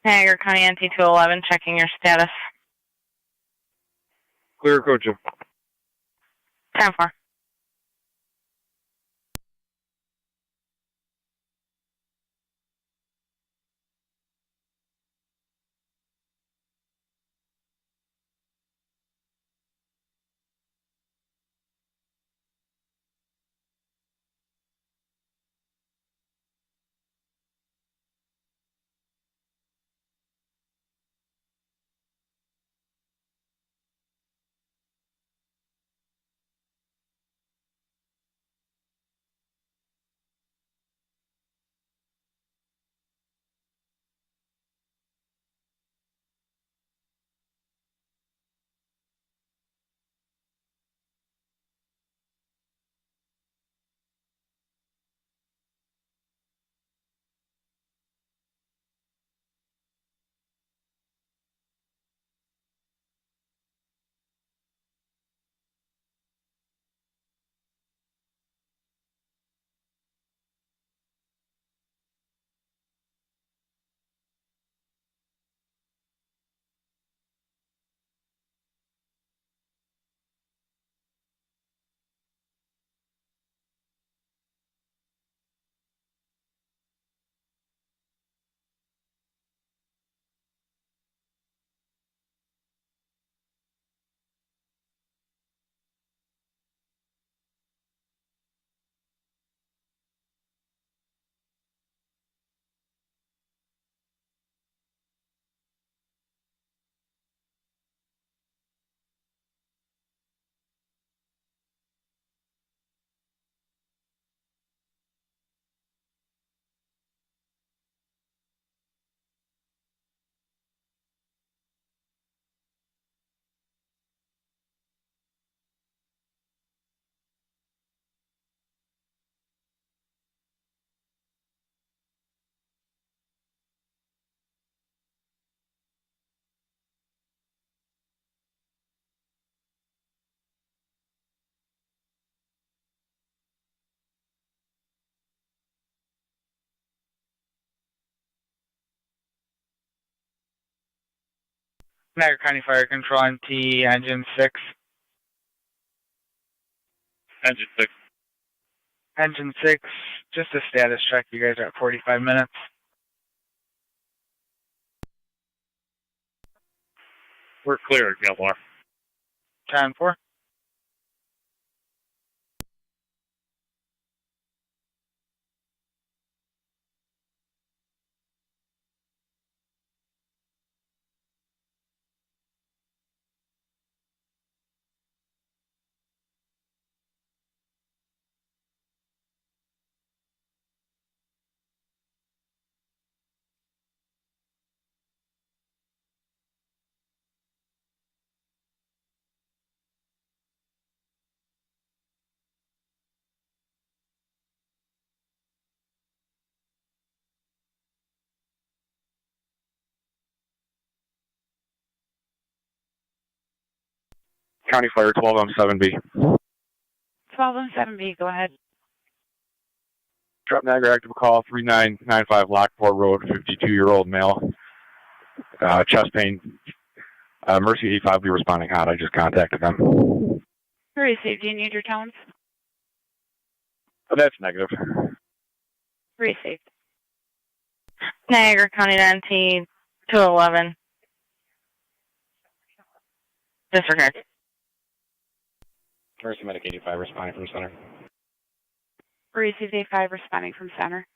Niagara County NT211, checking your status. Clear coach. 10-4. Niagara County Fire Control NT Engine 6. Engine 6. Engine 6, just a status check. You guys are at 45 minutes. We're clear, Gilmore. 10-4. County Fire 12 on 7B. 12 and 7B, go ahead. Drop Niagara active call 3995 Lockport Road, 52-year-old male. Chest pain. Mercy 85 will be responding hot. I just contacted them. Received. Do you need your tones? But that's negative. Received. Niagara County NT 211. Disregard. Mercy Medic 85 responding from center. Received. A5 responding from center.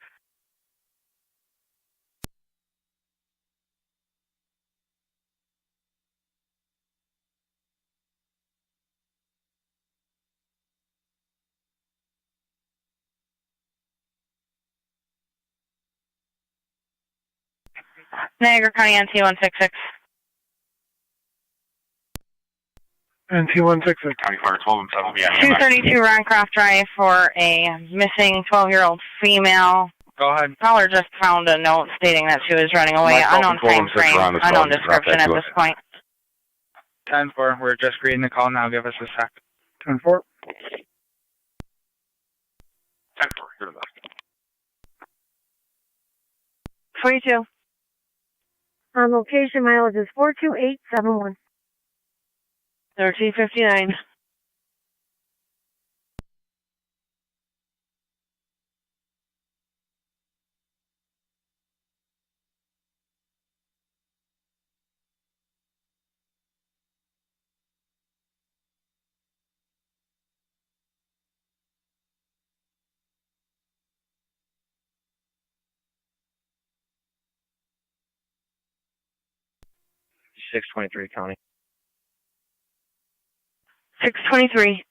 Niagara County NT 166. NT 166. County Fire 12 and 7B. 232 Roncroft Drive for a missing 12-year-old female. Go ahead. Caller just found a note stating that she was running away. Unknown time frame, unknown description at this point. 10-4. We're just reading the call now. Give us a sec. 10-4. 10-4. Here to the 22. On location, mileage is 42871. 1359. $623 County. 623.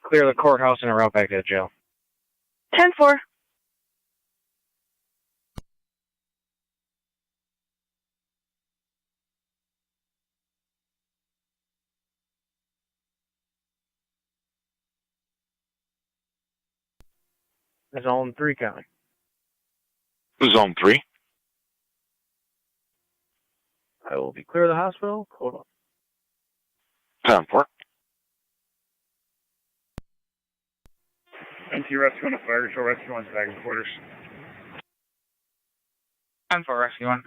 Clear the courthouse and a route back to the jail. 10-4. Zone 3 County. Zone 3. I will be clear of the hospital. Hold on. 10-4. NT Rescue 1 to Fire Control, Rescue 1's back in quarters. 10-4, Rescue 1.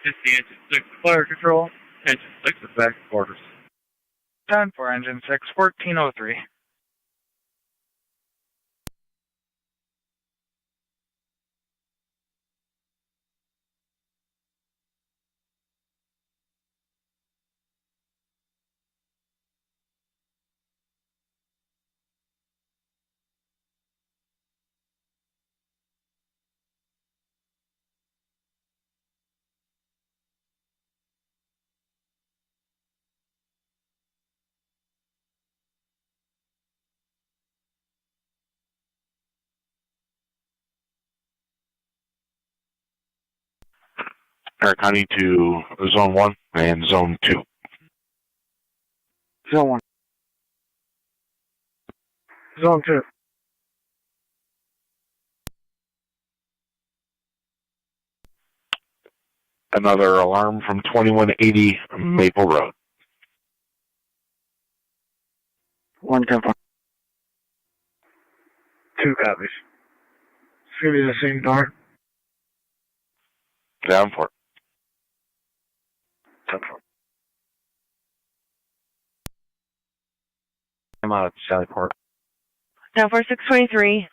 It's the engine 6. Fire control. Engine 6 is back to quarters. 10 for engine 6, 1403. Park County to Zone 1 and Zone 2. Zone 1. Zone 2. Another alarm from 2180 Maple Road. 110. 2 copies. It's going to be the same door. Down for. I'm out at Sallyport. Now for 623.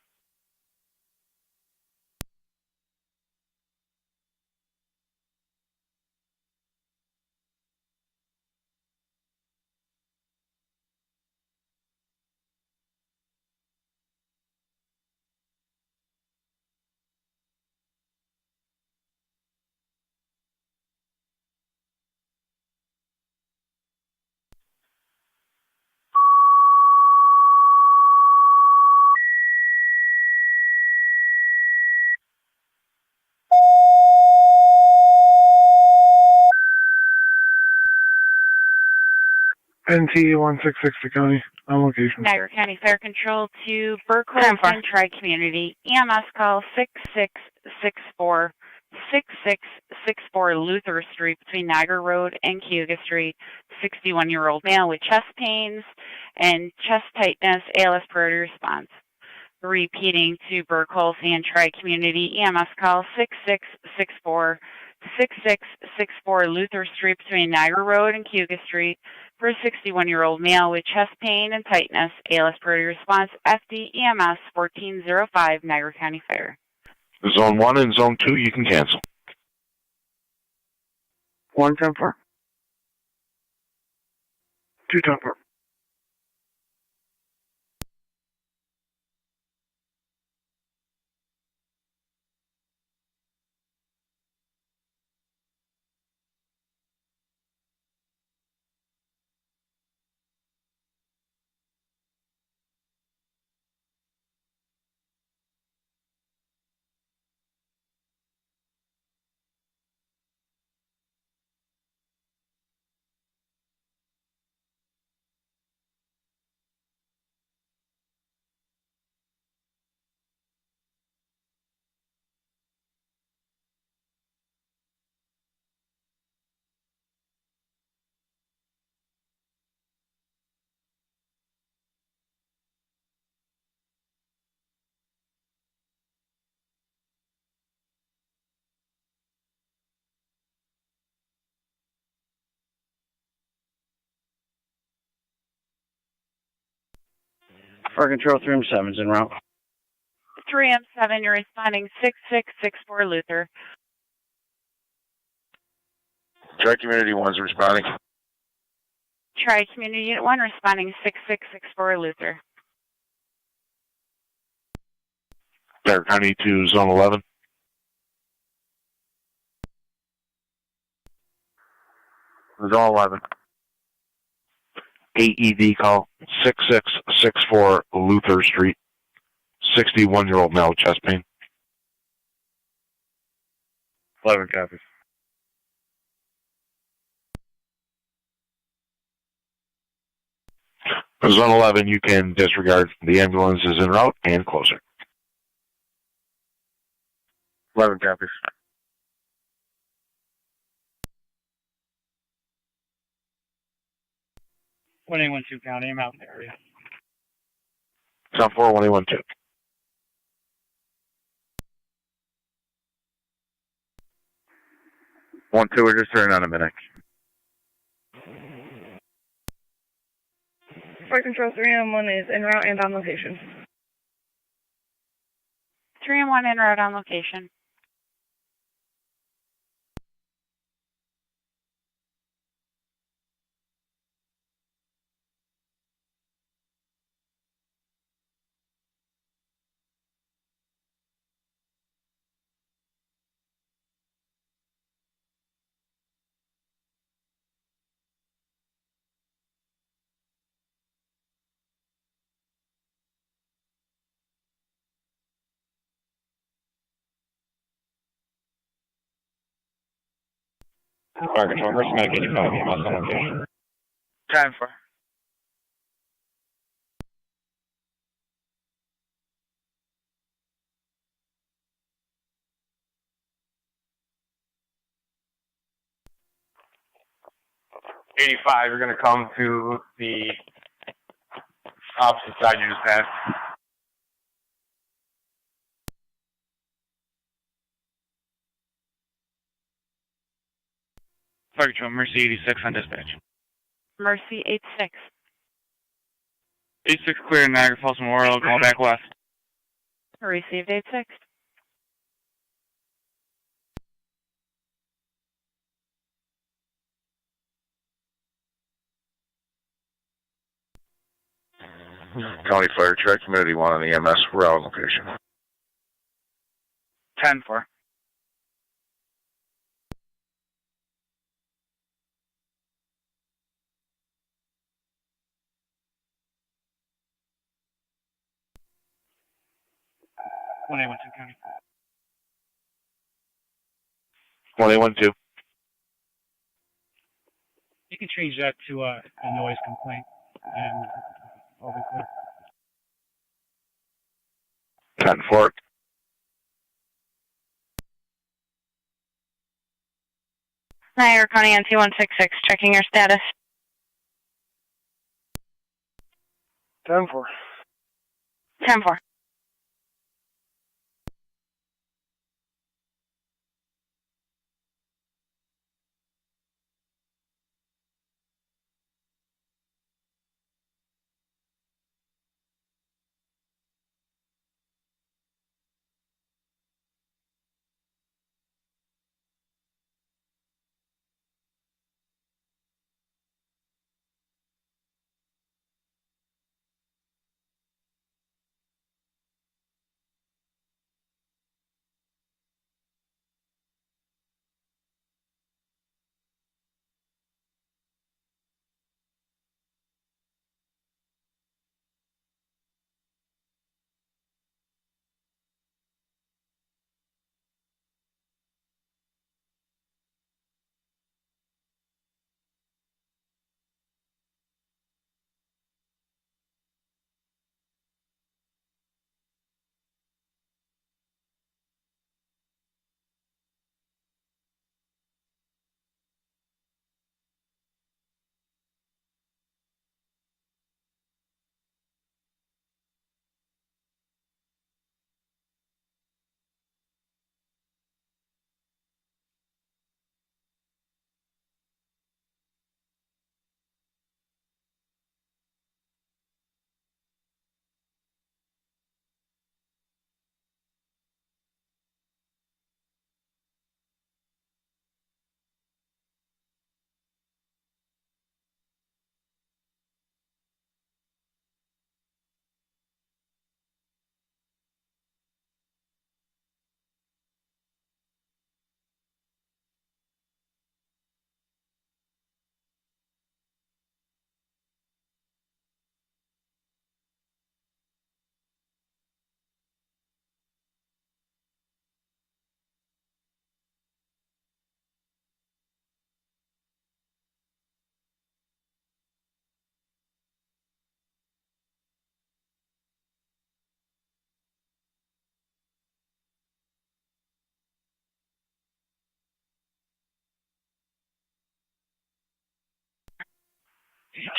NT 166 to County. On location. Niagara County Fire Control to Burkholz Tri-Community. EMS call 6664. 6664 Luther Street between Niagara Road and Cayuga Street. 61-year-old male with chest pains and chest tightness. ALS priority response. Repeating to Burkholz and Tri-Community. EMS call 6664. 6664 Luther Street between Niagara Road and Cayuga Street for a 61-year-old male with chest pain and tightness. ALS priority response. FD EMS 1405 Niagara County Fire. Zone 1 and Zone 2 you can cancel. 110. 210. Fire Control 3M7 is en route. 3M7, you're responding 6664 Luther. Tri-Community 1's responding. Tri-Community Unit 1 responding 6664 Luther. Park County to Zone 11. Zone 11. AED call 6664 Luther Street. 61-year-old male with chest pain. 11 copies. Zone 11, you can disregard. The ambulance is en route and closer. 11 copies. One 112 County, I'm out in the area. South 4, 1812. 1-2, we're just turning on a minute. Flight Control 3-1 is en route and on location. 3-1 en route on location. Fire Control, Mercy Medic 85, EMS on location. 10-4. You're going to come to the opposite side you just passed. Fire Control, Mercy 86 on dispatch. Mercy 86. 86 clear, Niagara Falls Memorial, going back west. Received 86. County Fire Track Community 1 on the EMS. We're out on location. 10-4. When I went to county. 1-2. You can change that to a noise complaint, and I'll be clear. 10-4. Niagara County NT166, checking your status. 10-4. 10-4.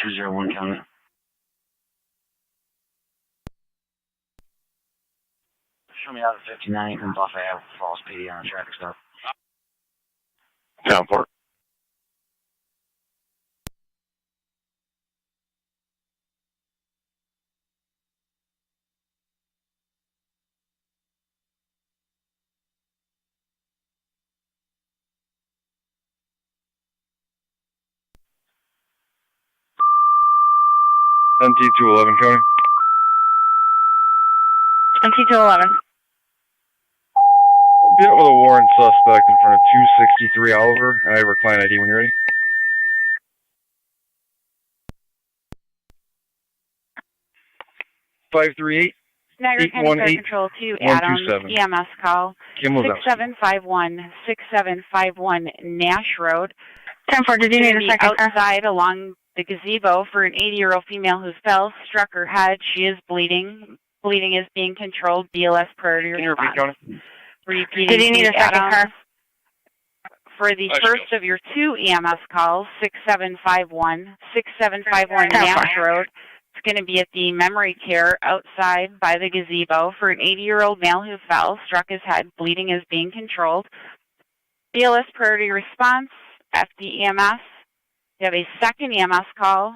$201 county. Show me out at 59 from Buffalo Falls PD on a traffic stop. 10-4. NT211 County. NT211. Be out with a warrant suspect in front of 263 Oliver. I have her client ID when you're ready. Niagara County Fire Control to Adams, EMS call, 6751 Nash Road. 10-4, did you need a second? Outside along the gazebo for an 80-year-old female who fell, struck her head. She is bleeding. Bleeding is being controlled. BLS priority response. Can you repeat, Tony? Repeating. Did you need a second car? For the first of your 2 EMS calls, 6751 Nash Road. It's going to be at the memory care outside by the gazebo for an 80-year-old male who fell, struck his head. Bleeding is being controlled. BLS priority response, FD EMS. You have a second EMS call,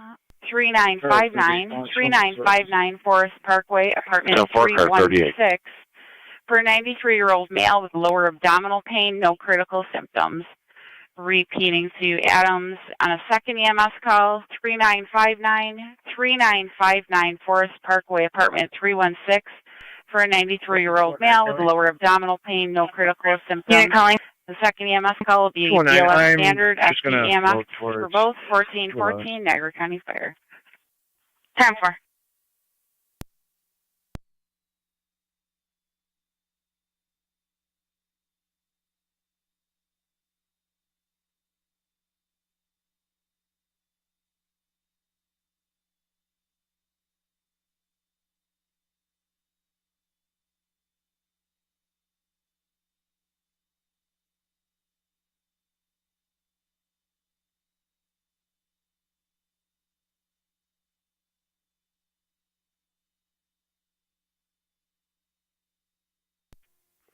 3959 Forest Parkway, apartment 316, for a 93-year-old male with lower abdominal pain, no critical symptoms. Repeating to Adams on a second EMS call, 3959 Forest Parkway, apartment 316, for a 93-year-old male with lower abdominal pain, no critical symptoms. The second EMS call will be BLS standard FD EMS for both 1414 Niagara County Fire. 10-4.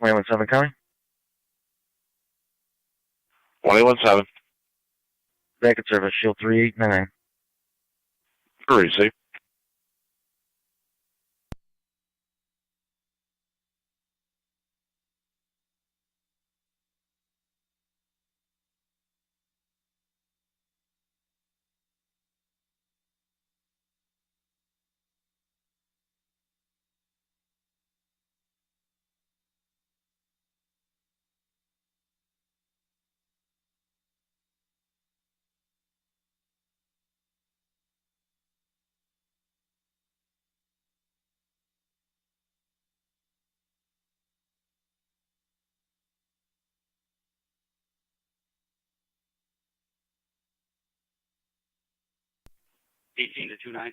Wayland 7 County. 117. Back at service, shield 3899. Receive. $18 to 29.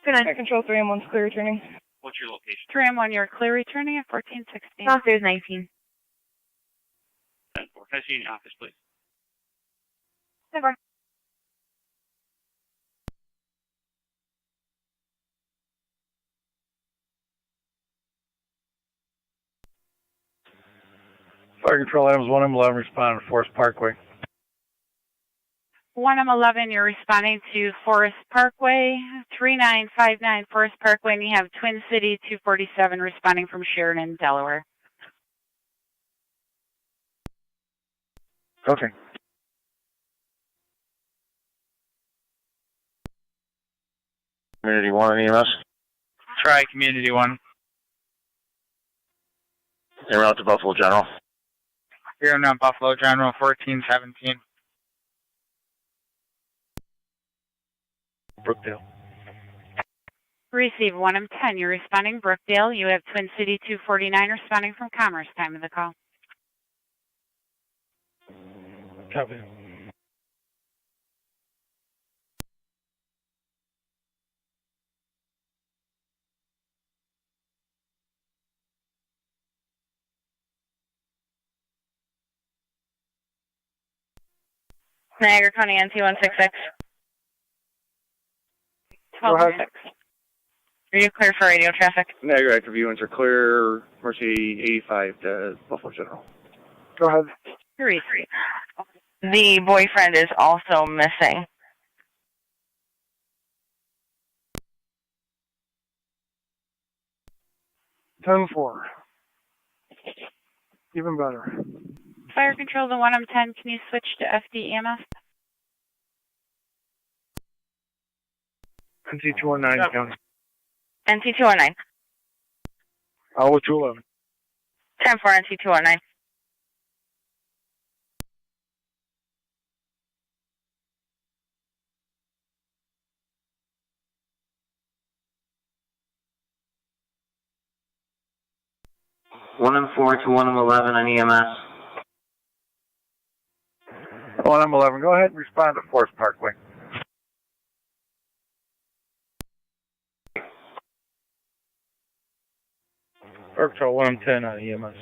29. Control 3 and 1's clear returning. What's your location? 3 and 1, you're clear returning at 1416. Downstairs 19. 10-4. Can I see you in the office, please? 10-4. Fire Control Adams 1M11 respond to Forest Parkway. 1M11, you're responding to Forest Parkway, 3959 Forest Parkway, and you have Twin City 247 responding from Sheridan, Delaware. Okay. Community 1 EMS. Try Community 1. En route to Buffalo General. Here now, Buffalo General 1417. Brookdale. Receive 1M10, you're responding Brookdale. You have Twin City 249 responding from Commerce. Time of the call. Copy. Niagara County NT166. Go ahead. Are you clear for radio traffic? Niagara active units are clear. Mercy 85 to Buffalo General. Go ahead. 3. The boyfriend is also missing. 10-4. Even better. Fire control to 1M10, can you switch to FD EMS? NC219 county. NC219. Alpha 211. 10-4 NC219. One M4 to 1M11 on EMS. 1M11, go ahead and respond to Forest Parkway. Control 1M10 on EMS.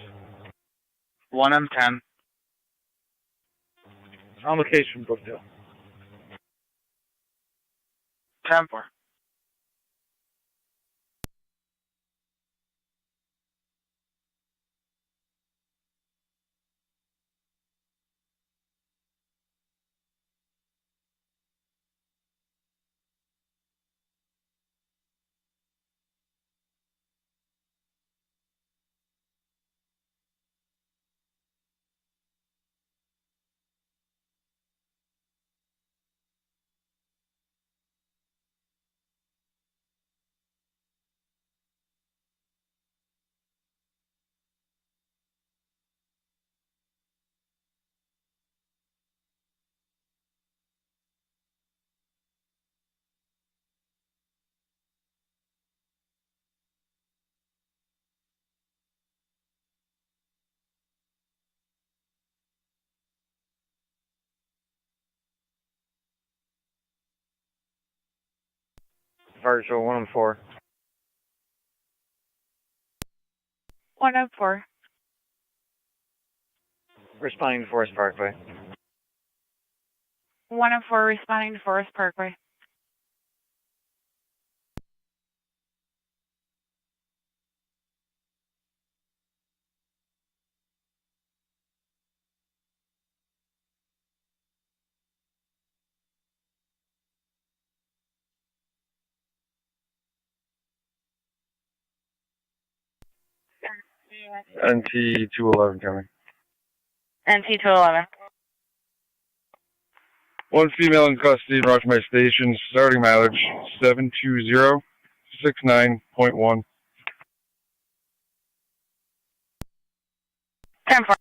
1M10. On location, Brookdale. 10-4. Fire Show 1M4. 1M4. Responding to Forest Parkway. 1M4 responding to Forest Parkway. NT211 coming. NC211. One female in custody in Rochester Station, starting mileage 72069.1. 10-4.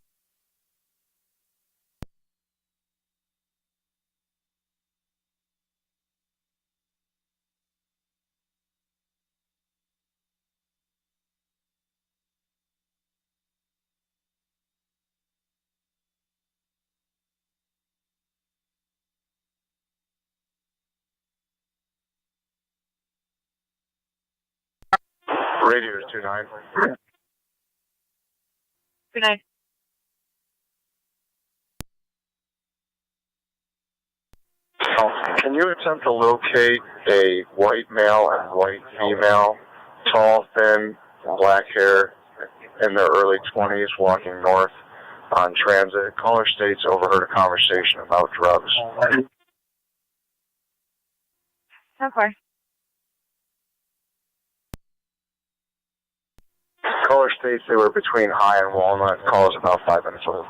Radio is 29. Good night. Can you attempt to locate a white male and white female, tall, thin, black hair, in their early 20s, walking north on transit? Caller states overheard a conversation about drugs. 10-4. Caller states they were between High and Walnut. Call is about 5 minutes old.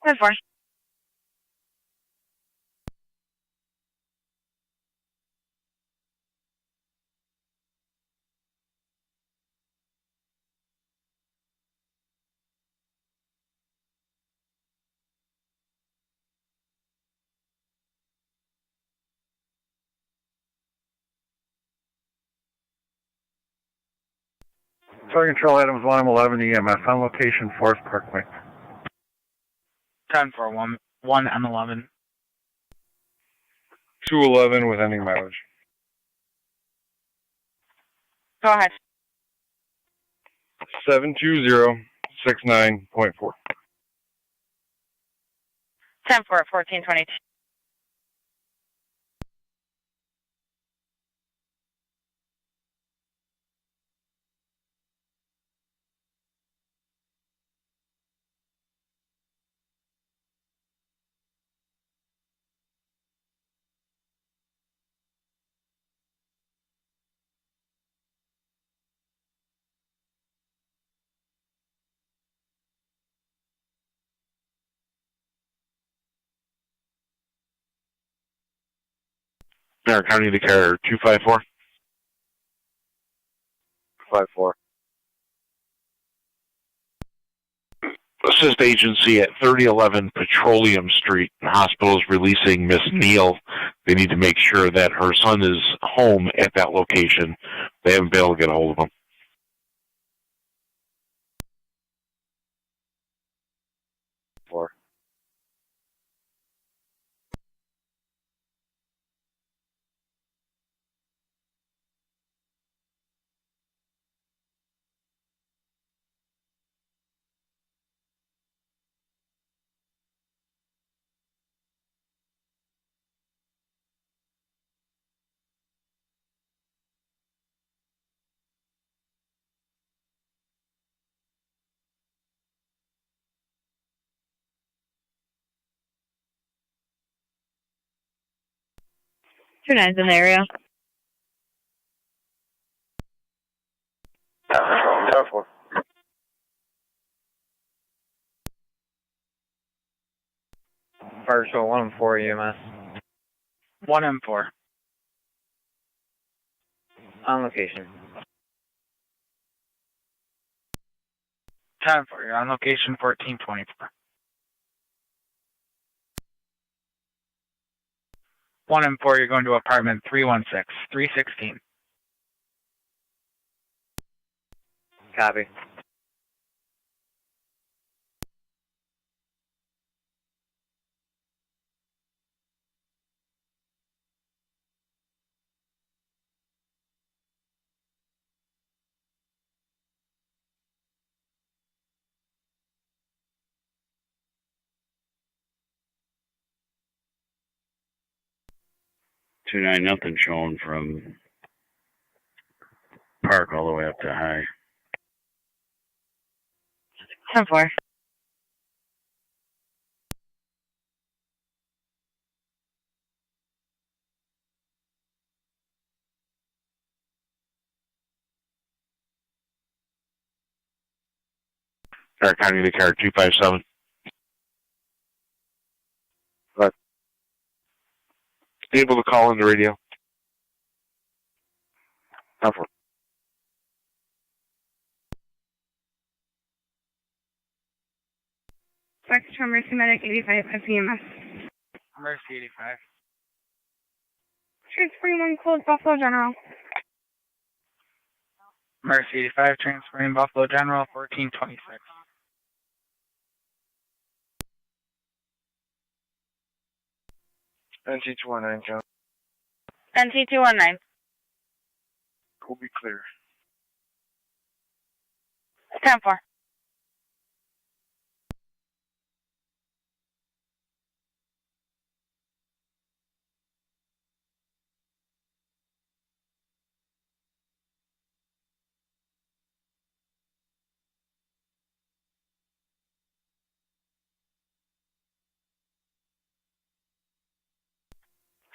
10-4. Fire Control Adams 1M11 EMS on location Forest Parkway. 10-4, 1M11. 211 with ending mileage. Go ahead. 72069.4. 10-4 at 1422. Niagara County to care 254. 54. Assist agency at 3011 Petroleum Street. The hospital is releasing Miss Neal. They need to make sure that her son is home at that location. They haven't been able to get a hold of him. 4. Two nines in the area. 4. Fire Patrol 114 EMS. 1M4. On location. 10-4, you're on location 1424. 1M4, you're going to apartment 316, 316. Copy. Nothing showing from Park all the way up to High. 10-4. Niagara County to care 257. What? Able to call in the radio? 4. Spectrum Mercy Medic 85 FEMS. Mercy 85. Transferring one close Buffalo General. Mercy 85, transferring Buffalo General 1426. NT219, John. NT219. Will be clear. 10-4.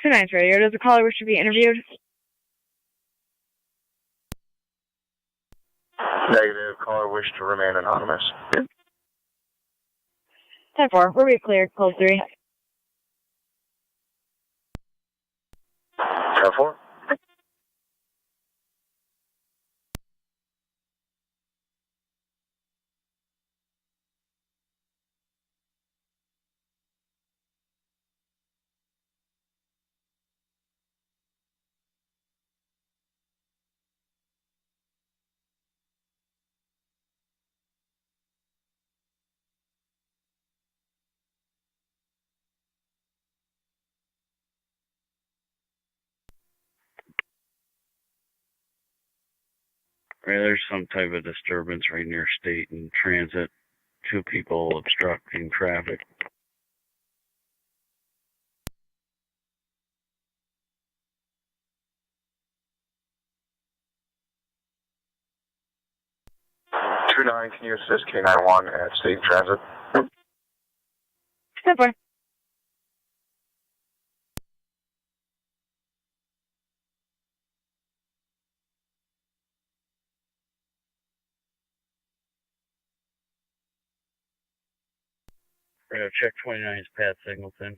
Two nines radio. Does the caller wish to be interviewed? Negative. Caller wish to remain anonymous. 10-4. We'll be cleared. Code 3. 4. Right, there's some type of disturbance right near State and Transit. 2 people obstructing traffic. Can you assist K91 at State Transit? 10-4. Right, check 29's Pat Singleton.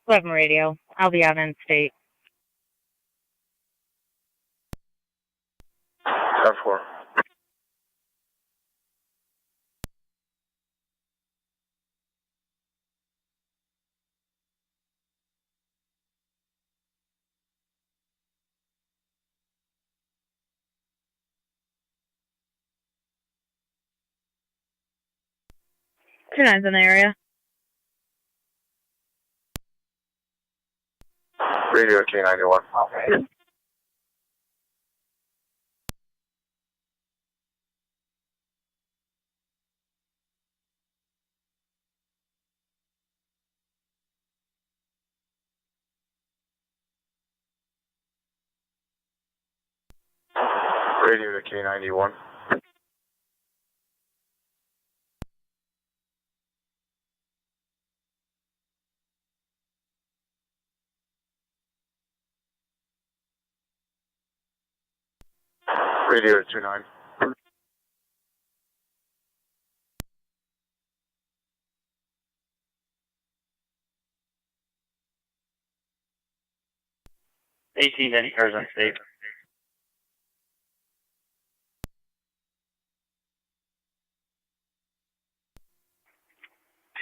11 radio. I'll be out in state. 10-4. Two nines in the area. Radio K91. Okay. Radio to K91. Radio to 29. any cars on state.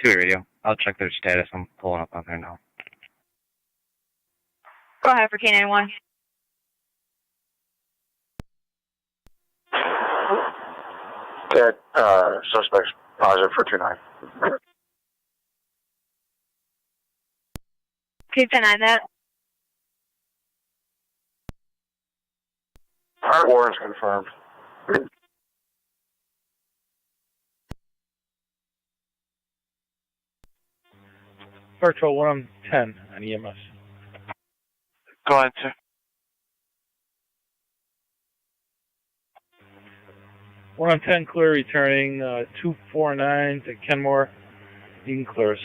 Two radio. I'll check their status. I'm pulling up on there now. Go ahead for K91. Ted, suspects positive for 29. K10-9 that. Heart warrants confirmed. Virtual 110 on EMS. Go ahead, sir. 110 clear returning, 249 to Kenmore. You can clear us.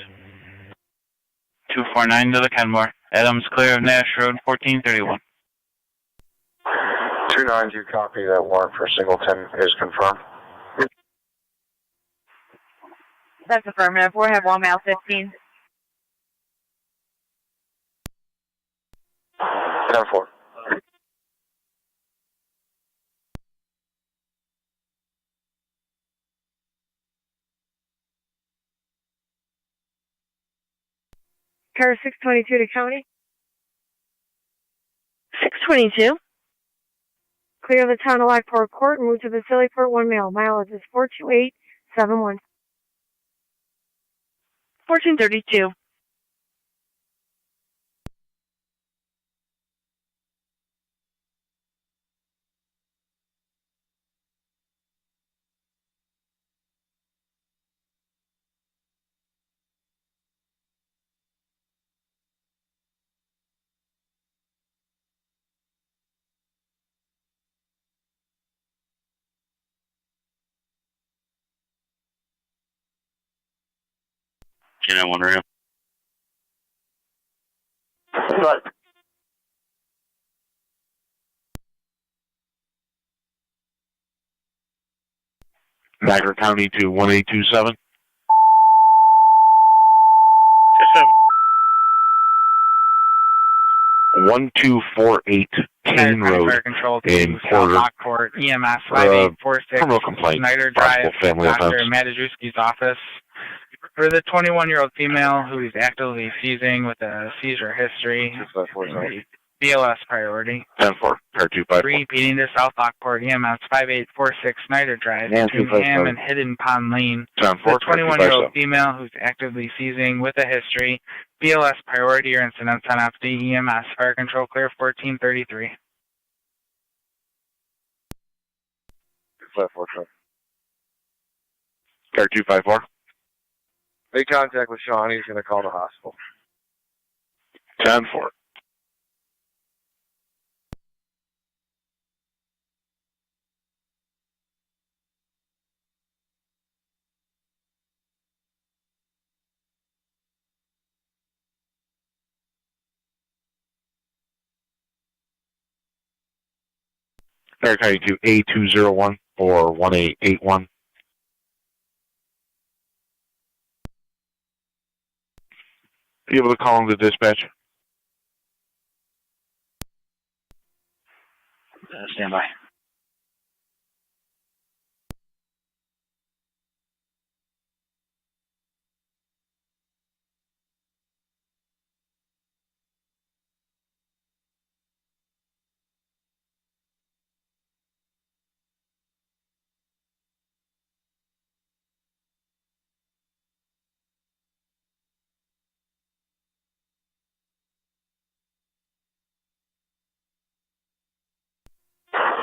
249 to the Kenmore. Adams clear of Nash Road, 1431. 29, you copy that warrant for Singleton is confirmed. That's affirmative. We have 1 mile 15. 10-4. Car 622 to county. 622. Clear the town of Lockport Court and move to the Lewiston 1 mile. Mileage is 42871. 1432. K91 radio. Right. Niagara County to 1827. 1248 Kane Road in Porter. Lockport, EMS 5846, criminal complaint, Snyder Drive, possible family Dr. offense. Matajuski's office. For the 21-year-old female who is actively seizing with a seizure history, BLS priority. 10-4, car 254. Repeating to South Lockport, EMS 5846 Snyder Drive, between Ham and Hidden Pond Lane. 10-4, The 21-year-old female who's actively seizing with a history, BLS priority or incidents on FD, EMS, fire control clear 1433. Flat 4 truck. Car 254. Make contact with Sean. He's going to call the hospital. 10-4. Car County to A201 or 1881. You able to call into dispatch? Stand by.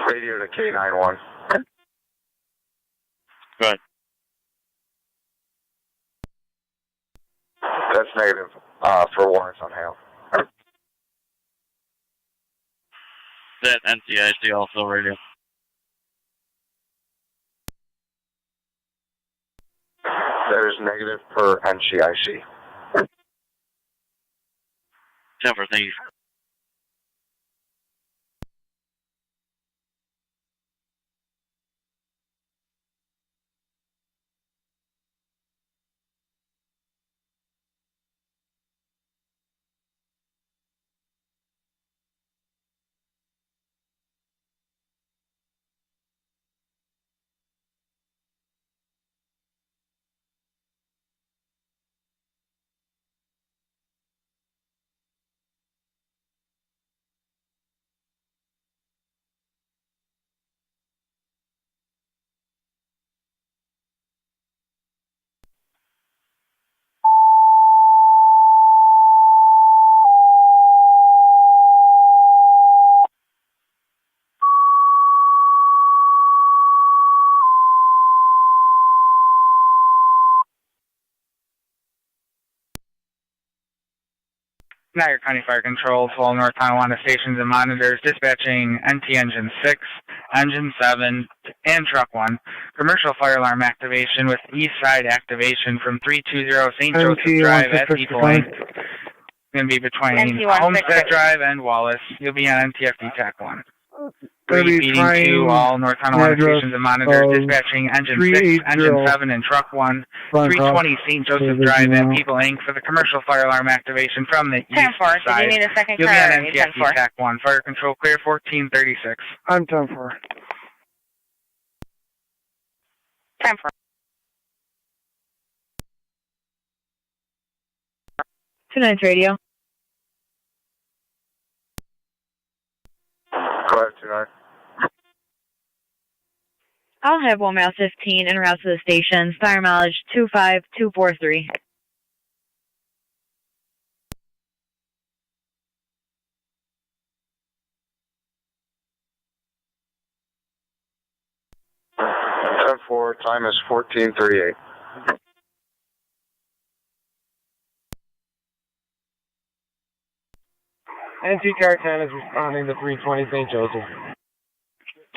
Radio to K91. Good. That's negative for warrants on hail. That NCIC also radio. That is negative per NCIC. 10 for thank you. Niagara County Fire Control, 12 North Tonawanda stations and monitors, dispatching NT Engine 6, Engine 7, and Truck 1. Commercial fire alarm activation with east side activation from 320 St. Joseph Drive at Depot Lane. Going to be between Homestead Drive and Wallace. You'll be on NTFD TAC 1. Repeating to all North Tonawanda stations and monitors, dispatching Engine 6, Engine 7, and Truck 1, 320 St. Joseph Drive at People Inc. for the commercial fire alarm activation from the east side. Did you need a second You'll be car? on NTFD TAC 1. Fire control clear 1436. I'm 10-4. 10-4. Tonight's radio. Go ahead, tonight. I'll have 1 mile 15 en route to the station. Fire mileage 25243. Forward time is 14:38. NT Car 10 is responding to 320 St. Joseph.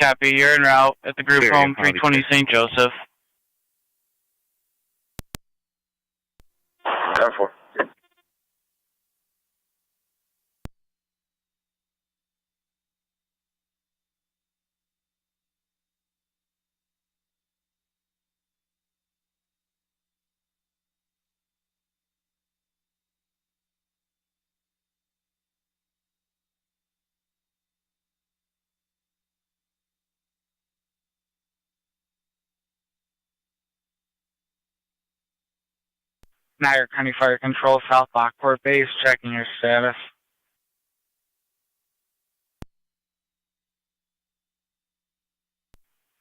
Copy, you're en route at the group home, 320 St. Joseph. 10-4. Niagara County Fire Control, South Lockport Base, checking your status.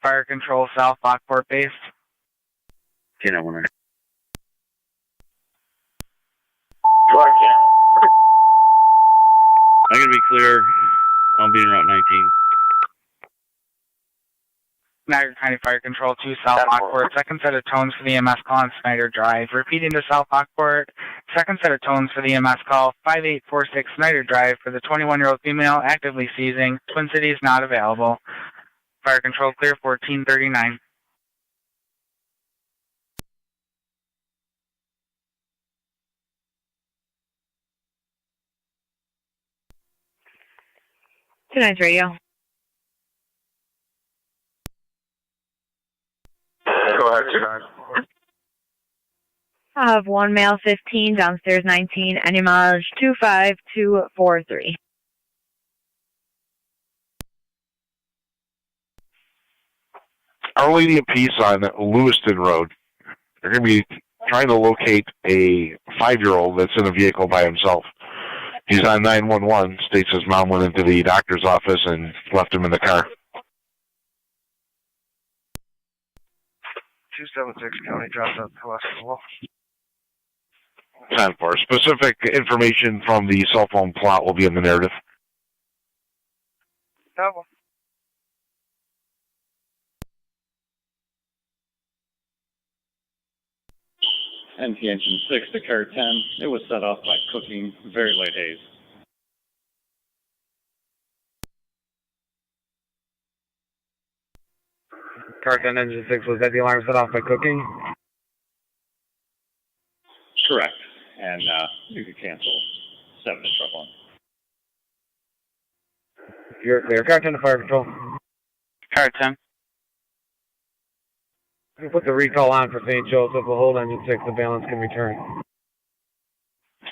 Fire Control, South Lockport Base. Okay, I want to. I'm going to be clear. I'll be in Route 19. Niagara County Fire Control 2, South Lockport. Second set of tones for the EMS call on Snyder Drive. Repeating to South Lockport. Second set of tones for the EMS call, 5846 Snyder Drive for the 21-year-old female actively seizing. Twin Cities not available. Fire Control clear 1439. Tonight's radio. Go ahead, tonight. I have one male 15, downstairs 19, any mileage 25243. Our Lady of Peace on Lewiston Road. They're going to be trying to locate a 5-year-old that's in a vehicle by himself. He's on 911, states his mom went into the doctor's office and left him in the car. 276 County dropped up to us as well. 10-4. Specific information from the cell phone plot will be in the narrative. Double. NP engine 6 to car 10. It was set off by cooking, very light haze. Car 10 engine 6, was that the alarm set off by cooking? Correct. And you could cancel 7 to truck 1. You're clear. Car 10 to fire control. Car 10. You put the recall on for St. Joseph. We'll hold engine 6. The balance can return.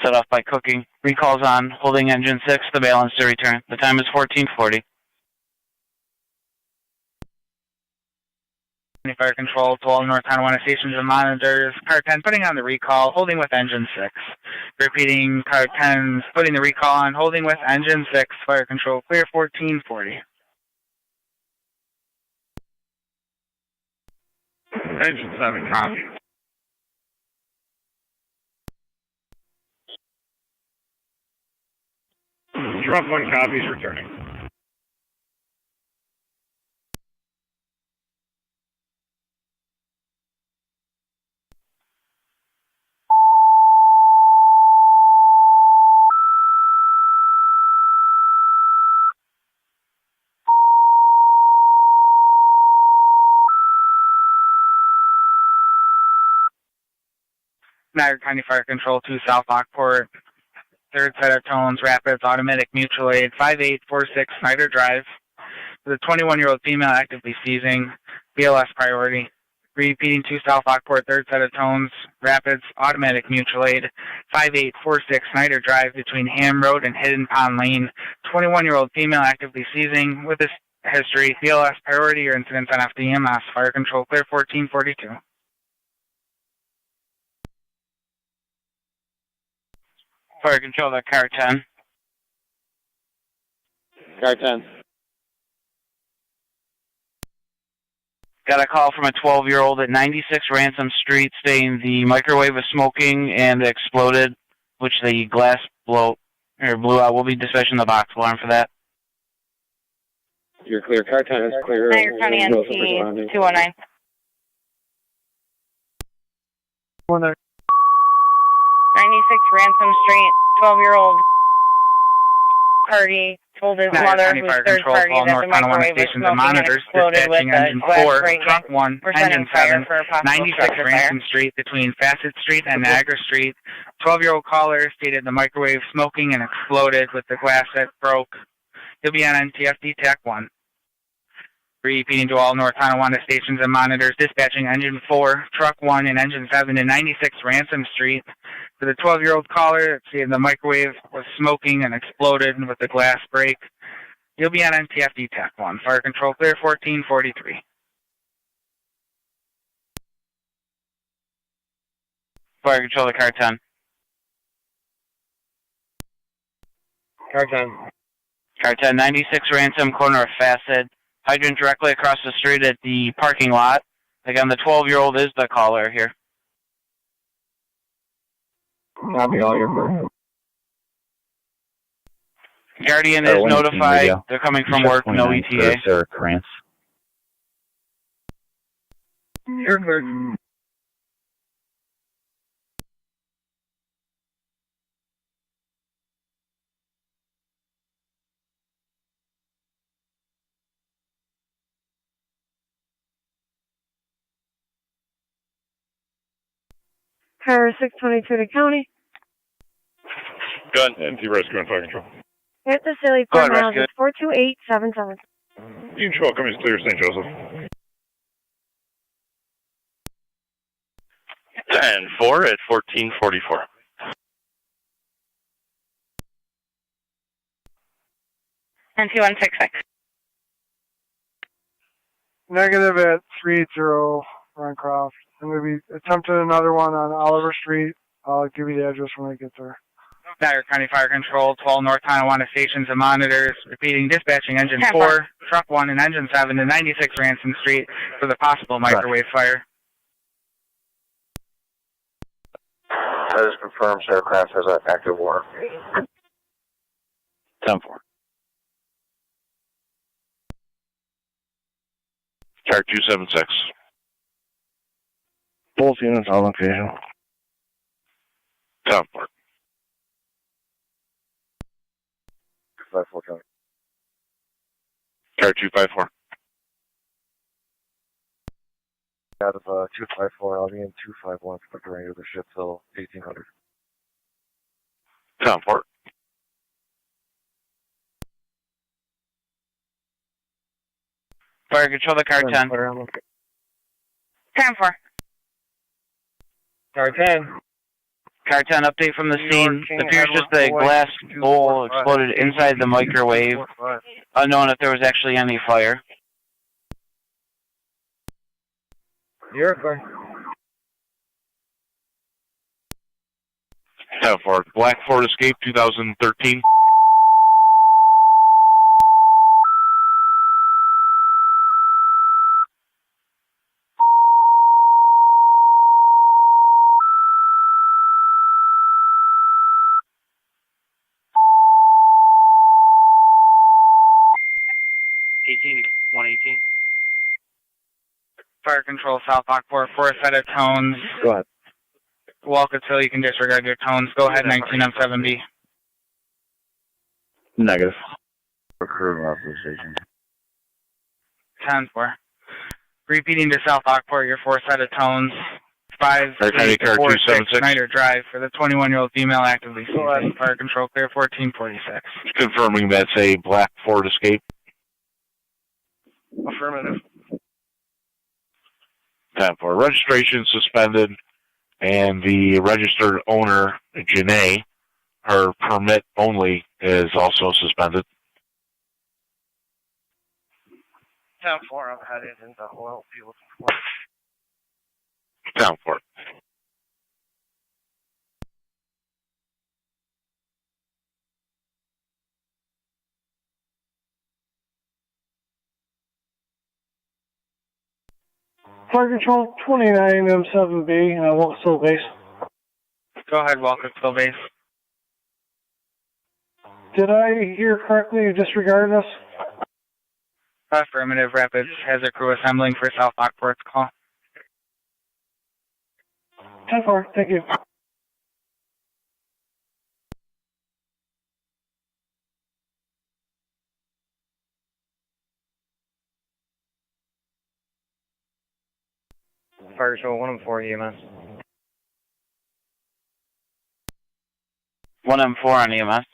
Set off by cooking. Recalls on. Holding engine 6. The balance to return. The time is 14:40. Fire control to all North Tonawanda stations and monitors. Car 10 putting on the recall. Holding with engine 6. Repeating. Car 10 putting the recall on. Holding with engine 6. Fire control clear 14:40. Engine 7, copy. Drop 1 copies returning. Niagara County Fire Control 2 South Lockport. Third set of tones, Rapids, automatic mutual aid, 5846 Snyder Drive. With a 21-year-old female actively seizing, BLS priority. Repeating 2 South Lockport, third set of tones, Rapids, automatic mutual aid, 5846 Snyder Drive between Ham Road and Hidden Pond Lane. 21-year-old female actively seizing with this history, BLS priority or incidents on FDMS. Fire Control clear 1442. Fire control to car 10. Car 10. Got a call from a 12-year-old at 96 Ransom Street stating the microwave was smoking and exploded, which the glass blew out. We'll be dispatching the box alarm for that. You're clear. Car 10 is clear. Niagara County NP 219. 96 Ransom Street, 12-year-old party told his mother, who's third party, that the microwave was smoking and exploded with a glass break-in. We're sending fire for a possible 96 Ransom Street between Facet Street and Niagara Street. 12-year-old caller stated the microwave smoking and exploded with the glass that broke. He'll be on NTFD TAC 1. Repeating to all North Tonawanda stations and monitors, dispatching Engine 4, Truck 1, and Engine 7 to 96 Ransom Street. For the 12-year-old caller, seeing the microwave was smoking and exploded with the glass break. You'll be on NTFD TAC 1. Fire control clear 1443. Fire control to car 10. Car 10. Car 10, 96 Ransom, corner of Facet. Hydrant directly across the street at the parking lot. Again, the 12-year-old is the caller here. Copy all your Guardian is notified. They're coming from work, no ETA. Sarah Krantz. You're clear. Power 622 to county. Gun, NT Rescue and Fire Control. Hit the Silly Port miles is 42877. You control, come is clear, St. Joseph. 10-4 at 1444. And 2166. Negative at 380 Runcroft. I'm going to be attempting another one on Oliver Street. I'll give you the address when I get there. Niagara County Fire Control, 12 North Tonawanda stations and monitors. Repeating, dispatching engine 4, truck 1, and engine 7 to 96 Ransom Street for the possible microwave fire. That is confirmed. Aircraft has an active warrant. 10-4. Car 276. Both units on location. 10-4. 254 County. Car 254. Out of 254, I'll be in 251 for the range of the ship till 1800. 10-4. Fire control the car 10. 10-4. Car 10. Car 10, update from the scene. It appears just the glass bowl exploded inside the microwave. Unknown if there was actually any fire. You're fine. 10-4. Black Ford Escape 2013. Fire control, South Lockport, 4 set of tones. Go ahead. Walk until you can disregard your tones. Go ahead, 19M7B. Negative. Recruiting off the station. 10-4. Repeating to South Lockport, your 4 set of tones. 5-4-6 Snyder Drive for the 21-year-old female actively seizing. Fire control clear, 1446. Confirming that's a Black Ford Escape. Affirmative. 10-4. Registration suspended, and the registered owner, Janae, her permit only is also suspended. 10-4, I'm headed into oil field. 10-4. Fire control 29M7B, Wilkesville base. Go ahead, Wilkesville base. Did I hear correctly you disregarded us? Affirmative, Rapids has a crew assembling for South Lockport's call. 10-4, thank you. Fire control 104 EMS. 1M4 on EMS.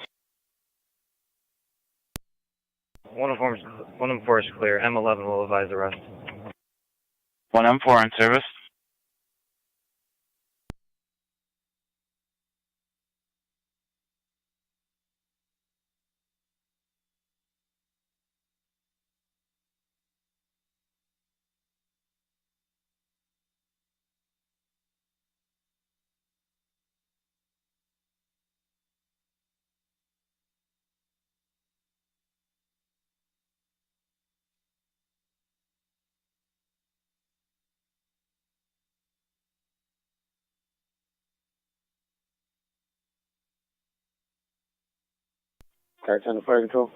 104 is clear. M11 will advise arrest. 1M4 in service. Car 10 to fire control.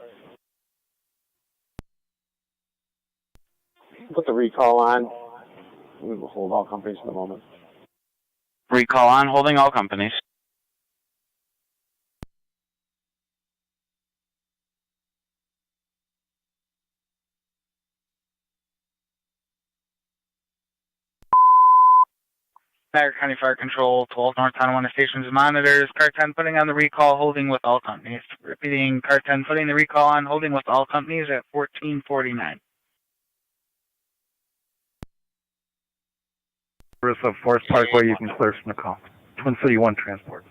Put the recall on. We will hold all companies for the moment. Recall on, holding all companies. Niagara County Fire Control, 12 North Tonawanda stations and monitors. Car 10 putting on the recall, holding with all companies. Repeating, Car 10 putting the recall on, holding with all companies at 1449. Service of Forest Parkway, you can clear from the call. Twin City 1 transport.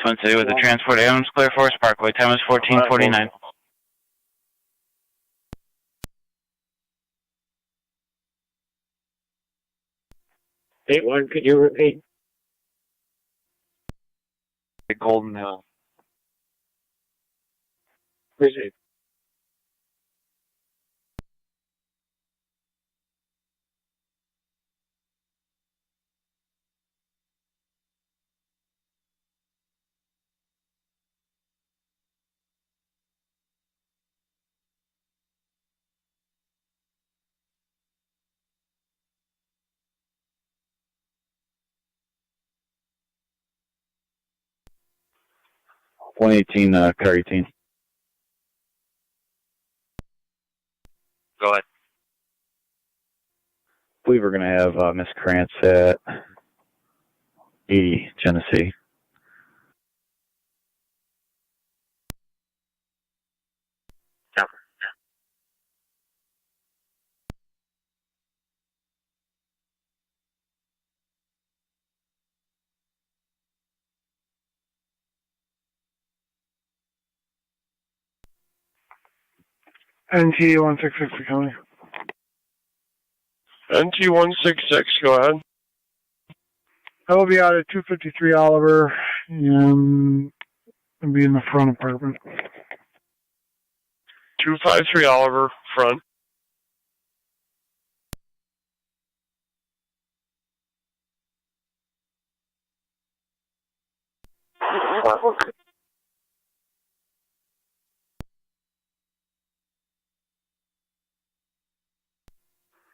Twin City with the transport. Adams clear Forest Parkway. Time is 14:49. Could you repeat? Golden Hill. Appreciate. Car 18. Go ahead. I believe we're going to have Miss Krantz at 80 Genesee. NT 166 County. NT 166, go ahead. I will be out at 253 Oliver and I'll be in the front apartment. 253 Oliver, front.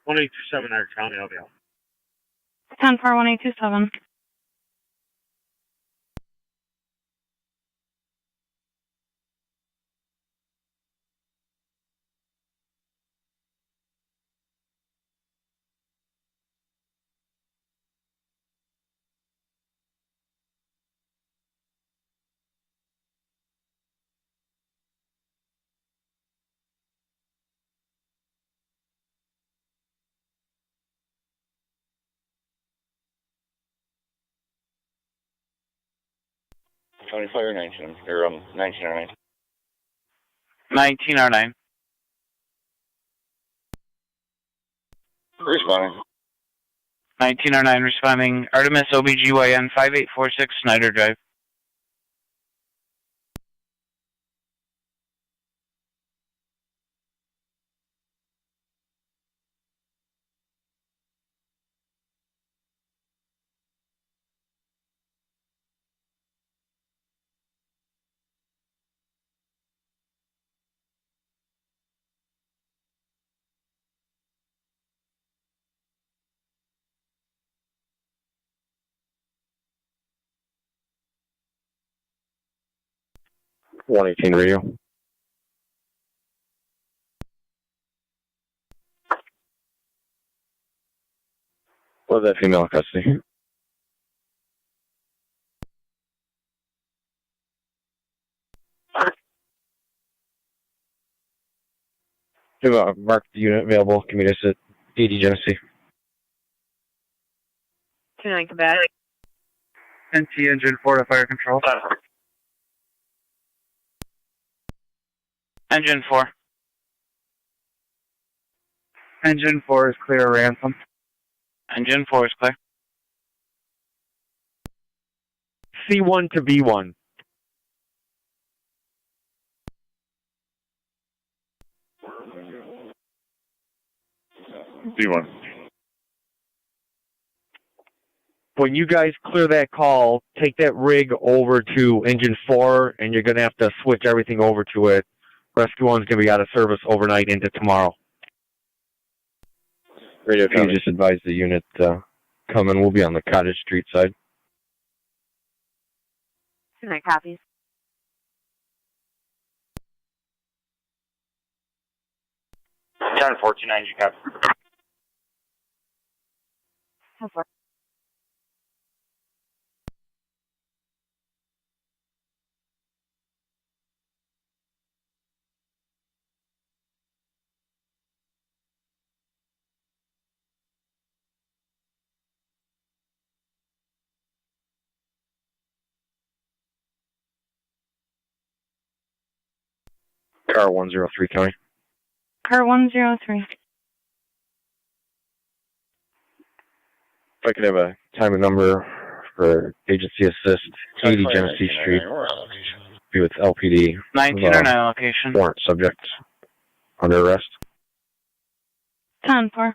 $187 Our County, I'll be out. 10-4-1827. County Fire 19, or 1909. 1909. Responding. 1909 responding. Artemis OBGYN 5846 Snyder Drive. .118 radio. Was that female in custody? Mark the unit available. Can meet us at 80 Genesee. 29 Quebec. NT engine 4 to fire control. Engine 4. Engine 4 is clear, ransom. Engine 4 is clear. C1 to B1. B1. When you guys clear that call, take that rig over to engine 4, and you're going to have to switch everything over to it. Rescue 1's going to be out of service overnight into tomorrow. Radio, if you could just advise the unit coming, we'll be on the Cottage Street side. 29 copies. John 429, you copy. 10-4. Car 103 County. Car 103. If I could have a time and number for agency assist, 80 Genesee Street. Be with LPD. 1909 location. Warrant subject under arrest. 10-4.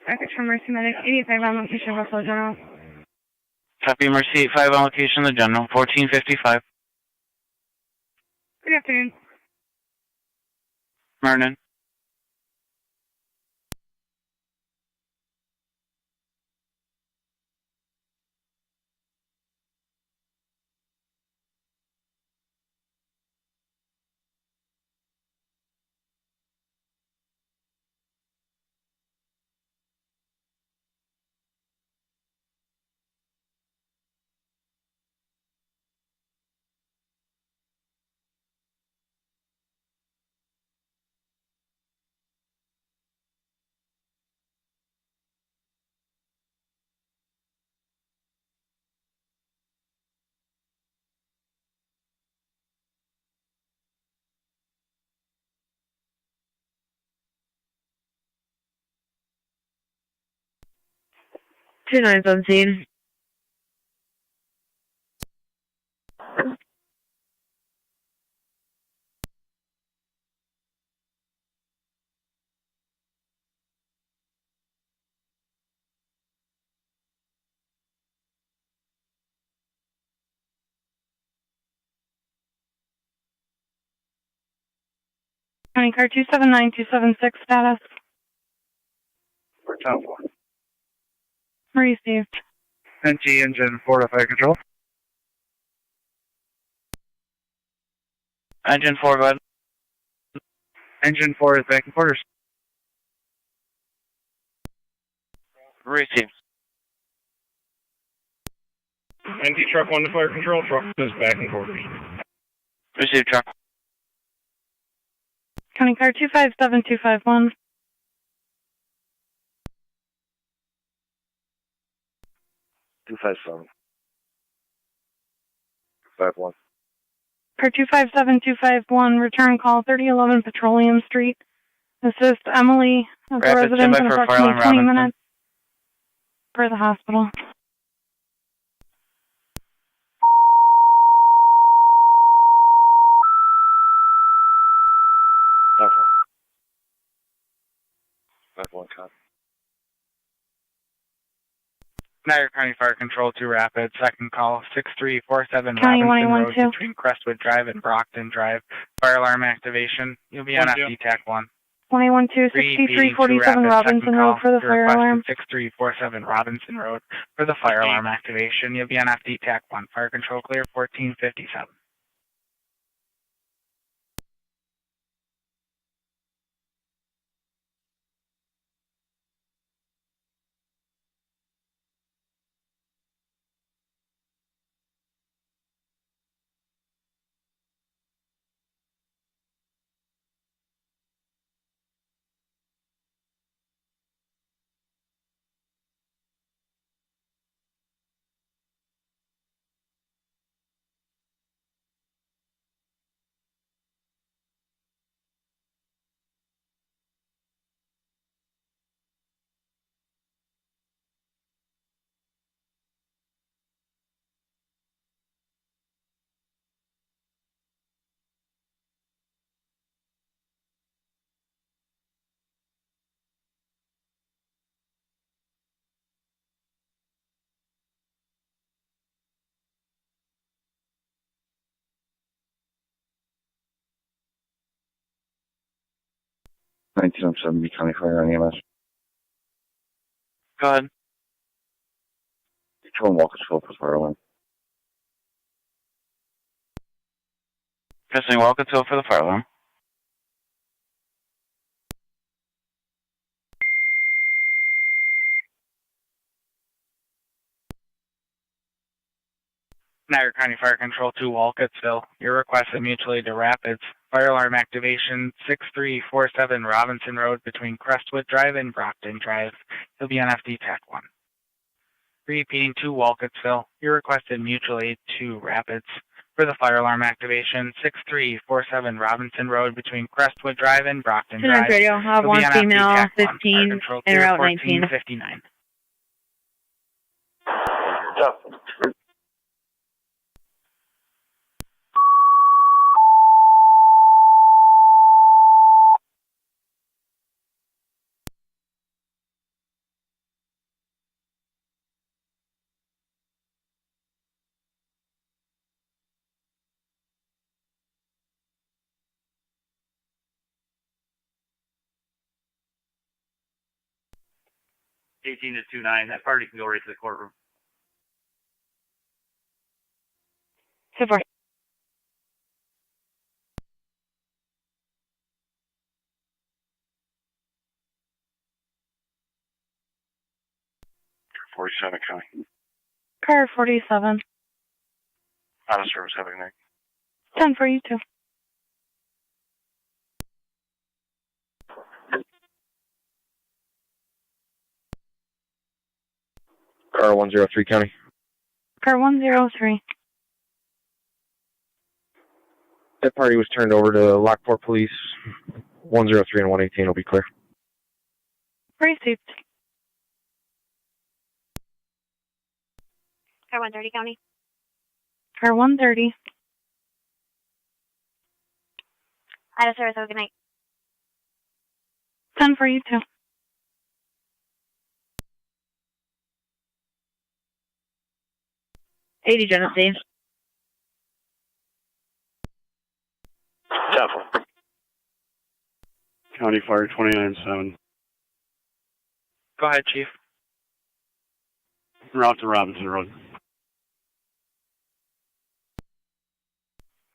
Package from Mercy Medic, 85 on location, Buffalo General. Copy Mercy 85 on location, the General, 1455. Good afternoon. Morning. Two nines on scene. County car 279276 status. Received. NG engine 4 to fire control. Engine 4, bud. Engine 4 is back in quarters. Received. NT truck 1 to fire control. Truck is back in quarters. Received, truck. County car 257251. Two 5-7. 5-1. Car 257251, return call 3011 Petroleum Street. Assist Emily at the Rapid residence standby in for approximately Farland 20 Robinson. minutes for the hospital. Alpha. 5-1 cop. Niagara County Fire Control 2 Rapid, second call, 6347 County Robinson 112. Road between Crestwood Drive and Brockton Drive. Fire alarm activation. You'll be on 1-2. FD TAC 1. 112 6347 Robinson Road for the fire alarm. 6347 Robinson Road for the fire alarm activation. You'll be on FD TAC 1. Fire control clear, 1457. B County Fire on EMS. Go ahead. Control Walkersville for fire alarm. Pressing Walkersville for the fire alarm. Niagara County Fire Control 2 Walkersville. Your request is mutually to Rapids. Fire alarm activation 6347 Robinson Road between Crestwood Drive and Brockton Drive. He'll be on FD TAC 1. Repeating to Walcottsville. Your requested mutual aid to Rapids. For the fire alarm activation 6347 Robinson Road between Crestwood Drive and Brockton Drive. Tonight's radio, have He'll be one on female, FD TAC 1. 15, Control and route 19. 1459. to 29. That party can go right to the courtroom. So far. Car 47 County. Car 47. Out of service, having a night. 10 for you too. Car 103 County. Car 103. That party was turned over to Lockport Police. 103 and 118 will be clear. Received. Car 130 County. Car 130. Out of service, have a good night. 10 for you too. '80 Genesee. County Fire 29-7. Go ahead, Chief. Route to Robinson Road.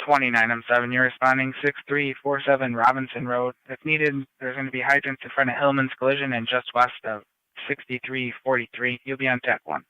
29M7, you're responding 6347 Robinson Road. If needed, there's going to be hydrants in front of Hillman's Collision and just west of 6343. You'll be on TAC 1.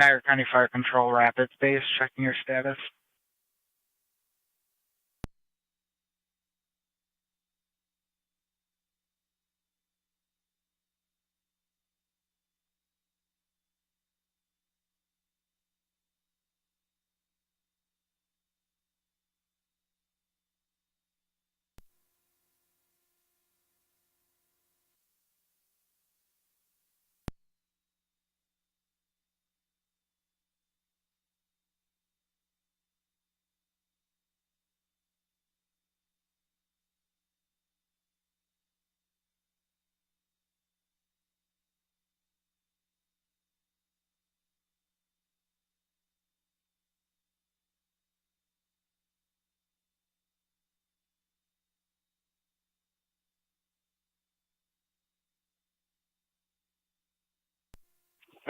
Niagara County Fire Control Rapids Base, checking your status.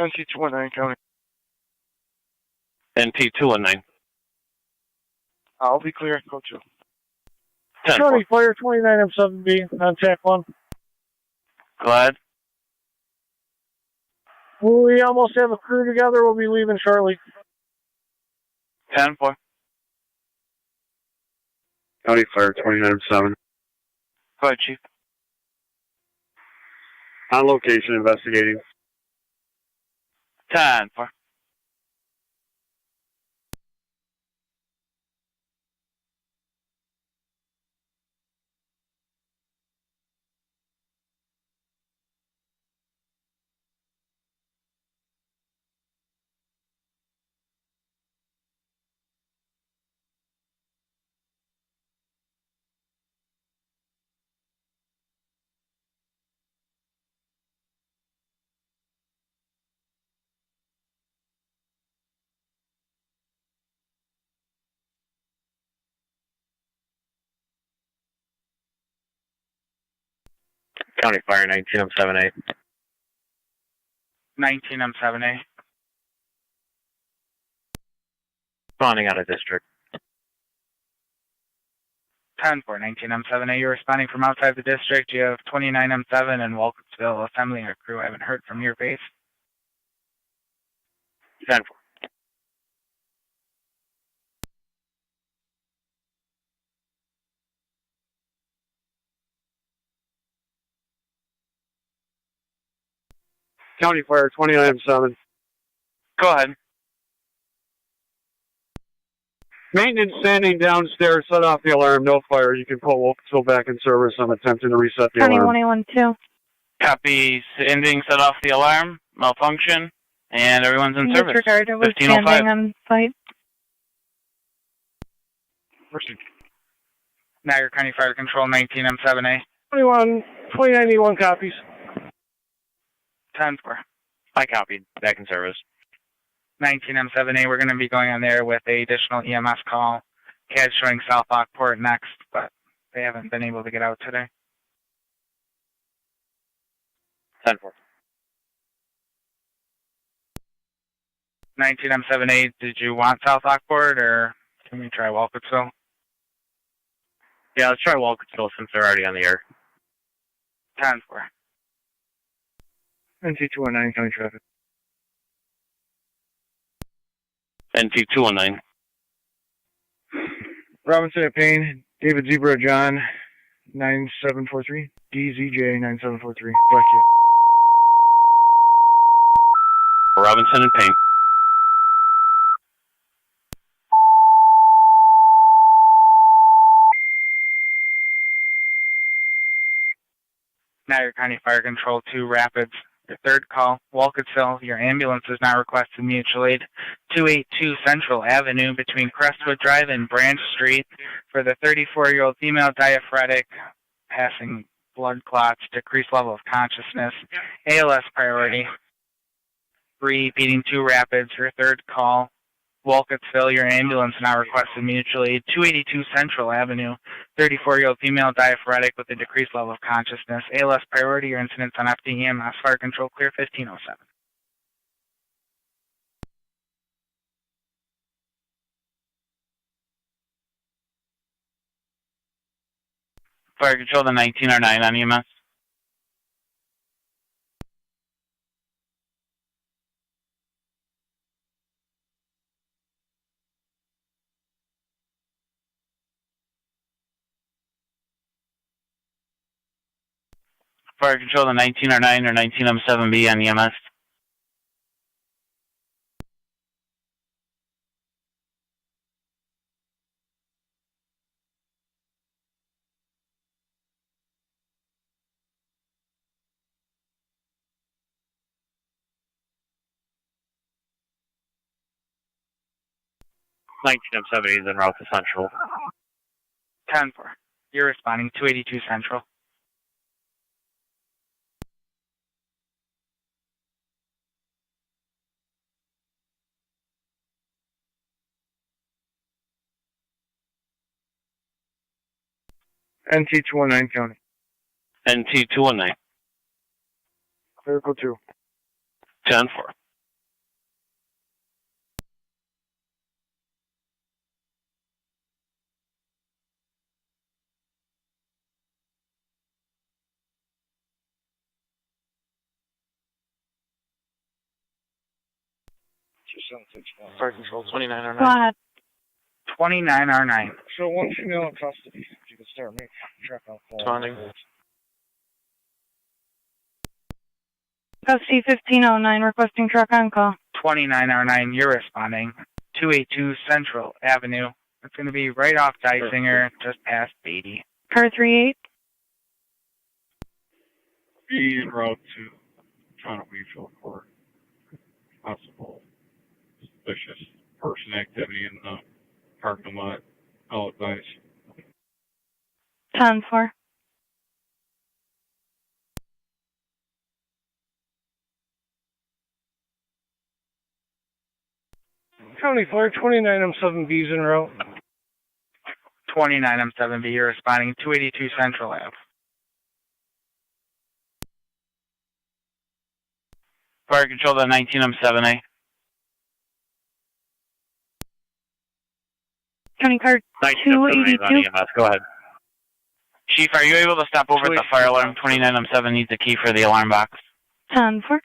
NT219 County. NT219. I'll be clear. Go to. Charlie Fire 29M7B on TAC 1. Glad. We almost have a crew together. We'll be leaving shortly. 10-4. County Fire 29-7. Go ahead, Chief. On location, investigating. 10-4. County Fire 19M78. 19M7A. Responding out of district. 10-4, 19M7A. You're responding from outside the district. You have 29M7 and Walkersville assembling a crew. I haven't heard from your base. 10-4. County Fire 29M7. Go ahead. Maintenance standing downstairs, set off the alarm, no fire. You can put Wilkesville back in service. I'm attempting to reset the County alarm. 112. Copy. Ending. Set off the alarm. Malfunction. And everyone's in service. Disregard, it was 1505. standing on site. Niagara County Fire Control 19M7A. 2981 copies. 10-4. I copied. Back in service. 19M7A, we're going to be going on there with a additional EMS call. CAD showing South Lockport next, but they haven't been able to get out today. 10-4. 19M7A, did you want South Lockport, or can we try Walkersville? Yeah, let's try Walkersville since they're already on the air. 10-4. NC219 County Traffic. NT219. Robinson at Payne, David Zebra John, 9743, DZJ 9743. Black you. Robinson and Payne. Niagara County Fire Control 2 Rapids. Your third call, Walkersville. Your ambulance is now requested mutual aid 282 Central Avenue between Crestwood Drive and Branch Street for the 34-year-old female diaphoretic, passing blood clots, decreased level of consciousness, ALS priority. Repeating 2 Rapids. Your third call, Walkersville. Your ambulance now requested mutual aid 282 Central Avenue, 34-year-old female diaphoretic with a decreased level of consciousness, ALS priority. Your incidents on FDEMS Fire Control clear 1507. Fire Control the 1909 on EMS. Fire Control the 1909 or 19M7B on EMS. M70 is en route to Central. 10-4. You're responding 282 Central. NT219 County. NT219. Clerical 2. 10-4. Fire Control 2909. Go ahead. 29R9. So one female in custody. If you can start me. Track out. Responding. Custody 1509, requesting truck on call. 29R9, you're responding. 282 Central Avenue. It's going to be right off Dysinger, just past Beatty. Car 38. Be en route to Tonawanda for possible suspicious person activity in the parking lot. I'll advise. 10-4. County Fire 29M7B's en route. 29M7B, you're responding. 282 Central Ave. Fire control to 19M7A. County Car 282. Go ahead. Chief, are you able to stop over at the fire alarm? 29M7 needs a key for the alarm box. 10-4.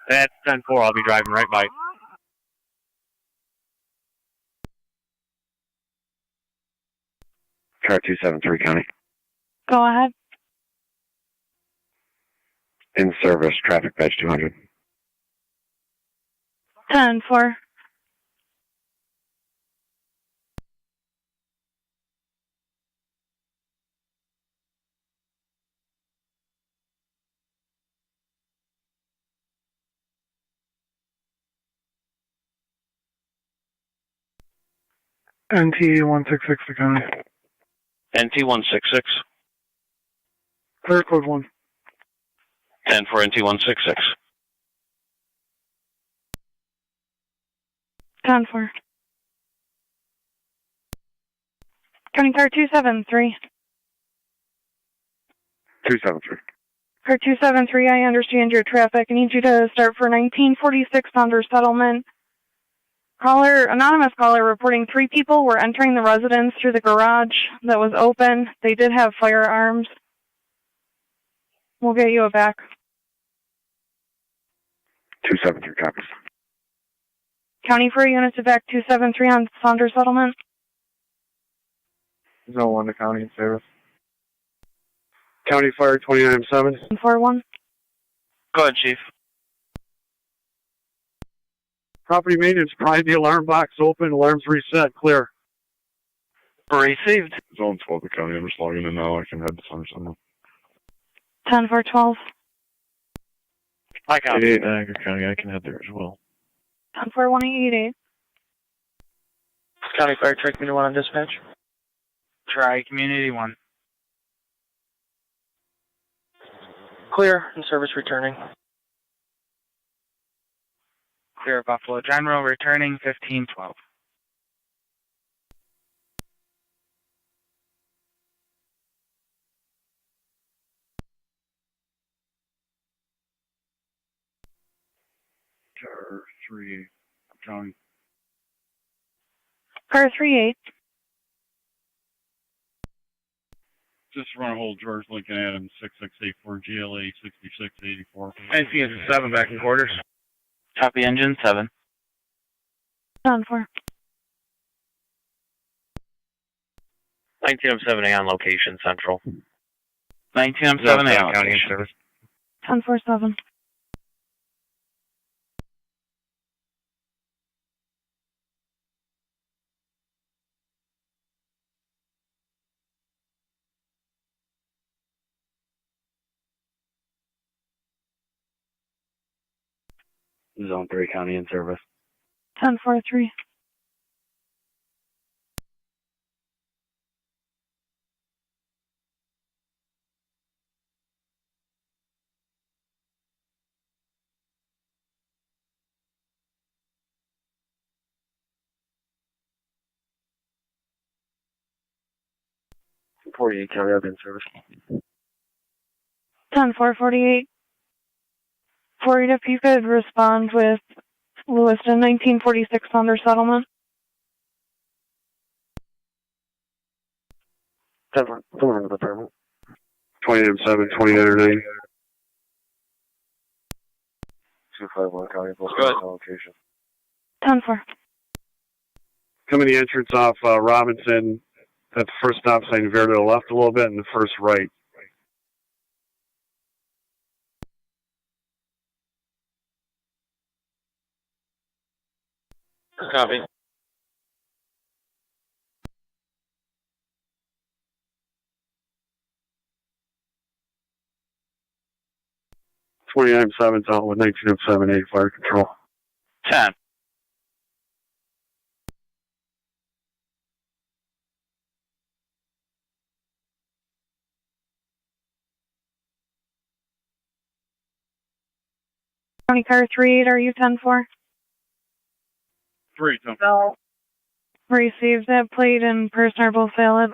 That's 10-4. I'll be driving right by. Car 273 County. Go ahead. In service, traffic badge 200. 10-4. NT 166 to County. NT 166. Clear code 1. 10 for NT 166. 10-4. County Car 273. 273. Car 273, I understand your traffic. I need you to start for 1946 under settlement. Anonymous caller reporting 3 people were entering the residence through the garage that was open. They did have firearms. We'll get you a back. 273 copies. County for units to back 273 on Saunders settlement. Zone 1 to County in service. County Fire 29M7. 4-1. Go ahead, Chief. Property maintenance, pry the alarm box open, alarms reset, clear. Received. Zone 12 to County. I'm just logging in now. I can head to Somerset. 10-4-12. Hi, County. 88 Niagara County. I can head there as well. 10-4-1-888. County Fire Truck Community 1 on dispatch. Try Community 1. Clear and service returning. Clear Buffalo General, returning 1512. Car 3, County. Car 38. Just run a hold George Lincoln Adams 6684 GLA 6684. NT 7 back in quarters. Copy engine 7. 10-4. 19M7A on location, Central. 19M7A on County in location. service. 10-4-7. Zone 3 County in service. 10-4-3. .48 County, I've been in service. 10-4-48. 48, if you could respond with Lewiston 1946 under settlement. 10-4, the department. 29M7, 2909. 251 County, both location. 10-4. Coming the entrance off Robinson, at the first stop sign, veer to the left a little bit and the first right. Copy. $29.7 out with 19.78 fire control. 10. County car 38, are you 10-4? 3, No. Received. That plate and person are both valid.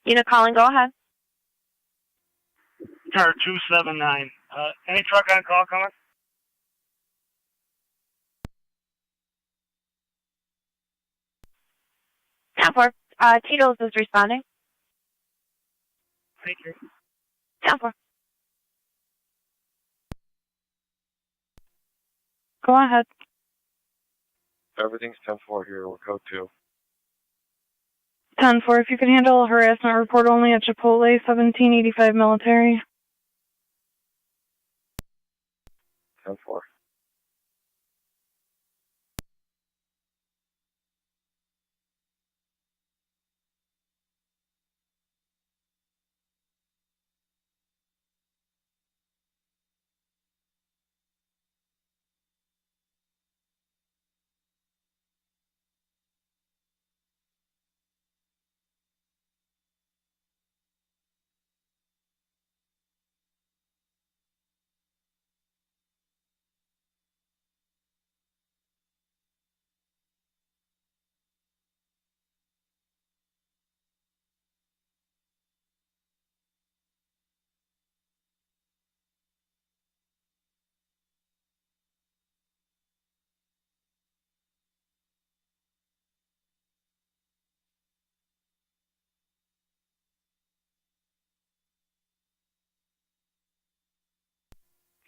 Unit calling, go ahead. Car 279. Any truck on call coming? Downpour. Tito's is responding. Thank you. Downpour. Go ahead. Everything's 10-4 here. We're code 2. 10-4, if you can handle a harassment report only at Chipotle, 1785 military. 10-4.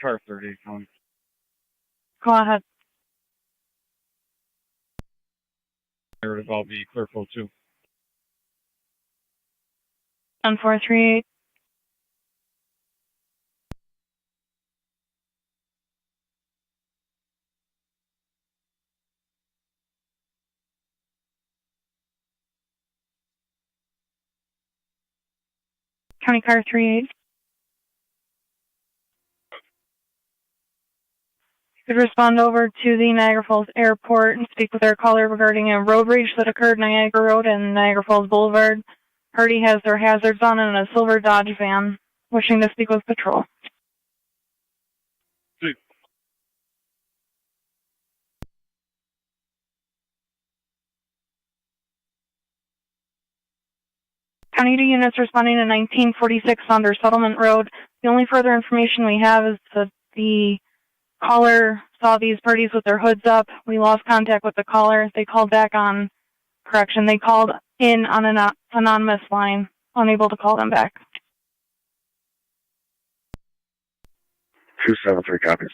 Car 38, calling. Go ahead. Narrative, I'll be clear code 2. 10-438. County car 38. You could respond over to the Niagara Falls Airport and speak with our caller regarding a road rage that occurred Niagara Road and Niagara Falls Boulevard. Party has their hazards on in a silver Dodge van. Wishing to speak with patrol. County 2 units responding to 1946 Saunders Settlement Road. The only further information we have is that the caller saw these parties with their hoods up. We lost contact with the caller. They called back on, correction, they called in on an anonymous line, unable to call them back. 273 copies.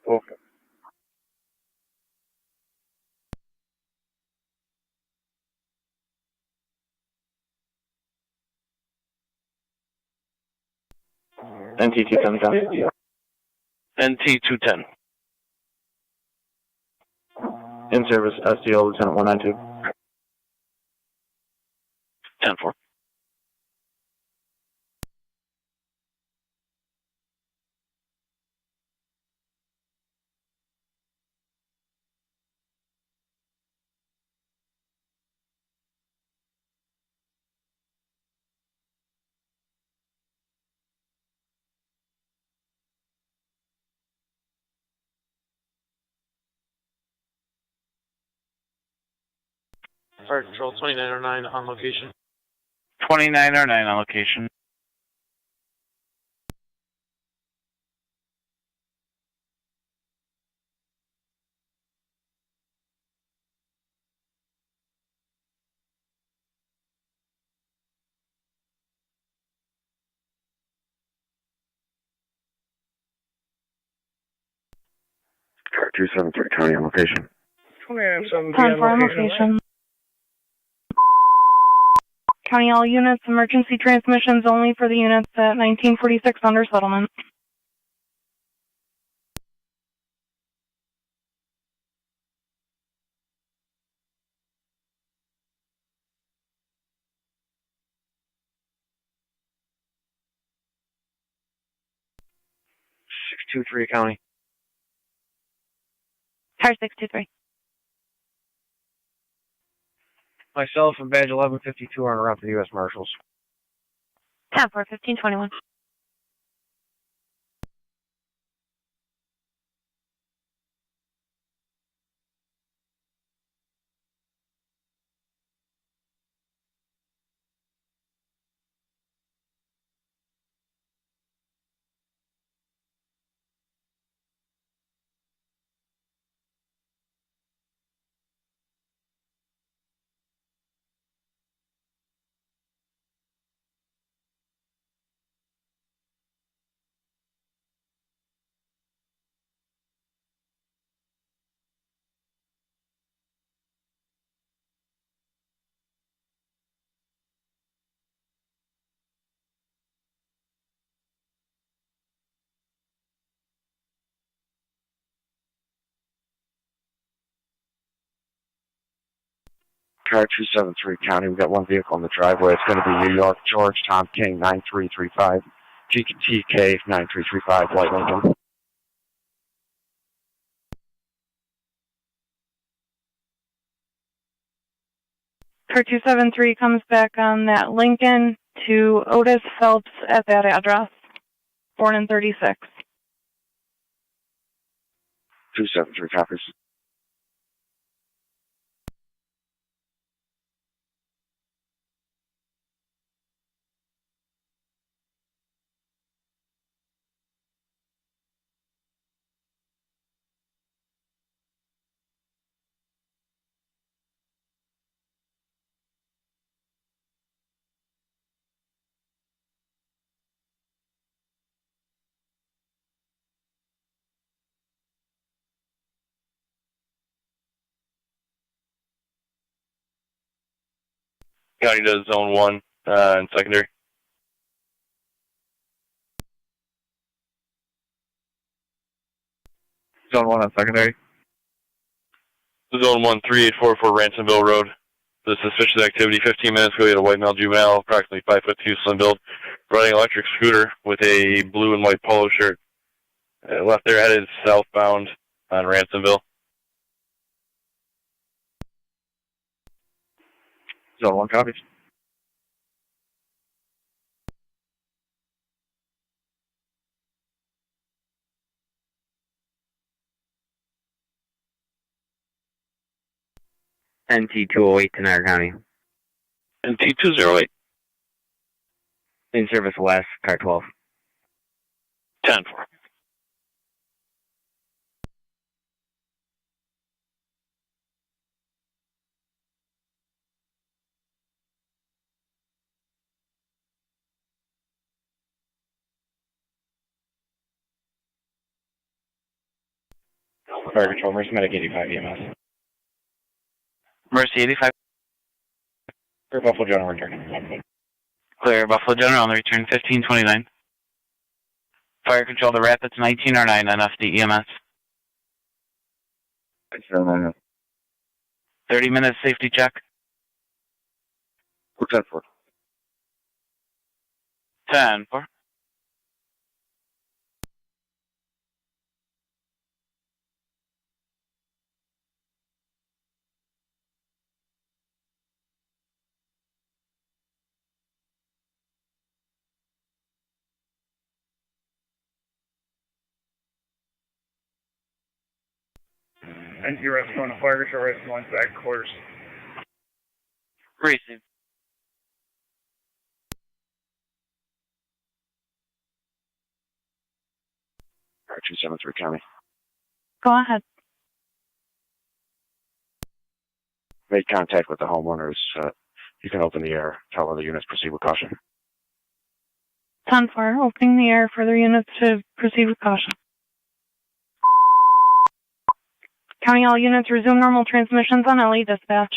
Okay. NT 210. NT 210. In service, SDO Lieutenant 192. 10-4. Fire Control 2909 on location. 2909 on location. Car 273 County on location. 10-4 on location. County all units, emergency transmissions only for the units at 1946 under settlement. .623 County. Car 623. Myself and badge 1152 are en route to the U.S. Marshals. 10-4, 1521. Car 273 County, we've got one vehicle on the driveway. It's going to be New York, George, Tom King, 9335, GTK 9335, White Lincoln. Car 273 comes back on that Lincoln to Otis Phelps at that address. Born in 36. 273 copies. County does zone 1 and secondary. Zone 1 on secondary. Zone 1, 3844 Ransomville Road. The suspicious activity, 15 minutes ago, we had a white male juvenile, approximately 5'2", slim build, riding an electric scooter with a blue and white polo shirt. Left there, headed southbound on Ransomville. Zone 1 copies. NT 208 to Niagara County. NT 208. In service west, car 12. 10-4. Fire Control, Mercy Medic 85 EMS. Mercy 85. Clear Buffalo General return. Clear Buffalo General on the return 1529. Fire control to Rapids 1909 NFD EMS. 30 minutes safety check. 10-4. 10-4. NT rescue on the fire control rescue on back quarters. Receive. Fire 273 County. Go ahead. Made contact with the homeowners. You can open the air. Tell other units proceed with caution. 10-4, opening the air. Further units to proceed with caution. County, all units resume normal transmissions on LE dispatch.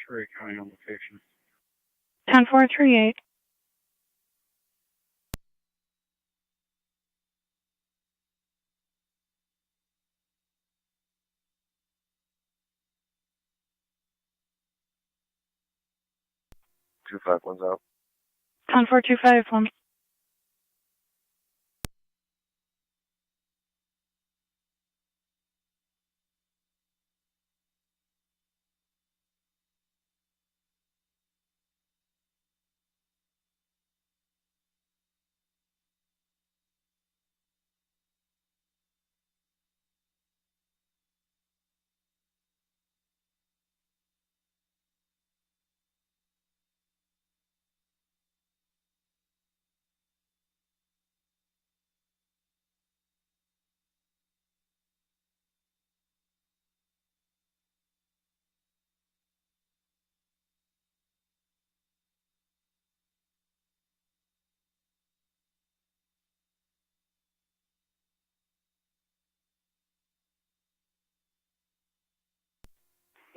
Surrey County on location. 10-4-3-8. Two five one's out. 10-4-2-5-1.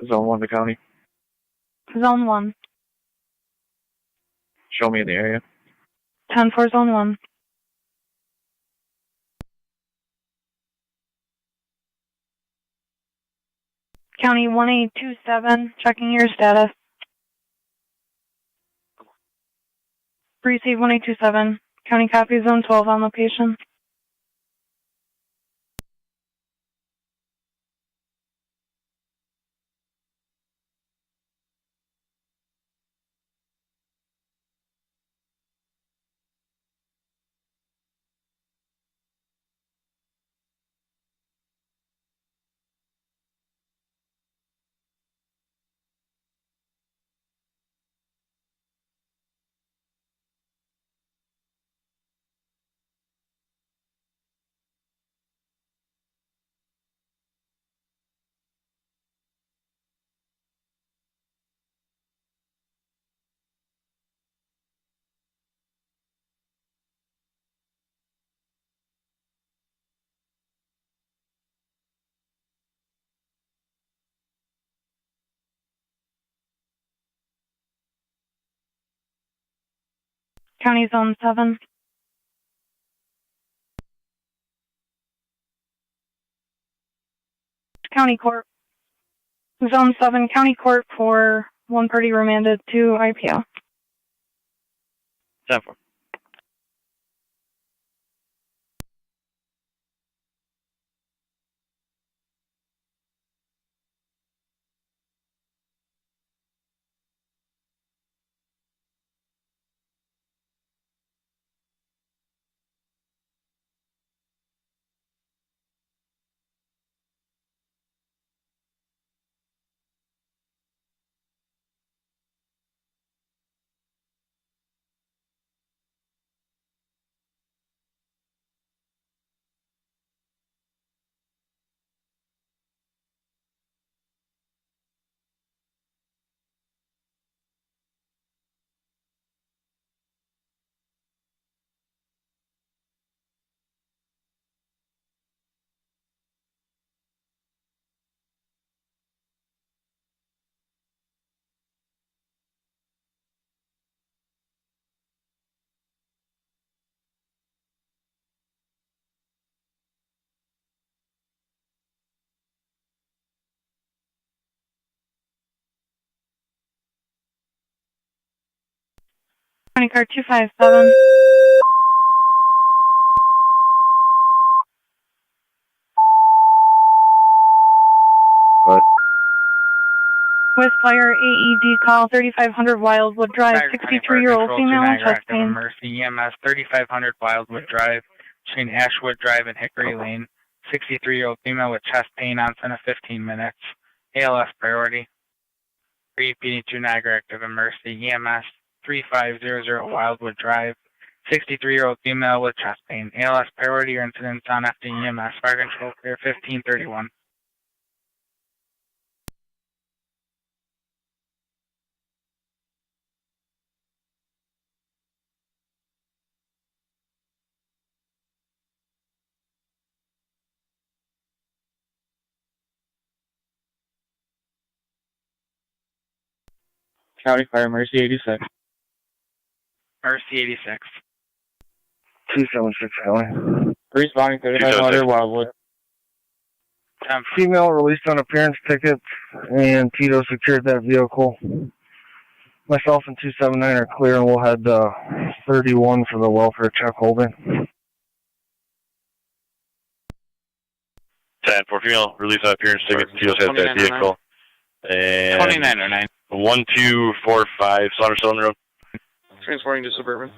Zone 1 to county. Zone 1. Show me in the area. 10-4, Zone 1. County 1827, checking your status. Receive 1827. County copy Zone 12 on location. County Zone 7. County Court. Zone 7, County Court for one party remanded to IPO. 10-4. County car 257. What? With fire AED call 3500 Wildwood Drive, 63-year-old female, Niagara, chest pain. Emergency EMS 3500 Wildwood Drive, between Ashwood Drive and Hickory Lane. 63-year-old female with chest pain, onset of 15 minutes. ALS priority. Repeating to Niagara Active Emergency EMS 3500 Wildwood Drive. 63-year-old female with chest pain. ALS priority or incidents on after EMS. Fire control clear 1531. County Fire Mercy 86. Mercy 86. 276 County. Responding 3500 Wildwood. Female released on appearance tickets, and Tito secured that vehicle. Myself and 279 are clear, and we'll head 31 for the welfare check holding. 10-4 female, release on appearance tickets. Tito has that vehicle. And 2909. 1245 Somerset Road. Transporting to Suburban.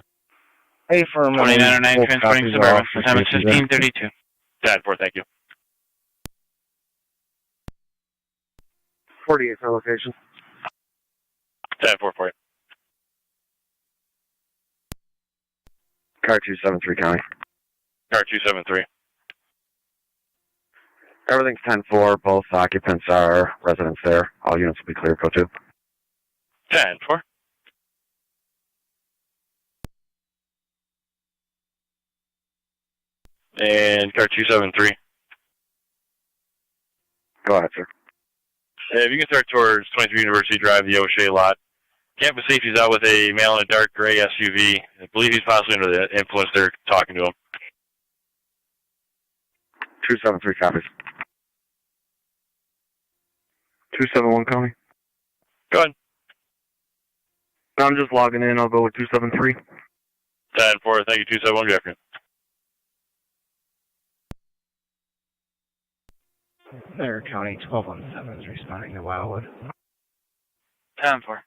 Hey, firm. 2909, transporting Suburban. Time is 1532. 10-4, thank you. 48 for location. 10-4 for you. Car 273 County. Car 273. Everything's 10-4. Both occupants are residents there. All units will be clear. Code 2. 10-4. And car 273. Go ahead, sir. If you can start towards 23 University Drive, the O'Shea lot. Campus safety's out with a male in a dark gray SUV. I believe he's possibly under the influence. They're talking to him. 273 copies. 271 County. Go ahead. I'm just logging in. I'll go with 273. 10-4, thank you. 271, good afternoon. Niagara County 1217 is responding to Wildwood. 10-4.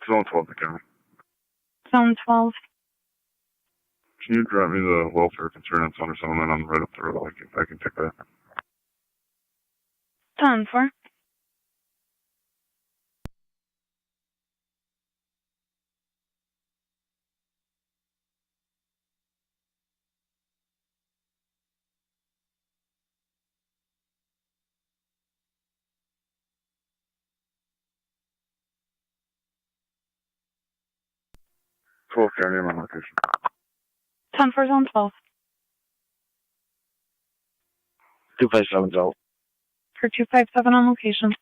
Zone 12 to County. Zone 12. Can you drop me the welfare concern on Somerset, and I'm right up the road. I can take that. 10-4. County, I'm on location. 10-4, Zone 12. 257 Zone. for 257 on location.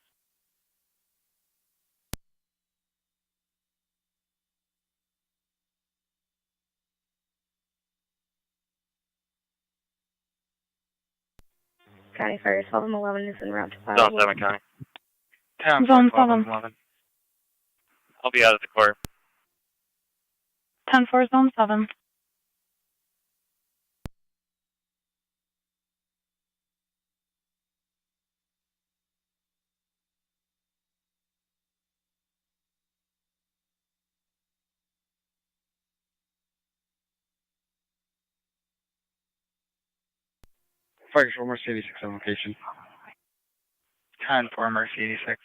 County Fire 1211 is en route to fire. Zone 7 County. Zone 7. I'll be out at the court. 10-4, Zone 7. Fire Control Mercy 86 on location. 10-4, Mercy 86.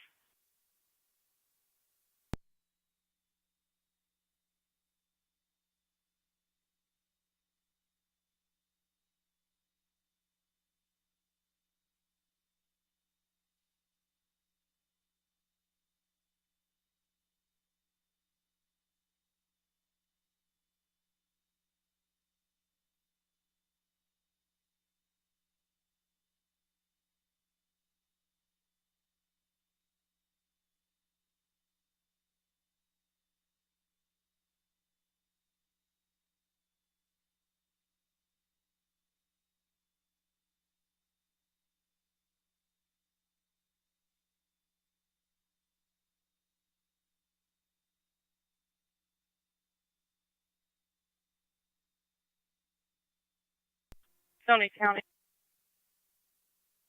Stoney County.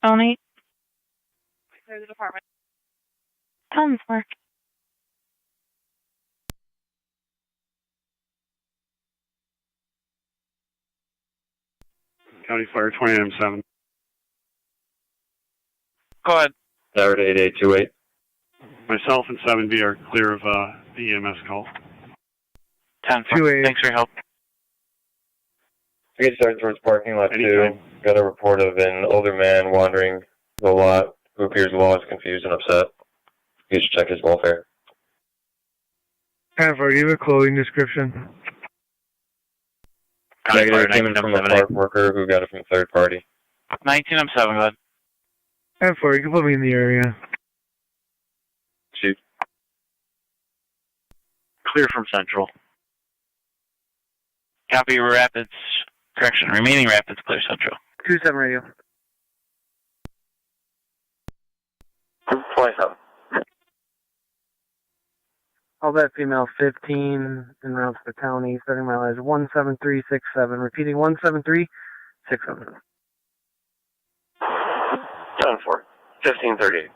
Zone 8. Clear the department. 10-4. County Fire 29M7. Go ahead. Tower 8828. Myself and 7B are clear of the EMS call. 10-4. Thanks for your help. We get started towards parking lot 2. Got a report of an older man wandering the lot who appears lost, confused, and upset. You should check his welfare. 10-4, do you have a clothing description? Negative, came in from a park worker who got it from a third party. 19M7, go ahead. 10-4, you can put me in the area. Shoot. Clear from Central. Copy Rapids. Correction, remaining Rapids clear Central. 27 radio. 27. All that female 15 en route to the county, starting mileage 17367, repeating 17367. 10-4. 1538.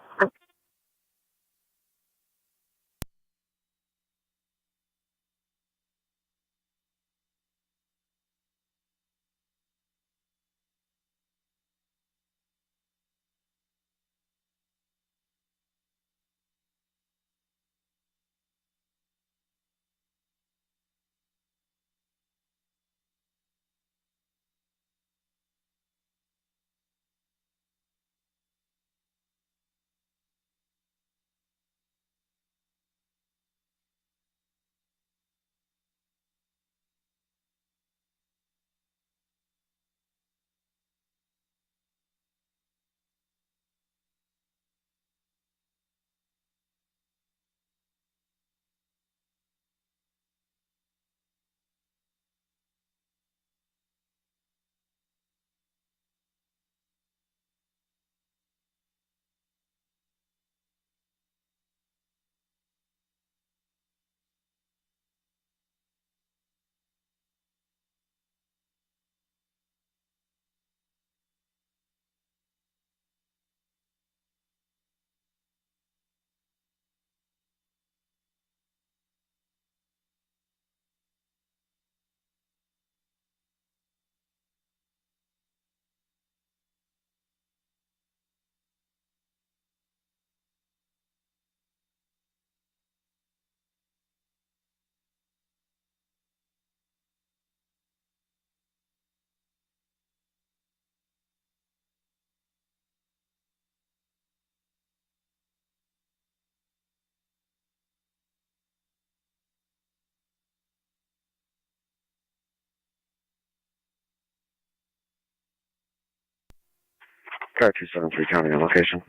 Car 273 County on location.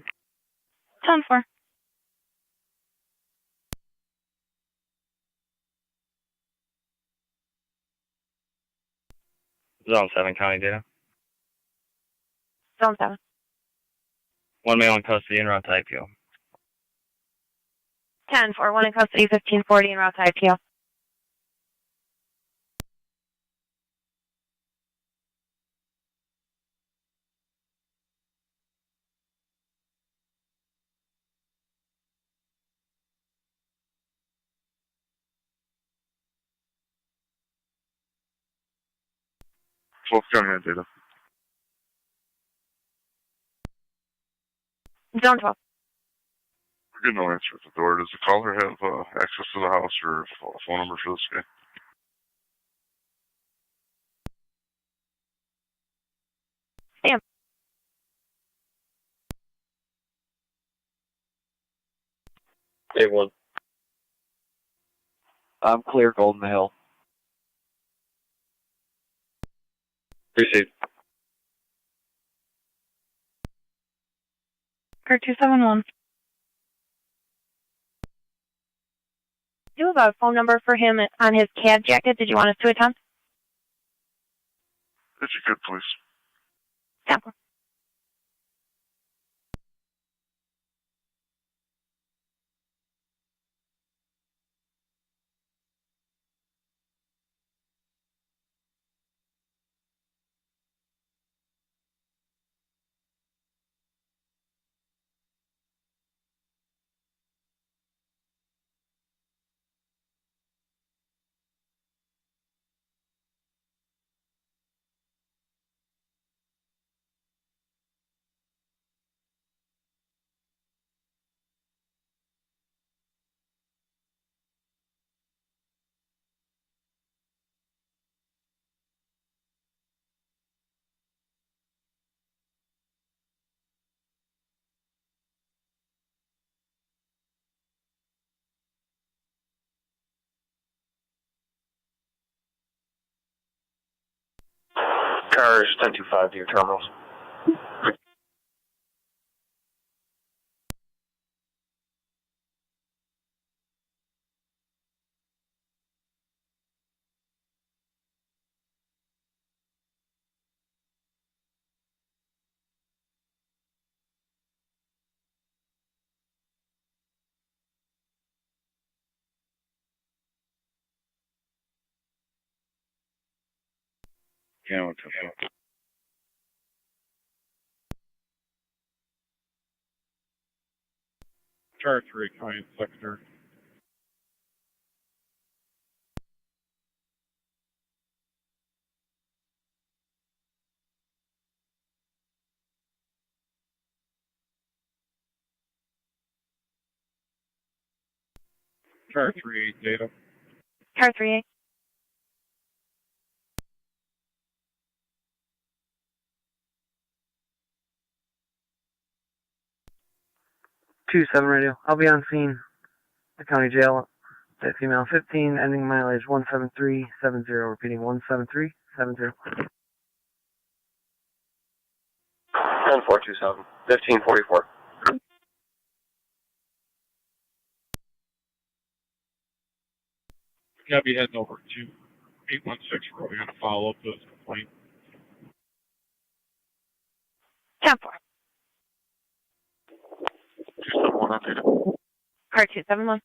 10-4. Zone 7 County data. Zone 7. One male in custody en route to IPO. 10-4. 1 in custody, 1540 en route to IPO. County data. Zone 12. We're getting no answer at the door. Does the caller have access to the house or a phone number for this guy? Sam. A1. I'm clear, Golden Hill. Received. Car 271. Do you have a phone number for him on his CAD jacket? Did you want us to attempt? If you could, please. Sample. Cars 1025 to your terminals. Yeah, what's up? Char 3 County Sector. Char 3 data. Car 38. Two 7 radio. I'll be on scene. The county jail. That female 15, ending mileage 17370. Repeating 17370. 10427. 1544. Gotta be heading over to 816 where we're gonna follow up this complaint. 10-4. 271 on data. Car 271.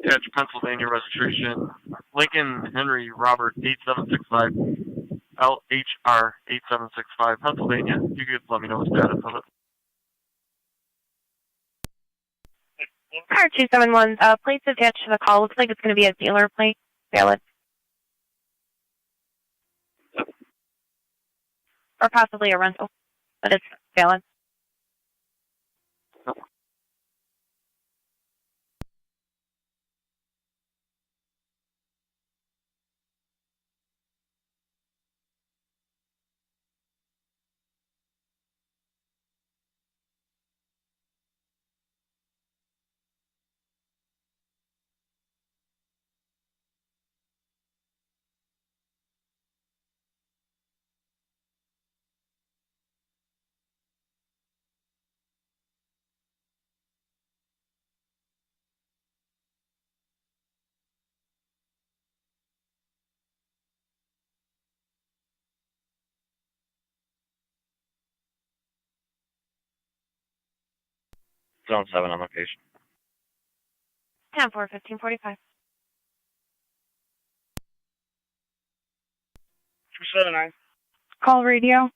Catch Pennsylvania registration. Lincoln Henry Robert 8765. LHR 8765. Pennsylvania. You could let me know the status of it. Car 271's plates attached to the call. Looks like it's going to be a dealer plate. Valid. Or possibly a rental, but it's valid. Zone 7 on location. 10-4, 1545. 279. Call radio.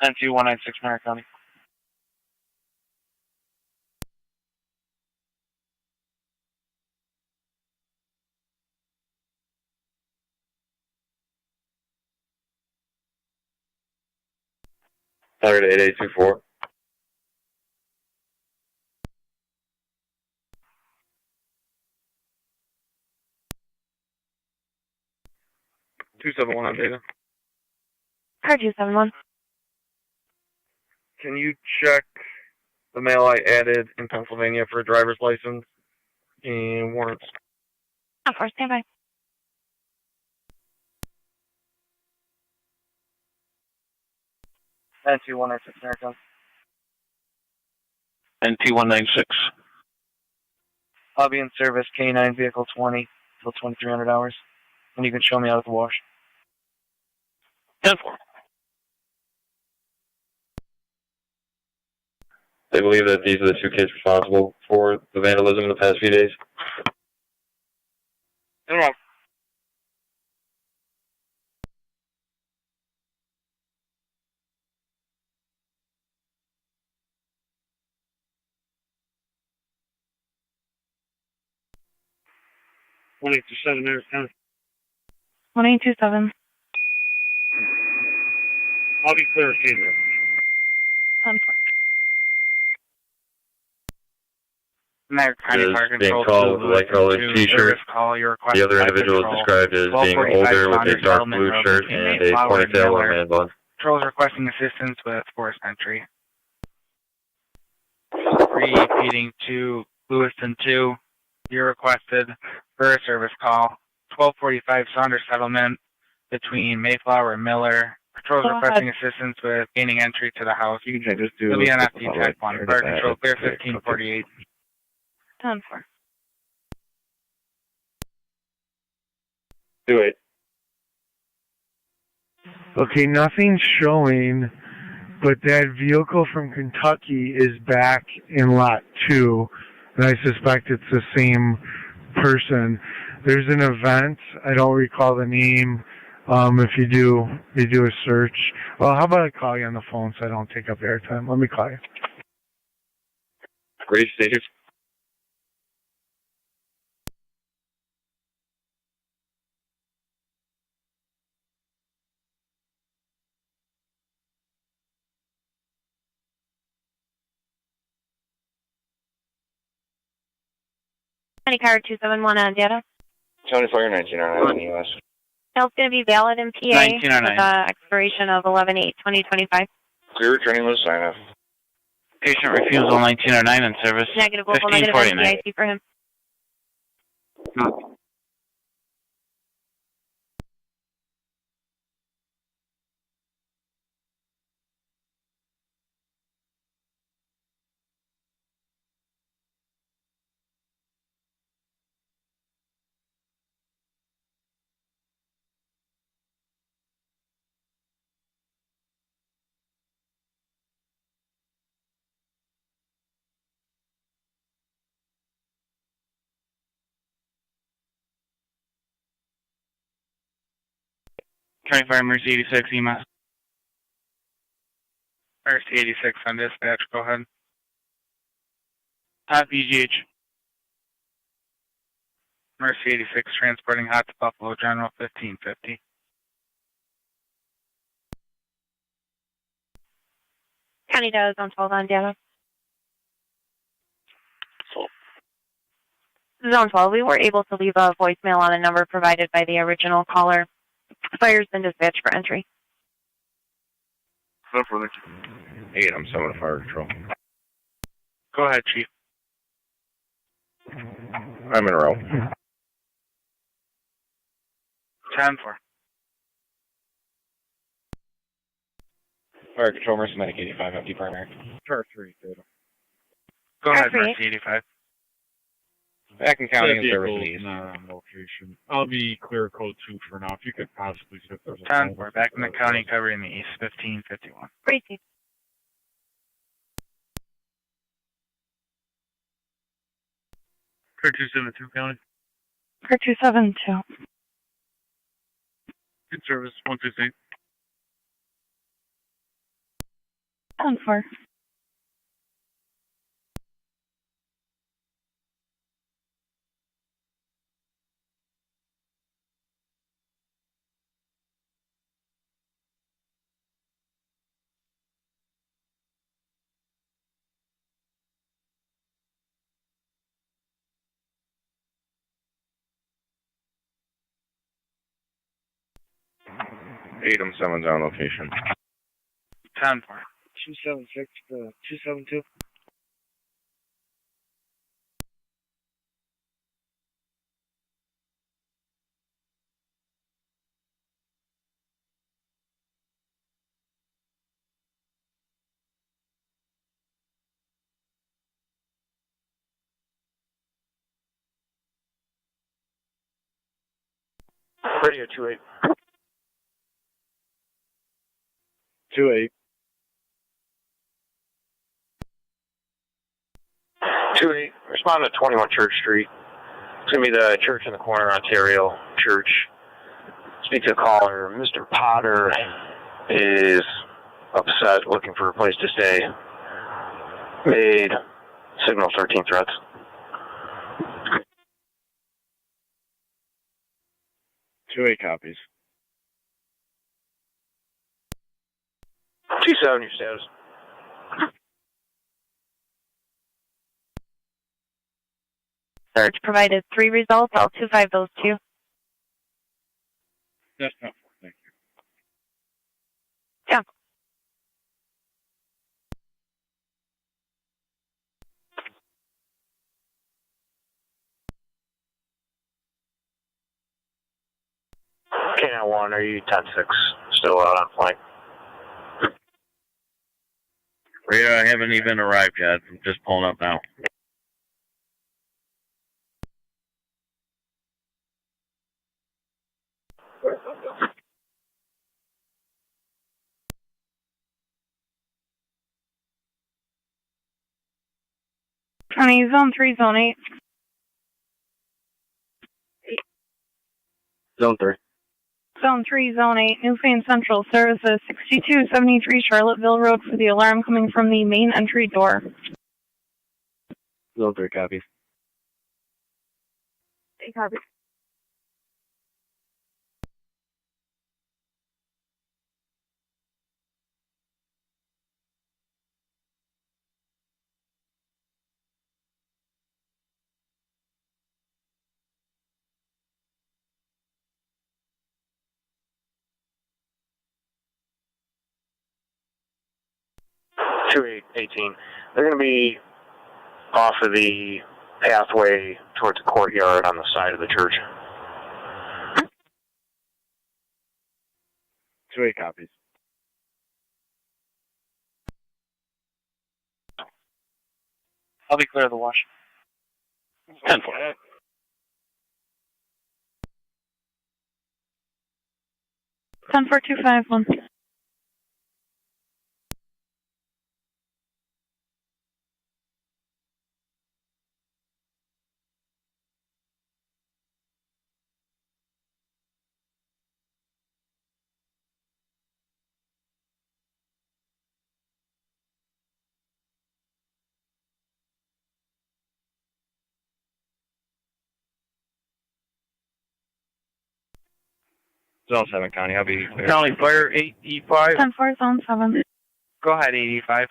NT196 Niagara County. Saturday 8824. $271 on data. Car 271. Can you check the mail I added in Pennsylvania for a driver's license and warrants? Of course, stand by. NT196 Niagara. NT196. I'll be in service K9 vehicle 20 till 2300 hours. And you can show me out at the wash. 10-4. They believe that these are the two kids responsible for the vandalism in the past few days. Interrupt. One 827 Niagara County. 1827. I'll be clear, Caesar. 10-4. Niagara County Is Fire being Control called 2, with a light colored Lewiston 2, t-shirt. service call, your request The other fire individual is control. described as being 1245 older with a Saunders dark Settlement blue Road shirt between and a Mayflower and ponytail or Miller. man bun. Patrol is requesting assistance with forced entry. Repeating to Lewiston 2, you're requested for a service call. 1245 Saunders Settlement between Mayflower and Miller. Patrol is Go requesting assistance with gaining entry to the house. You can just do You'll be on FD like Tech 1. 30 Fire minutes. Control clear 1548. 10-4. 28. Okay, nothing's showing, but that vehicle from Kentucky is back in lot 2, and I suspect it's the same person. There's an event, I don't recall the name. If you do a search. Well, how about I call you on the phone so I don't take up airtime? Let me call you. Ready, stages. County car 271 on data. County Fire 1909 in the US. It's going to be valid in PA 1909. with expiration of 11/8/2025. Clear returning with a sign off. Patient refusal 1909 in service. Negative, local negative 1549. NCIC for him. County Fire Emergency 86 EMS. First 86 on dispatch, go ahead. Top EGH. Mercy 86 transporting hot to Buffalo General 1550. County does on 12 on data. Zone 12, we were able to leave a voicemail on a number provided by the original caller. Fire's been dispatched for entry. 8, I'm 7 Fire Control. Go ahead, Chief. I'm in row. 10-4. Fire control, Mercy Medic 85, empty primary. Car 3, data. Go ahead, Three. Mercy 85. Back in county That and service vehicle's needs. not on location. I'll be clear code 2 for now. If you could possibly see if there's a 10-4. Back in the county, covering the east. 1551. Crazy. Car 272, County. Car 272. Good service, 168. 10-4. Tatum, someone's on location. 10-4. 276 to 272. Radio 28. 28. 28. Respond to 21 Church Street. It's going to be the church in the corner, Ontario Church. Speak to the caller. Mr. Potter is upset, looking for a place to stay. Made signal 13 threats. Two 8 copies. 2-7, your status. Search provided 3 results. I'll 25 those 2. That's not for, thank you. Yeah. K91, are you 10-6 still out on flank? Radar, I haven't even arrived yet. I'm just pulling up now. County Zone 3, Zone 8. Zone 3. Zone 3, Zone 8, Newfane Central Services, 6273 Charlottesville Road for the alarm coming from the main entry door. Zone 3 copies. 8 copies. Two 18. They're going to be off of the pathway towards the courtyard on the side of the church. 2 8 copies. I'll be clear of the wash. 10-4. 10251. Zone 7 County, I'll be clear. County Fire 8E5. 10-4, Zone 7. Go ahead, 85.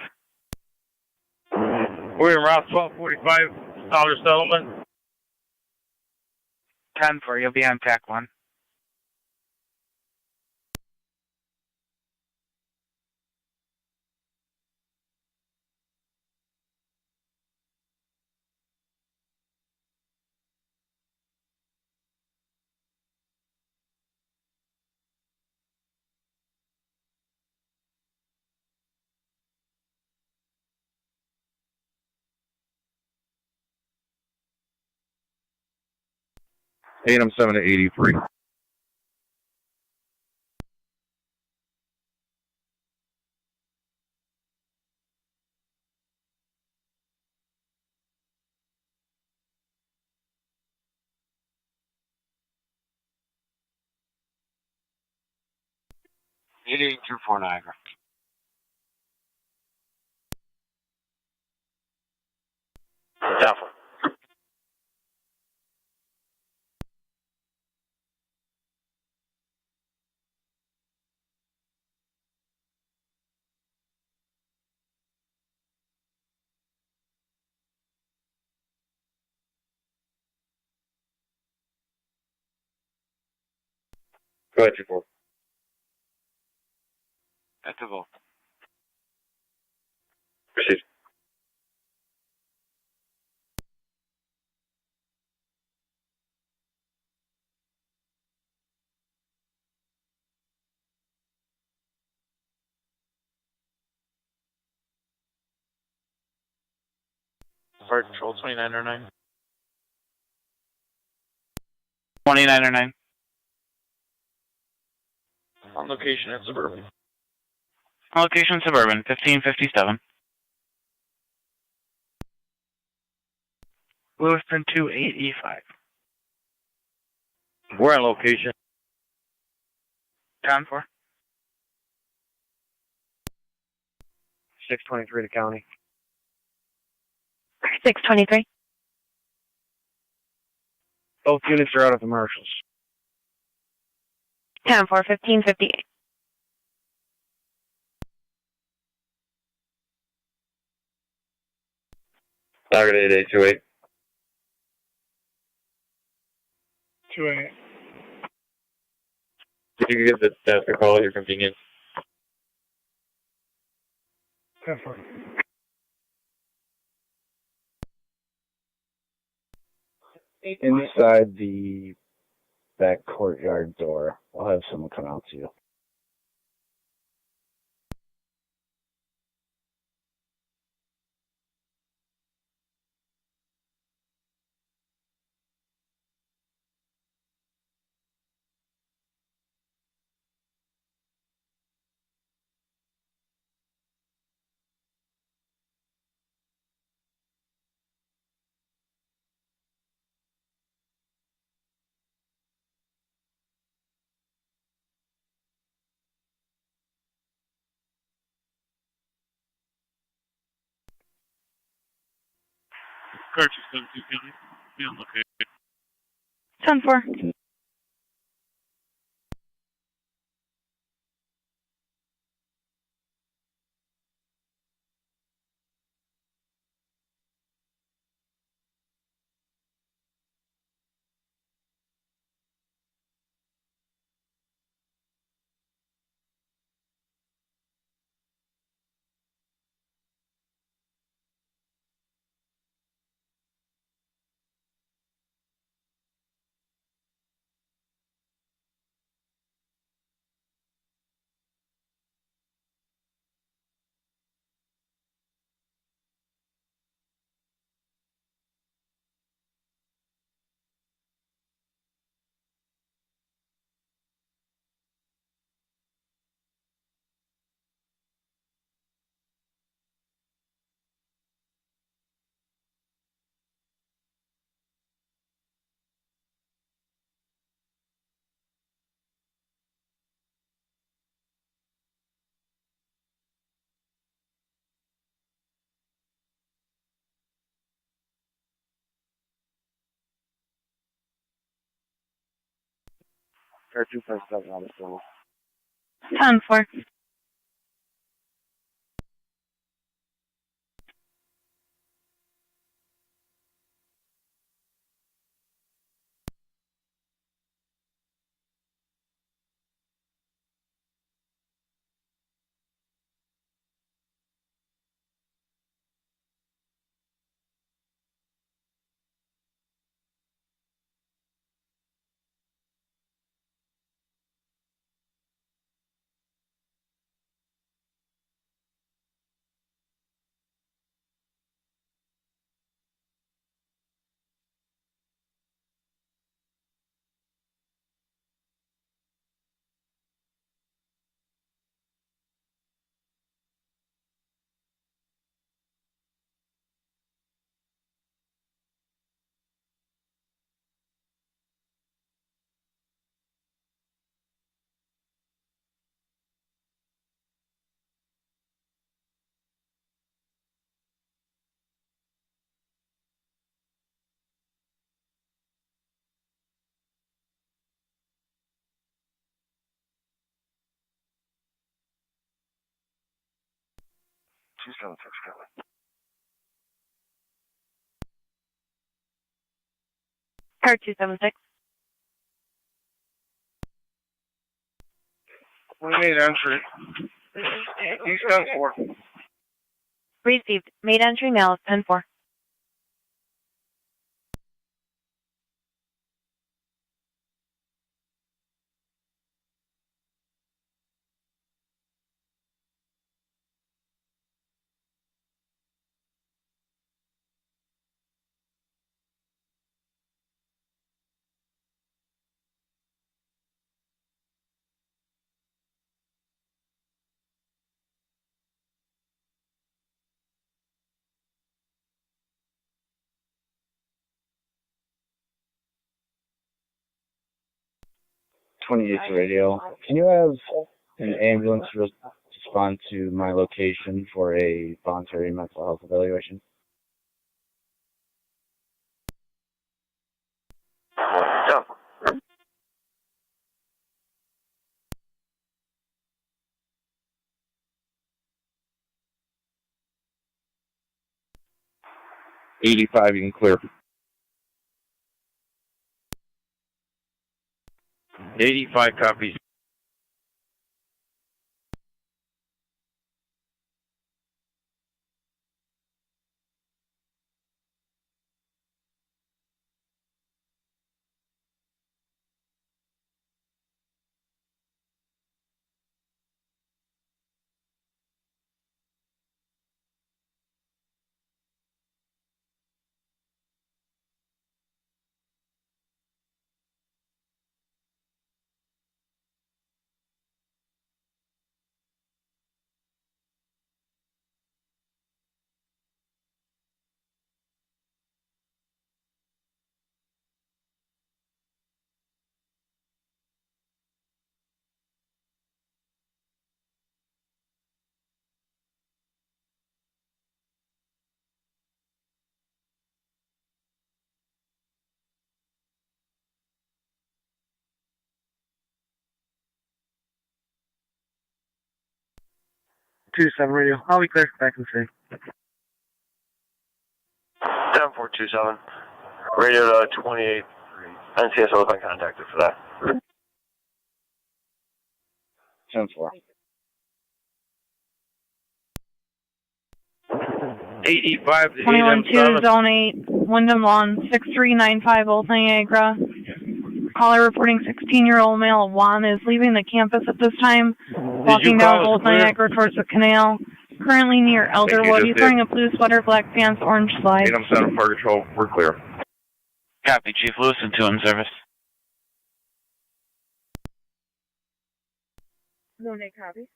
We're in Route 1245, Outer Settlement. 10-4, you'll be on TAC 1. A&M 7 to 83. Through 4 Niagara. Down for. Go ahead, 2-4. At the vote. Proceed. Fire Control 2909. 2909. On location at Suburban. Location Suburban, 1557. Lewiston 28E5. We're on location. Down for. 623 to county. 623. Both units are out at the marshals. 10-4, 1558. Target 8828. 2-8. If you could give the staff a call at your convenience. 10-4. Inside the back courtyard door, I'll have someone come out to you. Car 272 County. Be on location. 10-4. Car 257 on the floor. 10-4. 276 coming. Car 276. We made entry. He's 10-4. Received. Made entry mail is 10-4. Radio. Can you have an ambulance respond to my location for a voluntary mental health evaluation? Done. $85, you can clear. 85 copies. Two seven radio. I'll be clear. Back and say. 7427. Radio to 28. NCSO has been contacted for that. 10-4. 85 to 21-2, Zone 8, Wyndham Lawn, 6395 Old Niagara. Caller reporting 16-year-old male Juan is leaving the campus at this time, walking down Old Niagara towards the canal. Currently near Elderwood. He's wearing a blue sweater, black pants, orange slides. 807 Park Control, we're clear. Copy, Chief. Lewiston 2 in service. Zone 8, copy.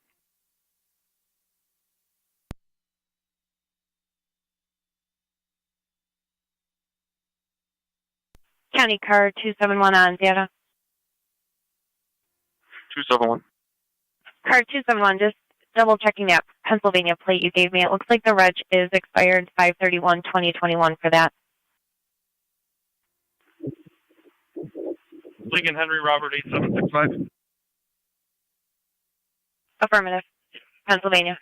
County car 271 on data. 271. Car 271, just double checking that Pennsylvania plate you gave me. It looks like the reg is expired 5/31/2021 for that. Lincoln Henry Robert 8765. Affirmative. Pennsylvania.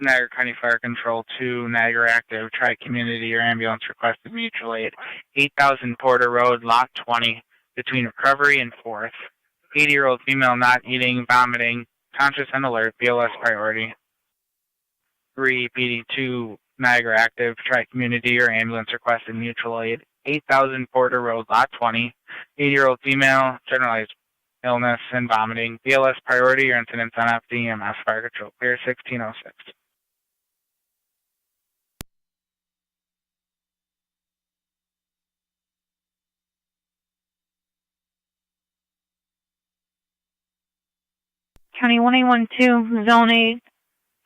Niagara County Fire Control 2, Niagara Active, Tri-Community or ambulance requested mutual aid. 8000 Porter Road, Lot 20, between Recovery and 4th. 80-year-old female not eating, vomiting, conscious and alert, BLS priority. 3 PD2, Niagara Active, Tri-Community or ambulance requested mutual aid. 8000 Porter Road, Lot 20. 80-year-old female, generalized illness and vomiting, BLS priority or incidents on FDMS Fire Control, clear 1606. County 1812, Zone 8.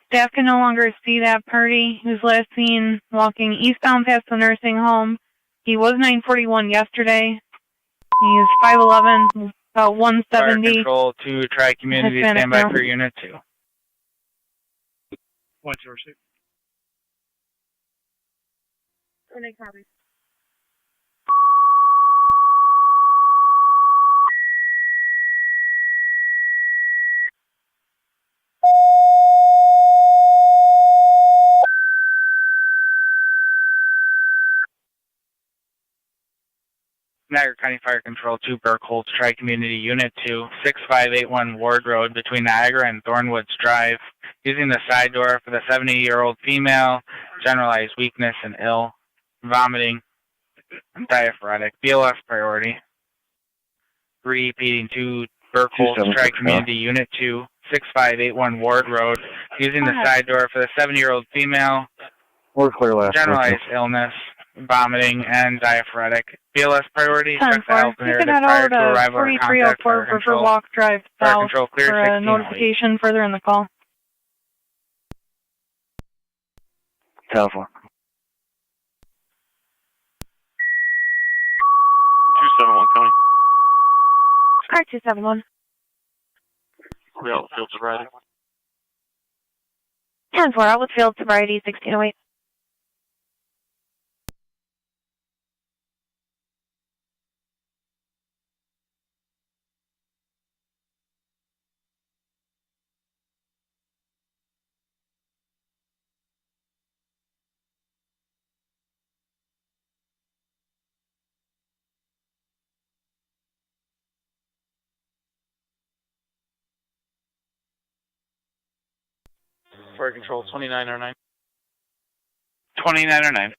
Staff can no longer see that party who's last seen walking eastbound past the nursing home. He was 941 yesterday. He's 5'11", about 170. Fire Control 2, Tri-Community, Hispanic stand by male. for Unit 2. 126. Copy. Niagara County Fire Control 2, Burkholz, Tri-Community, Unit 2, 6581 Ward Road between Niagara and Thornwoods Drive. Using the side door for the 70-year-old female, generalized weakness and ill, vomiting, diaphoretic, BLS priority. Repeating 2, Burkholz, Tri-Community, Unit 2, 6581 Ward Road. Using the side door for the 70-year-old female, We're clear last. generalized illness, vomiting, and diaphoretic. BLS priority, check the 10-4. health You narrative can head prior over to to arrival or contact 4304 Fire for Control. Walk Drive Fire South Control clear for a 1608. notification further in the call. 10-4. 271 County. Car 271. We out field sobriety. 10-4, outlet field sobriety 1608. Fire Control 2909. 2909.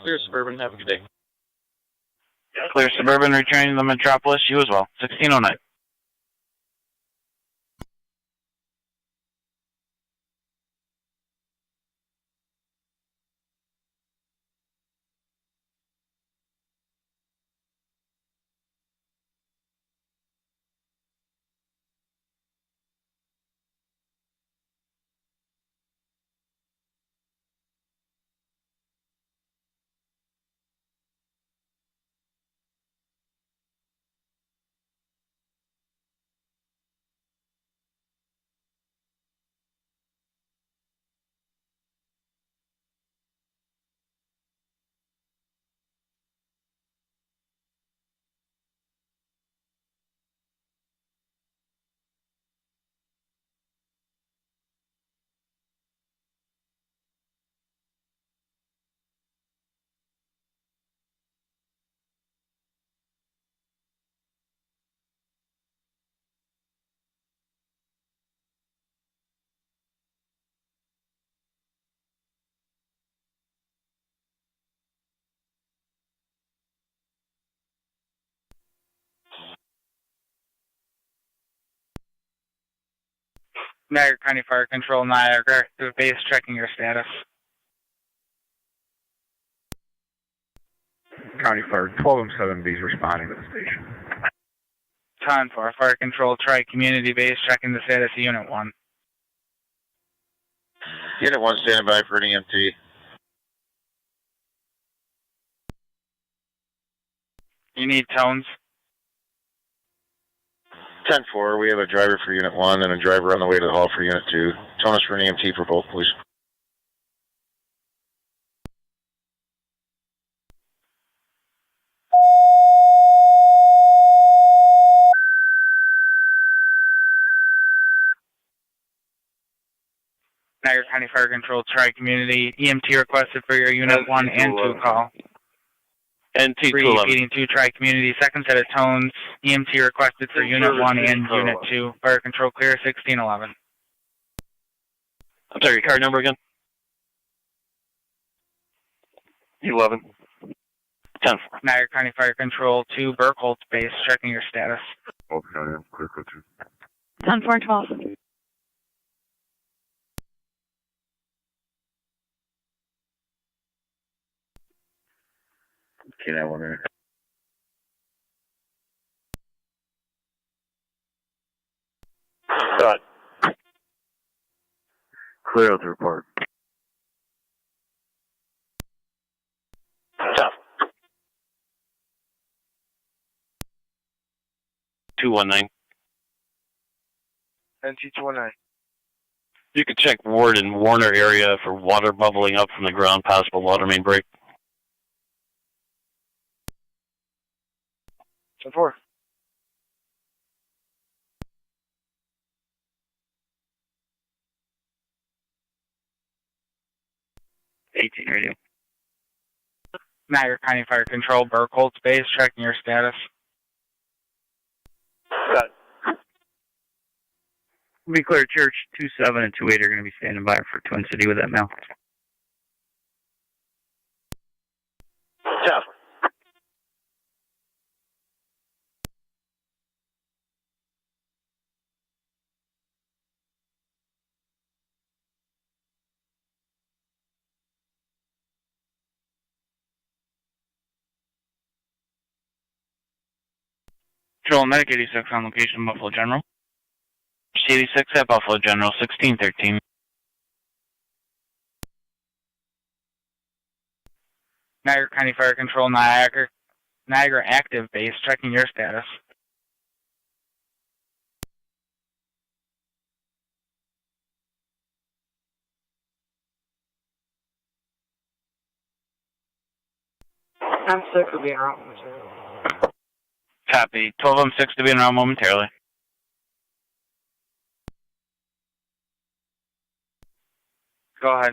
Clear Suburban, have a good day. Clear Suburban, returning to the Metropolis. You as well. 1609. Niagara County Fire Control, Niagara, the base checking your status. County Fire 1207B is responding to the station. 10-4, Fire Control, Tri-Community base checking the status of Unit 1. Unit 1 standing by for an EMT. You need tones. 10-4, we have a driver for Unit 1 and a driver on the way to the hall for Unit 2. Tone us for an EMT for both, please. Niagara County Fire Control, Tri-Community, EMT requested for your Unit 1 and 2 call. NT 211. Repeating 2, Tri-Community, second set of tones, EMT requested for Unit 1 and Unit 2. Fire Control clear 1611. I'm sorry, your card number again? 11. 10-4. Niagara County Fire Control 2, Burkholz base checking your status. Both County, I'm clear code 2. 10-4-12. Okay, I wonder. Clear out the report. Tough. 219. NT219. You could check Ward and Warner area for water bubbling up from the ground, possible water main break. 10-4. Radio. Niagara County Fire Control, Burkholtz Base, checking your status. Got it. Be clear, Church 27 and 28 are going to be standing by for Twin City with that mail. Tough. Patrol Medic 86 on location, Buffalo General. 86 at Buffalo General, 1613. Niagara County Fire Control, Niagara Active Base, checking your status. I'm sick of being around material. Copy. 12M6 to be around momentarily. Go ahead.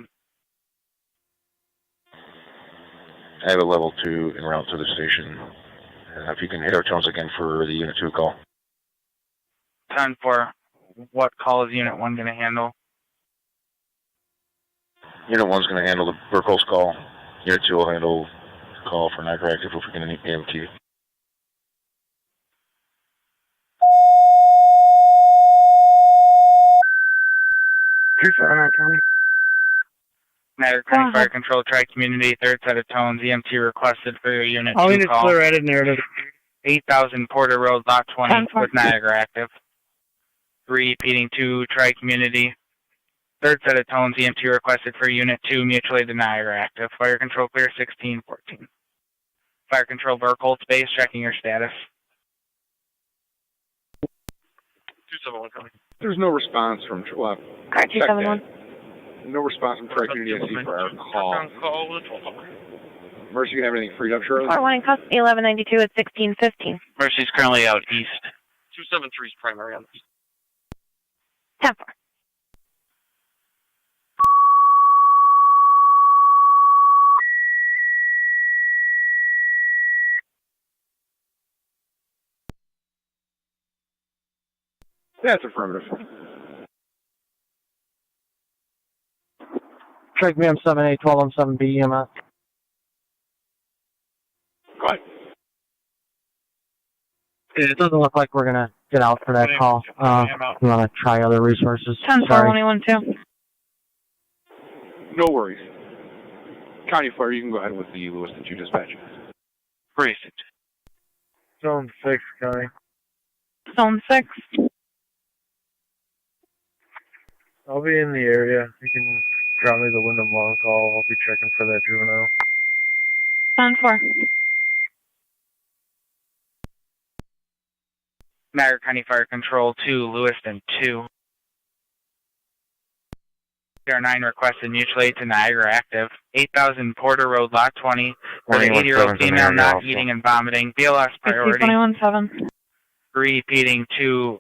I have a level 2 en route to the station. If you can hit our tones again for the Unit 2 call. 10-4. What call is Unit 1 going to handle? Unit 1's going to handle the Burkholtz call. Unit 2 will handle the call for Niagara Active if we can need AMT. Niagara County Fire Control, Tri-Community, third set of tones, EMT requested for your Unit 2 units call. clear added narrative. 8000 Porter Road, Lot 20 10-4. with Niagara Active. Repeating 2, Tri-Community. Third set of tones, EMT requested for Unit 2, mutually to Niagara Active. Fire Control clear, 1614. Fire Control, Burkholtz Base, checking your status. 271 coming. There's no response from, well, Car check 271. that. No response from Tri-Community SC for our call. Call with 12. Mercy, you can have anything freed up, Shirley? 4-1 in custody, 1192 at 1615. Mercy's currently out east. 273 is primary on this. 10-4. That's affirmative. Check me M78, 12M7B EMS. Go ahead. It doesn't look like we're going to get out for that call. We want to try other resources. 10-4-112. No worries. County Fire, you can go ahead with the Lewiston 2 dispatch. Precinct. Zone 6, County. Zone 6. I'll be in the area. You can drop me the Wyndham long call. I'll be checking for that juvenile. 10-4. Niagara County Fire Control 2, Lewiston 2. DR9 requested mutual aid to Niagara Active. 8000 Porter Road, Lot 20. For the 80-year-old female not eating and vomiting. BLS priority. 21-7. Repeating 2,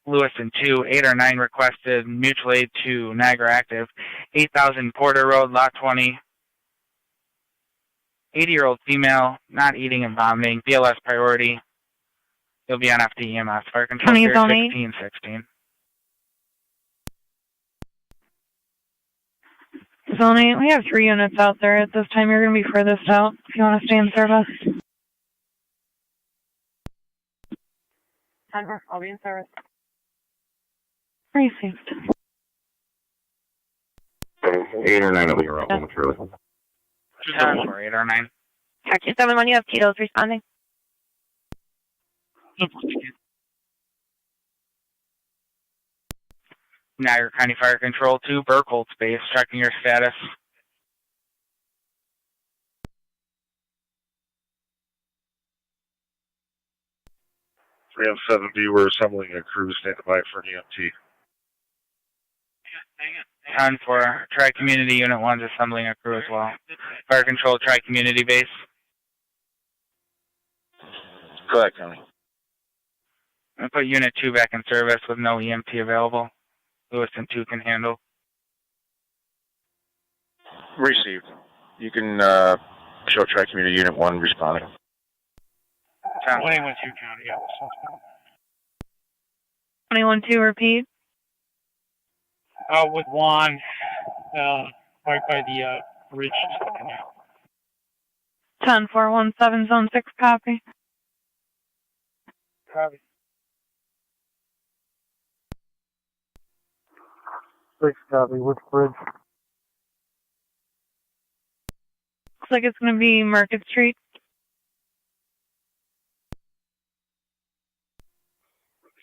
Lewiston 2. 8 or 9 requested mutual aid to Niagara Active. 8000 Porter Road, Lot 20. 80-year-old female not eating and vomiting. BLS priority. You'll be on FD EMS. Fire Control clear 1616. Zone 8, we have 3 units out there. At this time, you're going to be furthest out if you want to stay in service. 10-4, I'll be in service. Received. 8 or 9 will be around momentarily. 10-4, 8 or 9. Car 271, you have Tito's responding. Niagara County Fire Control 2, Burkholtz Base, checking your status. 307B, we're assembling a crew, stand by for an EMT. 10-4, Tri-Community Unit 1 is assembling a crew as well. Fire Control Tri-Community Base. Go ahead, County. I put Unit 2 back in service with no EMT available. Lewiston 2 can handle. Received. You can show Tri-Community Unit 1 responding. 21-2 County, yeah. 21-2, repeat. With Juan, right by the ridge. 10-4-1-7, Zone 6, copy. Copy. 6, copy. Which bridge? Looks like it's going to be Market Street.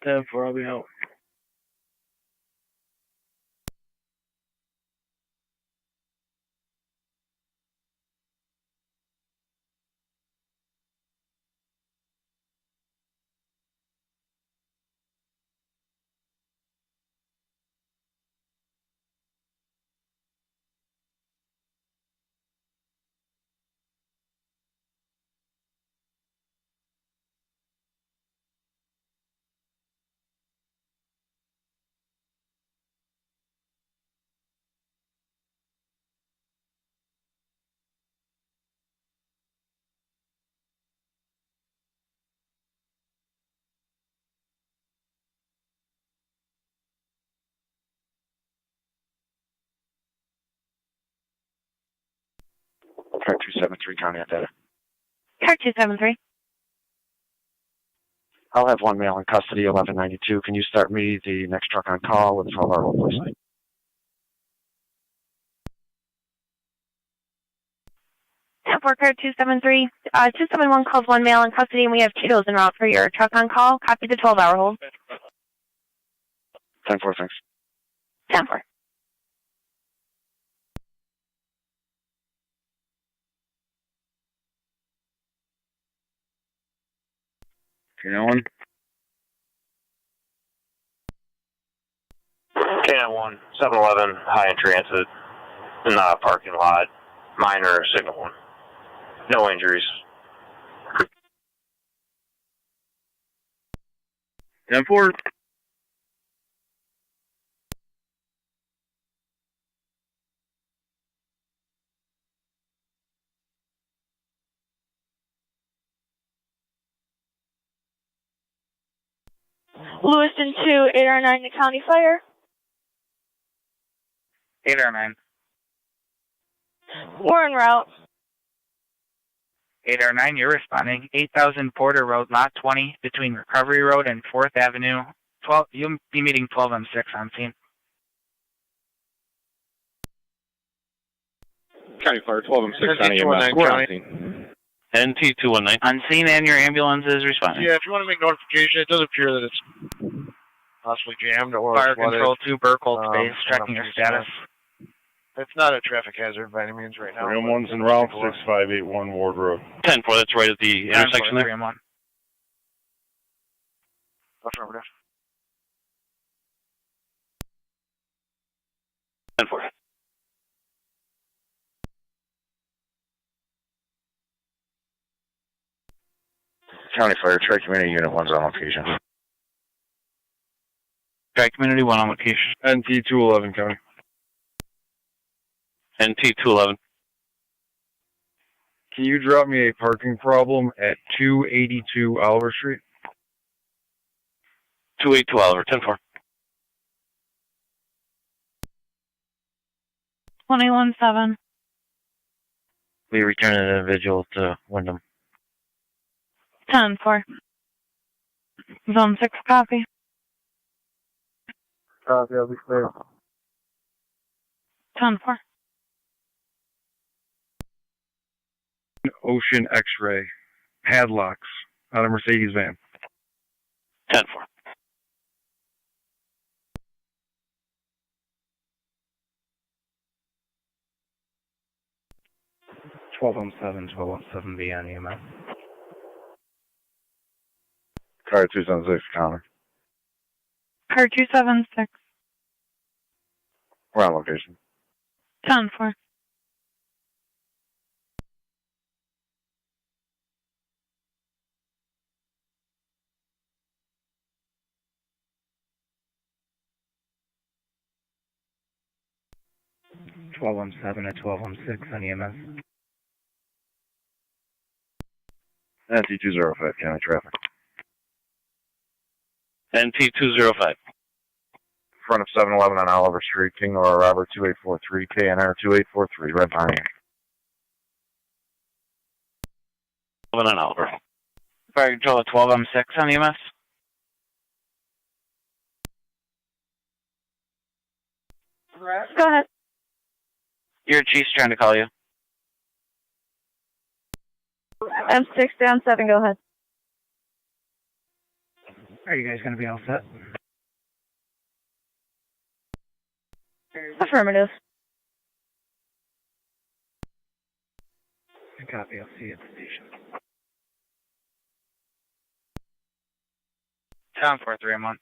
10-4, I'll be out. Car 273, County at data. Car 273. I'll have one male in custody, 1192. Can you start me the next truck on call with 12-hour hold, please? For car 273. 271 calls one male in custody, and we have Cheetos en route for your truck on call. Copy the 12-hour hold. 10-4, thanks. 10-4. K91. K91, 7-Eleven, high in transit, in the parking lot, minor signal one. No injuries. 10-4. Lewiston 2, 809 to County Fire. 809. We're en route. 809, you're responding. 8000 Porter Road, Lot 20, between Recovery Road and 4th Avenue. 12. You'll be meeting 12M6 on scene. County Fire 12M6 County EMS. NT219. On scene and your ambulance is responding. Yeah, if you want to make notification, it does appear that it's possibly jammed or Fire flooded. Control 2, Burkholtz Base, checking your status. It's not a traffic hazard by any means right now. 301's en route, 6581 Ward Road. 10-4, that's right at the intersection there. 3-1. Affirmative. 10-4. County Fire, Tri-Community Unit 1's on location. Tri-Community 1 on location. NT211, County. NT211. Can you drop me a parking problem at 282 Oliver Street? 282 Oliver, 10-4. 21-7. We return an individual to Wyndham. 10-4. Zone 6, copy. Copy, I'll be clear. 10-4. Ocean X-ray. Padlocks on a Mercedes van. 10-4. 1217 beyond EMS. Car 276 counter. Car 276. We're on location. 10-4. Twelve 17 at 1216 on EMS. NT205 county traffic. NT205. Front of 711 on Oliver Street, King Laura Robert 2843, KNR 2843, red line. 11 on Oliver. Fire control at 12M6 on EMS. Go ahead. Your chief's trying to call you. M6 down 7, go ahead. Are you guys going to be all set? Affirmative. Copy, I'll see you at the station. Town 431.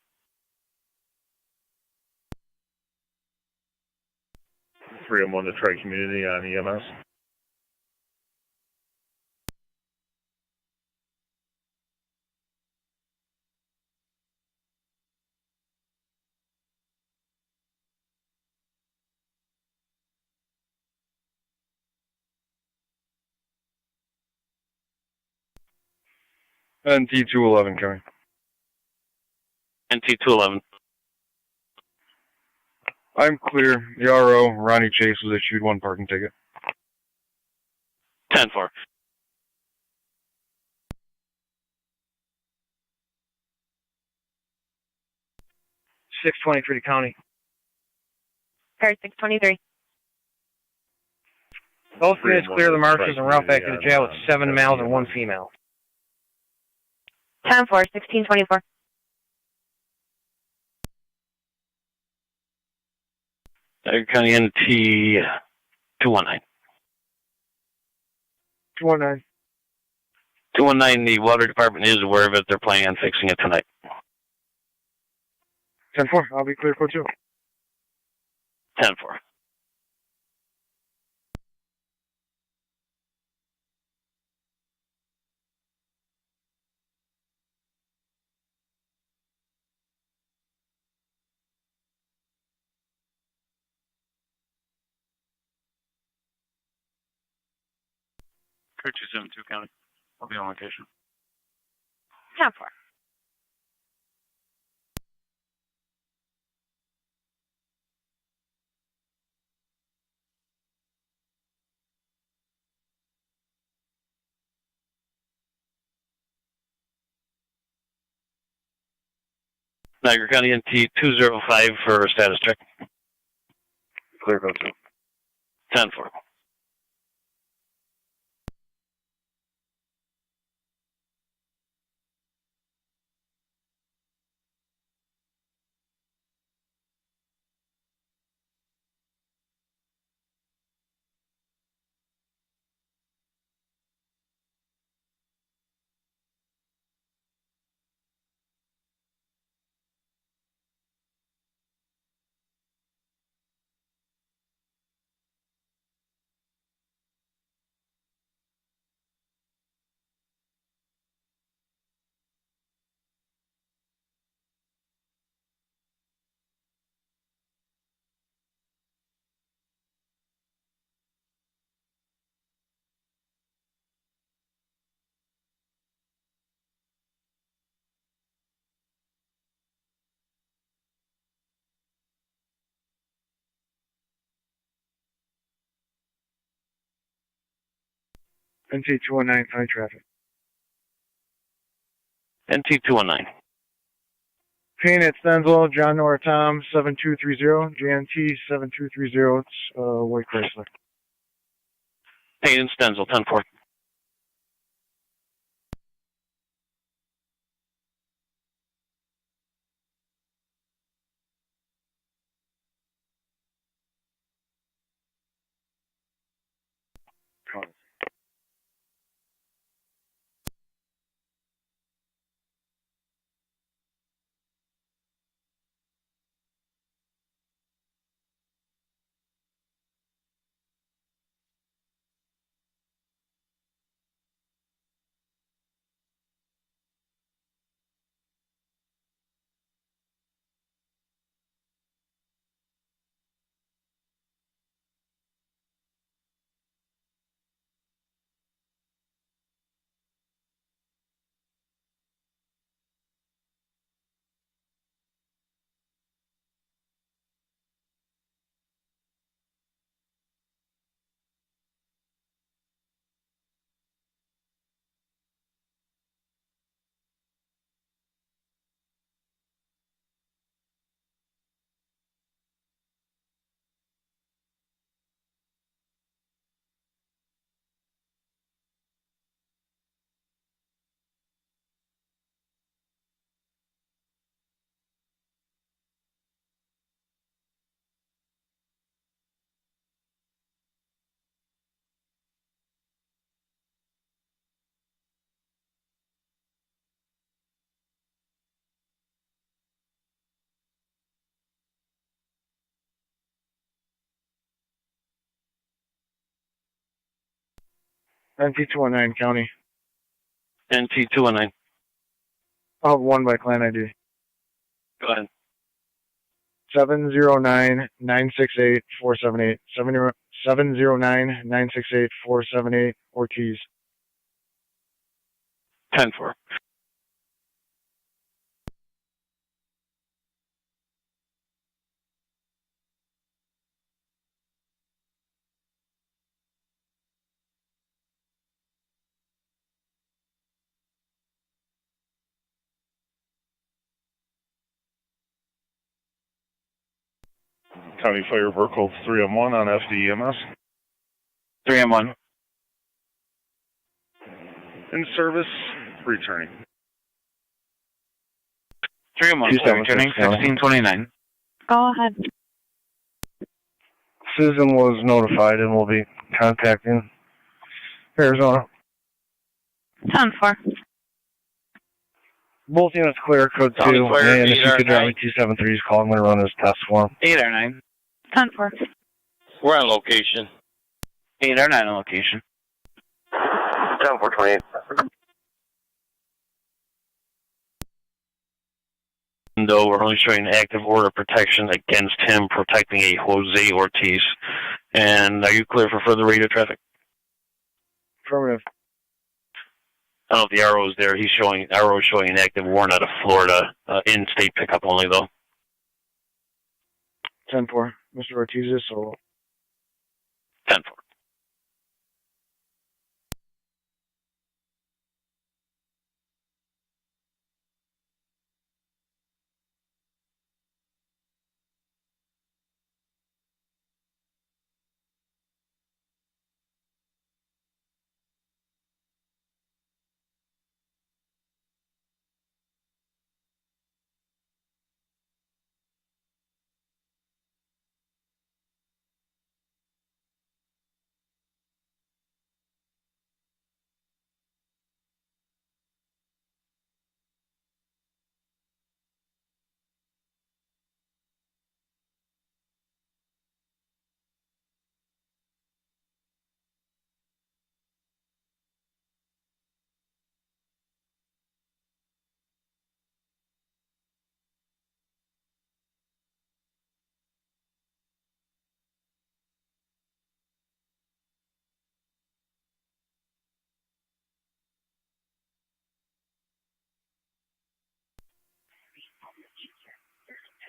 Three and one to Tri Community on EMS. NT211 coming. NT211. I'm clear. The RO, Ronnie Chase, was issued one parking ticket. 10-4. $623 county. Car 623. Both units clear the marshals and route back to the jail with 7 males and 1 female. 10-4, 1624. Niagara County NT 219. 219. 219, the water department is aware of it. They're planning on fixing it tonight. 10-4, I'll be clear code 2. 10-4. Code 272 county. I'll be on location. 10-4. Niagara County NT 205 for a status check. Clear code 2. 10-4. NT219, high traffic. NT 219. Payne at Stenzel, John Nora Tom, 7230, JNT 7230, it's White Chrysler. Payne and Stenzel, 10-4. NT219 County. NT219. I'll have one by clan ID. Go ahead. 709-968-478. 709-968-478 Ortiz. 10-4. County Fire Vehicle 3M1 on FDEMS. 3M1. In service, returning. 3M1, returning 1629. Go ahead. Susan was notified and will be contacting Arizona. 10-4. Both units clear, code 2, Clear, and if you could drive me 273's call, I'm going to run this test for him. 8 or 9. 10-4. We're on location. 8 or 9 on location. 10-428. Though we're only showing active order protection against him protecting a Jose Ortiz. And are you clear for further radio traffic? Affirmative. I don't know if the arrow is there. Arrow is showing an active warrant out of Florida, in-state pickup only though. 10-4. Mr. Ortiz is solo. 10-4.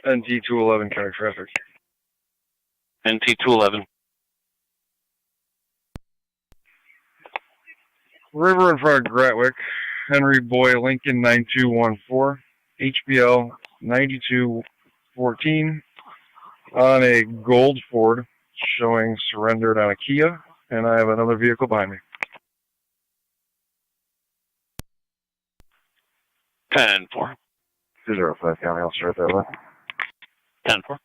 NT211 county traffic. NT211. River in front of Gratwick. Henry Boy Lincoln 9214. HBL 9214. On a gold Ford showing surrendered on a Kia. And I have another vehicle behind me. 10-4. 205 County, I'll start that way. 10-4.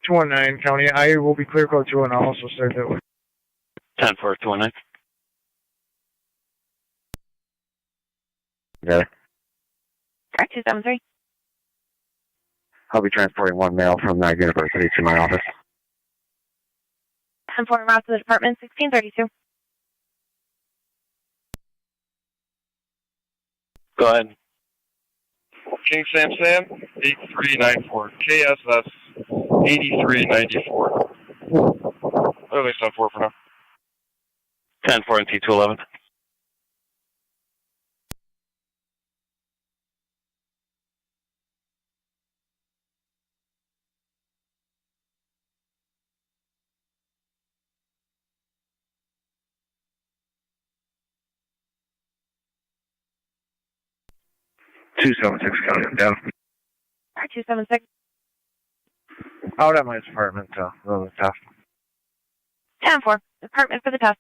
219 County, I will be clear code 2 and I'll also start that way. 10-4, 219. Got it. Correct, 273. I'll be transporting one male from Niagara University to my office. 10-4, route to the department, 1632. Go ahead. King Sam 8394. KSS 8394. At least on 4 for now. 10-4 and T211. County, I'm down. 276. Out at my apartment, run the test. 10-4, department for the test.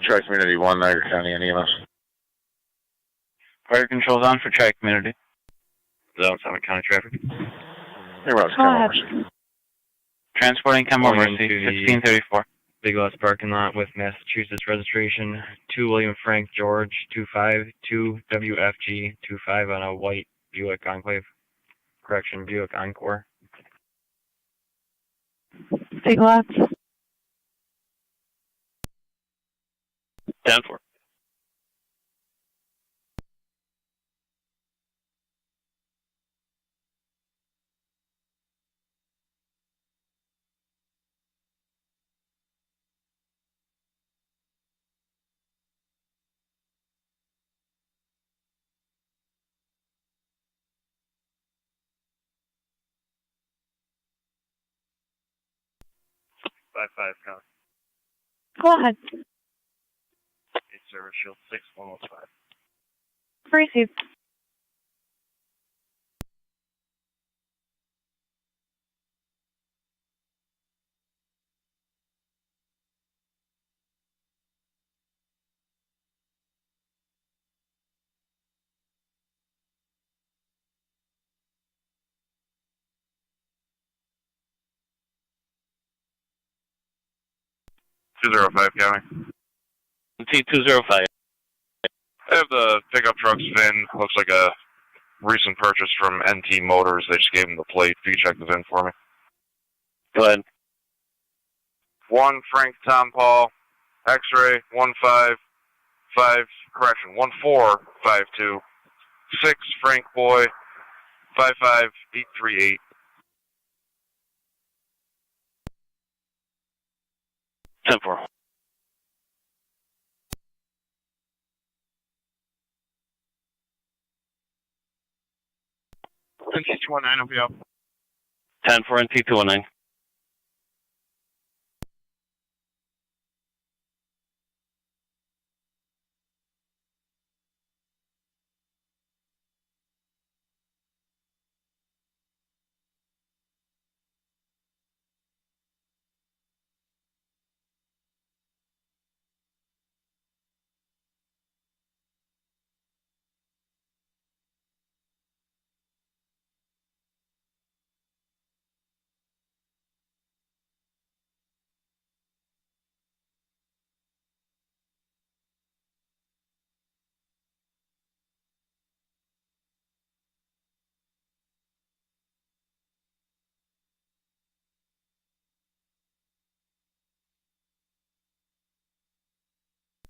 Tri-Community 1, Niagara County, and EMS. Fire control's on for Tri-Community. Youngstown County traffic. Hey, Ross, Go ahead. Transporting chem Going emergency, to the 1634. Big Lots parking lot with Massachusetts registration, 2 William Frank George, 252 WFG, 25 on a white Buick Enclave. Correction, Buick Encore. Big Lots. 10-4. Five, County. Go ahead. Service Shield 6115. Received. $205 County. T205. I have the pickup truck's VIN. Looks like a recent purchase from NT Motors. They just gave him the plate. If you can check the VIN for me. Go ahead. 1 Frank Tom Paul, X-ray 155, correction 1452. 6 Frank Boy, 55838. 10-4. NT219 will be up. 10-4 and T219.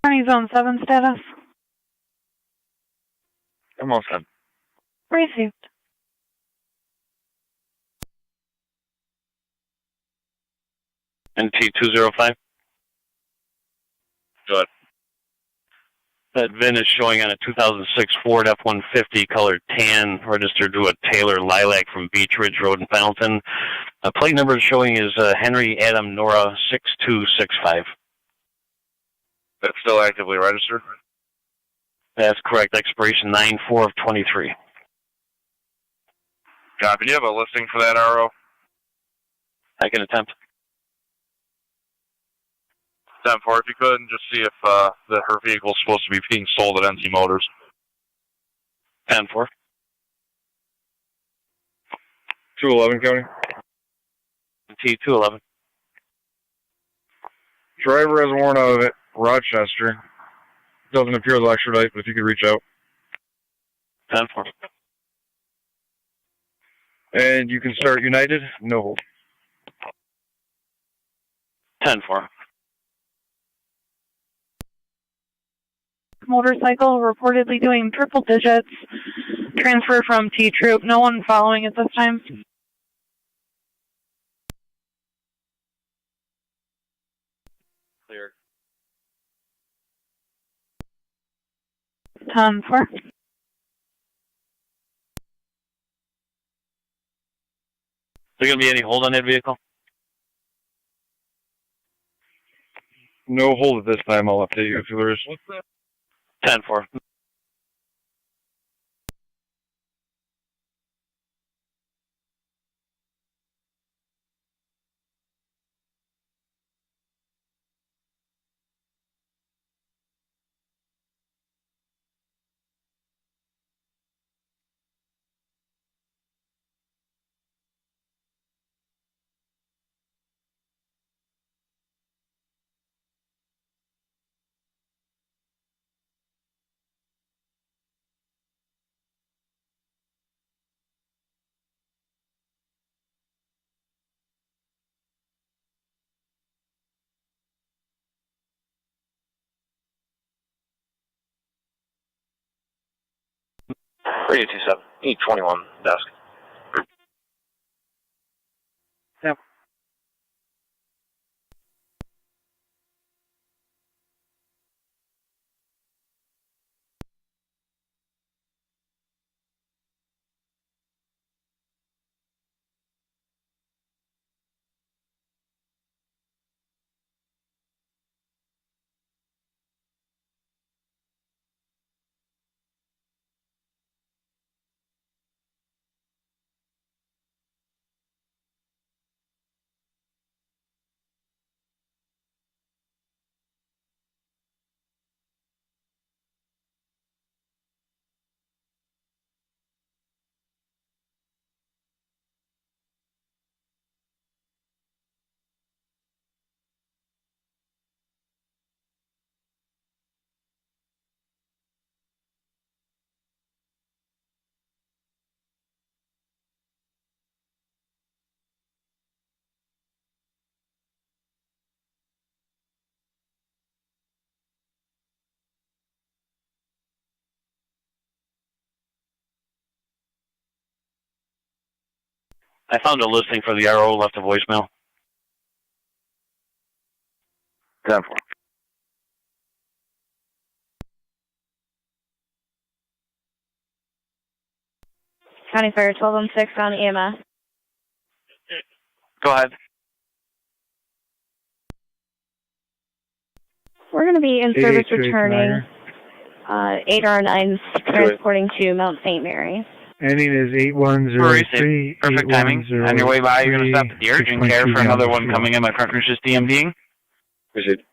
County Zone 7 status. I'm all set. Received. And T205. Good. That VIN is showing on a 2006 Ford F-150 colored tan, registered to a Taylor Lilac from Beach Ridge Road in Pendleton. Plate number showing is Henry Adam Nora 6265. That's still actively registered? That's correct. Expiration 9/4 of 23. Copy. Do you have a listing for that RO? I can attempt. 10-4, if you could, and just see if her vehicle's supposed to be being sold at NT Motors. 10-4. 211 County. T211. Driver has a warrant out of it. Rochester. Doesn't appear to extradite, but if you could reach out. 10-4. And you can start United. No hold. 10-4. Motorcycle reportedly doing triple digits. Transfer from T-Troop. No one following at this time. Clear. 10-4. Is there going to be any hold on that vehicle? No hold at this time. I'll update you if there is. 10-4. 3227, E21 desk. Yep. I found a listing for the RO, left a voicemail. 10-4. County Fire 1216 on EMS. Go ahead. We're going to be in service returning 8R9s transporting to Mount St. Mary's. Ending is 8103. Perfect timing. On your way by, you're going to stop at the urgent care for another one coming in. My partner's just DMDing. Proceed.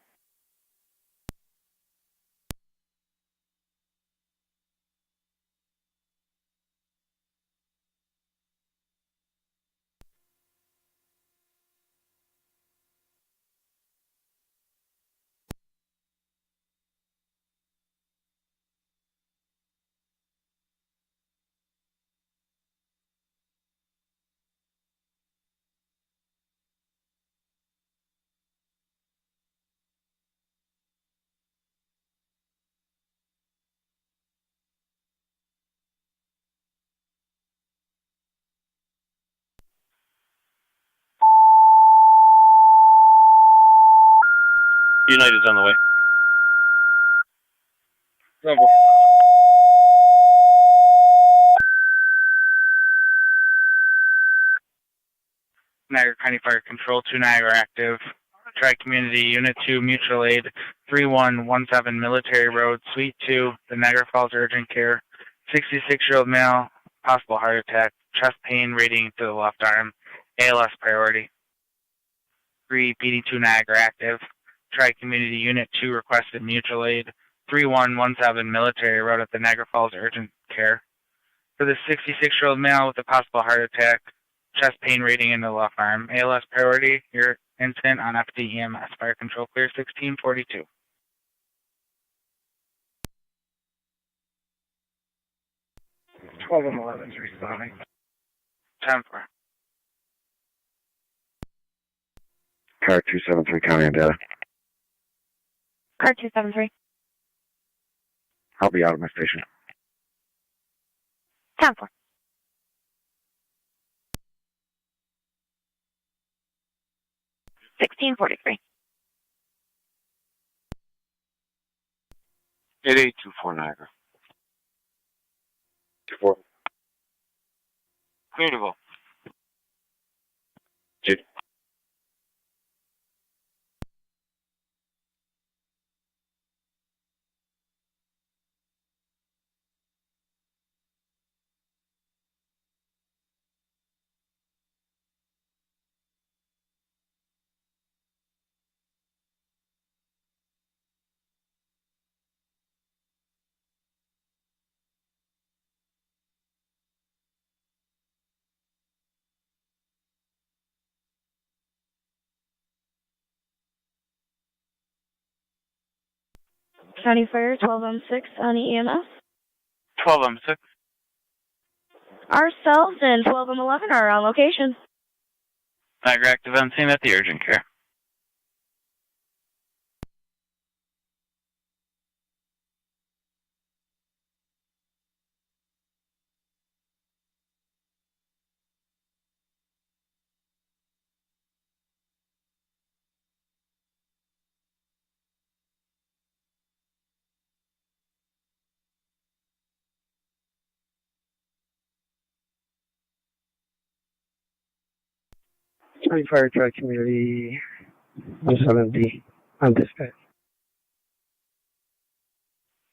United's on the way. Simple. Niagara County Fire Control 2 Niagara active. Tri-Community Unit 2 Mutual Aid 3117 Military Road, Suite 2, the Niagara Falls Urgent Care. 66-year-old male, possible heart attack, chest pain radiating to the left arm, ALS priority. 3 PD2 Niagara active. Tri-Community Unit 2 requested mutual aid 3117 Military Road at the Niagara Falls Urgent Care. For the 66-year-old male with a possible heart attack, chest pain radiating in the left arm, ALS priority, your incident on FDEMS. Fire control clear 1642. and 11's responding. 10-4. Car 273, county on data. Car 273. I'll be out of my station. 10-4. 1643. 8824 Niagara. 24. Clear to go. Dude. County Fire 1216 on EMS. 12M6. Ourselves and 12M11 are on location. Niagara active on scene at the urgent care. County Fire Tri Community 170 on dispatch.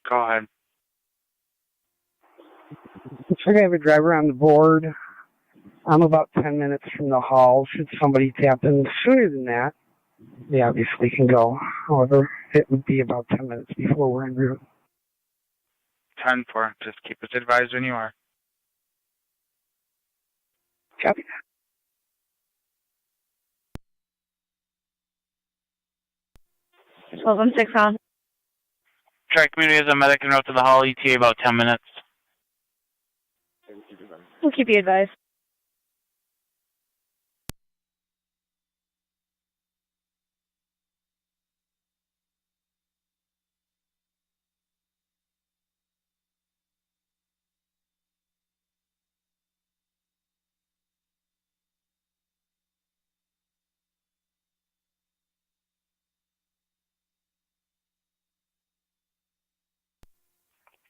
Go ahead. Looks like I have a driver on the board. I'm about 10 minutes from the hall. Should somebody tap in sooner than that, they obviously can go. However, it would be about 10 minutes before we're en route. 10-4. Just keep us advised when you are. Copy. 12-6 on. Tri Community has a medic en route to the hall. ETA about 10 minutes. We'll keep you advised.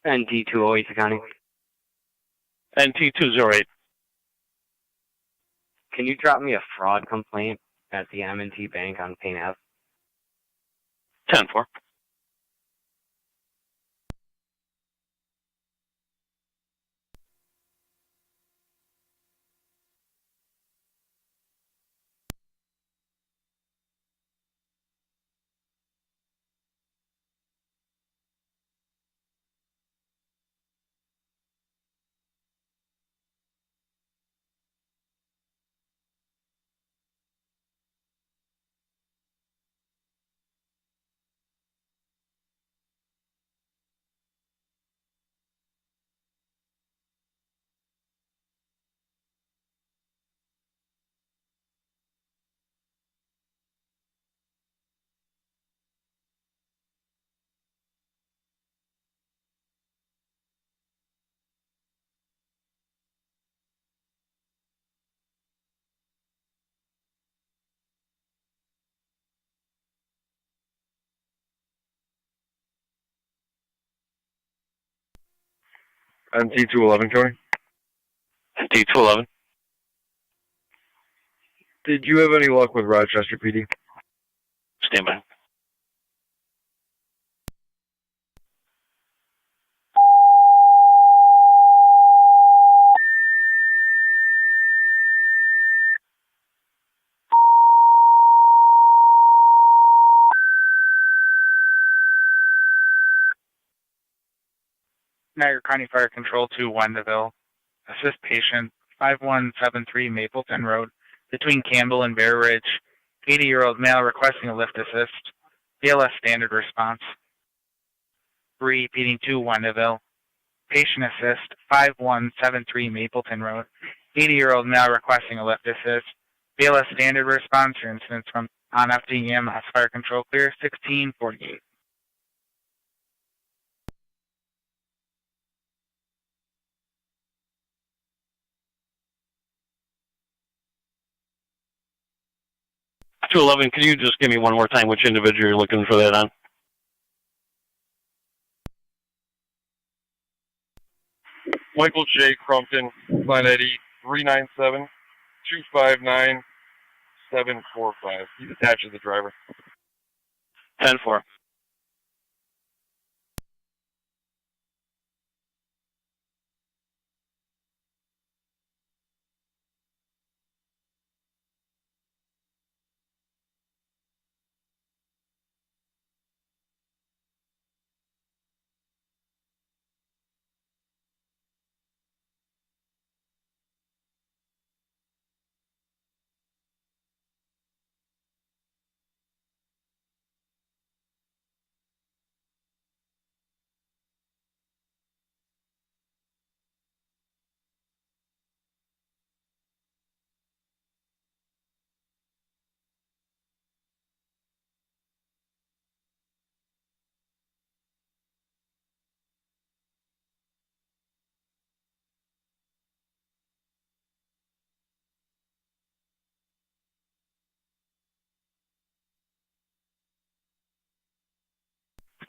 NT208 County. NT208. Can you drop me a fraud complaint at the M&T Bank on Payne Ave? 10-4. NT211, Cody. NT211. Did you have any luck with Rochester PD? Stand by. Niagara County Fire Control to Wendaville. Assist patient 5173 Mapleton Road between Campbell and Bear Ridge. 80-year-old male requesting a lift assist. BLS standard response. Repeating to Wendaville. Patient assist 5173 Mapleton Road. 80-year-old male requesting a lift assist. BLS standard response. Your incidents from on FDEM Fire Control clear 1648. Can you just give me one more time which individual you're looking for that on? Michael J. Crumpton, line ID 397-259-745. He's attached to the driver. 10-4.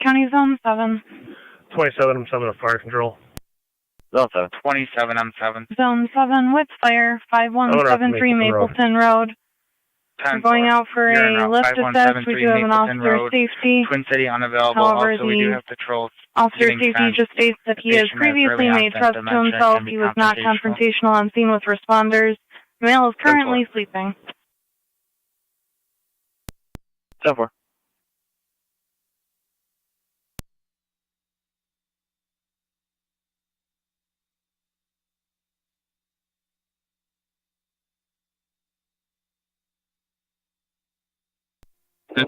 County Zone 7. 27, I'm 7 of fire control. Zone 7. 27, I'm 7. Zone 7 with fire, 5173 Mapleton Road. We're going out for a lift assess. We do have an officer safety. Twin City unavailable. However, Also, we do have patrol. Officer safety just states that he has previously made trust to himself. He was not confrontational on scene with responders. The male is currently sleeping. 10-4.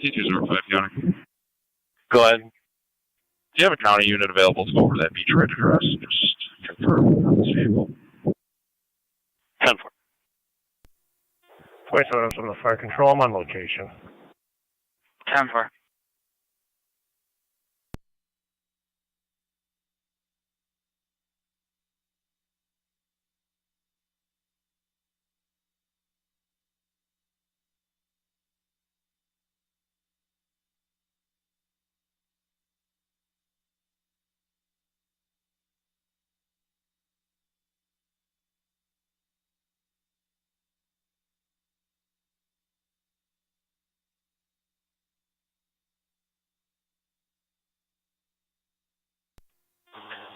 Teachers number 5 county. Go ahead. Do you have a county unit available to go over that beach ridge address? Just confirm on this vehicle. 10-4. 27 from the fire control. I'm on location. 10-4.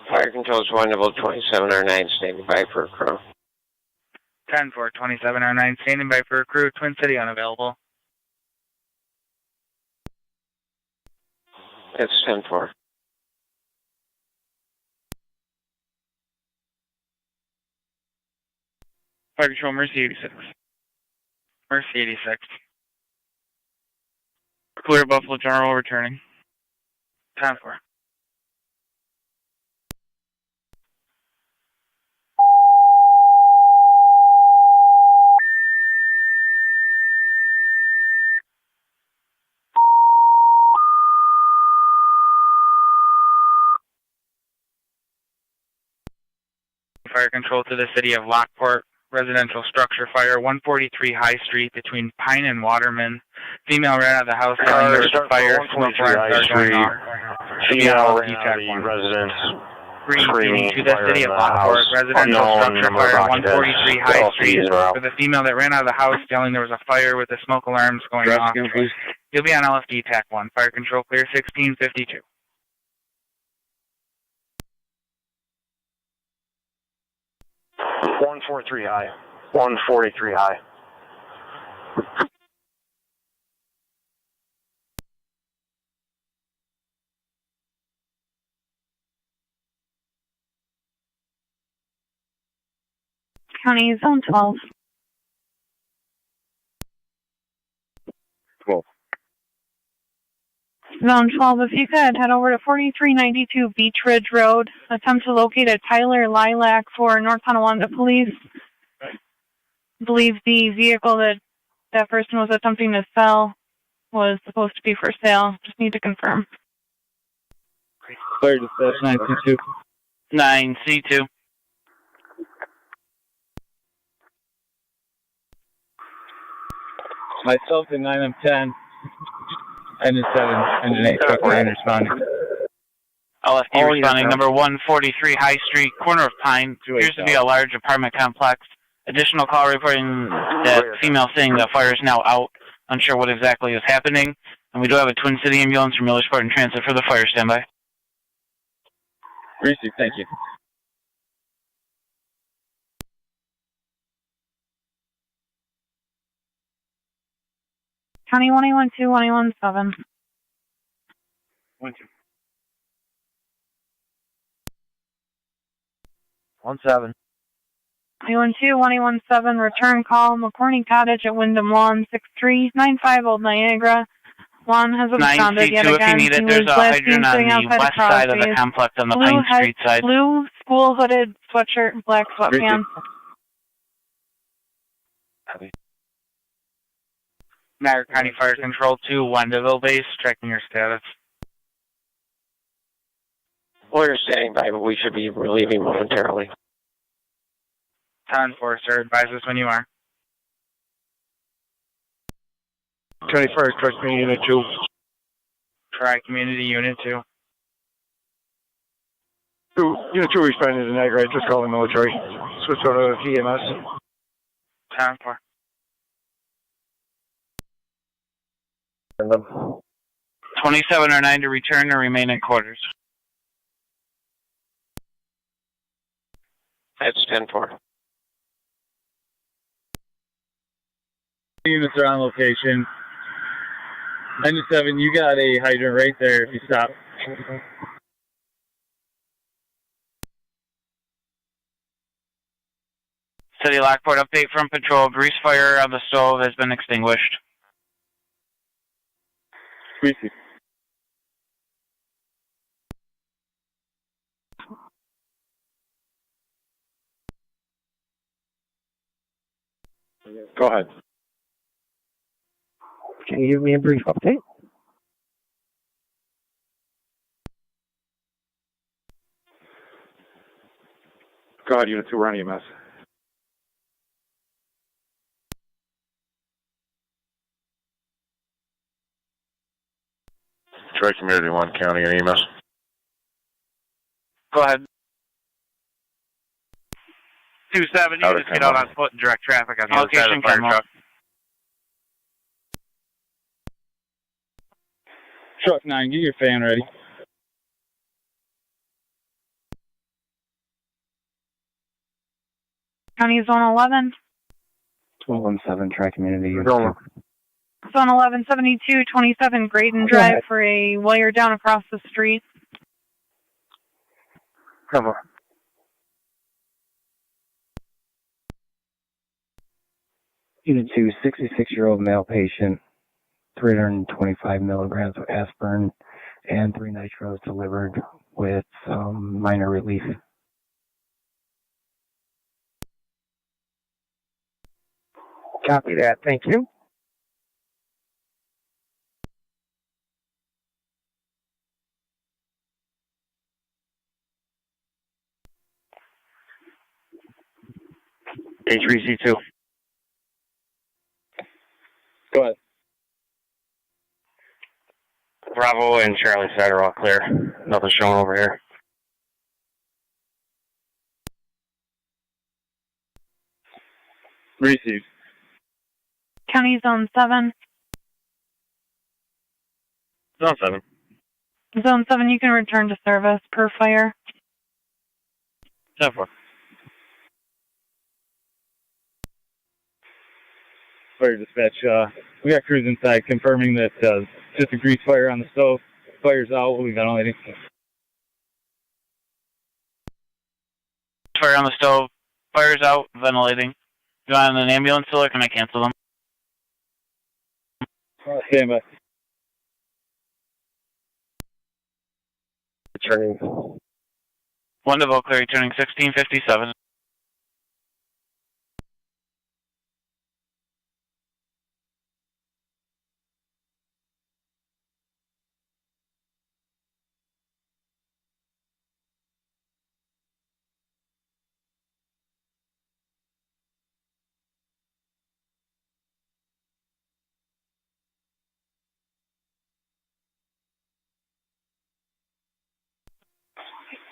Fire control is wonderful. 2709 standing by for a crew. 10-4, 2709 standing by for a crew. Twin City unavailable. It's 10-4. Fire control, Mercy 86. Mercy 86. Clear Buffalo General returning. 10-4. Fire control to the city of Lockport. Residential structure fire, 143 High Street between Pine and Waterman. Female ran out of the house telling there was a fire. Smoke alarms are going off. Female ran out of the residence. Screaming to the city of Lockport. Residential structure fire, 143 High Street. For the female that ran out of the house telling there was a fire with the smoke alarms going off. You'll be on LFD TAC 1. Fire control clear 1652. 143 high. 143 high. County Zone 12. 12. Zone 12, if you could, head over to 4392 Beach Ridge Road. Attempt to locate a Tyler Lilac for North Tonawanda Police. I believe the vehicle that that person was attempting to sell was supposed to be for sale. Just need to confirm. Clear dispatch 9C2. 9C2. Myself in 9M10. Engine 7, Engine 8, truck 9 responding. LFD responding, number 143 High Street, corner of Pine. Appears to be a large apartment complex. Additional call reporting that female saying the fire is now out. Unsure what exactly is happening. And we do have a Twin City ambulance from Middleport in transit for the fire standby. Received, thank you. County 112, 117. 17. 112, 117, return call, McCorney Cottage at Wyndham Lawn, 6395 Old Niagara. Lawn has responded yet again. If you need it, there's a hydrant on the west side of the complex on the Pine Street side. Blue school hooded sweatshirt, black sweatpants. Niagara County Fire Control 2, Wendaville base, checking your status. We're standing by, but we should be relieving momentarily. 10-4, sir. Advise us when you are. County Fire Truck Unit 2. Try Community Unit 2. Unit 2 responding to Niagara. Just call the military. Switch out of EMS. 10-4. 2709 to return and remain in quarters. That's 10-4. Units are on location. 97, you got a hydrant right there if you stop. City Lockport update from patrol. Grease fire on the stove has been extinguished. Greasy. Go ahead. Can you give me a brief update? Go ahead, Unit 2, we're on EMS. Tri-Community 1 County and EMS. Go ahead. 270, just get out on foot and direct traffic on the other side of the fire truck. Truck 9, get your fan ready. County Zone 11. 1217, Tri-Community. Zone 11, 7227 Graydon Drive for a wire down across the street. Cover. Unit 2, 66-year-old male patient, 325 milligrams of aspirin and 3 nitros delivered with minor relief. Copy that. Thank you. H3C2. Go ahead. Bravo and Charlie side are all clear. Nothing showing over here. Received. County Zone 7. Zone 7. Zone 7, you can return to service per fire. 10-4. Fire dispatch, we got crews inside confirming that just a grease fire on the stove. Fire's out, we'll be ventilating. Fire on the stove. Fire's out, ventilating. You want an ambulance still, or can I cancel them? Stand by. Returning. One to vote clear, returning 1657.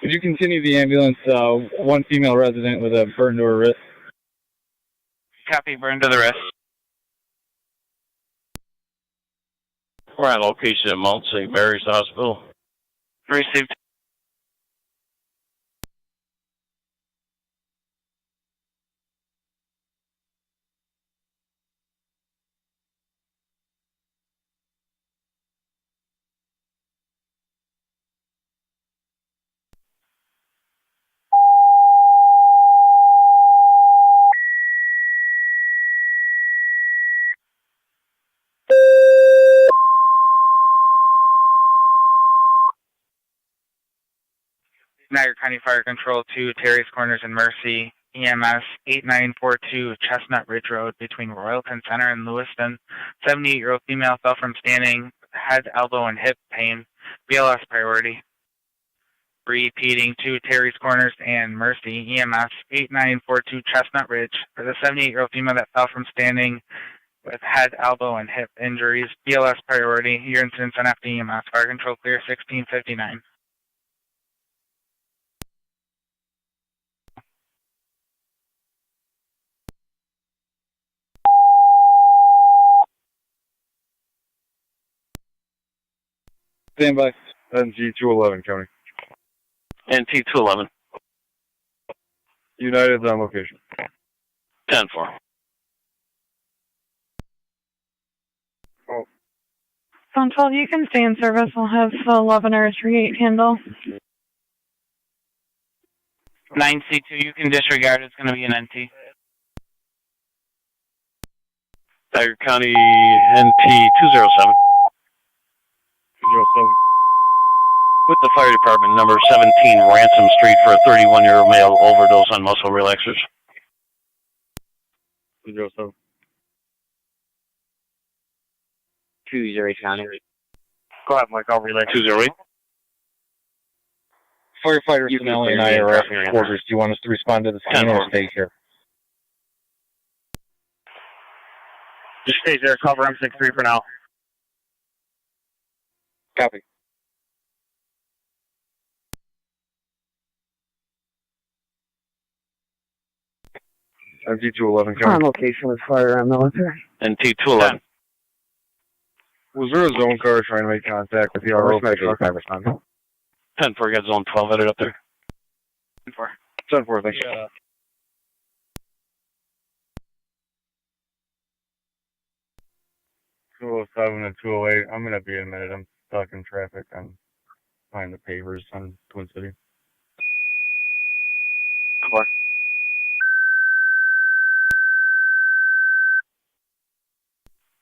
Would you continue the ambulance, one female resident with a burn to her wrist? Copy, burn to the wrist. We're on location at Mount St. Mary's Hospital. Received. Niagara County Fire Control 2, Terry's Corners and Mercy, EMS 8942 Chestnut Ridge Road between Royalton Center and Lewiston. 78-year-old female fell from standing, head, elbow, and hip pain. BLS priority. Repeating to Terry's Corners and Mercy, EMS 8942 Chestnut Ridge for the 78-year-old female that fell from standing with head, elbow, and hip injuries. BLS priority. Your incidents on FD Fire Control clear 1659. Stand by. NG211, County. NT211. United's on location. 10-4. Zone 12, you can stay in service. We'll have 11 or 38 handle. 9C2, you can disregard. It's going to be an NT. Niagara County NT207. 207. With the fire department, number 17 Ransom Street for a 31-year-old male overdose on muscle relaxers. 207. 208 County. Go ahead, Mike. I'll relay. 208. Firefighter You can Finelli and clear I me and are drop at me around. quarters. Do you want us to respond to the scene or stay here? Just stay there. Cover M63 for now. Copy. NG211, On County. location with fire and military. NT211. Was there a zone car trying to make contact with the RO? 10-4, got zone 12 headed up there. 10-4. 10-4, thanks. Yeah. Two 207 and 208. I'm gonna be in a minute. I'm stuck in traffic. I'm behind the pavers on Twin City. 4.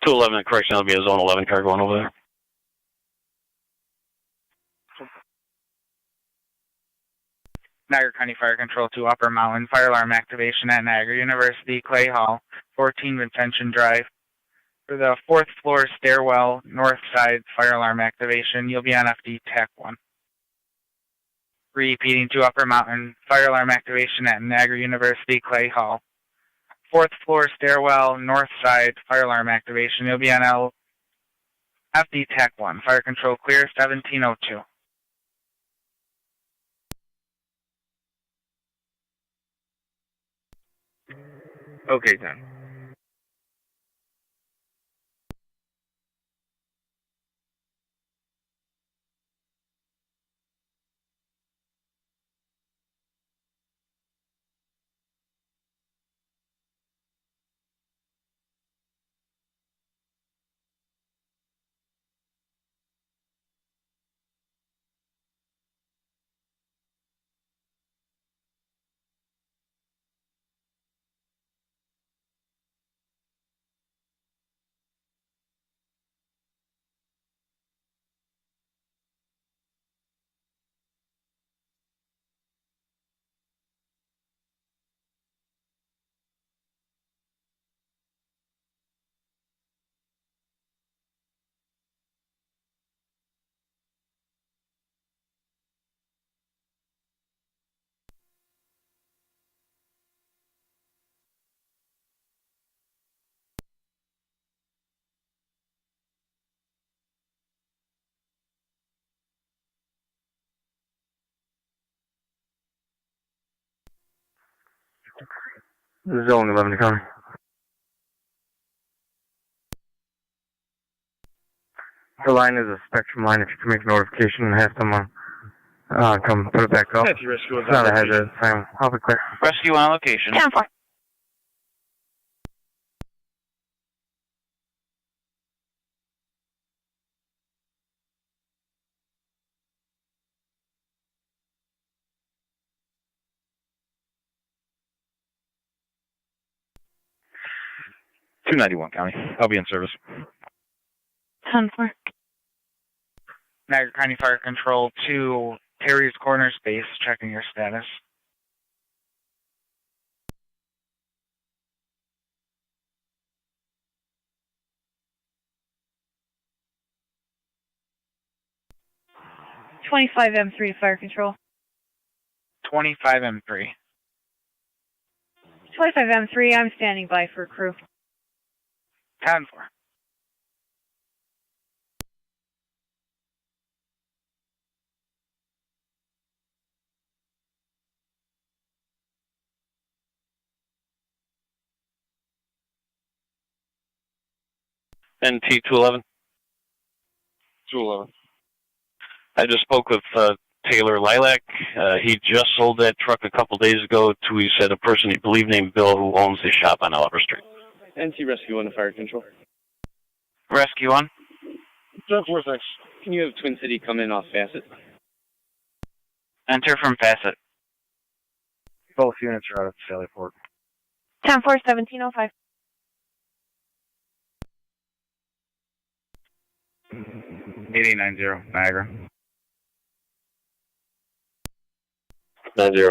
Correction, that'll be a zone 11 car going over there. Niagara County Fire Control to Upper Mountain. Fire alarm activation at Niagara University, Clay Hall, 14 Retention Drive. For the 4th floor stairwell, north side fire alarm activation, you'll be on FD TAC 1. Repeating to Upper Mountain. Fire alarm activation at Niagara University, Clay Hall. 4th floor stairwell, north side fire alarm activation, you'll be on FD TAC 1. Fire control clear, 1702. Okay, then. Zone 11 coming. The line is a spectrum line. If you can make a notification and have someone come put it back up. It's not a hazard. Fine. I'll be clear. Rescue on location. 10-4. .291 County. I'll be in service. 10-4. Niagara County Fire Control to Terry's Corner Space, checking your status. M3 Fire Control. 25M3. 25M3, I'm standing by for crew. 10-4. NT211. 211. I just spoke with Taylor Lilac. He just sold that truck a couple days ago to, he said, a person he believed named Bill who owns the shop on Oliver Street. NT Rescue 1 to Fire Control. Rescue 1. 746. Can you have Twin City come in off Facet? Enter from Facet. Both units are out of Sallyport. 10-4, 1705. 8890, Niagara. 90.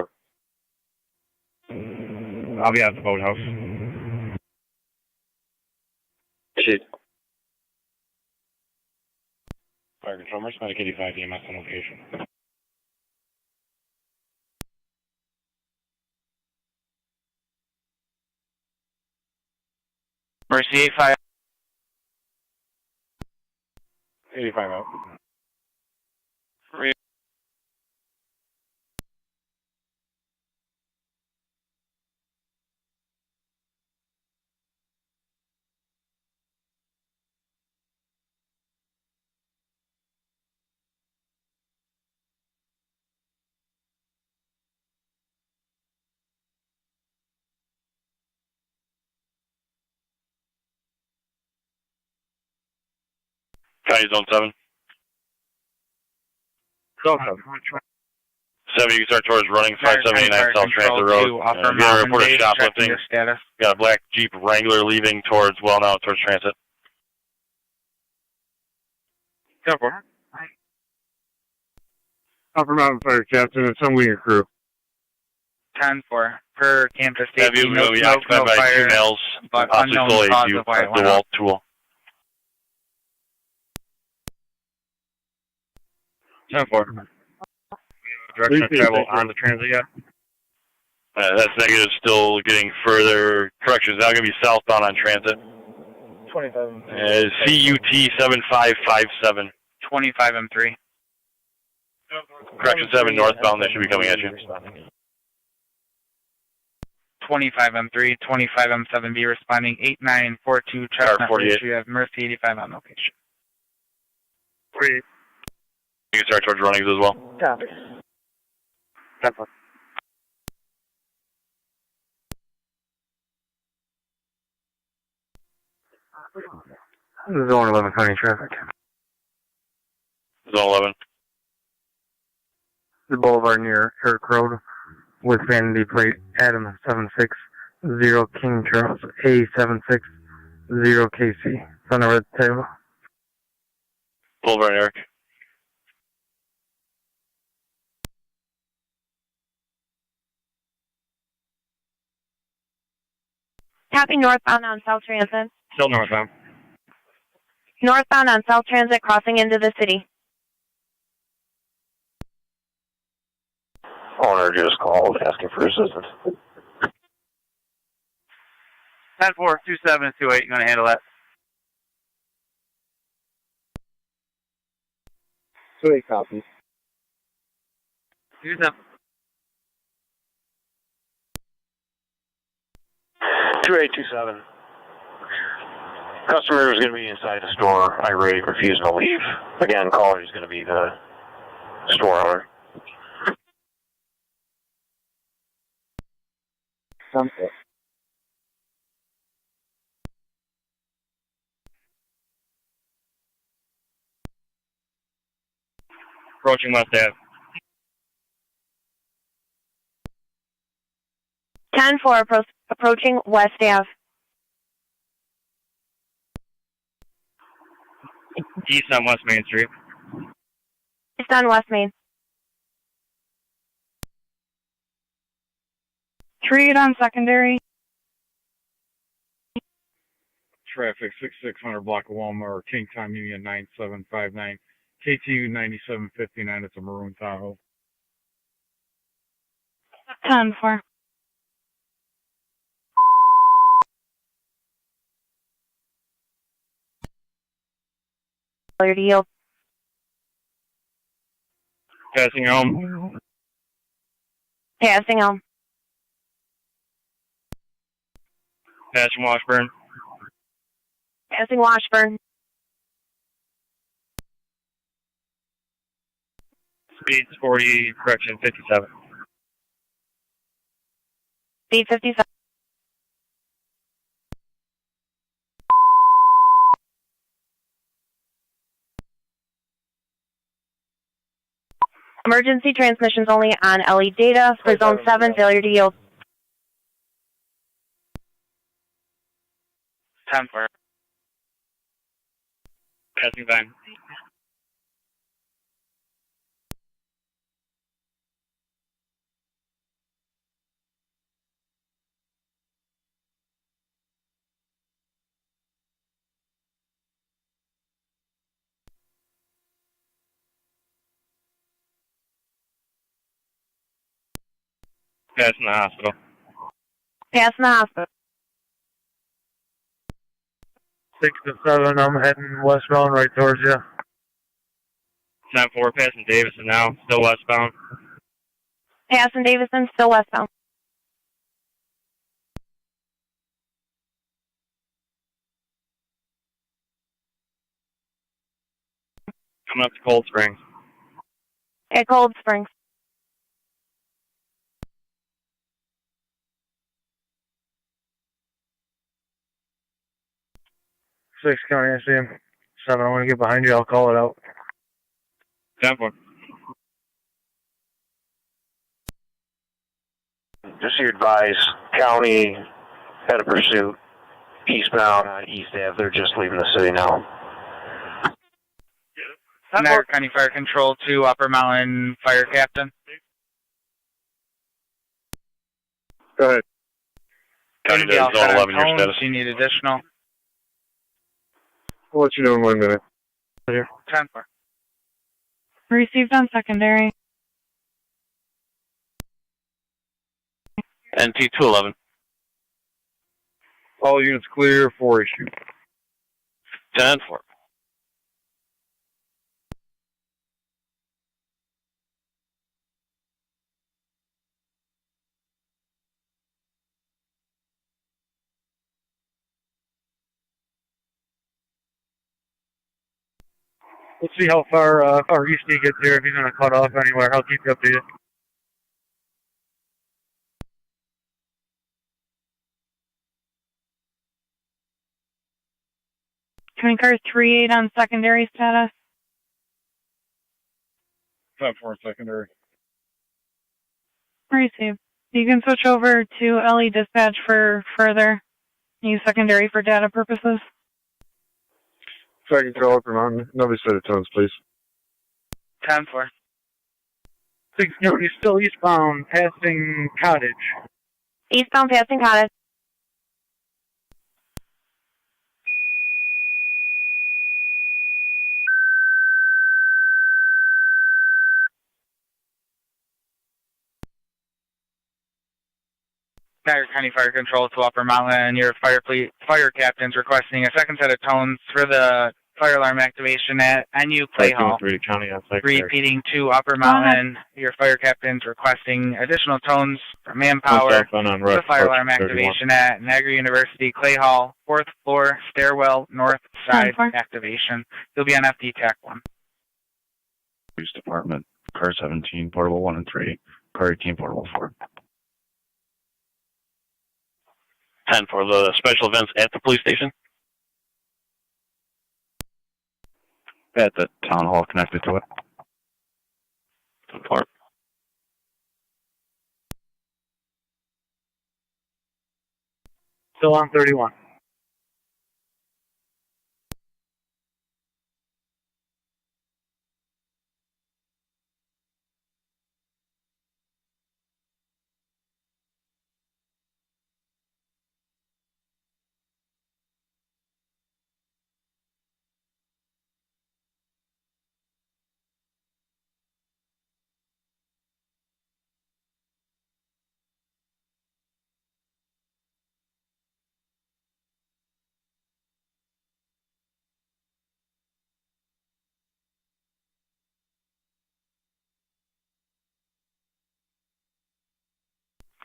I'll be at the boathouse. Proceed. Fire Control, Mercy Medic 85 EMS on location. Mercy 85. 85 out. County Zone 7. Zone 7. 7, you can start towards running 5789 South Transit Road. You're going to report a shoplifting. Got a black Jeep Wrangler leaving towards, well now, towards Transit. Upper Mountain Fire Captain and some Winger crew. 10-4. Per campus That safety, vehicle no will be smoke, occupied no by fire, 2 males, but possibly unknown still cause AU, of why it the went Walt up. tool. 10-4. Direction of travel on the transit yet? That's negative, still getting further corrections. Now going to be southbound on Transit. 27. CUT 7557. 25 M3. Correction 7 northbound, that should be coming at you. 25 M3, 25 M7B responding 8942 Chestnut 48. Ridge. We have Mercy 85 on location. 3. You can start towards runnings as well. Copy. 10-4. Zone 11 county traffic. Zone 11. The boulevard near Kirk Road with vanity plate Adam 760 King Charles A760 KC. It's on the red table. Boulevard, Eric. Copy northbound on South Transit. Still northbound. Northbound on South Transit crossing into the city. Owner just called asking for assistance. 10-4, 2728. You going to handle that? 2-8 copies. 27. 2827. Customer is going to be inside the store, irate, refusing to leave. Again, caller is going to be the store owner. Somerset. Approaching West Ave. 10-4 approaching West Ave. East on West Main Street. East on West Main. Treat on secondary. Traffic 6600 block of Walmart, King Time Union 9759, KTU 9759. It's a maroon Tahoe. 10-4. Clear to yield. Passing home. Passing home. Passing Washburn. Passing Washburn. Speed's 40, correction 57. Speed 57. Emergency transmissions only on LE data for zone 7, failure to yield. 10-4. Passing van. Passing the hospital. Passing the hospital. 6 to 7, I'm heading westbound right towards you. 10-4, passing Davison now, still westbound. Passing Davison, still westbound. Coming up to Cold Springs. At Cold Springs. 6 County, I see him. 7, I want to get behind you, I'll call it out. 10-4. Just so you advise, County had a pursuit eastbound on East Ave. They're just leaving the city now. Niagara County Fire Control to Upper Mountain Fire Captain. Go ahead. County to Be all zone set on 11, your tones. status. Do you need additional? I'll let you know in 1 minute. Here. 10-4. Received on secondary. NT 211. All units clear for issue. 10-4. Let's see how far east he gets here. If he's going to cut off anywhere, I'll keep you updated. County car 38 on secondary status. 10-4 secondary. Received. You can switch over to LE dispatch for further. Use secondary for data purposes. Fire control Upper Mountain. Another set of tones, please. 10-4. 6 County, still eastbound, passing Cottage. Eastbound passing Cottage. Niagara County Fire Control to Upper Mountain. Your fire captain's requesting a second set of tones for the fire alarm activation at NU Play Hall. County on Repeating to Upper Mountain. Your fire captain's requesting additional tones for manpower for the fire alarm activation at Niagara University Clay Hall, 4th floor, stairwell, north side activation. You'll be on FD TAC 1. Police Department, car 17, portable 1 and 3, car 18, portable 4. 10 for the special events at the police station. At the town hall connected to it. 10-4. Still on 31.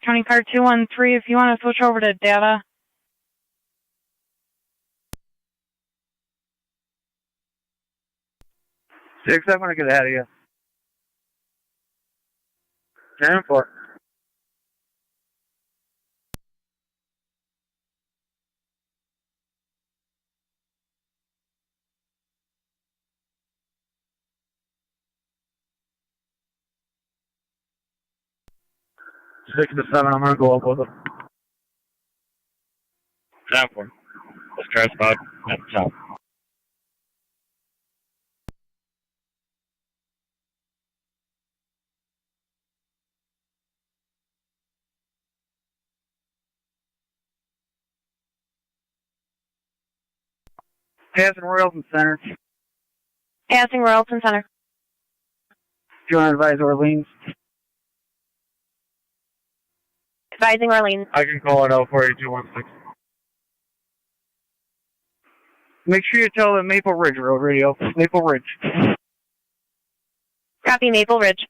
County car 213, if you want to switch over to data. 6, I'm going to get ahead of you. 10-4. Six to 7, I'm gonna go up with it. 10-4. Let's try spot at the top. Passing Royalton Center. Passing Royalton Center. Do you want to advise Orleans? Advising Orleans. I can call it out for you, 216. Make sure you tell the Maple Ridge Road radio. Maple Ridge. Copy Maple Ridge.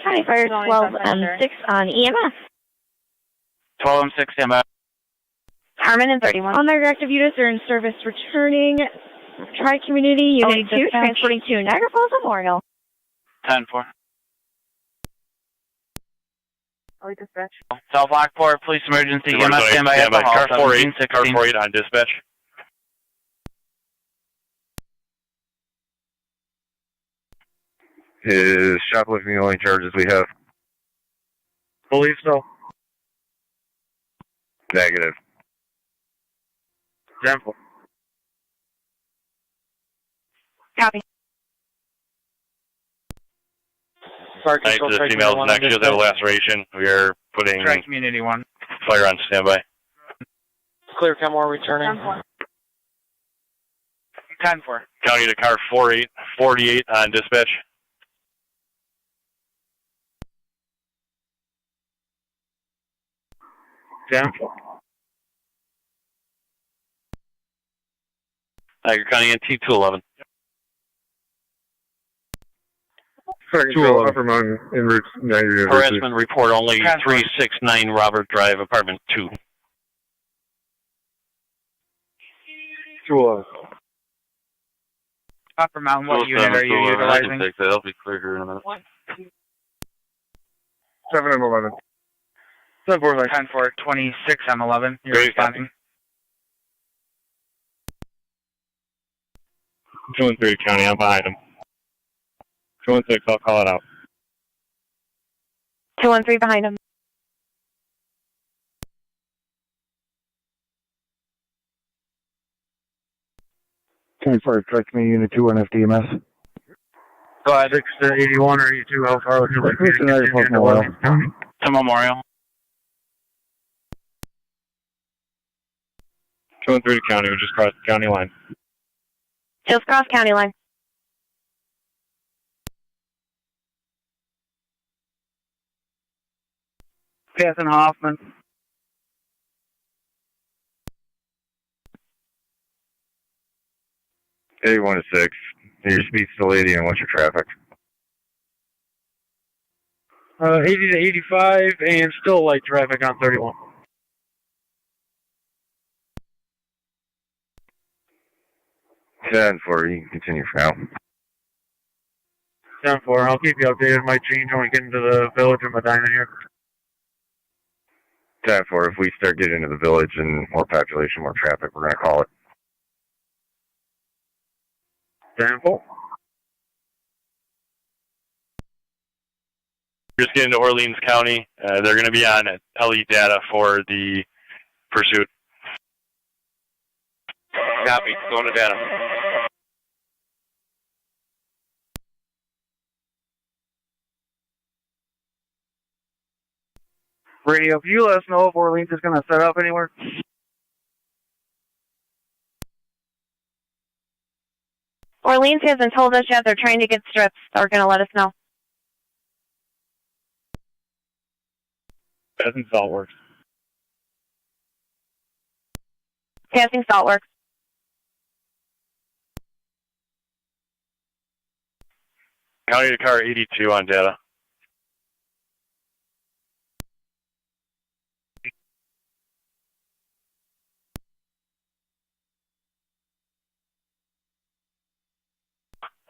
County Fire 12M6 on EMS. 12M6 standby. Harmon and 31. All their active units are in service returning. Tri-Community Unit 2 transporting to Niagara Falls Memorial. 10-4. Early dispatch. South Lockport, police emergency, EMS standby at the hall. Car 48, 1716. car 48 on dispatch. Is shoplifting the only charges we have? Believe so. Negative. 10-4. Copy. Thanks to the females next to the laceration. We are putting Tri-Community 1. fire on standby. Clear, Kenmore returning. 10-4. County to car 48 on dispatch. Niagara County NT 211. Second control, Upper Mountain, en route to Niagara University. Harassment report only 369 Robert Drive, apartment 2. 211. Upper Mountain, what unit are you utilizing? That'll be clear here in a minute. 7 and 11. 10-4, 10-4, 26 M11. You're responding. 213 County, I'm behind him. 216, I'll call it out. 213 behind him. County Fire Tri-Community Unit 2 on FDMS. Go ahead. 6 to 81 or 82, how far would you like me to get you into Lockport County? To Memorial. 213 County, we just crossed the county line. Just cross county line. Passing Hoffman. 81 to 6. Your speed's still 80, and what's your traffic? 80 to 85, and still light traffic on 31. 10-4, you can continue for now. 10-4, I'll keep you updated. Might change when we get into the village of Medina here. 10-4, if we start getting into the village and more population, more traffic, we're going to call it. 10-4. Just getting to Orleans County. They're going to be on LE data for the pursuit. Copy. Going to data. Radio, can you let us know if Orleans is going to set up anywhere? Orleans hasn't told us yet. They're trying to get strips. They're going to let us know. Passing Saltworks. Passing Saltworks. County to car 82 on data.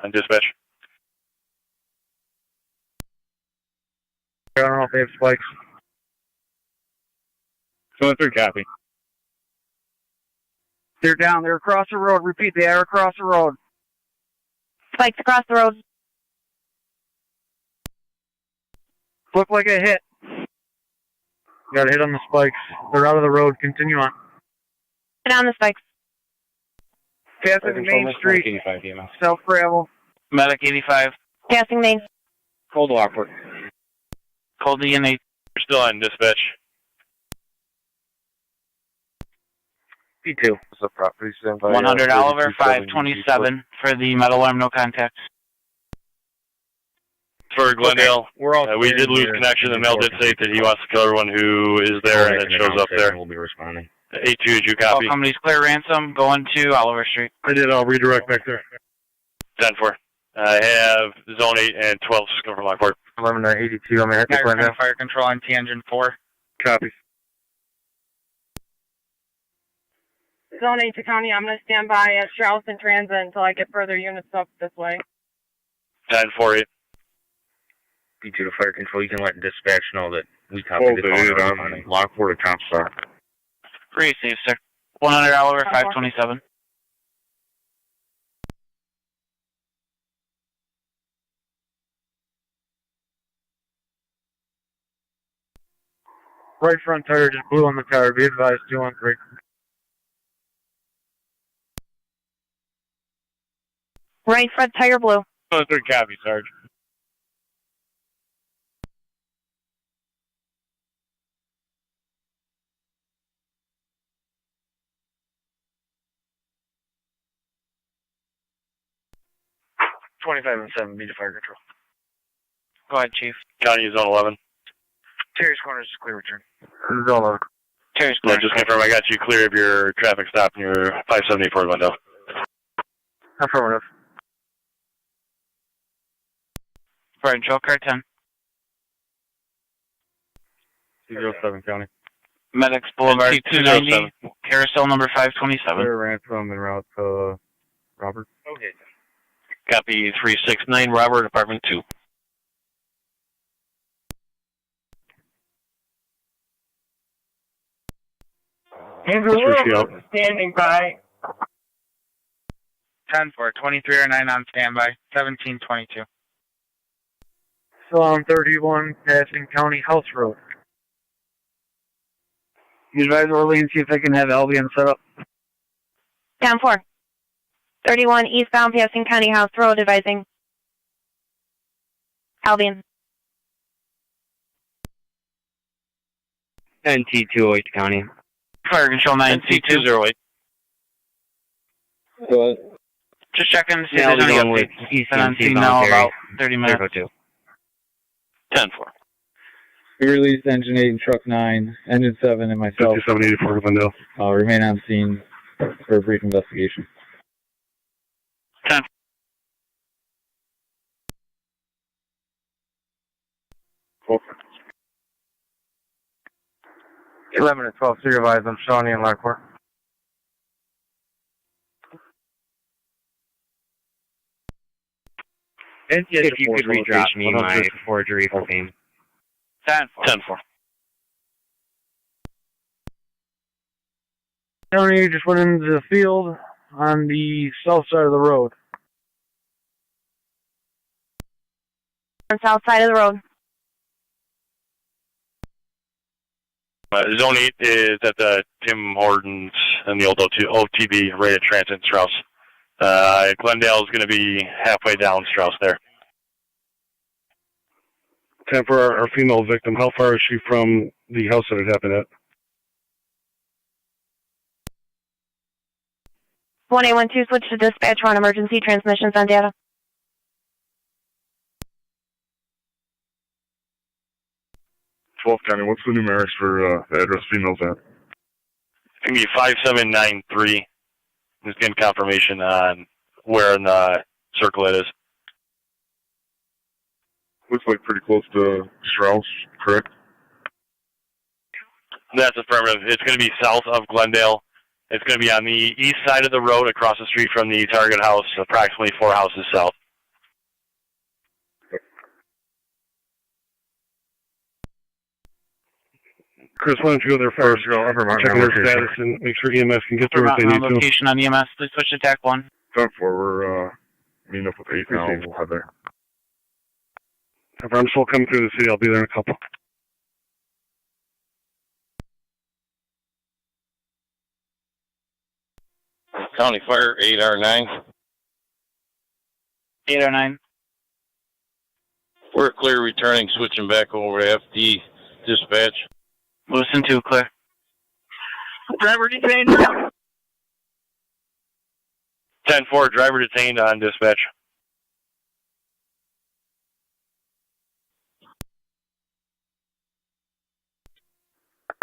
on dispatch. I don't know if they have spikes. 213, copy. They're down. They're across the road. Repeat, they are across the road. Spikes across the road. Look like a hit. Got a hit on the spikes. They're out of the road. Continue on. Get on the spikes. Passing the main street. 85 EMS. South gravel. Medic 85. Passing main. Cold Lockport. Cold DNA. You're still on dispatch. P2. What's up, property? Stand by. 100 Oliver 527 for the metal alarm, no contact. For Glendale, We're we did lose connection. The mail did say that he wants to kill everyone who is there and it shows up there. We'll be responding. 8-2, did you All copy? companies clear ransom, going to Oliver Street. I did. I'll redirect back there. 10-4. I have Zone 8 and 12 come from Lockport. 11-82. I'm going to hit the Niagara Glendale. County Fire Control on T-Engine 4. Copy. Zone 8 to County, I'm going to stand by at Charleston Transit until I get further units up this way. 10-4-8. P2 to fire control. You can let dispatch know that we copy Hold the it call. on Lockport or Comstock. Pretty safe, sir. 100 Oliver 527. Right front tire just blew on the car. Be advised, 213. Right front tire blue. 213, copy, Sarge. $25 and 7, be to fire control. Go ahead, Chief. County is Zone 11. Terry's Corners is clear return. Zone 11. Terry's Yeah, Corners. just confirm I got you clear of your traffic stop in your 574 Glendale. Affirmative. Fire Control, car 10. 207 County. Medics Boulevard 290. Carousel number 527. Clear ransom en route to Robert. Okay. Copy 369, Robert, apartment 2. Andrew, standing by. 10-4, 2309 on standby. 1722. Still on 31, passing County House Road. You advise Orleans, see if they can have Albion set up. Down 4. 31 eastbound passing County House Road, advising. Albion. NT208 County. Fire Control 9C208. Go ahead. Just checking to see if Yeah, there's any going with updates. And ECMC now voluntary. about 30 minutes. 10-4. We released engine 8 and truck 9, engine 7 and myself 5784 Glendale. remain on scene for a brief investigation. 10. Cool. 11 and 12, supervise. I'm Shawnee and Lockport. If you could redrop me my forgery for fame. 10-4. 10-4. County just went into the field on the south side of the road. On south side of the road. Zone 8 is at the Tim Hortons and the old OTB rated transit in Strauss. Glendale is going to be halfway down Strauss there. 10 for our female victim. How far is she from the house that it happened at? 1812, switch to dispatch on emergency transmissions on data. County, what's the numerics for the address females at? It's going to be 5793. Just getting confirmation on where in the circle it is. Looks like pretty close to Strauss, correct? That's affirmative. It's going to be south of Glendale. It's going to be on the east side of the road across the street from the target house, approximately 4 houses south. Chris, why don't you go there first? Check their status and make sure EMS can get through if they need to. Location on EMS. Please switch to TAC 1. 10-4, we're meeting up with 8 now. We'll head there. If I'm still coming through the city, I'll be there in a couple. County Fire, 8R9. 809. We're clear returning, switching back over to FD dispatch. Lewiston 2, clear. Driver detained. 10-4, driver detained on dispatch.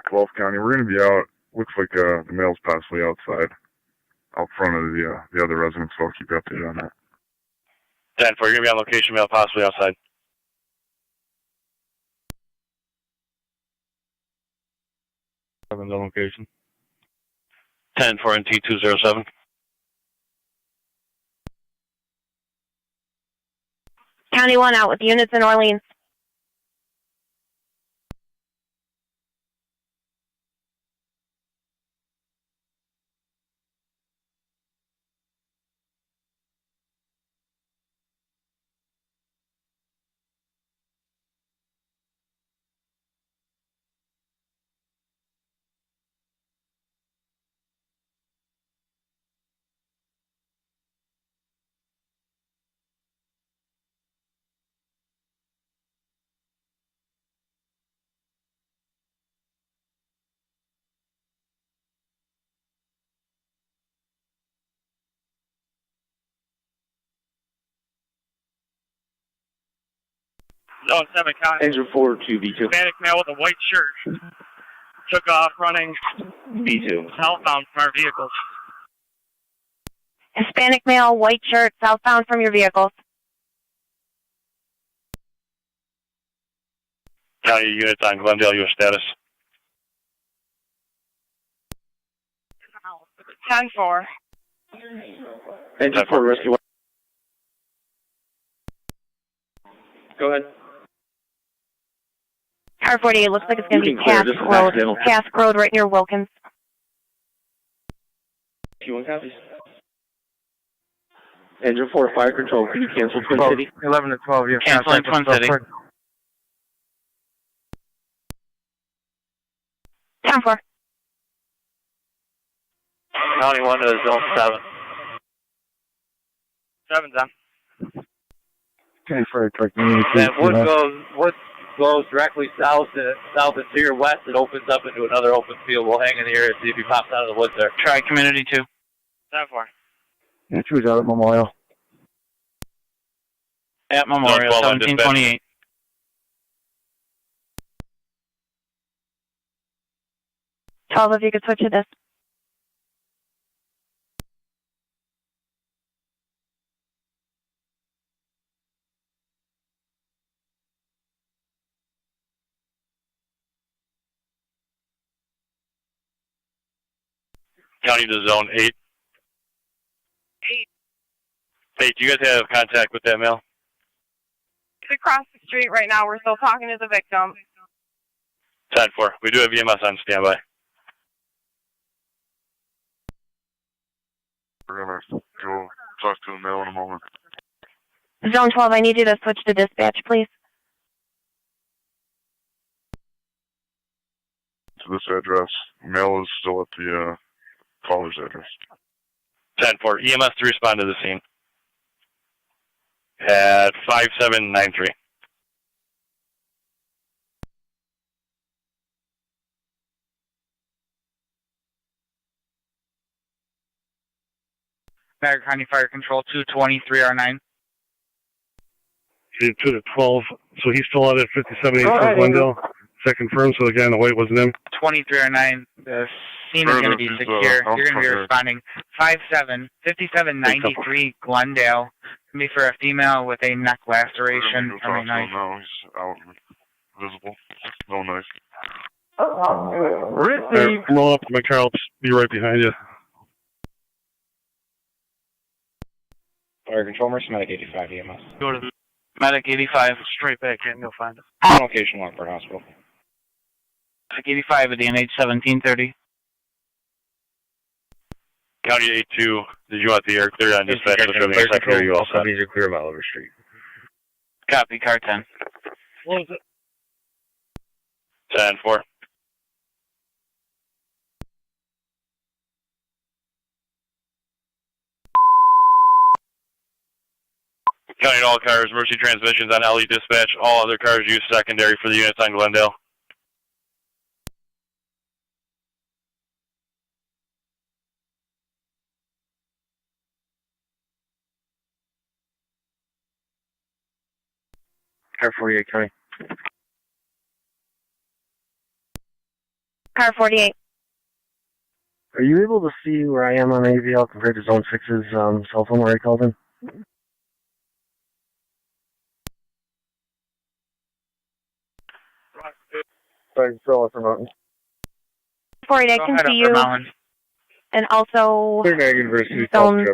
County, we're going to be out. Looks like the mail's possibly outside, out front of the other residence, so I'll keep you updated on that. 10-4, you're going to be on location, mail possibly outside. On location. 10-4 and T207. County 1 out with units in Orleans. Zone 7 County. Engine 4 to B2. Hispanic male with a white shirt took off running B2. southbound from our vehicles. Hispanic male, white shirt, southbound from your vehicles. County units on Glendale, your status. 10-4. Engine 4 rescue. Go ahead. Car 48 looks like it's going to be Task Road. Task Road right near Wilkins. Q1 copies. Engine 4 fire control. Can you cancel Twin City? 11 to 12. You have Canceling Twin City. 10-4. County 1 to Zone 7. 7's on. That wood goes directly south to your west. It opens up into another open field. We'll hang in here and see if he pops out of the woods there. Try Community 2. 10-4. Yeah, she was out at Memorial. At Memorial, 1728. Twelve, if you could switch to this. County to Zone 8. 8, do you guys have contact with that male? It's across the street right now. We're still talking to the victim. 10-4, we do have EMS on standby. We're going to go talk to the male in a moment. Zone 12, I need you to switch to dispatch, please. To this address. Male is still at the caller's address. 10-4, EMS to respond to the scene. At 5793. Niagara County Fire Control 223R9. 2 to 12. So he's still out at 5784 Glendale. Is that confirmed? So the guy in the white wasn't him? 23R9. The scene is going to be secure. You're going to be responding 5793 Glendale. Going to be for a female with a neck laceration from a knife. No, he's out, visible. No knife. Receive. Come on up to my car. I'll be right behind you. Fire control, Mercy Medic 85 EMS. Go to Medic 85. Straight back in. You'll find it. On location, Lockport Hospital. 85 at the NH 1730. County 82, did you want the air clear on dispatch? Fire control, all copies are clear of Oliver Street. Copy, car 10. What was it? 10-4. County all cars, Mercy transmissions on LE dispatch. All other cars use secondary for the units on Glendale. Car 48, County. Car 48. Are you able to see where I am on AVL compared to Zone 6's cell phone where I called in? Fire control for Mountain. 48, I can see you. And also, Niagara University zone,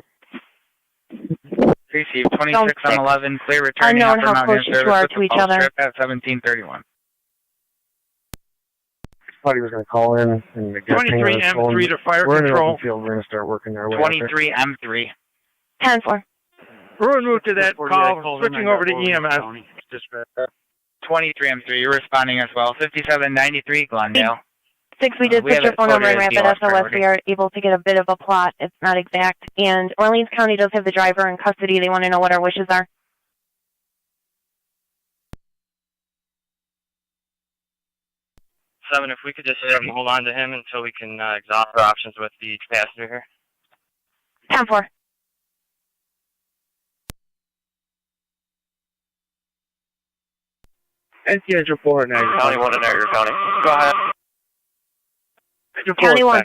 Receive 26 on 11, clear returning unknown Upper how Mountain close you service are with to the each pulse other. trip at 1731. Thought he was going to call in and get 23 M3 to fire We're in an control. open field. We're going to start working our way. 23 M3. 10-4. We're en route to that call, switching over to EMS. 23 M3, you're responding as well. 5793 Glendale. 6, we did we put have your it phone number coded in as Rapid DLS SOS. priority. We are able to get a bit of a plot. It's not exact. And Orleans County does have the driver in custody. They want to know what our wishes are. Seven, if we could just hold on to him until we can exhaust our options with the passenger here. 10-4. NC Engine 4 Niagara County 1 in Niagara County. Go ahead. Engine 4 County 1.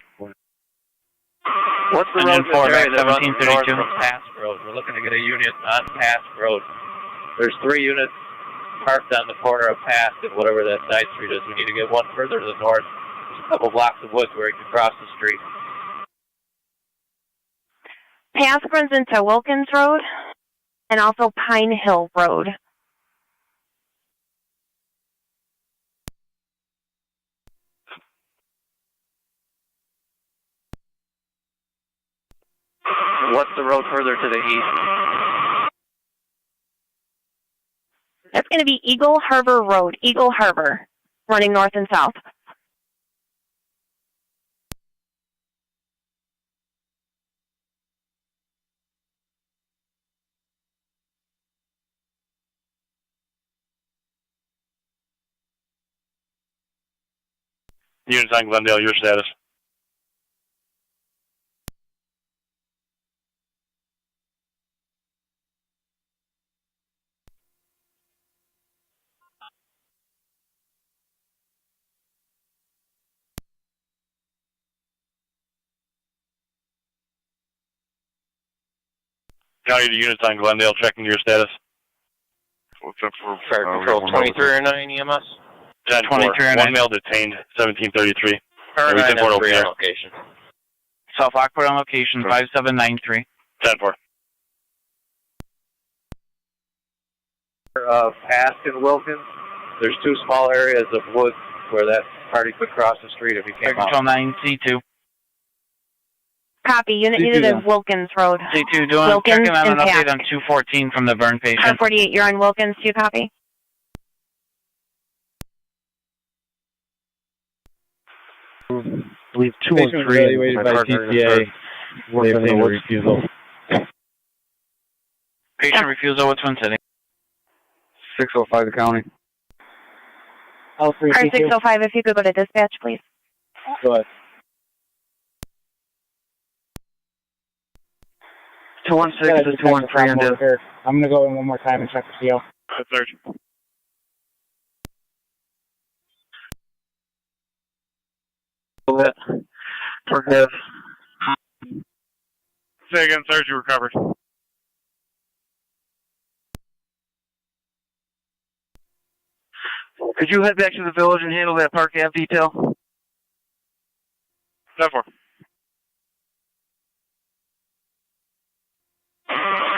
What's the Engine road 4 back that runs 1732. north from Pass Road? We're looking to get a unit on Pass Road. There's 3 units parked on the corner of Pass and whatever that side street is. We need to get one further to the north. There's a couple blocks of woods where you can cross the street. Path runs into Wilkins Road and also Pine Hill Road. What's the road further to the east? That's going to be Eagle Harbor Road, Eagle Harbor, running north and south. Units on Glendale, your status. County to units on Glendale, checking your status. What's up for Fire control 23 or 9 EMS? 10-4. 23 or 9. One male detained, 1733. Or 9 Lewiston Port and open 3 air. on location. South Lockport on location, 5793. 10-4. Pass and Wilkins, there's 2 small areas of woods where that party could cross the street if he Fire came out. control 9 C2. Copy. Unit C2 needed then. is Wilkins Road. C2, doing Wilkins checking on an and update Pack. on 214 from the burn Car patient. 48, you're on Wilkins. Do you copy? I believe 2 Patient and was 3. evaluated my by partner TCA. are They working in the obtained a woods. refusal. Patient refusal, which one city? 605 the county. Car 605, if you could go to dispatch, please. Go ahead. 216 to 213 on dispatch. I'm going to go in one more time and check the CO. Search. Forgive. Say again, Sarge, you recovered. Could you head back to the village and handle that Park Ave detail? 10-4.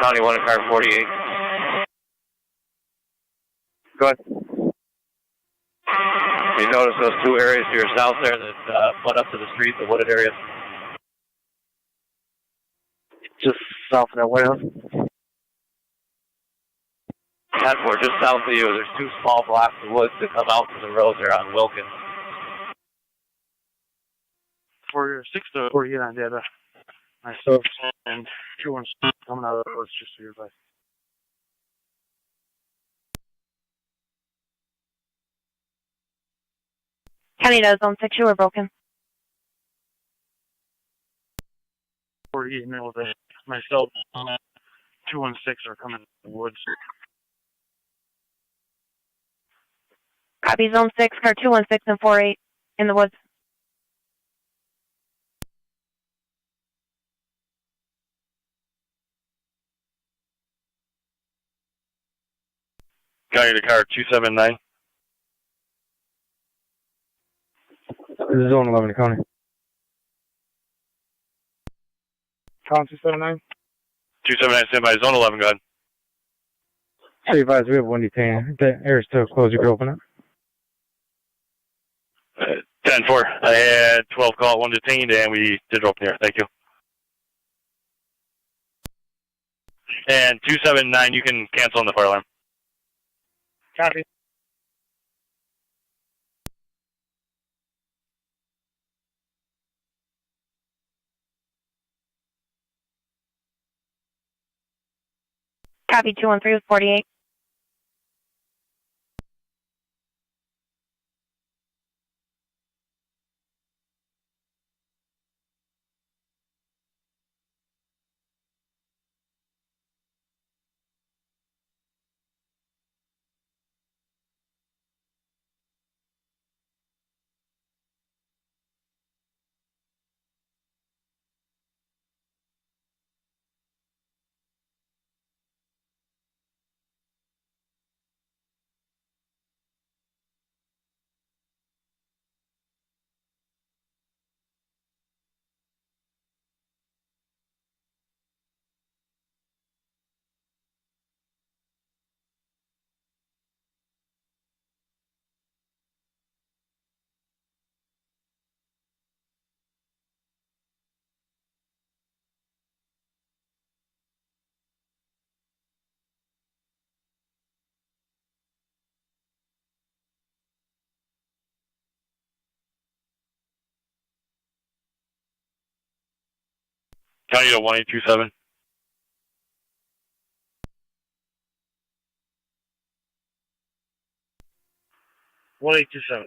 County 1 and car 48. Go ahead. You notice those two areas to your south there that butt up to the street, the wooded areas? Just south of that White House. 10-4, just south of you, there's two small blocks of woods that come out to the road there on Wilkins. For 6 to 48 on data. Myself and 216 coming out of the woods, just so you're advised. County does zone 6, you were broken. 48 middle of it. Myself, 216 are coming in the woods. Copy zone 6, car 216 and 48 in the woods. County to car 279. This is zone 11 county. Count 279. 279, stand by. Zone 11, go ahead. Hey, advise, we have one detained. The air is still closed. You can open it. 10-4. I had 12 call, 1 detained, and we did open here. Thank you. And 279, you can cancel on the fire alarm. Copy. Copy 213 with 48. County to 1827. One 827.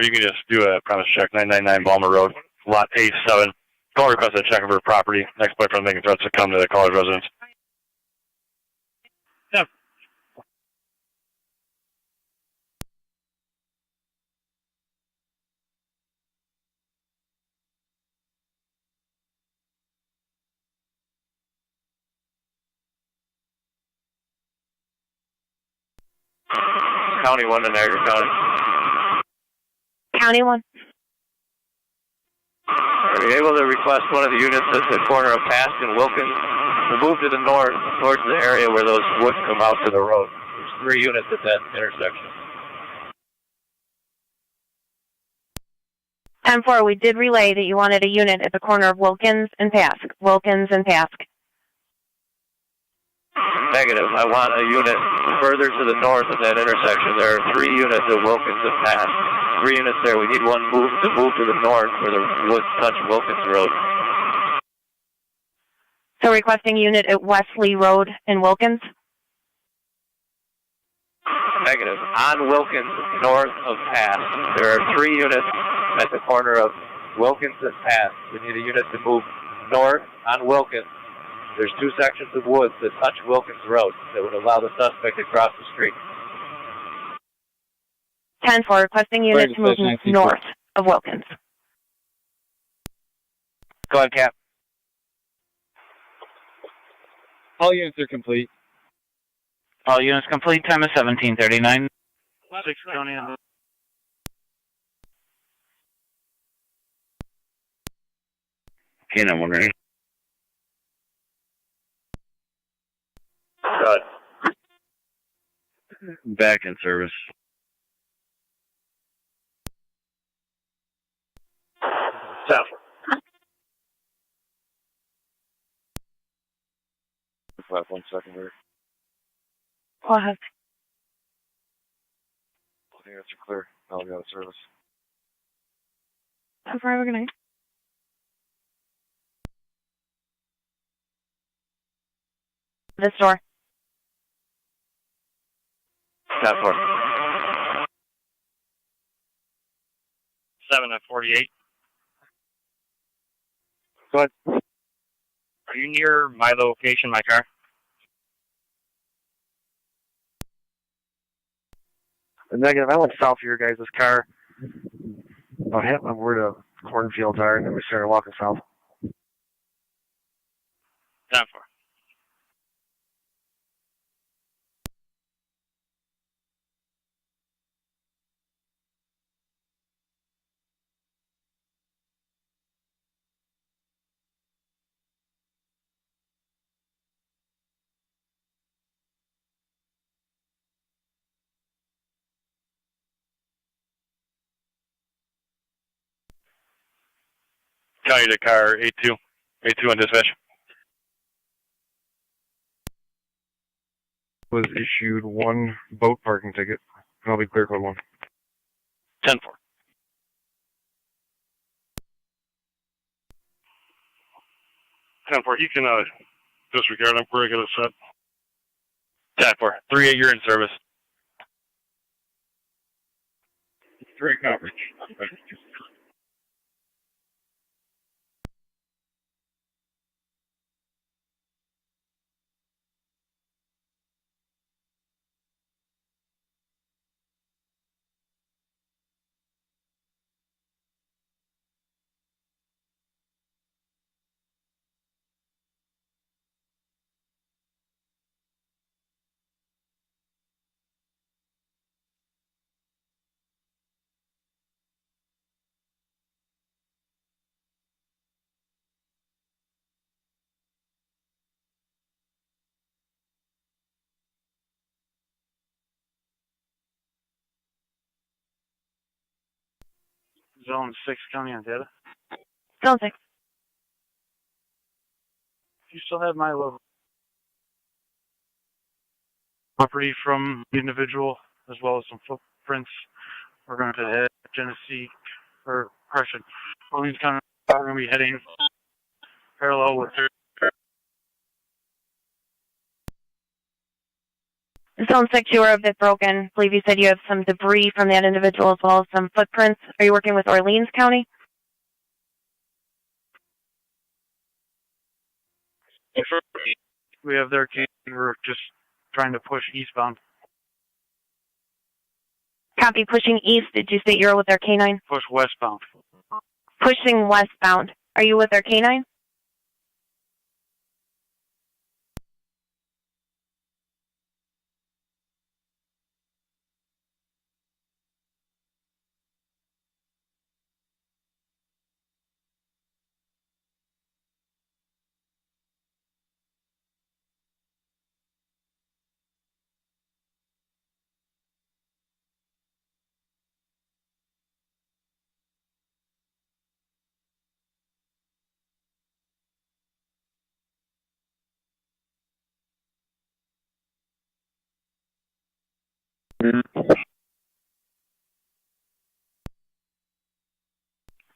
You can just do a premise check, 999 Balmer Road, lot A7. Call requested a check of her property. Next boyfriend making threats to come to the caller's residence. Yeah. County 1 to Niagara County. County 1. Are you able to request one of the units at the corner of Pask and Wilkins to move to the north towards the area where those woods come out to the road? There's 3 units at that intersection. 10-4, we did relay that you wanted a unit at the corner of Wilkins and Pask. Wilkins and Pask. Negative. I want a unit further to the north of that intersection. There are 3 units at Wilkins and Pask. 3 units there. We need one move to the north where the woods touch Wilkins Road. So requesting unit at Wesley Road in Wilkins? Negative. On Wilkins, north of Pask. There are 3 units at the corner of Wilkins and Pask. We need a unit to move north on Wilkins. There's 2 sections of woods that touch Wilkins Road that would allow the suspect to cross the street. 10-4, requesting unit to move north of Wilkins. Go ahead, Cap. All units are complete. All units complete. Time is 17:39. 6 County. Again, I'm wondering. Good. Back in service. South. 1 second here. Go ahead. I think that's clear. I'll be out of service. Have a good night. This door. South 4. 7 at 48. Go ahead. Are you near my location, my car? Negative. I went south of your guys' car. I hit where the cornfields are, and then we started walking south. 10-4. County to car 82. 82 on dispatch. Was issued 1 boat parking ticket. I'll be clear code 1. 10-4. 10-4. You can disregard. I'm pretty good at set. 10-4. 3-8. You're in service. 3 coverage. Zone 6, County on data. Zone 6. You still have my logo. Property from the individual, as well as some footprints. We're going to head Genesee, or correction, Orleans County. We're going to be heading parallel with her. Zone 6, you were a bit broken. I believe you said you have some debris from that individual as well as some footprints. Are you working with Orleans County? We have their cane. We're just trying to push eastbound. Copy. Pushing east. Did you say you're with their canine? Push westbound. Pushing westbound. Are you with their canine?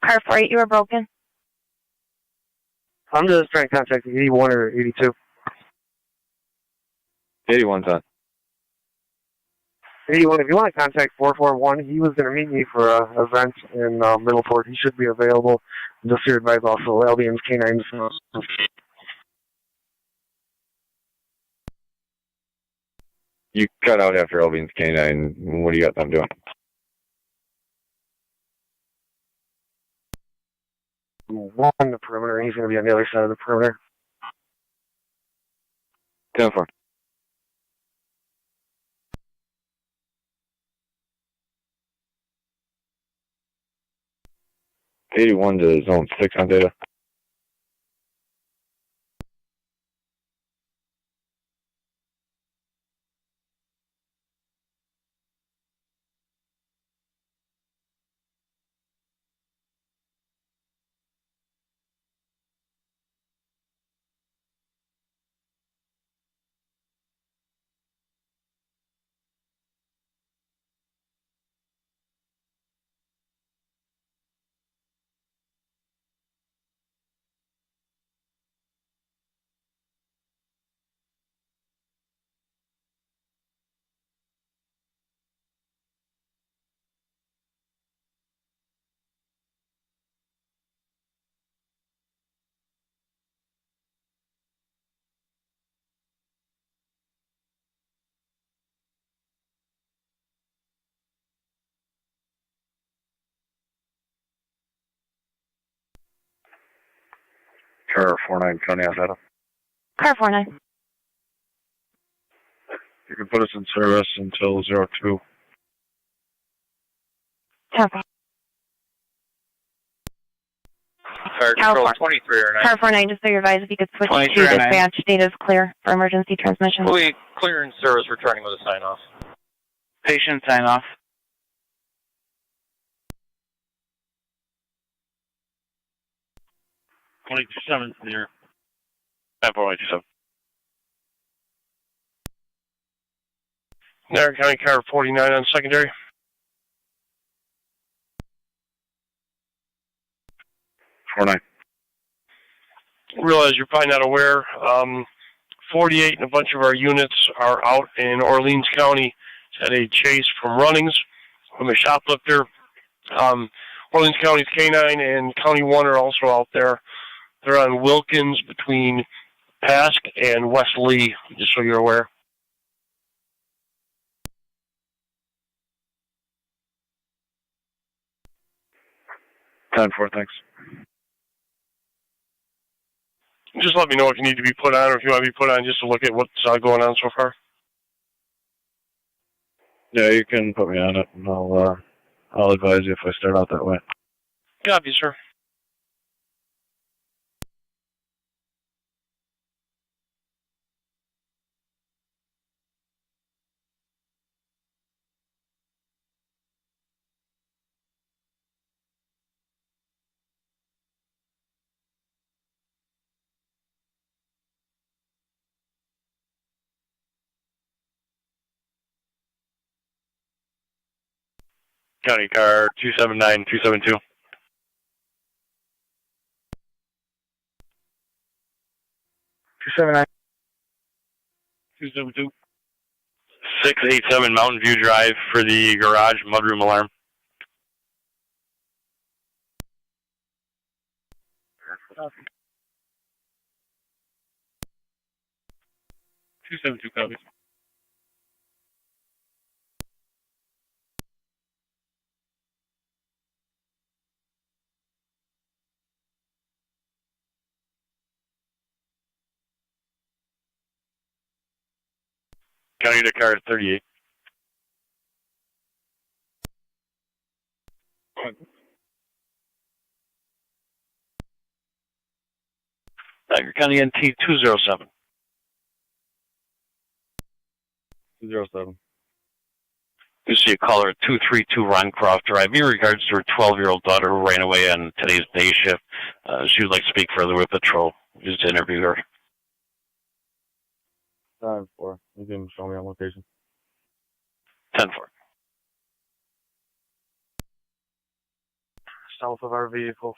Car 48, you were broken. I'm just trying to contact 81 or 82. 81's on. 81, if you want to contact 441, he was going to meet me for an event in Middleport. He should be available. Just to advise also, Albion's canines. You cut out after Albion's canine. What do you got them doing? One on the perimeter, he's going to be on the other side of the perimeter. 10-4. '81 to zone 6 on data. Car 49 County Outside. Car 49. You can put us in service until 02. 10-4. Fire Control 23 or 9. Car 49, just so you're advised, if you could switch to 23 or 9. dispatch, data is clear for emergency transmission. We clear in service, returning with a sign off. Patient sign off. 22-7 near 10-4-127. Niagara County Car 49 on secondary. 49. Realize you're probably not aware, 48 and a bunch of our units are out in Orleans County at a chase from Runnings from a shoplifter. Orleans County's K9 and County 1 are also out there. They're on Wilkins between Pask and West Lee, just so you're aware. Time 4, thanks. Just let me know if you need to be put on or if you want to be put on just to look at what's going on so far. Yeah, you can put me on it, and I'll advise you if I start out that way. Copy, sir. County Car 279-272. 279. 272. 687 Mountain View Drive for the garage mudroom alarm. Copy. 272 copies. County to Car 38. Niagara County NT 207. 207. You see a caller at 232 Roncroft Drive in regards to her 12-year-old daughter who ran away on today's day shift. She would like to speak further with patrol. Just interview her. Time 4. You can show me on location. 10-4. South of our vehicles.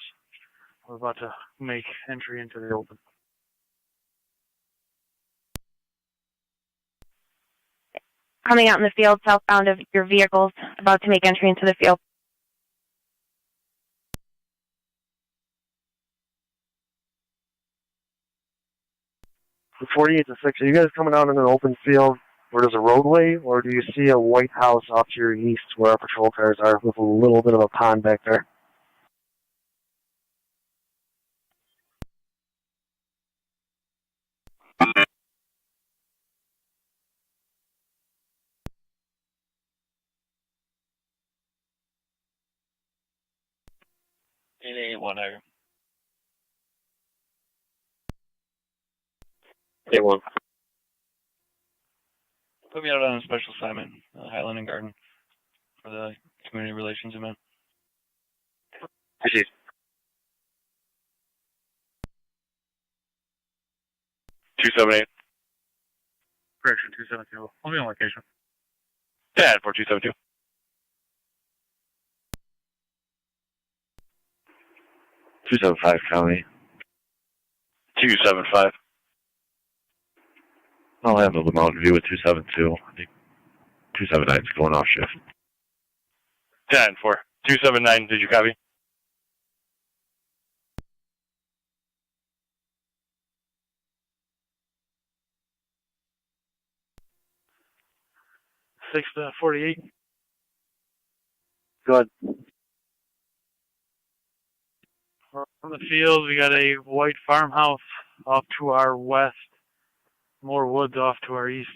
We're about to make entry into the open. Coming out in the field southbound of your vehicles, about to make entry into the field. The 48 to 6, are you guys coming out in an open field where there's a roadway, or do you see a white house off to your east where our patrol cars are with a little bit of a pond back there? One Niagara. 8-1. Put me out on a special assignment, Highland and Garden, for the community relations event. Proceed. 278. Correction, 272. I'll be on location. 10 for 272. $275 County. 275. I'll handle the Mountain View with 272. I think 279 is going off shift. 10 for 279. Did you copy? Six to 48. Good. On the field, we got a white farmhouse off to our west, more woods off to our east.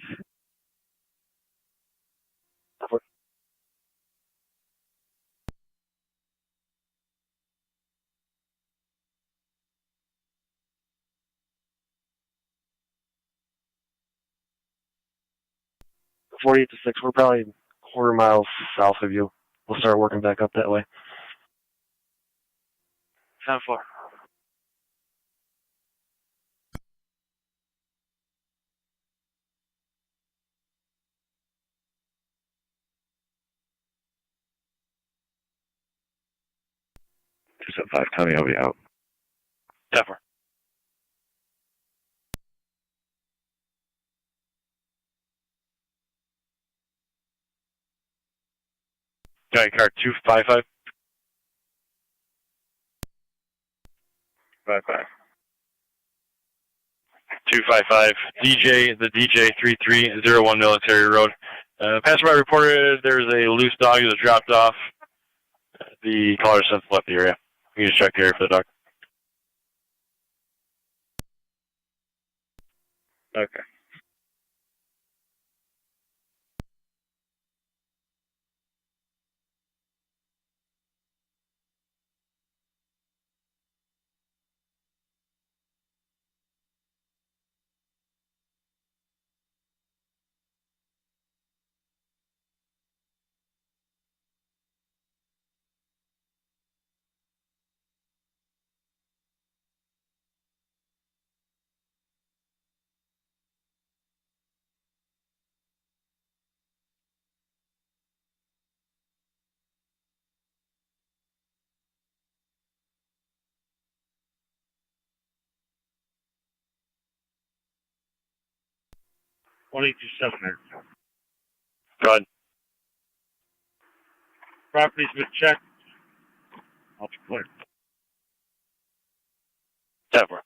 48 to 6, we're probably a quarter mile south of you. We'll start working back up that way. 10-4. Two 5, Tony, I'll be out. 10-4. County car 255. 5-5. 255. The DJ 3301 Military Road. Passerby reported there's a loose dog that was dropped off. The caller since left the area. You can just check the area for the dog. Okay. Go ahead. Property's been checked. I'll be clear. 10-4.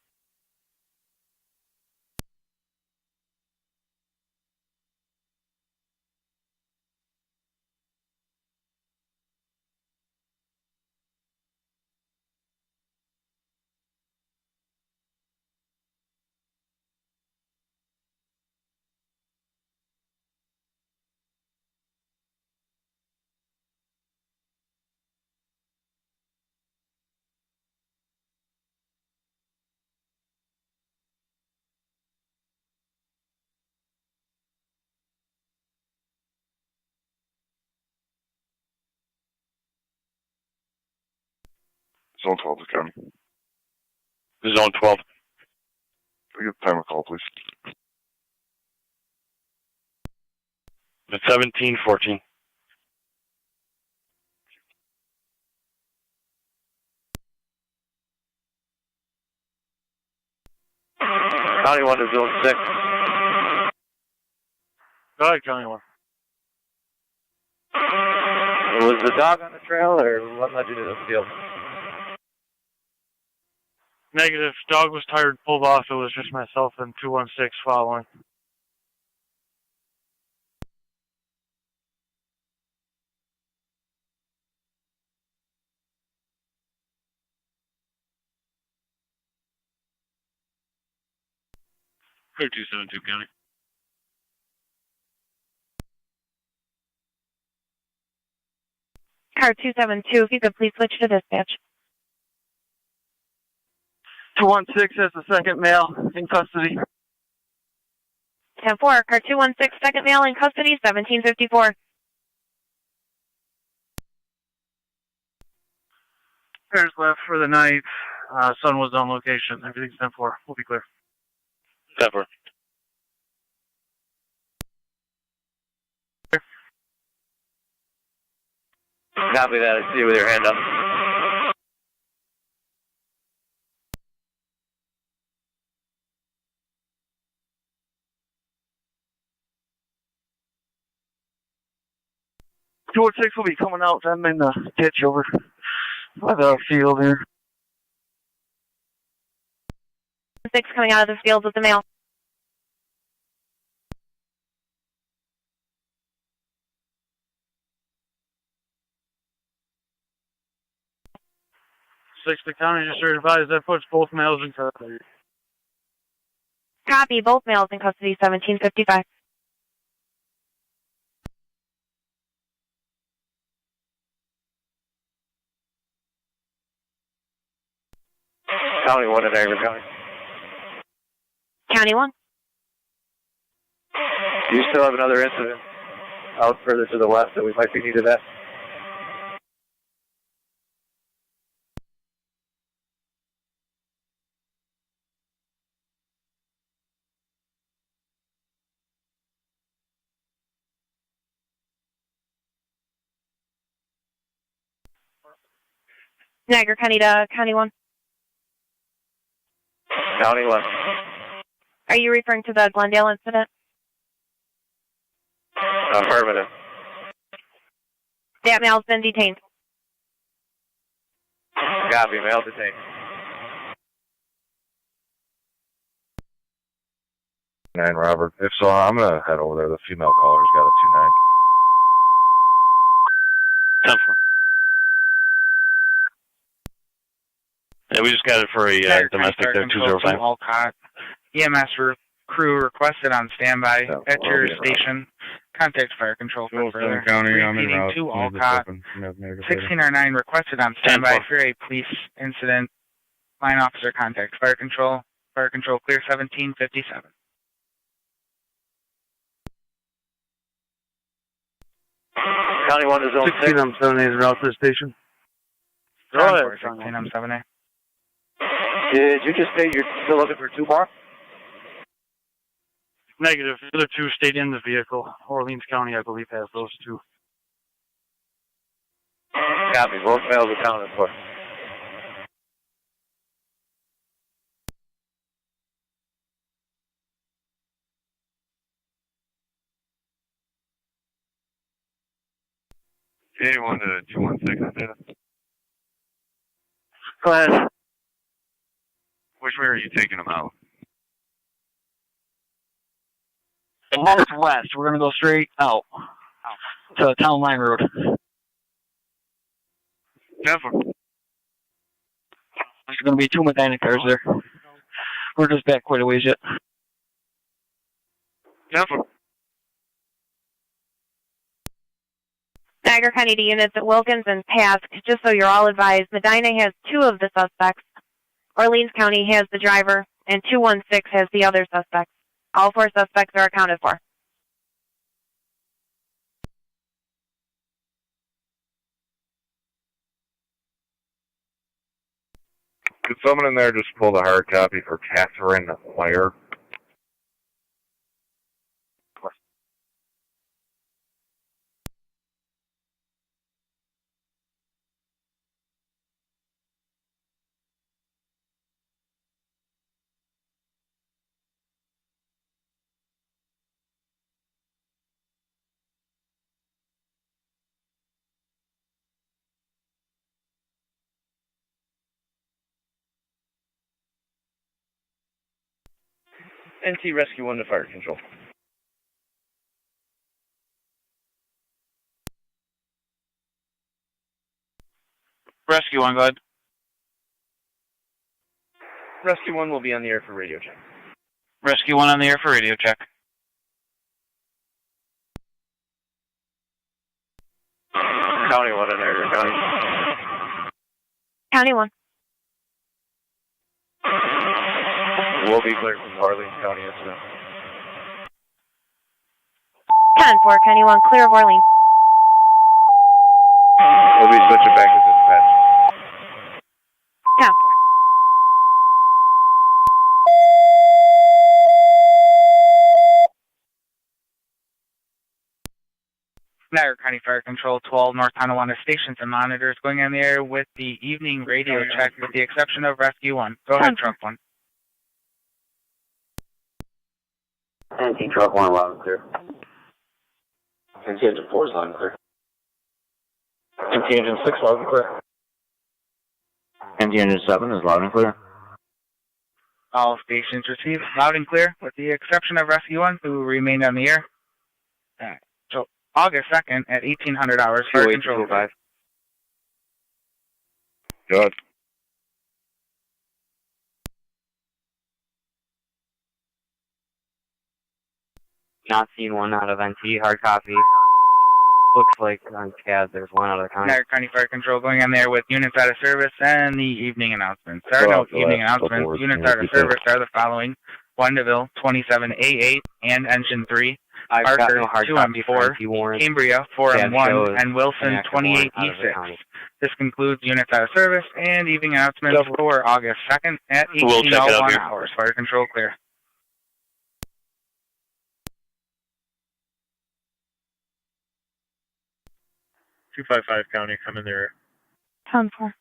Zone 12 is coming. Zone 12. We get the timer call, please. It's 1714. County 1 to Zone 6. Go ahead, County 1. Was the dog on the trail, or what led you to the field? Negative. Dog was tired, pulled off. It was just myself and 216 following. Clear 272 County. Car 272, if you could please switch to dispatch. 216 has the second male in custody. 10-4, car 216, second male in custody, 1754. Pairs left for the night. Sun was on location. Everything's 10-4. We'll be clear. 10-4. Copy that. I see you with your hand up. George 6 will be coming out. I'm in the ditch over by the field here. 6 coming out of the field with the male. 6, the county just advised that puts both males in custody. Copy, both males in custody, 1755. County 1 in Niagara County. County 1. Do you still have another incident out further to the west that we might be needed at? Niagara County to County 1. County 1. Are you referring to the Glendale incident? Affirmative. That male's been detained. Copy, male detained. 9 Robert. If so, I'm going to head over there. The female caller's got a 2-9. 10-4. Yeah, we just got it for a domestic there, 205. Alcott. EMS crew requested on standby at your station. Contact fire control for further. Repeating to Alcott. 1609 requested on standby for a police incident. Line officer contact fire control. Fire control clear 1757. County 1 to zone 6. 16 I'm 7A is route to the station. Go ahead. 16 I'm 7A. Did you just say you're still looking for 2 more? Negative. The other 2 stayed in the vehicle. Orleans County, I believe, has those 2. Copy. Both males accounted for. J1 to 216. Go ahead. Which way are you taking them out? Northwest. We're going to go straight out to Town Line Road. Never. There's going to be 2 Medina cars there. We're just back quite a ways yet. Never. Niagara County to units at Wilkins and Pask, just so you're all advised, Medina has 2 of the suspects. Orleans County has the driver, and 216 has the other suspects. All 4 suspects are accounted for. Could someone in there just pull the hard copy for Catherine Wire? NT Rescue 1 to fire control. Rescue 1, go ahead. Rescue 1 will be on the air for radio check. Rescue 1 on the air for radio check. County 1 in there, County. County 1. We'll be clear from Orleans County incident. 10-4, County 1, clear of Orleans. We'll be switching back to dispatch. 10-4. Niagara County Fire Control 12 North Tonawanda stations and monitors going on the air with the evening radio check with the exception of Rescue 1. Go ahead, Truck 1. NT Truck 1 loud and clear. NT Engine 4 is loud and clear. NT Engine 6 loud and clear. NT Engine 7 is loud and clear. All stations received loud and clear with the exception of Rescue 1 who remained on the air. So August 2nd at 1800 hours. Fire Control 5. Good. Not seeing one out of NT. Hard copy. Looks like on CAD there's one out of the county. Niagara County Fire Control going on there with units out of service and the evening announcements. There are no evening announcements. Units out of service are the following: Wendeville 27A8 and Engine 3, Parker 2M4, Cambria 4M1, and Wilson 28E6. This concludes units out of service and evening announcements for August 2nd at 18:01 hours. Fire Control clear. 255 County, come in there. 10-4.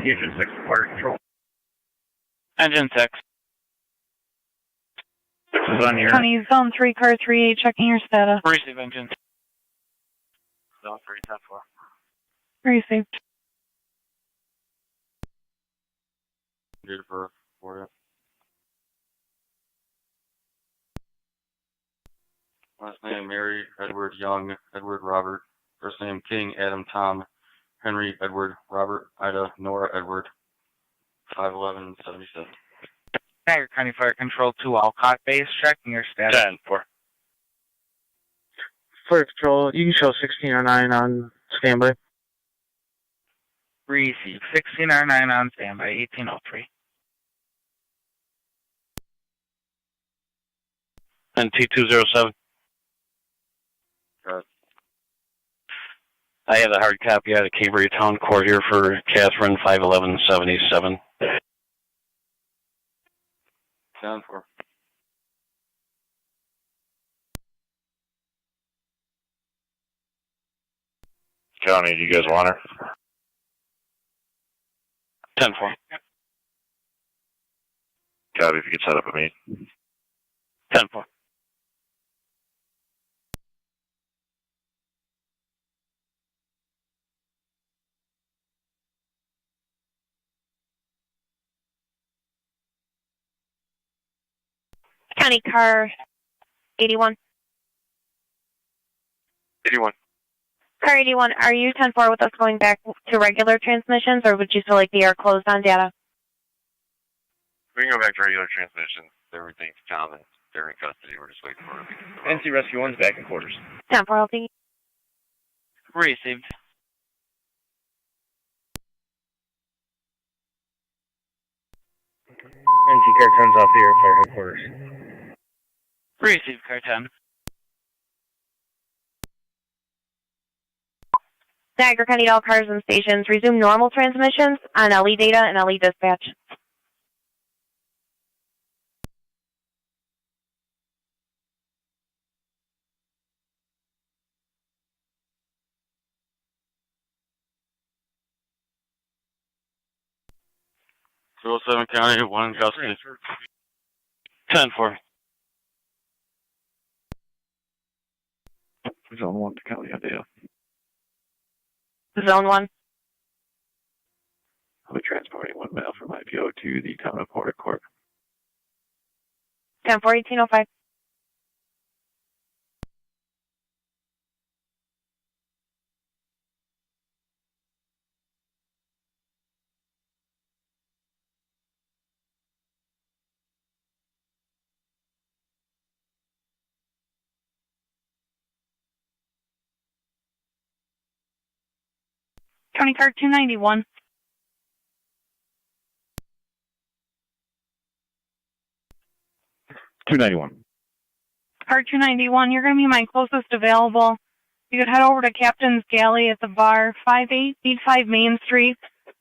Engine 6, Fire Control. Engine 6. 6 is on here. County Zone 3, Car 3, checking your status. Receive engine. Zone 3, 10-4. Received. Date of birth for you. Last name Mary, Edward Young, Edward Robert. First name King, Adam Tom, Henry Edward Robert, Ida Nora Edward. 51177. Niagara County Fire Control 2 Alcott Base, checking your status. 10-4. Fire Control, you can show 1609 on standby. Receive 1609 on standby, 1803. And T207. I have the hard copy out of Cambria Town Court here for Catherine, 51177. 10-4. County, do you guys want her? 10-4. Copy, if you could set up a meet. 10-4. County Car 81. 81. Car 81, are you 10-4 with us going back to regular transmissions, or would you feel like they are closed on data? We can go back to regular transmission. Everything's calm and they're in custody. We're just waiting for them. NC Rescue 1's back in quarters. 10-4, I'll take it. Received. NC Car 10's off the air, Fire Headquarters. Receive Car 10. Niagara County, all cars and stations resume normal transmissions on LE data and LE dispatch. Two 07 County, 1 in custody. 10-4. Zone 1 to County on data. Zone 1. I'll be transporting 1 male from IPO to the town of Port Court. 10-4, 1805. County car 291. Car 291, you're going to be my closest available. You could head over to Captain's Galley at the bar, 5885 Main Street,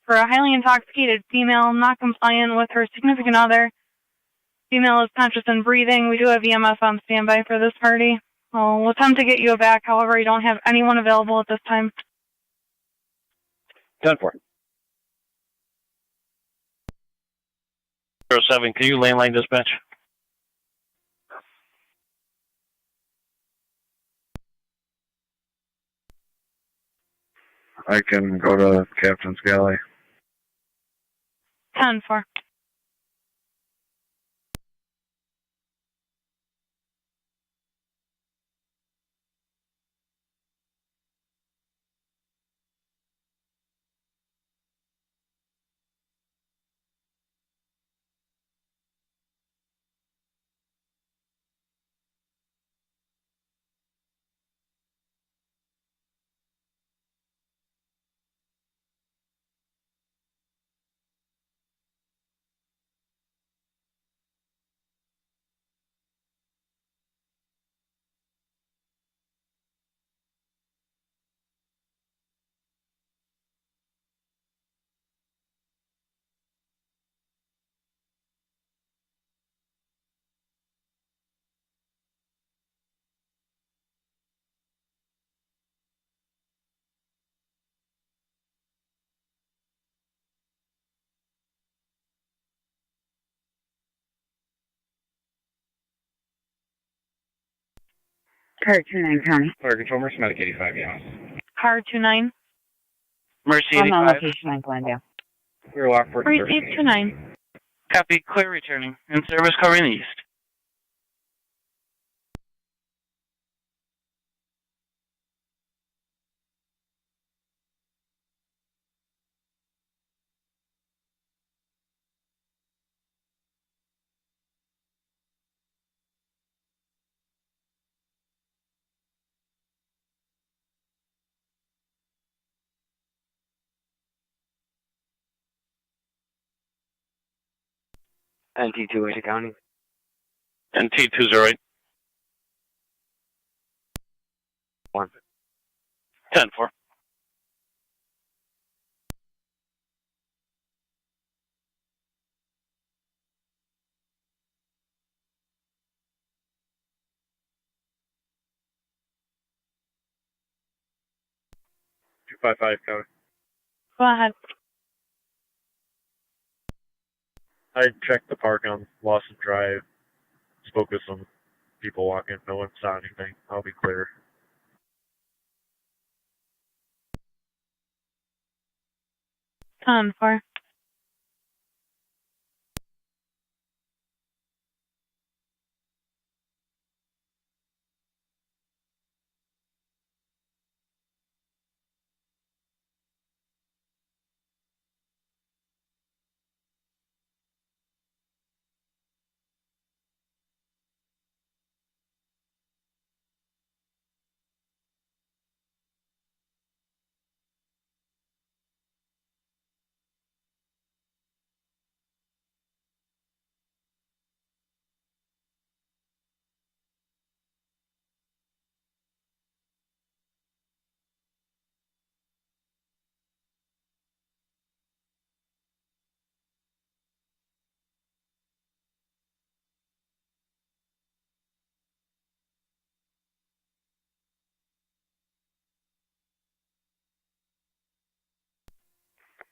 for a highly intoxicated female not compliant with her significant other. Female is conscious and breathing. We do have EMS on standby for this party. We'll attempt to get you back. However, you don't have anyone available at this time. 10-4. 07, can you landline dispatch? I can go to Captain's Galley. 10-4. Car 29 County. Fire Control, Mercy, Medic 85, yeah. Car 29. Mercy I'm on 85. location in Glendale. Clear Lockport. Receive 29. Copy, clear returning. In service covering the east. NT2 County. NT208. 1. 10-4. County. Go ahead. I checked the park on Lawson Drive, spoke with some people walking, no one saw anything. I'll be clear. 10-4.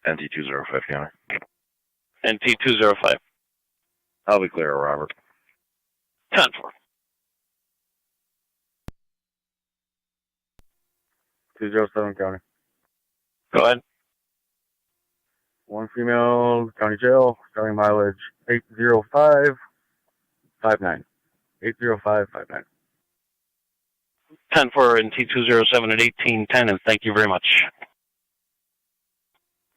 NT205 County. NT205. I'll be clear, Robert. 10-4. 207 County. Go ahead. One female, county jail, starting mileage 80559. 80559. 10-4 NT207 at 1810, and thank you very much.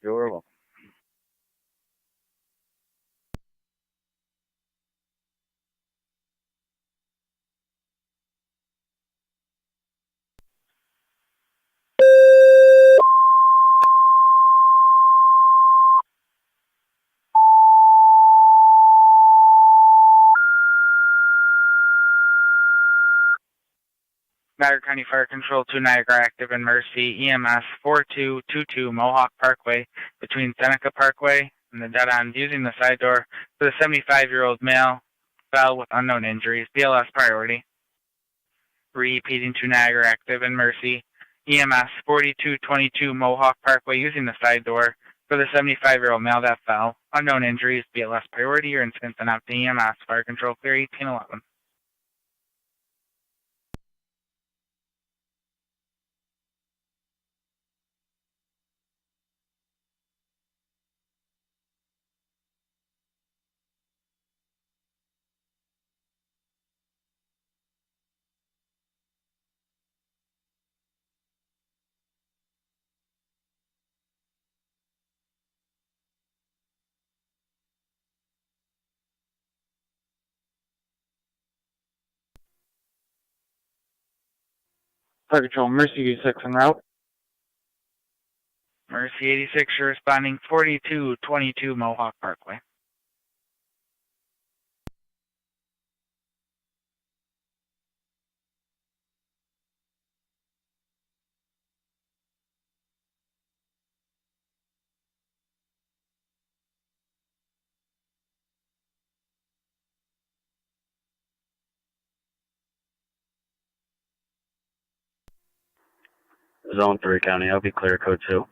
You're welcome. Niagara County Fire Control 2 Niagara active in Mercy, EMS 4222 Mohawk Parkway between Seneca Parkway and the dead end using the side door for the 75-year-old male, fell with unknown injuries, BLS priority. Repeating to Niagara active in Mercy, EMS 4222 Mohawk Parkway using the side door for the 75-year-old male that fell, unknown injuries, BLS priority. Your incident and out to EMS, Fire Control clear 1811. Fire Control, Mercy 86 en route. Mercy 86, you're responding 4222 Mohawk Parkway. Zone 3 County, I'll be clear, code 2.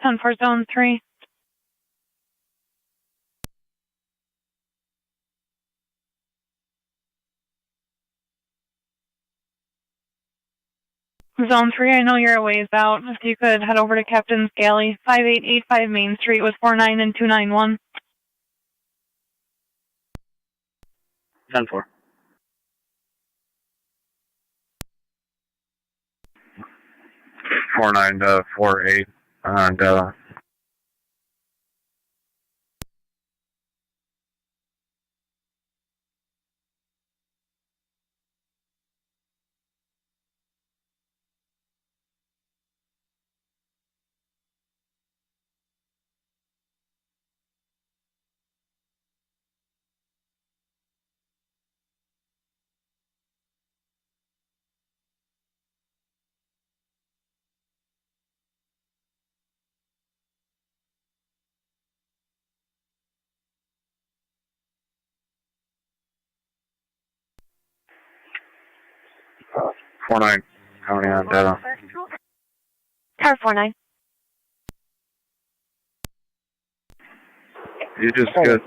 10 for Zone 3. Zone 3, I know you're a ways out. If you could head over to Captain's Galley, 5885 Main Street with 49 and 291. 10-4. Four 9 to 4-8 and Four 9 County on data. Car 49. You just get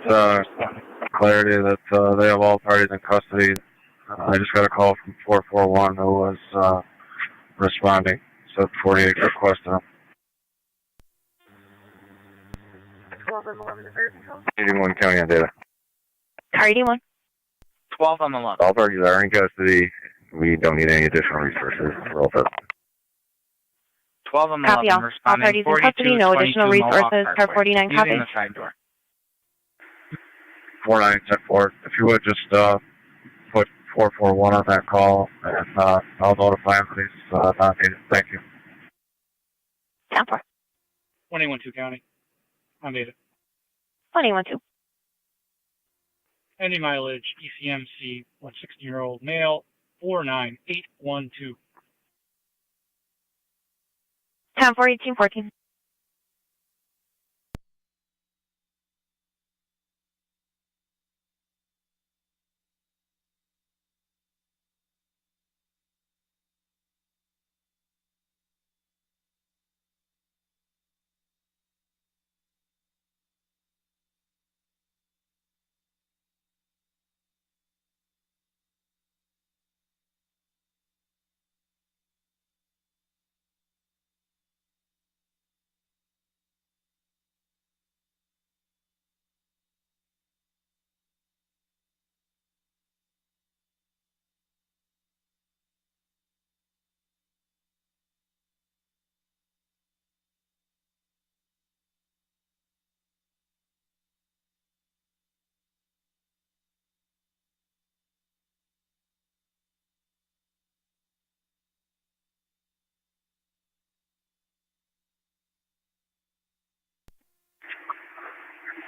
clarity that they have all parties in custody. I just got a call from 441 who was responding. So 48 requested them. 81 County on data. Car 81. 12 on the left. All parties are in custody. We don't need any additional resources. We're all set. 12 on the Copy left. all. All Responding parties in custody, no additional resources. Car 49, copy. Using the side door. 49 10-4. If you would just put 441 on that call, and I'll notify him that he's not needed. Thank you. 10-4. 21-2 County. On data. 21-2. Any mileage, ECMC, 16-year-old male, 49812. 10-4, 1814.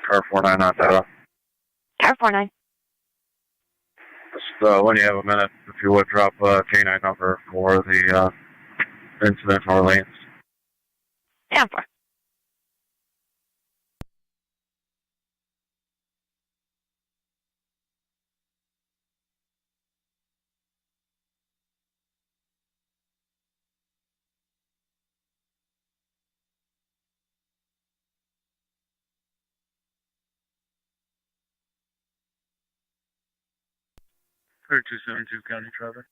Car 49 on data. Car 49. when you have a minute, if you would drop a K9 number for the incident in Orleans. 10-4. Clear 272 County Traffic.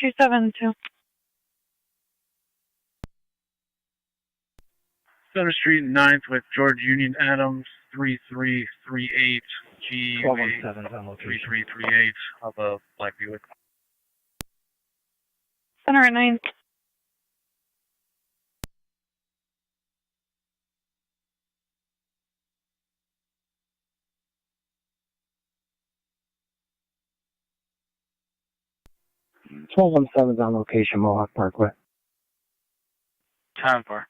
272. Center Street 9th with George Union Adams 3338 G 3338 of a black Buick. Center at 9. Twelve 17's on location, Mohawk Parkway. 10-4.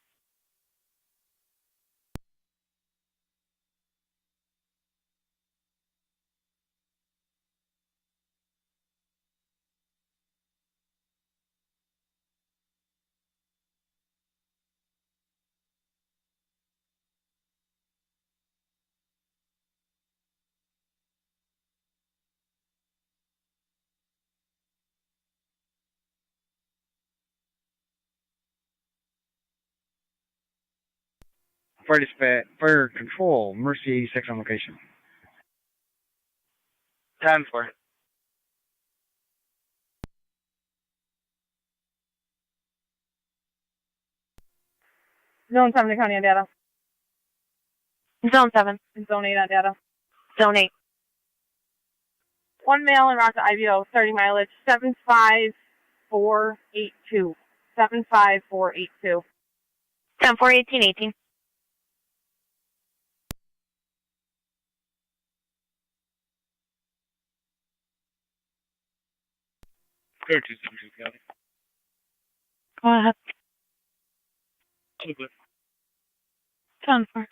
Fire control, Mercy 86 on location. 10-4. Zone 7 to County on data. Zone 7. Zone 8 on data. Zone 8. One male en route to IBO, 30 mileage, 75482. 75482. 10-4, 18. Clear 272 County. Go ahead. 10-4.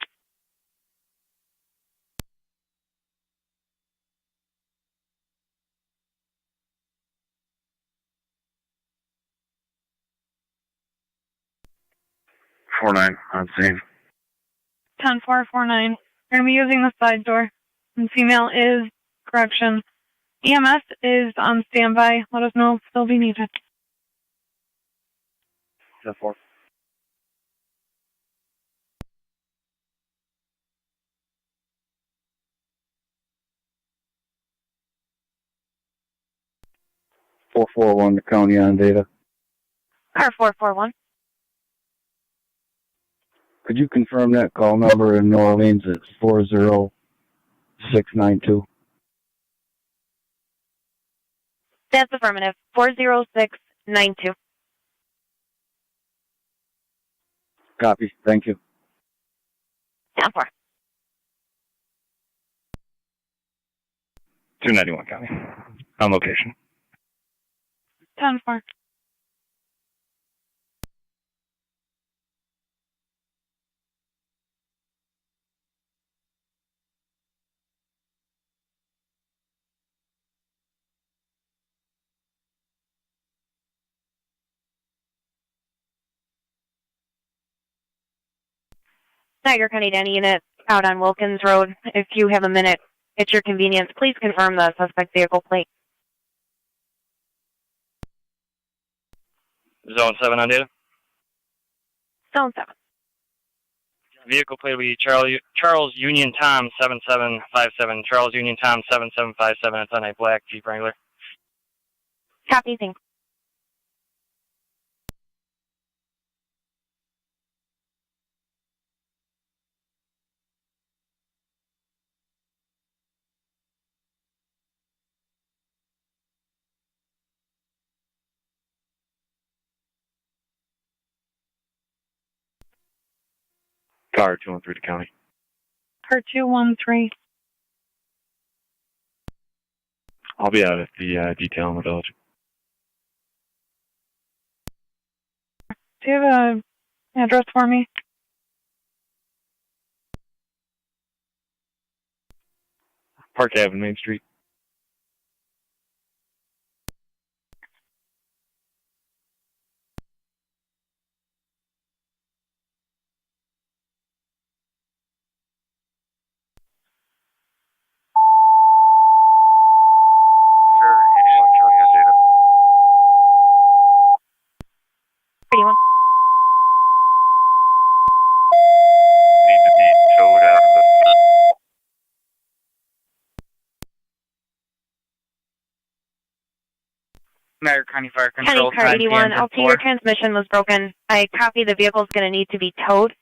49 on scene. 10-4-49. We're going to be using the side door. And female is correction. EMS is on standby. Let us know if they'll be needed. 10-4. Four 441 to County on data. Car 441. Could you confirm that call number in New Orleans is 40692? That's affirmative. 40692. Copy. Thank you. 10-4. 291 County. On location. 10-4. Niagara County Danny Unit out on Wilkins Road. If you have a minute at your convenience, please confirm the suspect vehicle plate. Zone 7 on data. Zone 7. Vehicle plate will be Charles Union Tom 7757. Charles Union Tom 7757. It's on a black Jeep Wrangler. Copy, thanks. Car 213 to County. Car 213. I'll be out at the detail in the village. Do you have an address for me? Park Avenue, Main Street. Niagara County Fire County Control. Car 81, I'll see your 4. transmission was broken. I copy the vehicle's going to need to be towed.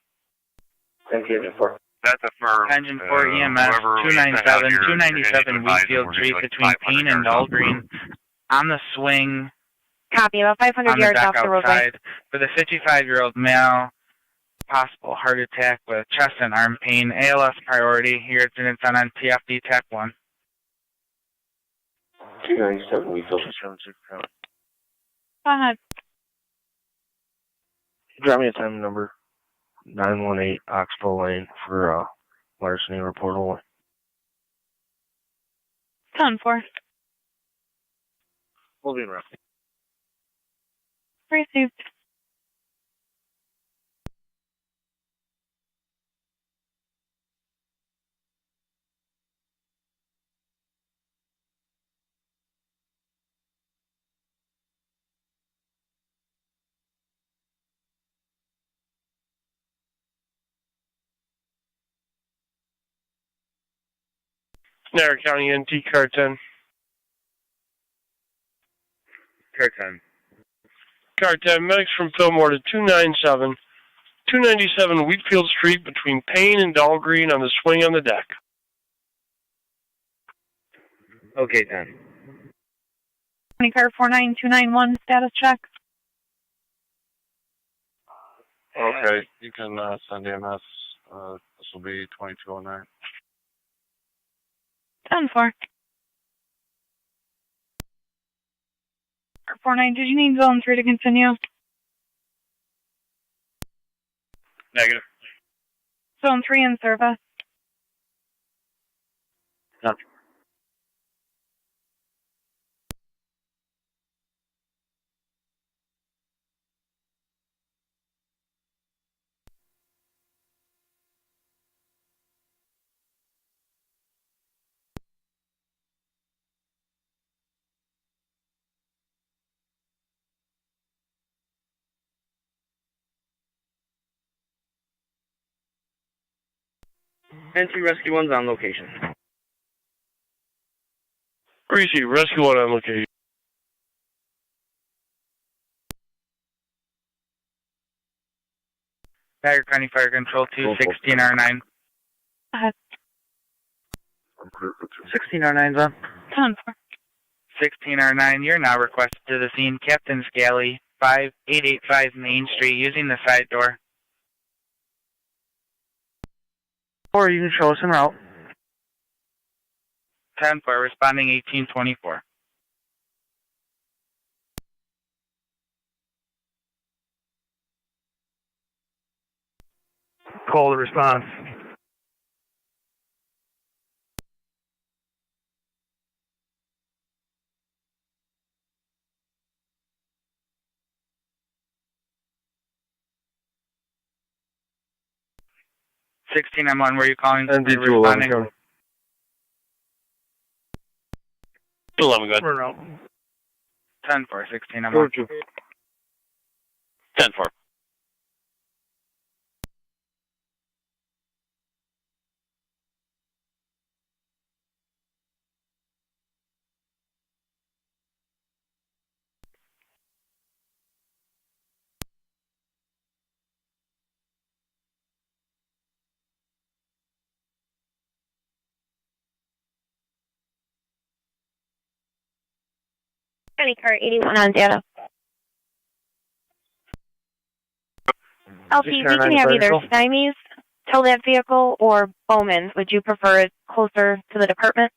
Engine 4. That's affirmed. Engine 4 EMS 297, 297 Wheatfield Street between Payne and Dahlgreen on the swing Copy, about 500 on the yards deck off the roadway. outside for the 55-year-old male. Possible heart attack with chest and arm pain. ALS priority. Your incident's on TFD TAC 1. 297 Wheatfield. Go ahead. Drop me a time number 918 Oxbow Lane for larceny report only. 10-4. We'll be in route. Received. Niagara County NT Car 10. Car 10. Car 10, medics from Fillmore to 297 Wheatfield Street between Payne and Dahlgreen on the swing on the deck. Okay, 10. County Car 49291, status check. Okay, you can send EMS. This will be 2209. 10-4. 49, did you need zone 3 to continue? Negative. Zone 3 in service. No. Entry Rescue 1's on location. Receive, rescue 1 on location. Niagara County Fire Control 2, 16R9. Go ahead. 16R9's on. 10-4. 16R9, you're now requested to the scene. Captain Scally, 5885 Main Street, using the side door. Or you can show us en route. 10-4, responding 1824. Call the response. I'm on. Where are you calling? ND211. 211, go ahead. We're out. 10-4, 16, I'm on. 10-4. County Car 81 on data. LP, we can have either stymies tow that vehicle or Bowman. Would you prefer it closer to the department?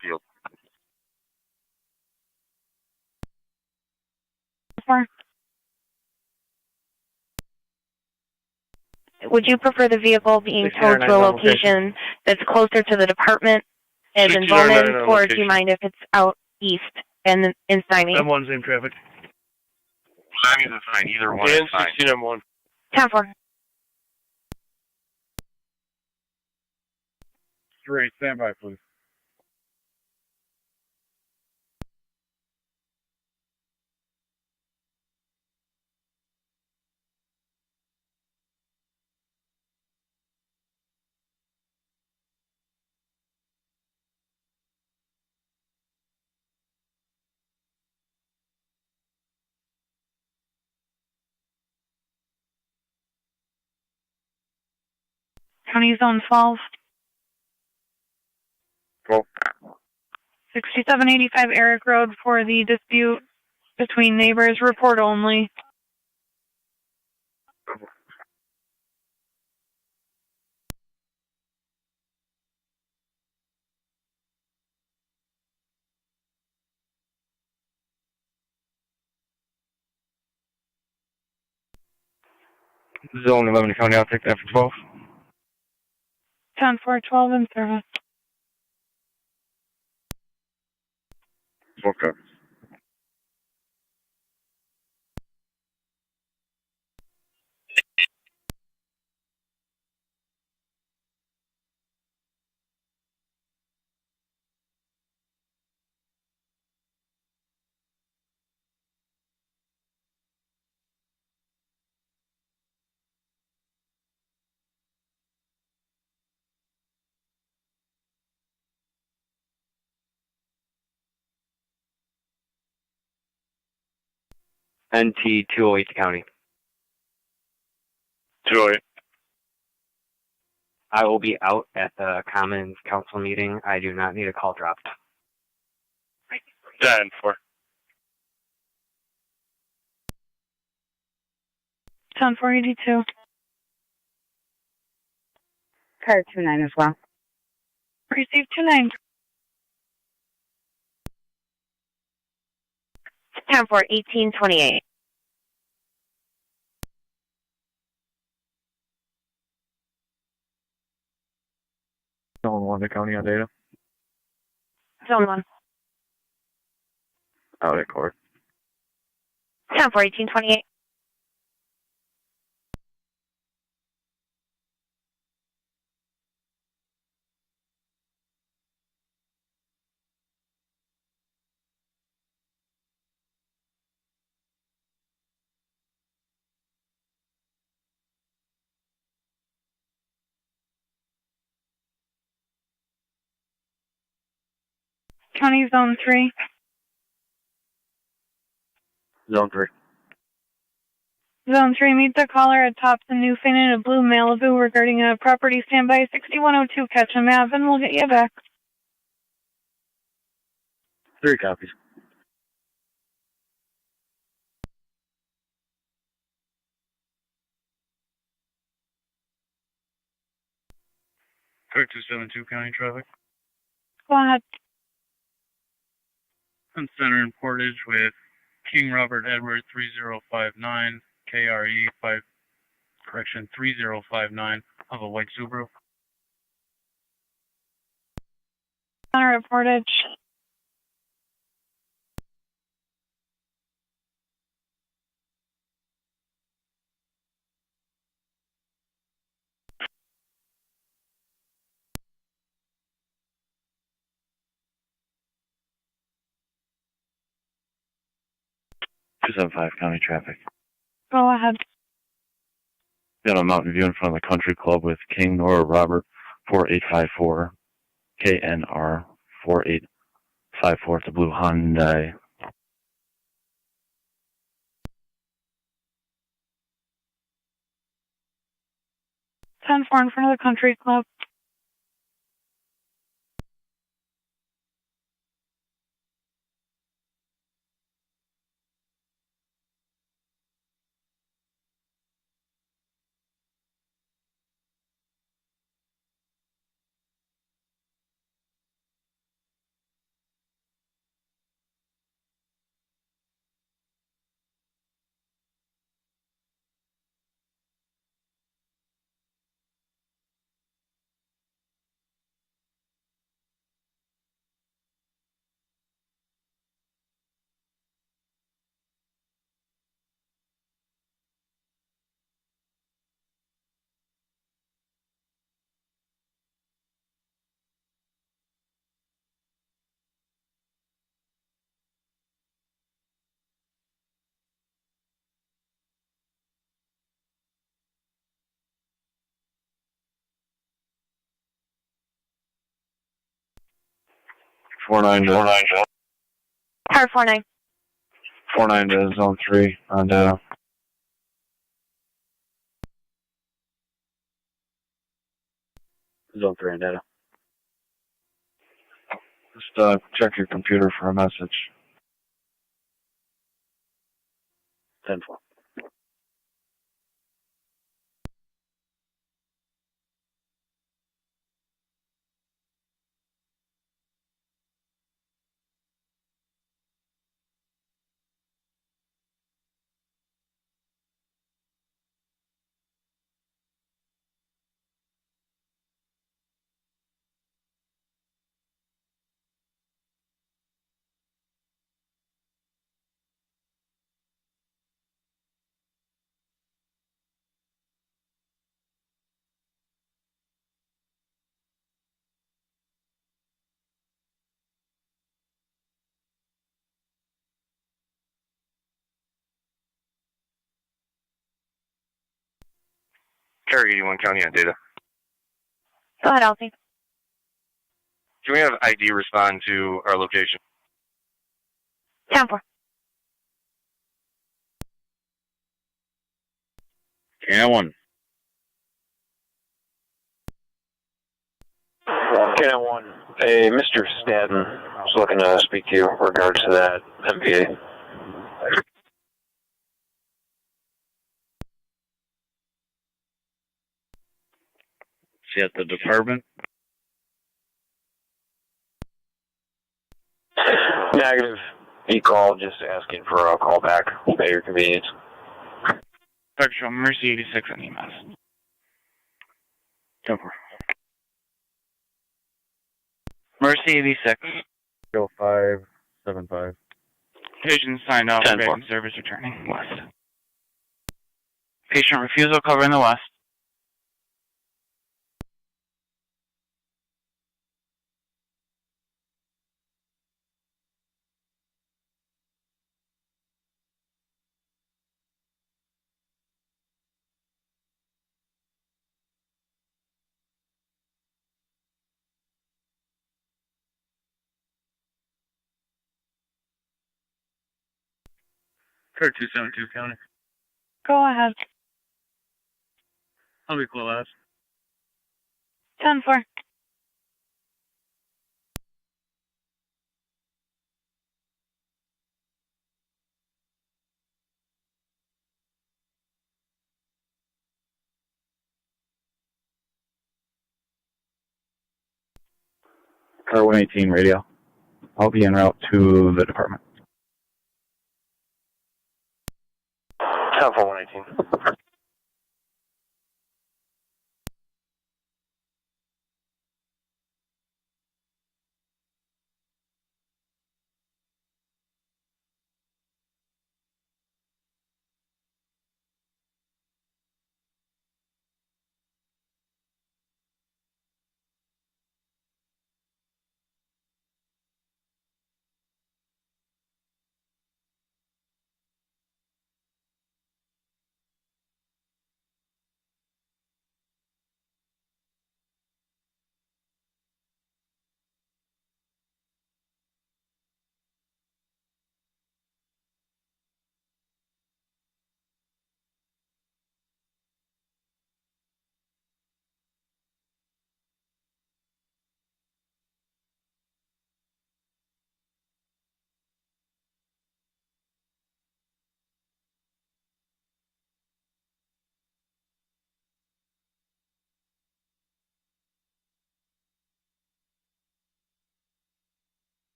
Field. Would you prefer the vehicle being towed to a location that's closer to the department, as in Bowman, or do you mind if it's out east and in Stymie? M1's in traffic. Stymie's is fine. Either one is fine. 16M1. 10-4. 3, stand by, please. County Zone 12. 12. 6785 Eric Road for the dispute between neighbors. Report only. Zone 11 County, I'll take that for 12. 10-4-12 in service. Okay. NT 208 County. 208. I will be out at the Commons Council meeting. I do not need a call dropped. 10-4. 10-482. Car 29 as well. Receive 29. 10-4-18-28. Zone 1 County on data. Zone 1. Out at court. 10-4-18-28. County Zone 3. Zone 3. Zone 3, meet the caller at Thompson Newfane in a blue Malibu regarding a property standby 6102 Ketchum Ave, and we'll get you back. 3 copies. Car 272 County traffic. Go ahead. On Center and Portage with King Robert Edward 3059, KRE 3059 of a white Subaru. Center at Portage. County traffic. Go ahead. Got a Mountain View in front of the Country Club with King Nora Robert 4854, KNR 4854. It's a blue Hyundai. 10-4 in front of the Country Club. Four nine to Car 49. 49 to Zone 3 on data. Zone 3 on data. Just check your computer for a message. 10-4. Carry 81 County on data. Go ahead, Elsie. Can we have ID respond to our location? 10-4. K91. K91. Hey, Mr. Stanton. I was looking to speak to you in regards to that MPA. She at the department? Negative. He called just asking for a call back at your convenience. Spectral Mercy 86 on EMS. 10-4. Mercy 86. 0575. Patient signed off. Victim service returning west. Patient refusal covering the west. Clear 272 County. Go ahead. I'll be close. 10-4. Car 118 radio. I'll be en route to the department. 10-4 118.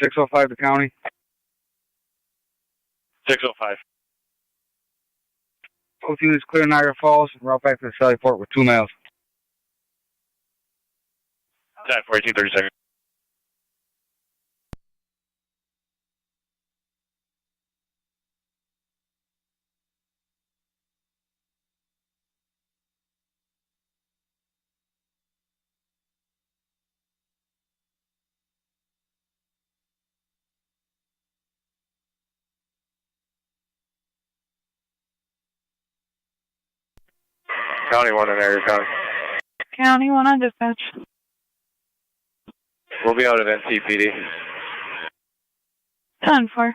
.605 to county. 605. Both units clear Niagara Falls and route back to the Sallyport with 2 males. 10 for 18, 30 seconds. County 1 in Niagara County. County 1 on dispatch. We'll be out of NCPD. 10-4.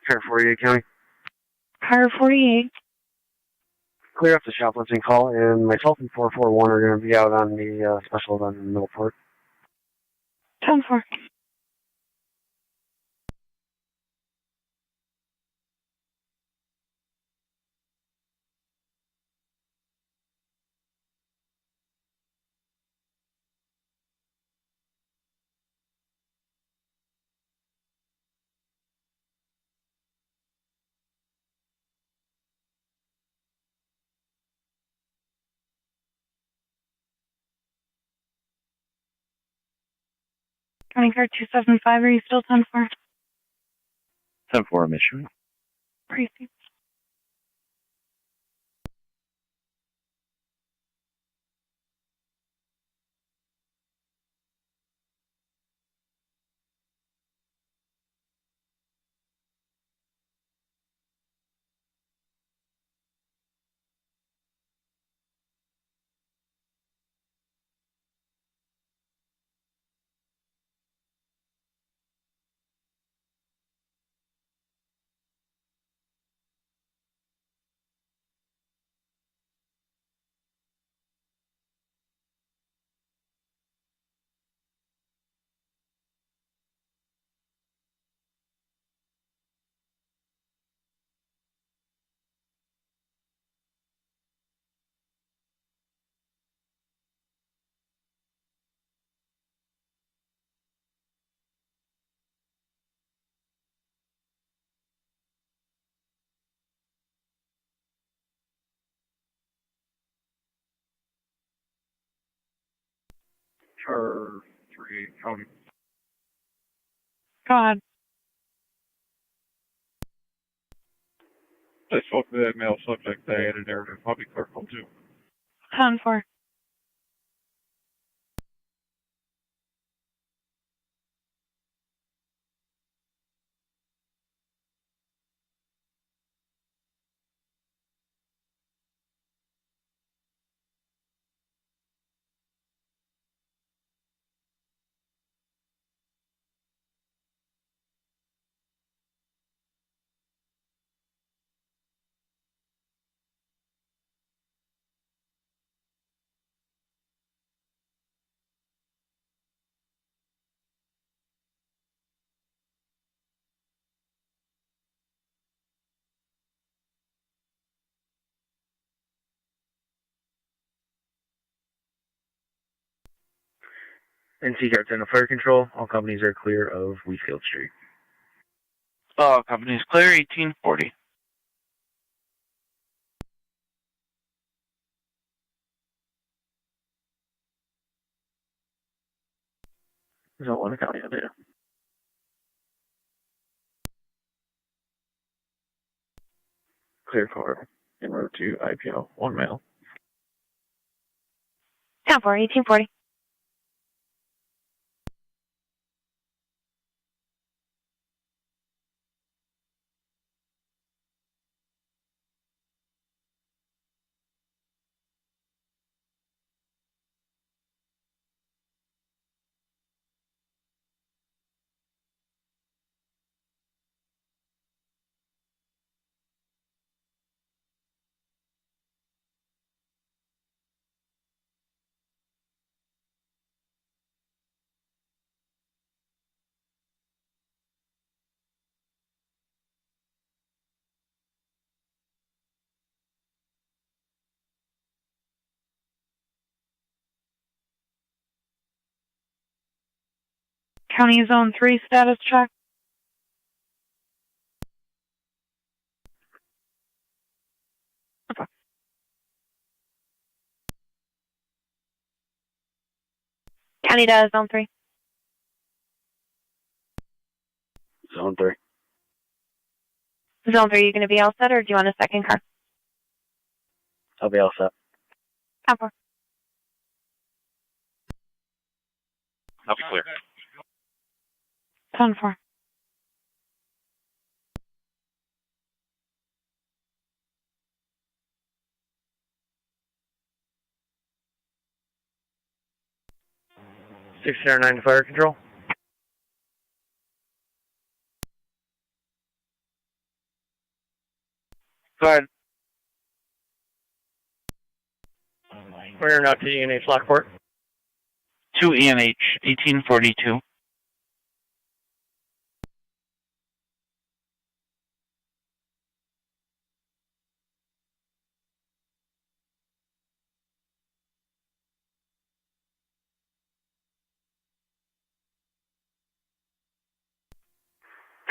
Car 48 County. Car 48. Clear up the shoplifting call, and myself and 441 are going to be out on the special event in Middleport. 10-4. County Car 275, are you still 10-4? 10-4, Mission. Precinct. Car 3 County. Go ahead. I spoke to that male subject. They had a narrative. I'll be careful too. 10-4. NC Car 10 to fire control. All companies are clear of Wheatfield Street. All companies clear, 1840. There's no one county on data. Clear car en route to IPO. 1 mile. 10-4, 1840. County Zone 3 status check. County to Zone 3. Zone 3. Zone 3, are you going to be all set, or do you want a second car? I'll be all set. 10-4. I'll be clear. 10-4. Six zero nine to fire control. Go ahead. We're not to ENH Lockport. 2 ENH 1842.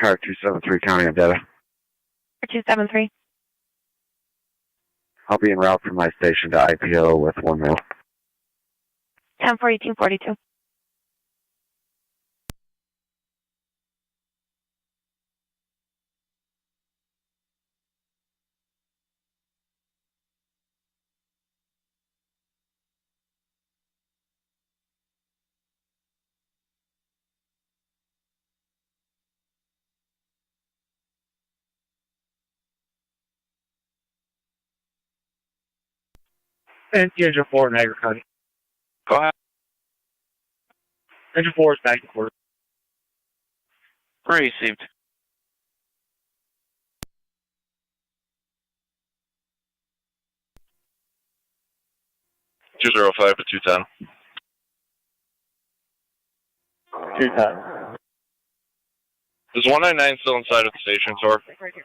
Car 273 County of Data. 273. I'll be en route from my station to IPO with 1 mil. 10-4, 1842. And Engine 4 Niagara County. Go ahead. Engine 4 is back to quarter. Received. Two 205 to 210. 210. Is 199 still inside of the station, Tor? Right here.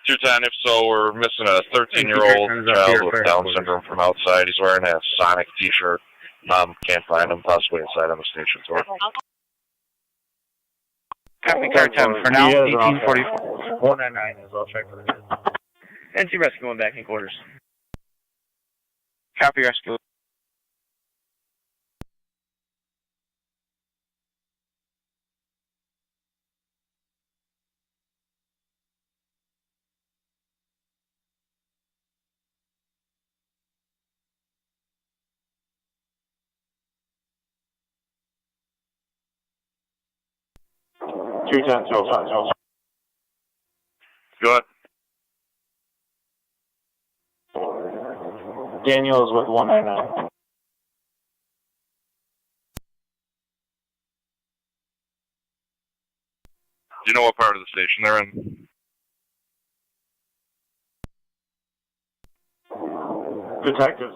Two 210, if so, we're missing a 13-year-old child with Down syndrome from outside. He's wearing a Sonic t-shirt. Can't find him, possibly inside on the station, Tor. Copy, car 10. For now, 1844. 199 is all check for the kids. NC Rescue going back in quarters. Copy, rescue. Two 210, 205, Go ahead. Daniel is with 199. Do you know what part of the station they're in? Detectives.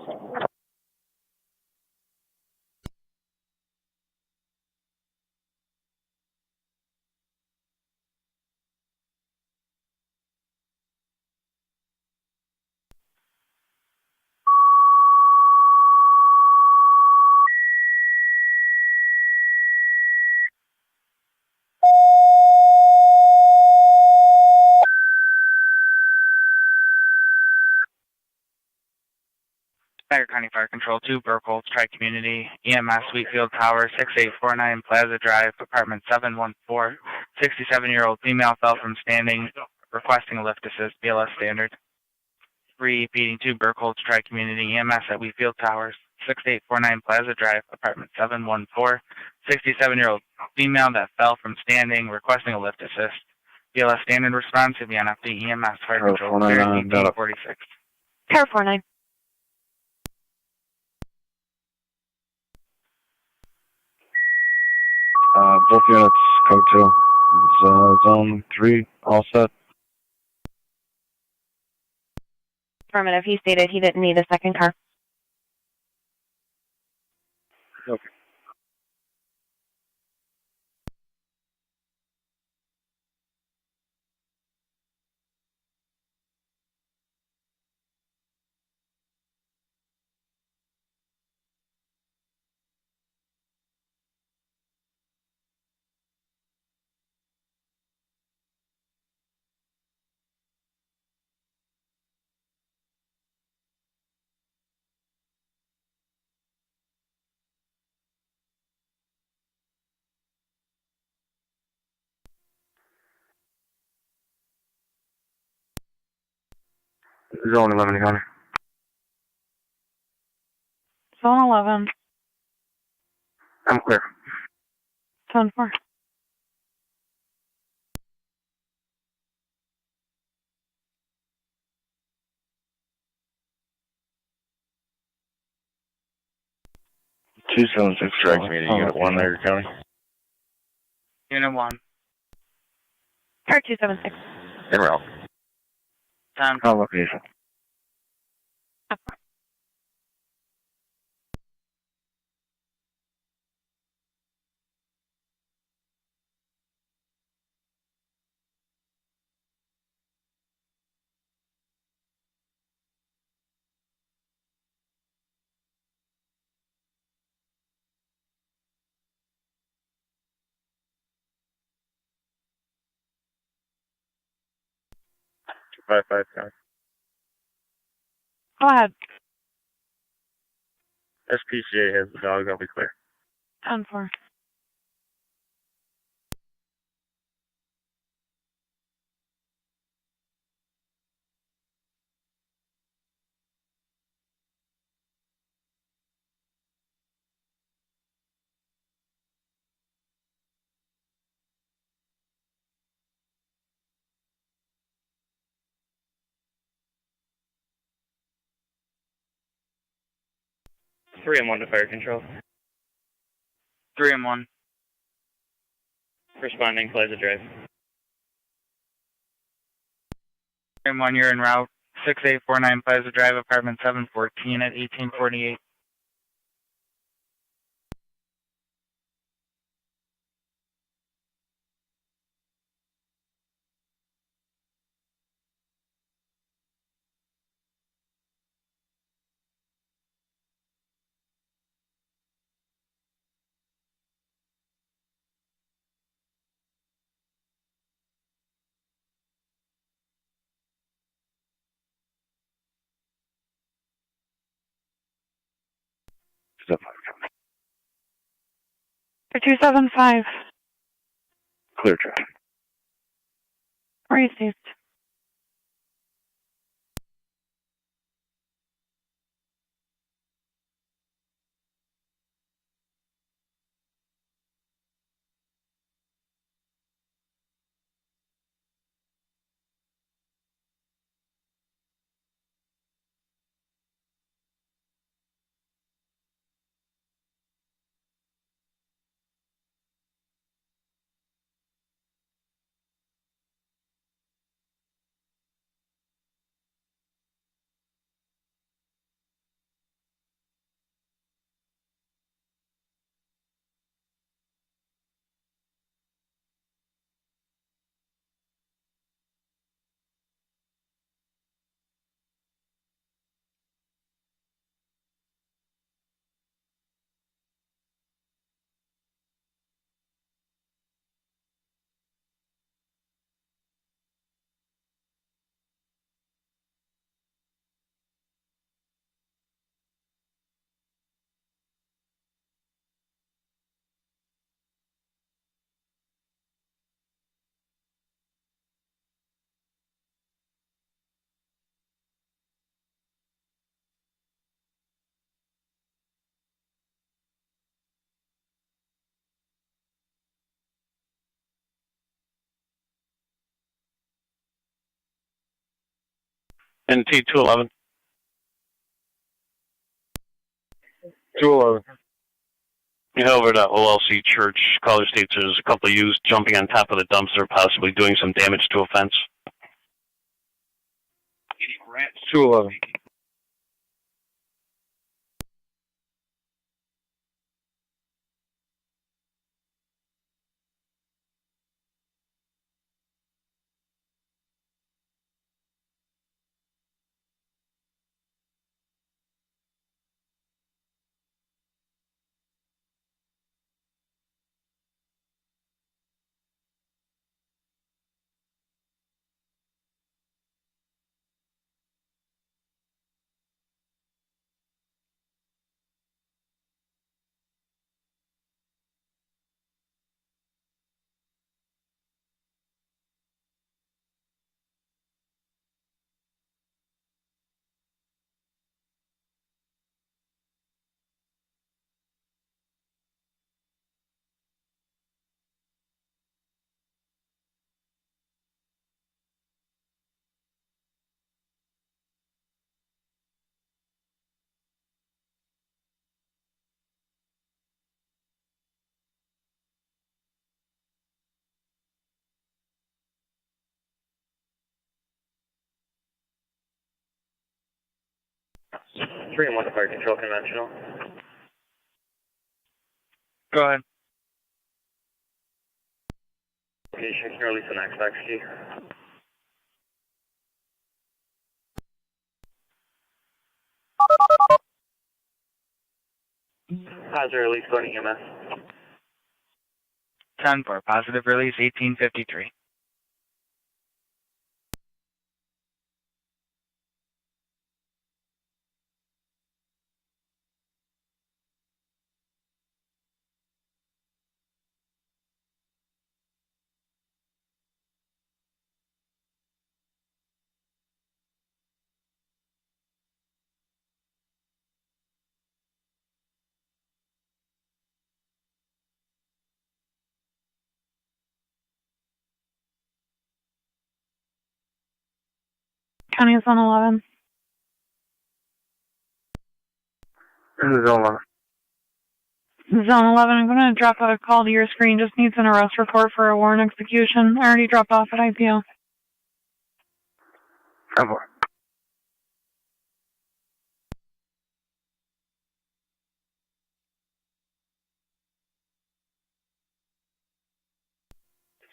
Niagara County Fire Control 2, Burkholz, Tri-Community, EMS, Wheatfield Tower, 6849 Plaza Drive, Apartment 714. 67-year-old female fell from standing, requesting a lift assist, BLS standard. 3, beating 2, Burkholz, Tri-Community, EMS at Wheatfield Towers, 6849 Plaza Drive, Apartment 714. 67-year-old female that fell from standing, requesting a lift assist. BLS standard response to the NFD EMS Fire Control 1846. Car 49. Both units, code 2. It's, zone 3, all set. Affirmative. He stated he didn't need a second car. Okay. Zone 11 County. Zone 11. I'm clear. Zone 4. Two 276 Strike Community Unit 1, Niagara County. Unit 1. Car 276. En route. Time. On location. Five County. Go ahead. SPCA has the dog. I'll be clear. 10-4. Three and one to fire control. 3 and 1. Responding, Plaza Drive. 3 and 1, you're en route. 6849 Plaza Drive, apartment 714 at 1848. Step 275. Clear traffic. Received. NT 211. 211. Over to OLC Church, caller states there's a couple of youths jumping on top of the dumpster, possibly doing some damage to a fence. 211. 3-1 to fire control conventional. Go ahead. Location, can you release the next fax key? Positive release going to EMS. 10 for positive release 1853. County is on 11. This is Zone 11. Zone 11, I'm going to drop a call to your screen. Just needs an arrest report for a warrant execution. I already dropped off at IPO. 10-4.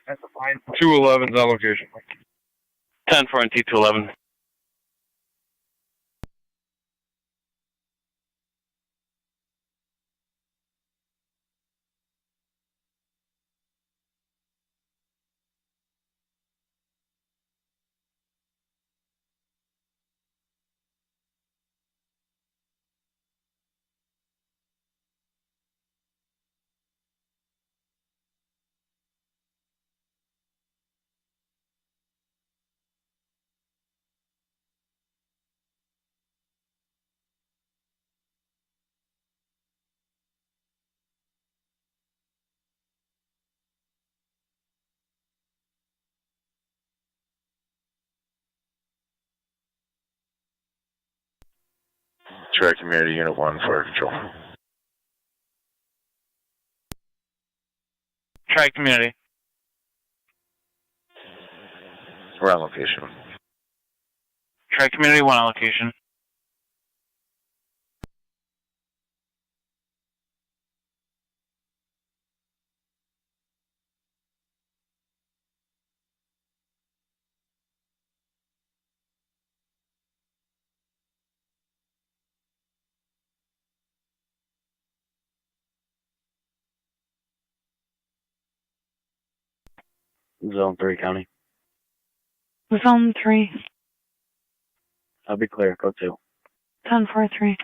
That's a fine. 211's on location. 10 for NT211. Track Community Unit 1, fire control. Tri community. We're on location. Tri community 1 on location. Zone 3, County. Zone 3. I'll be clear. Code 2. 10-4-3.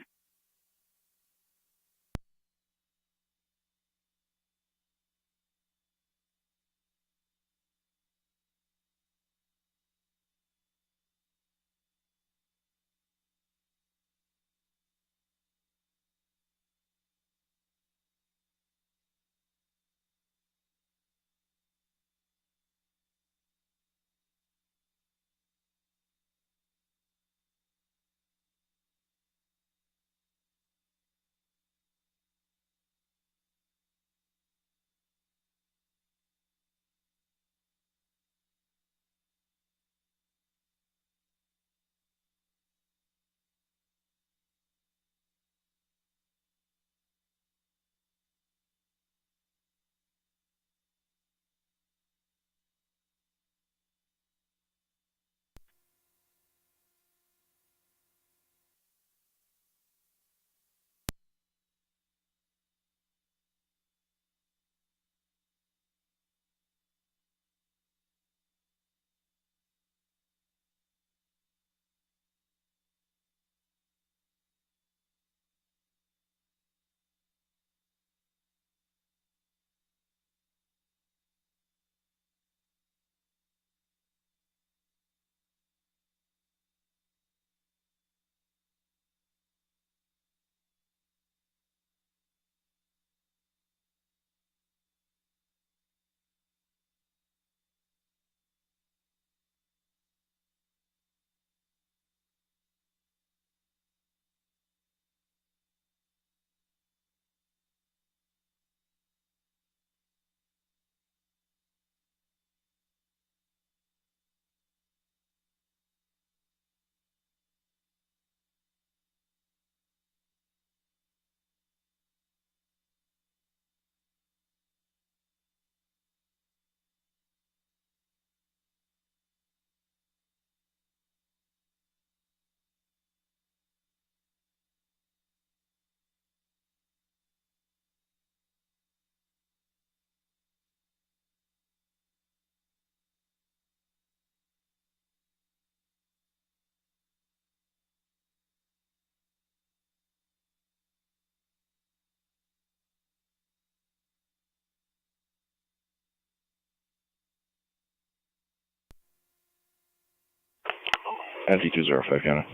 NT205, County.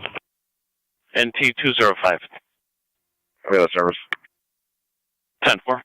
NT205. Okay, that's service. 10-4.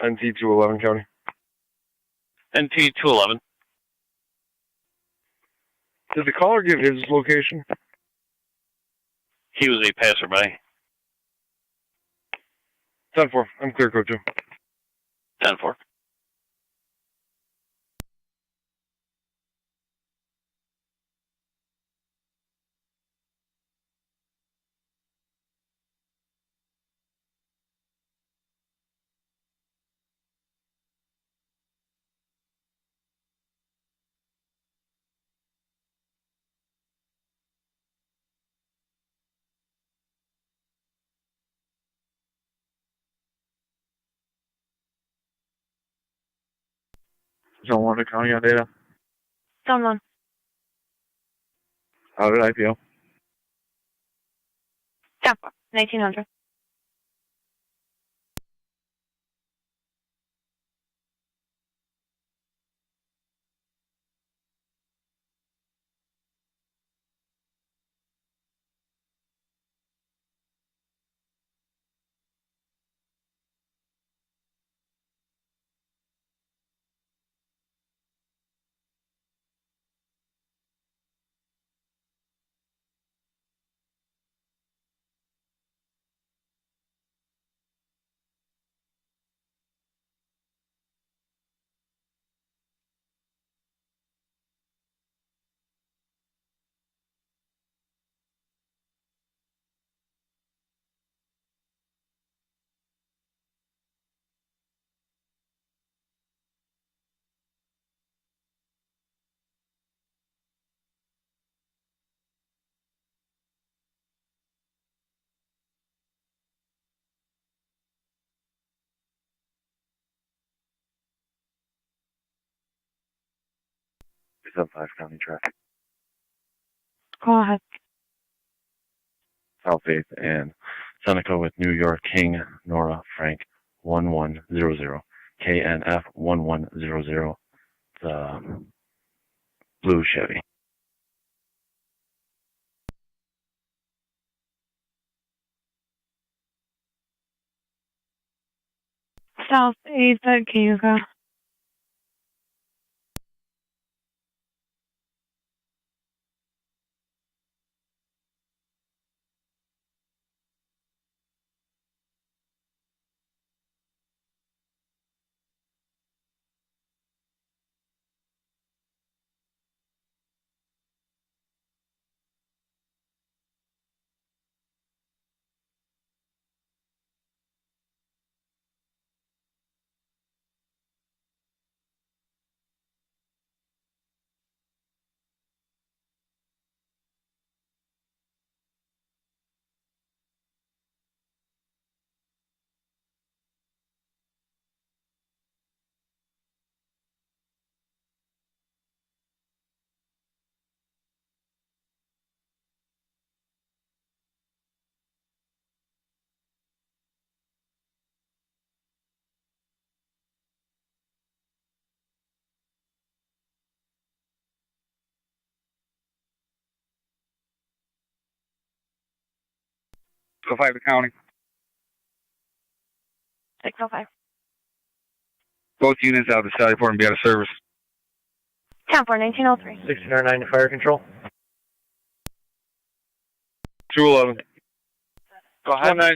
NT211, County. NT211. Did the caller give his location? He was a passerby. 10-4. I'm clear, code 2. 10-4. Tonawanda County on data. Zone 1. How did IPO? 10-4. 1900. It's up 5 County traffic. Go ahead. South 8th and Seneca with New York King, Nora, Frank, 1100. KNF 1100. The blue Chevy. South 8th at Cayuga. Go 5 to county. 605. Both units out of the Sally Port and be out of service. 10-4-1903. 1609 to fire control. 211. Go ahead.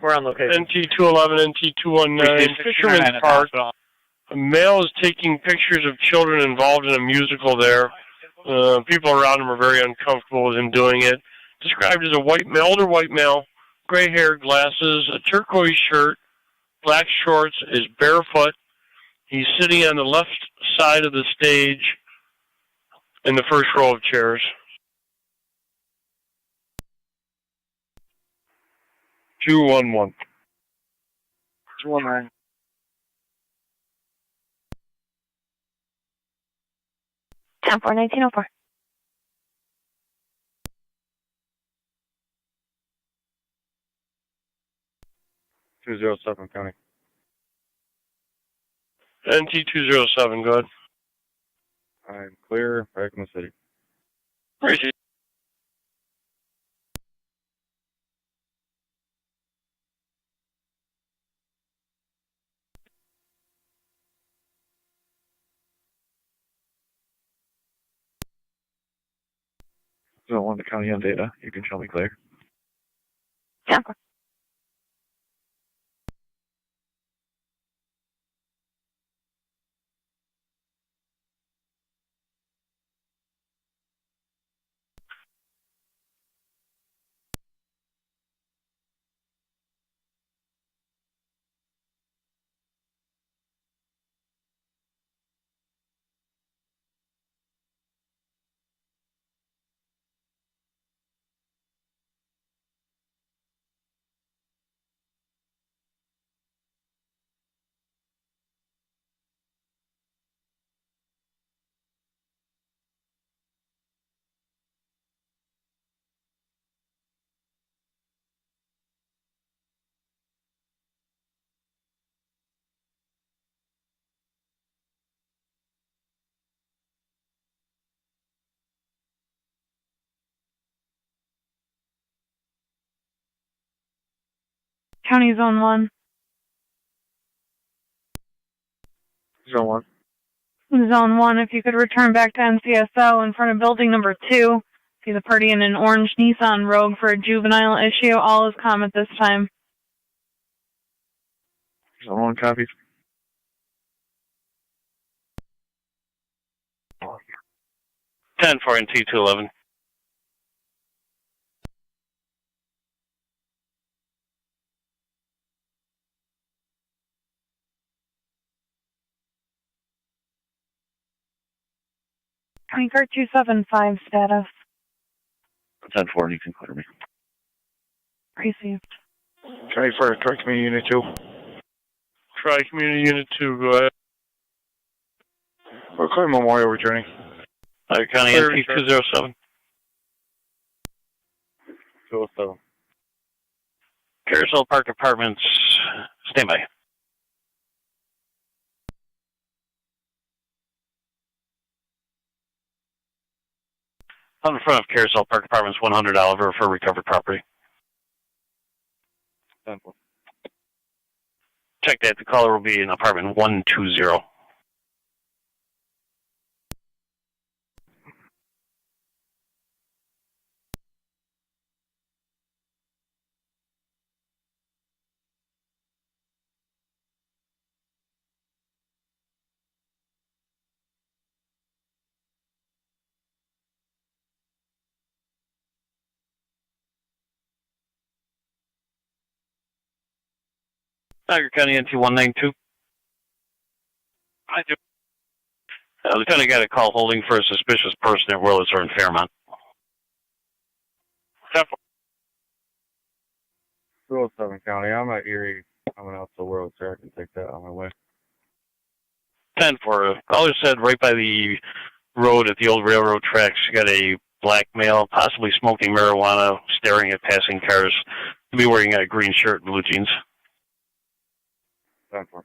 We're on location. NT211, NT219, Fisherman's Park. A male is taking pictures of children involved in a musical there. People around him are very uncomfortable with him doing it. Described as a older white male, gray hair, glasses, a turquoise shirt, black shorts, is barefoot. He's sitting on the left side of the stage in the first row of chairs. 211. 219. 10-4-1904. County. NT207, go ahead. I'm clear, back in the city. Appreciate. I don't want the county on data. You can show me clear. 10-4. County Zone 1. Zone 1. Zone 1, if you could return back to NCSO in front of building number 2. See the party in an orange Nissan Rogue for a juvenile issue. All is calm at this time. Zone 1 copies. 10-4 NT211. County Car 275 status. 10-4, you can clear me. Received. County Fire, Tri Community Unit 2. Tri-Community Unit 2, go ahead. We're clear Memorial returning. County NT207. 207. Carousel Park Apartments, standby. On the front of Carousel Park Apartments, 100 Oliver for recovered property. 10-4. Check that. The caller will be in apartment 120. Niagara County NT192. I do. Lieutenant got a call holding for a suspicious person at Willis or in Fairmont. 207 County. I'm at Erie. Coming out to World, so I can take that on my way. 10-4. Caller said right by the road at the old railroad tracks, you got a black male, possibly smoking marijuana, staring at passing cars. He'll be wearing a green shirt and blue jeans. 10-4.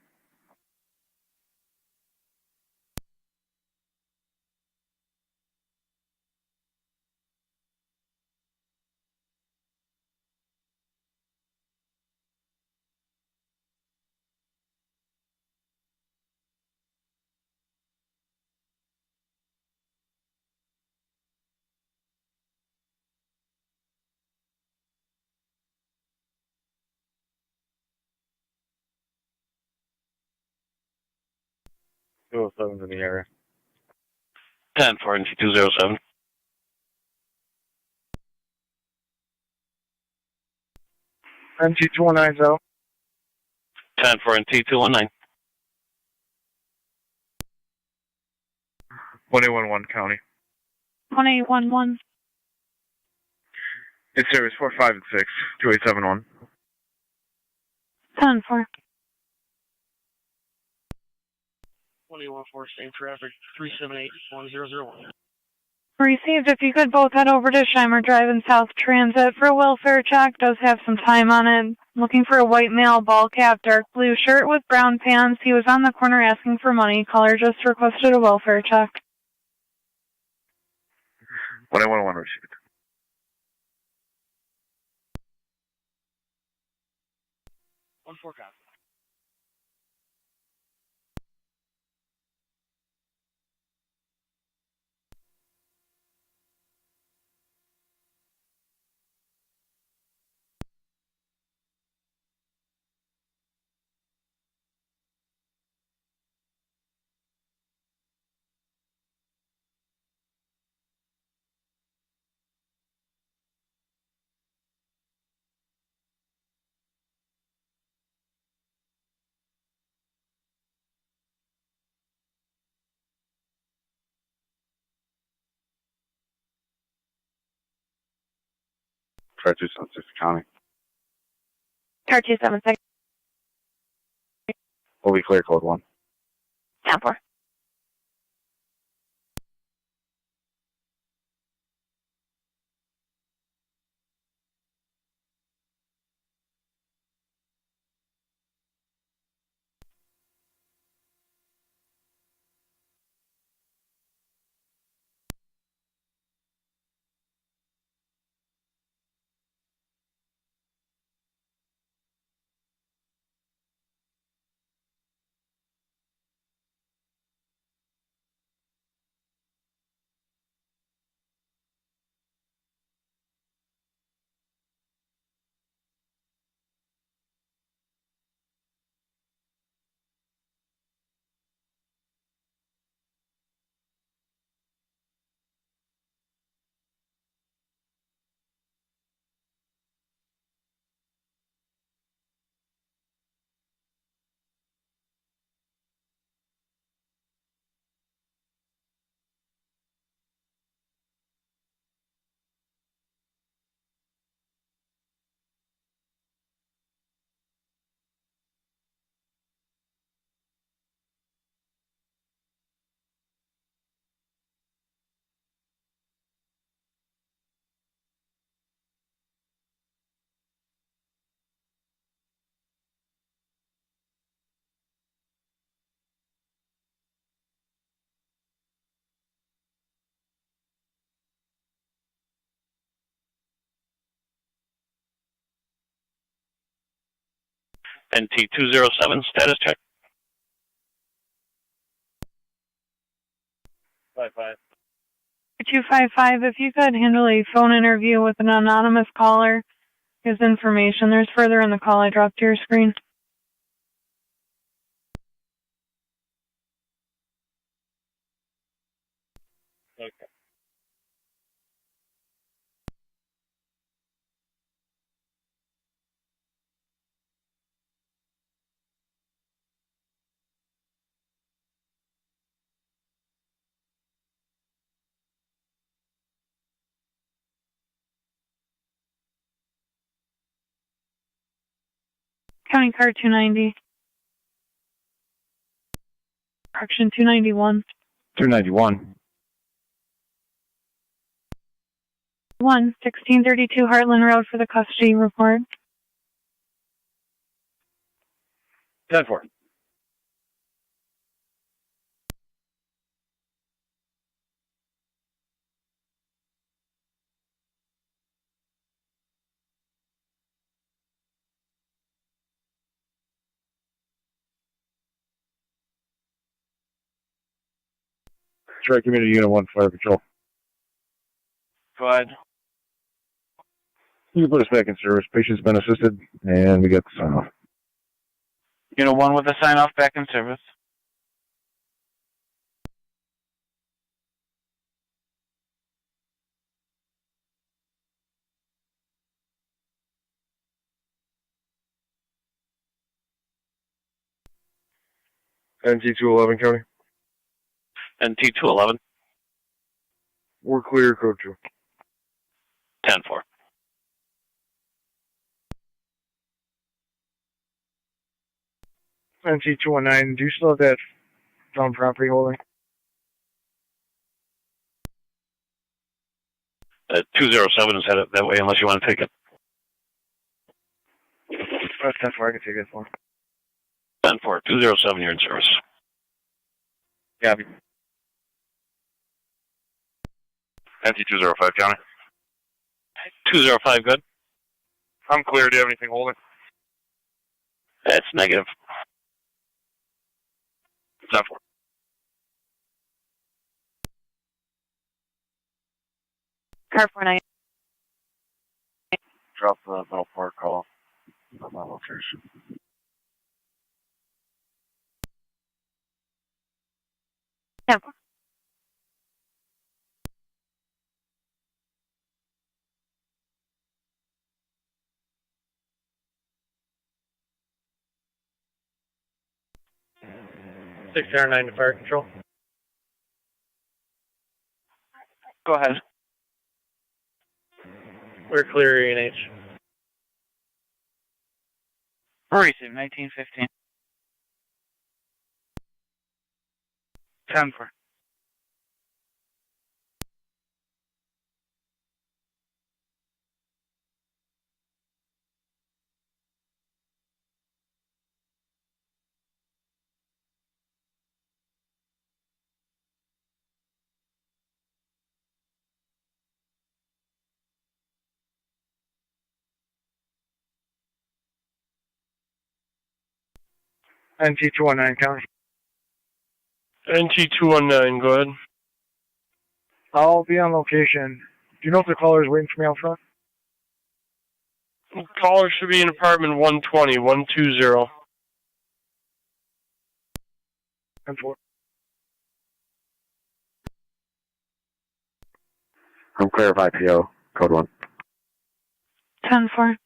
207's in the area. 10 for NT207. NT2190. 10 for NT219. 1811 County. 1811. It's service 4, 5, and 6, 2871. 10-4. 21-4, same traffic, 378-1001. Received. If you could both head over to Scheimer Drive and South Transit for a welfare check. Does have some time on it. Looking for a white male, ball cap, dark blue shirt with brown pants. He was on the corner asking for money. Caller just requested a welfare check. 1811 received. One four copy. Try 276 County. Car 276. We'll be clear, code 1. 10-4. NT207, status check. 5-5. 255, if you could handle a phone interview with an anonymous caller. His information. There's further in the call I dropped to your screen. Okay. County car 290. Correction 291. 291. 1632 Heartland Road for the custody report. 10-4. Tri Community Unit 1 Fire Patrol. Go ahead. You can put us back in service. Patient's been assisted, and we got the sign off. Unit 1 with a sign off back in service. NT211 County. NT211. We're clear, code 2. 10-4. NT219, do you still have that found property holding? 207 is headed that way unless you want to take it. That's 10-4, I can take it for. 10-4, 207, you're in service. Copy. NT205 County. 205, good. I'm clear. Do you have anything holding? That's negative. 10-4. Car 49. Drop the Middleport call. My location. Yeah. (609) to fire control. Go ahead. We're clear, E&H. Receive 1915. 10-4. NT219 County. NT219, go ahead. I'll be on location. Do you know if the caller is waiting for me out front? Caller should be in apartment 120, 120. 10-4. I'm clear of IPO, code 1. 10-4.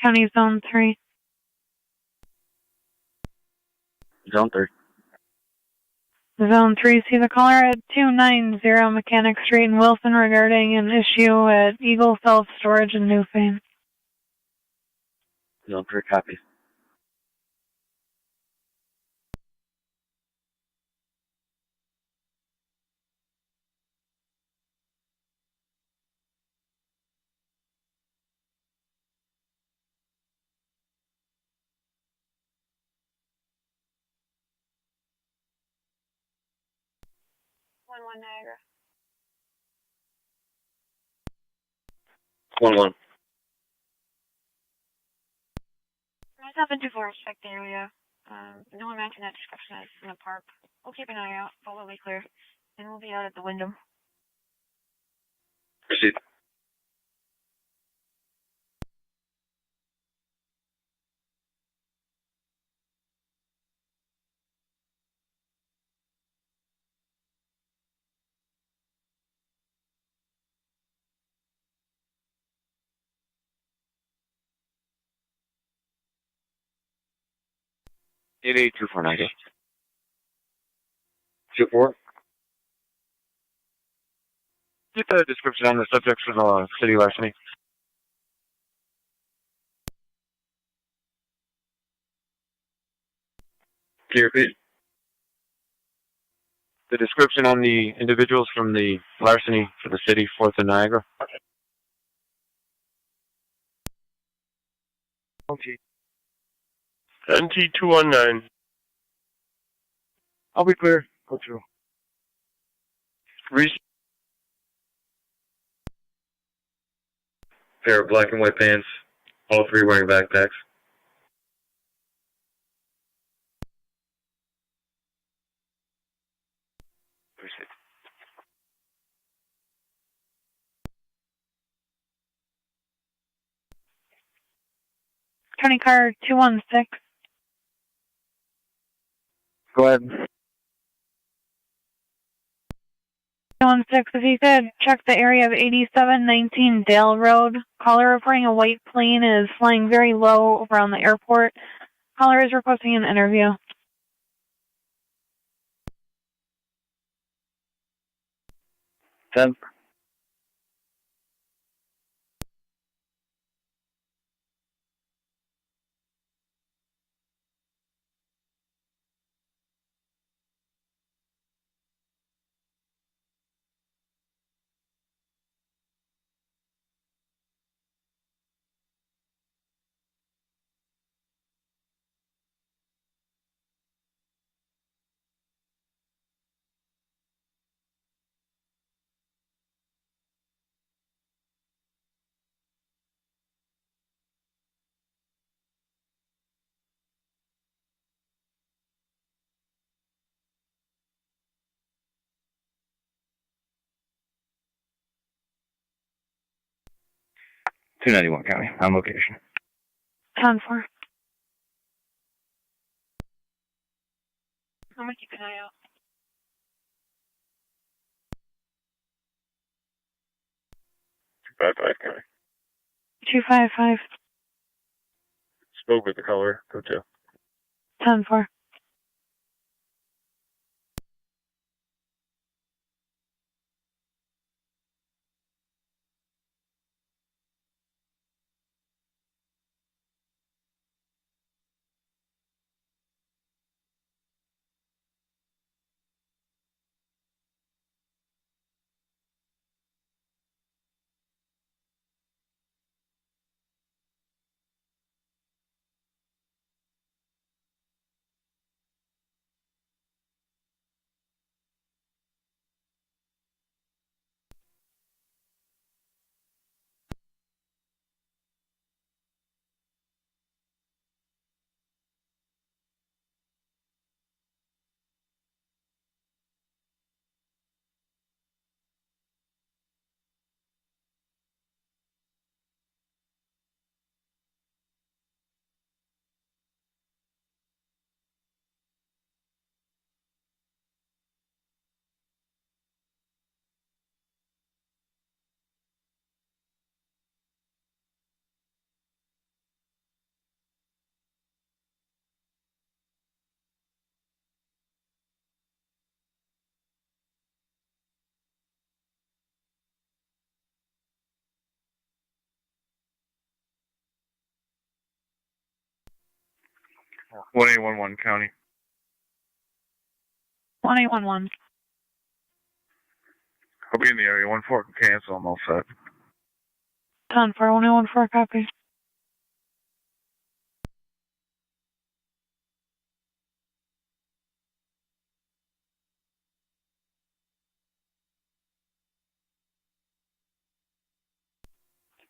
County Zone 3. Zone 3. Zone 3, see the caller at 290 Mechanic Street in Wilson regarding an issue at Eagle Self Storage in Newfane. Zone 3, copy. 911 Niagara. 1-1. 724, check the area. No one matching that description is in the park. We'll keep an eye out, but we'll be clear. And we'll be out at the window. Proceed. Eight 2490. 24. Get the description on the subject for the city larceny. Can you repeat? The description on the individuals from the larceny for the city, 4th and Niagara. NT219. I'll be clear. Go through. Pair of black and white pants, all three wearing backpacks. County car 216. Go ahead. 216, if you could check the area of 8719 Dale Road. Caller reporting a white plane is flying very low around the airport. Caller is requesting an interview. 10. $291 County, on location. 10-4. I'm going to keep an eye out. 255 County. 255. Spoke with the caller. Go to. 10-4. One 811 County. 1811. I'll be in the area. 1-4 can cancel. I'm all set. 10-4. 1814 copy.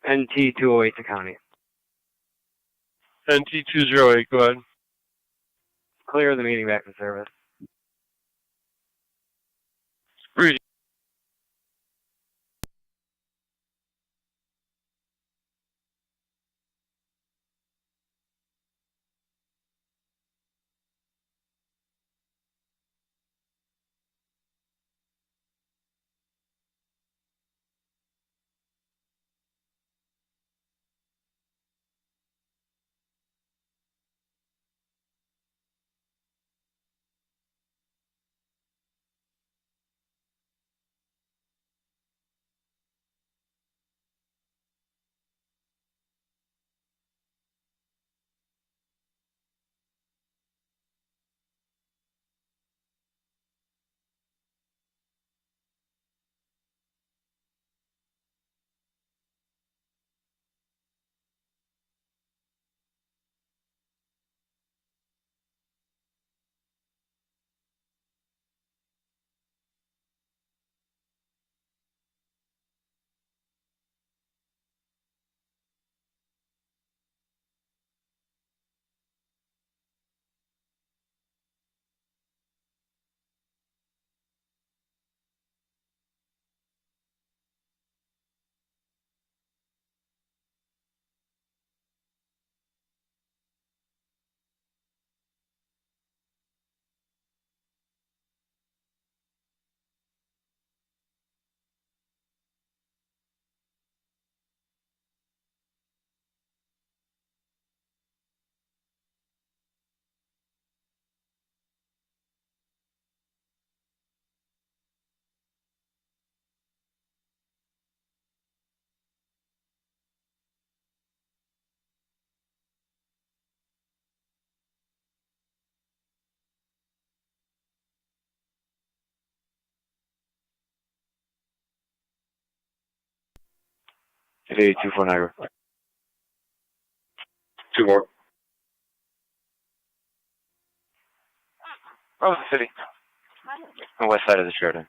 NT208 to county. NT208, go ahead. Clear the meeting back to service. Breezy. Hey, 2-4 Niagara. 2-4. Oh, city. On the west side of the Sheridan.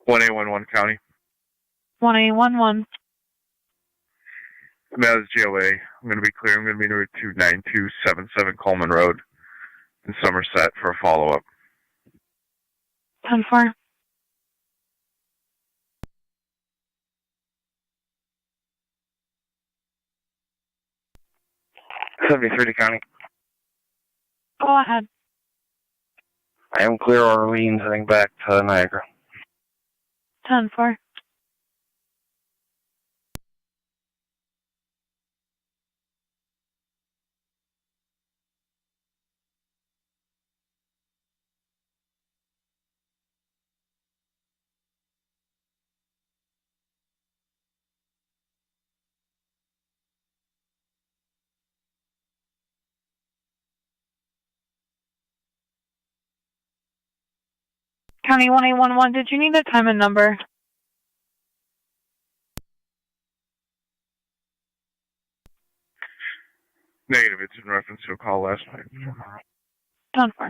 One A11 County. 1A11. That is GOA. I'm going to be clear. I'm going to be near 29277 Coleman Road in Somerset for a follow-up. 10-4. '73 County. Go ahead. I am clear Orleans, heading back to Niagara. 10-4. County 1A11, did you need a time and number? Negative. It's in reference to a call last night. Done for.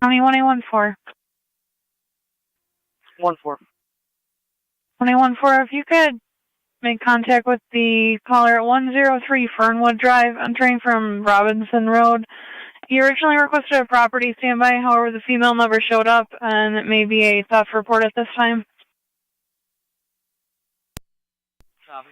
County 1814. 1-4. 1814, if you could make contact with the caller at 103 Fernwood Drive, entering from Robinson Road. He originally requested a property standby, however the female never showed up, and it may be a theft report at this time. Copy.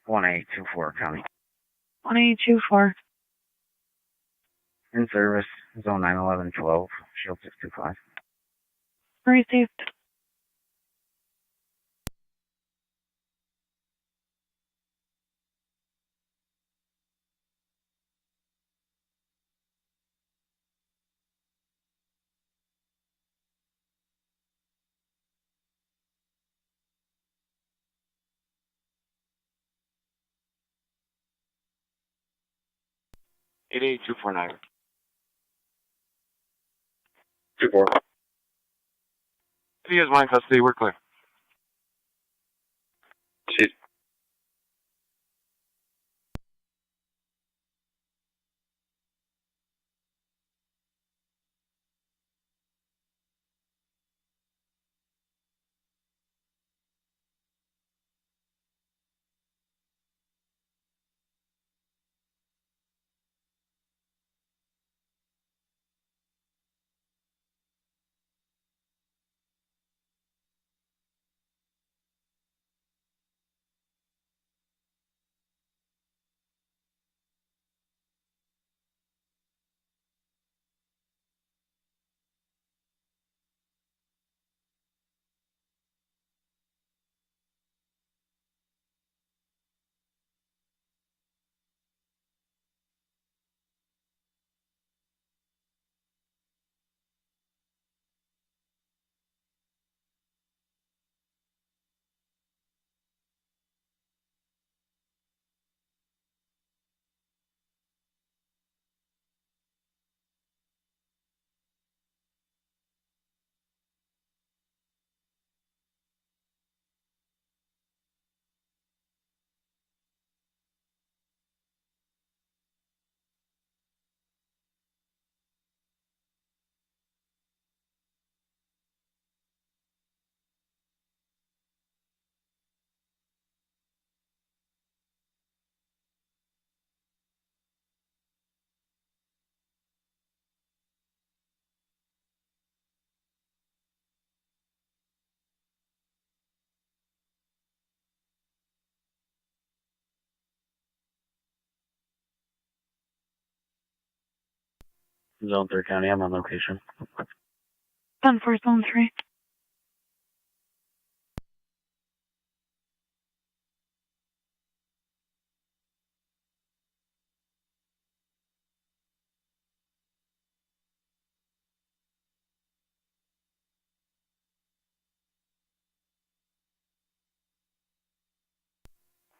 One 1824 County. 1824. In service, zone 91112, shield 625. Received. Eight 249. 24. If you guys mind custody, we're clear. Chief. Zone 3 County, I'm on location. Done for zone 3.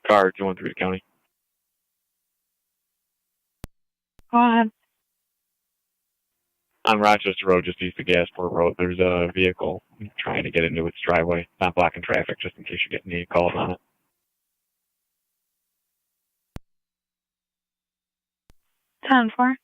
Car 213 County. Go ahead. On Rochester Road, just east of Gasport Road, there's a vehicle trying to get into its driveway. Not blocking traffic, just in case you get any calls on it. 10-4.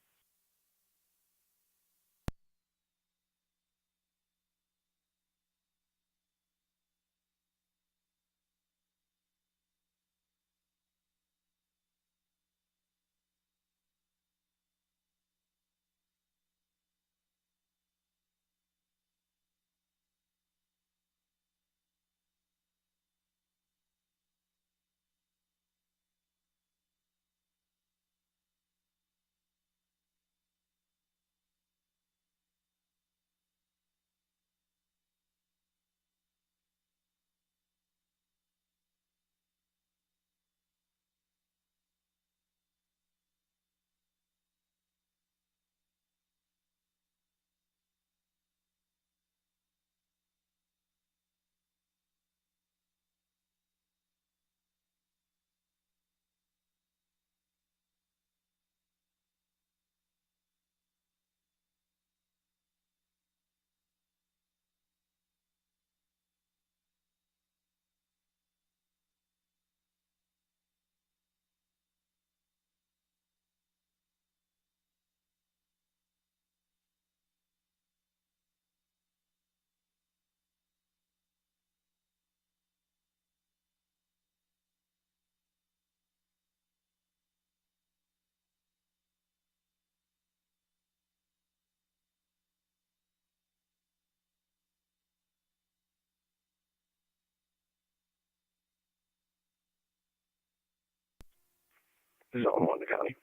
Zone 1 to County.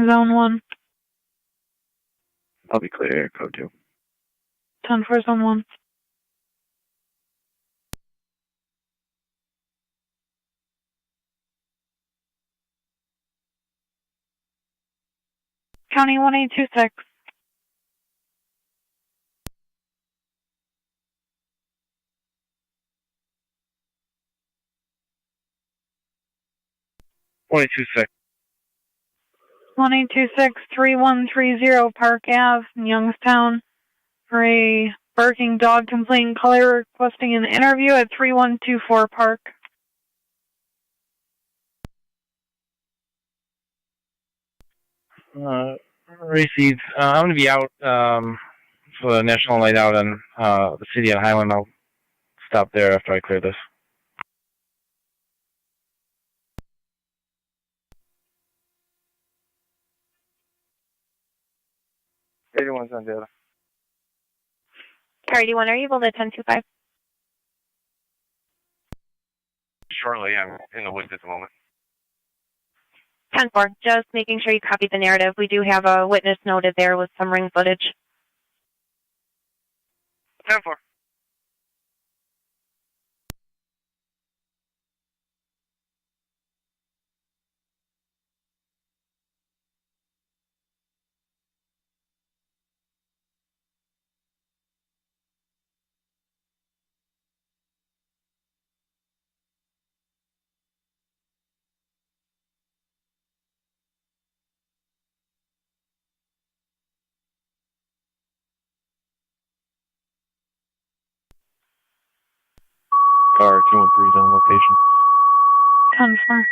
Zone 1. I'll be clear, code 2. 10-4, Zone 1. County 1826. .26. 1826-3130 Park Ave in Youngstown for a barking dog complaint. Caller requesting an interview at 3124 Park. Received. I'm going to be out for the National Night Out on the city on Highland. I'll stop there after I clear this. '81's on data. Car 81, are you able to 1025? Shortly, I'm in the woods at the moment. 10-4, just making sure you copy the narrative. We do have a witness noted there with some ring footage. 10-4. Car 213 is on location. 10-4.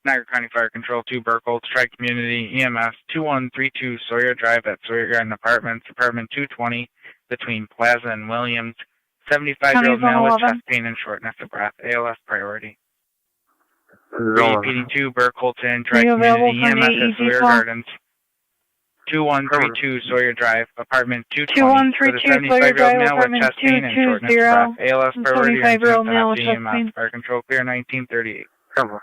Niagara County Fire Control 2 Burkholz, Tri-Community EMS 2132 Sawyer Drive at Sawyer Garden Apartments, apartment 220 between Plaza and Williams. 75-year-old male with chest pain and shortness of breath. ALS priority. Repeating 2 Burkholz in Tri-Community EMS at Sawyer Gardens. 2132 Sawyer Drive, apartment 220. 2132 Sawyer Drive, male with apartment chest pain and shortness of 220. breath. ALS priority. 75-year-old male with chest pain. Fire Control clear 1938. Come on.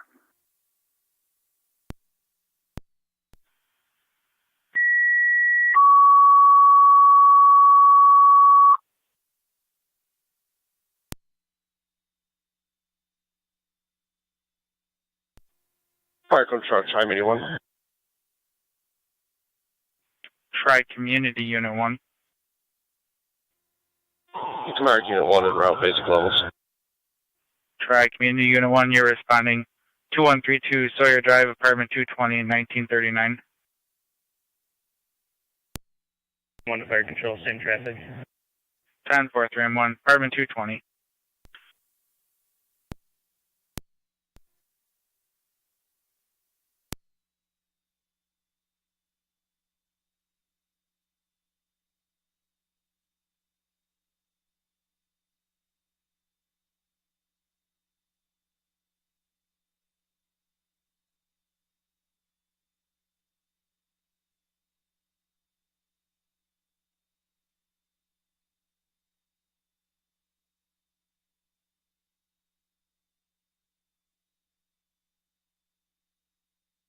Fire Control, Chime anyone? Tri-Community Unit 1. Mark Unit 1 at route basic levels. Tri-Community Unit 1, you're responding. 2132 Sawyer Drive, apartment 220, 1939. 1 to fire control, same traffic. 10-4-3-1, apartment 220.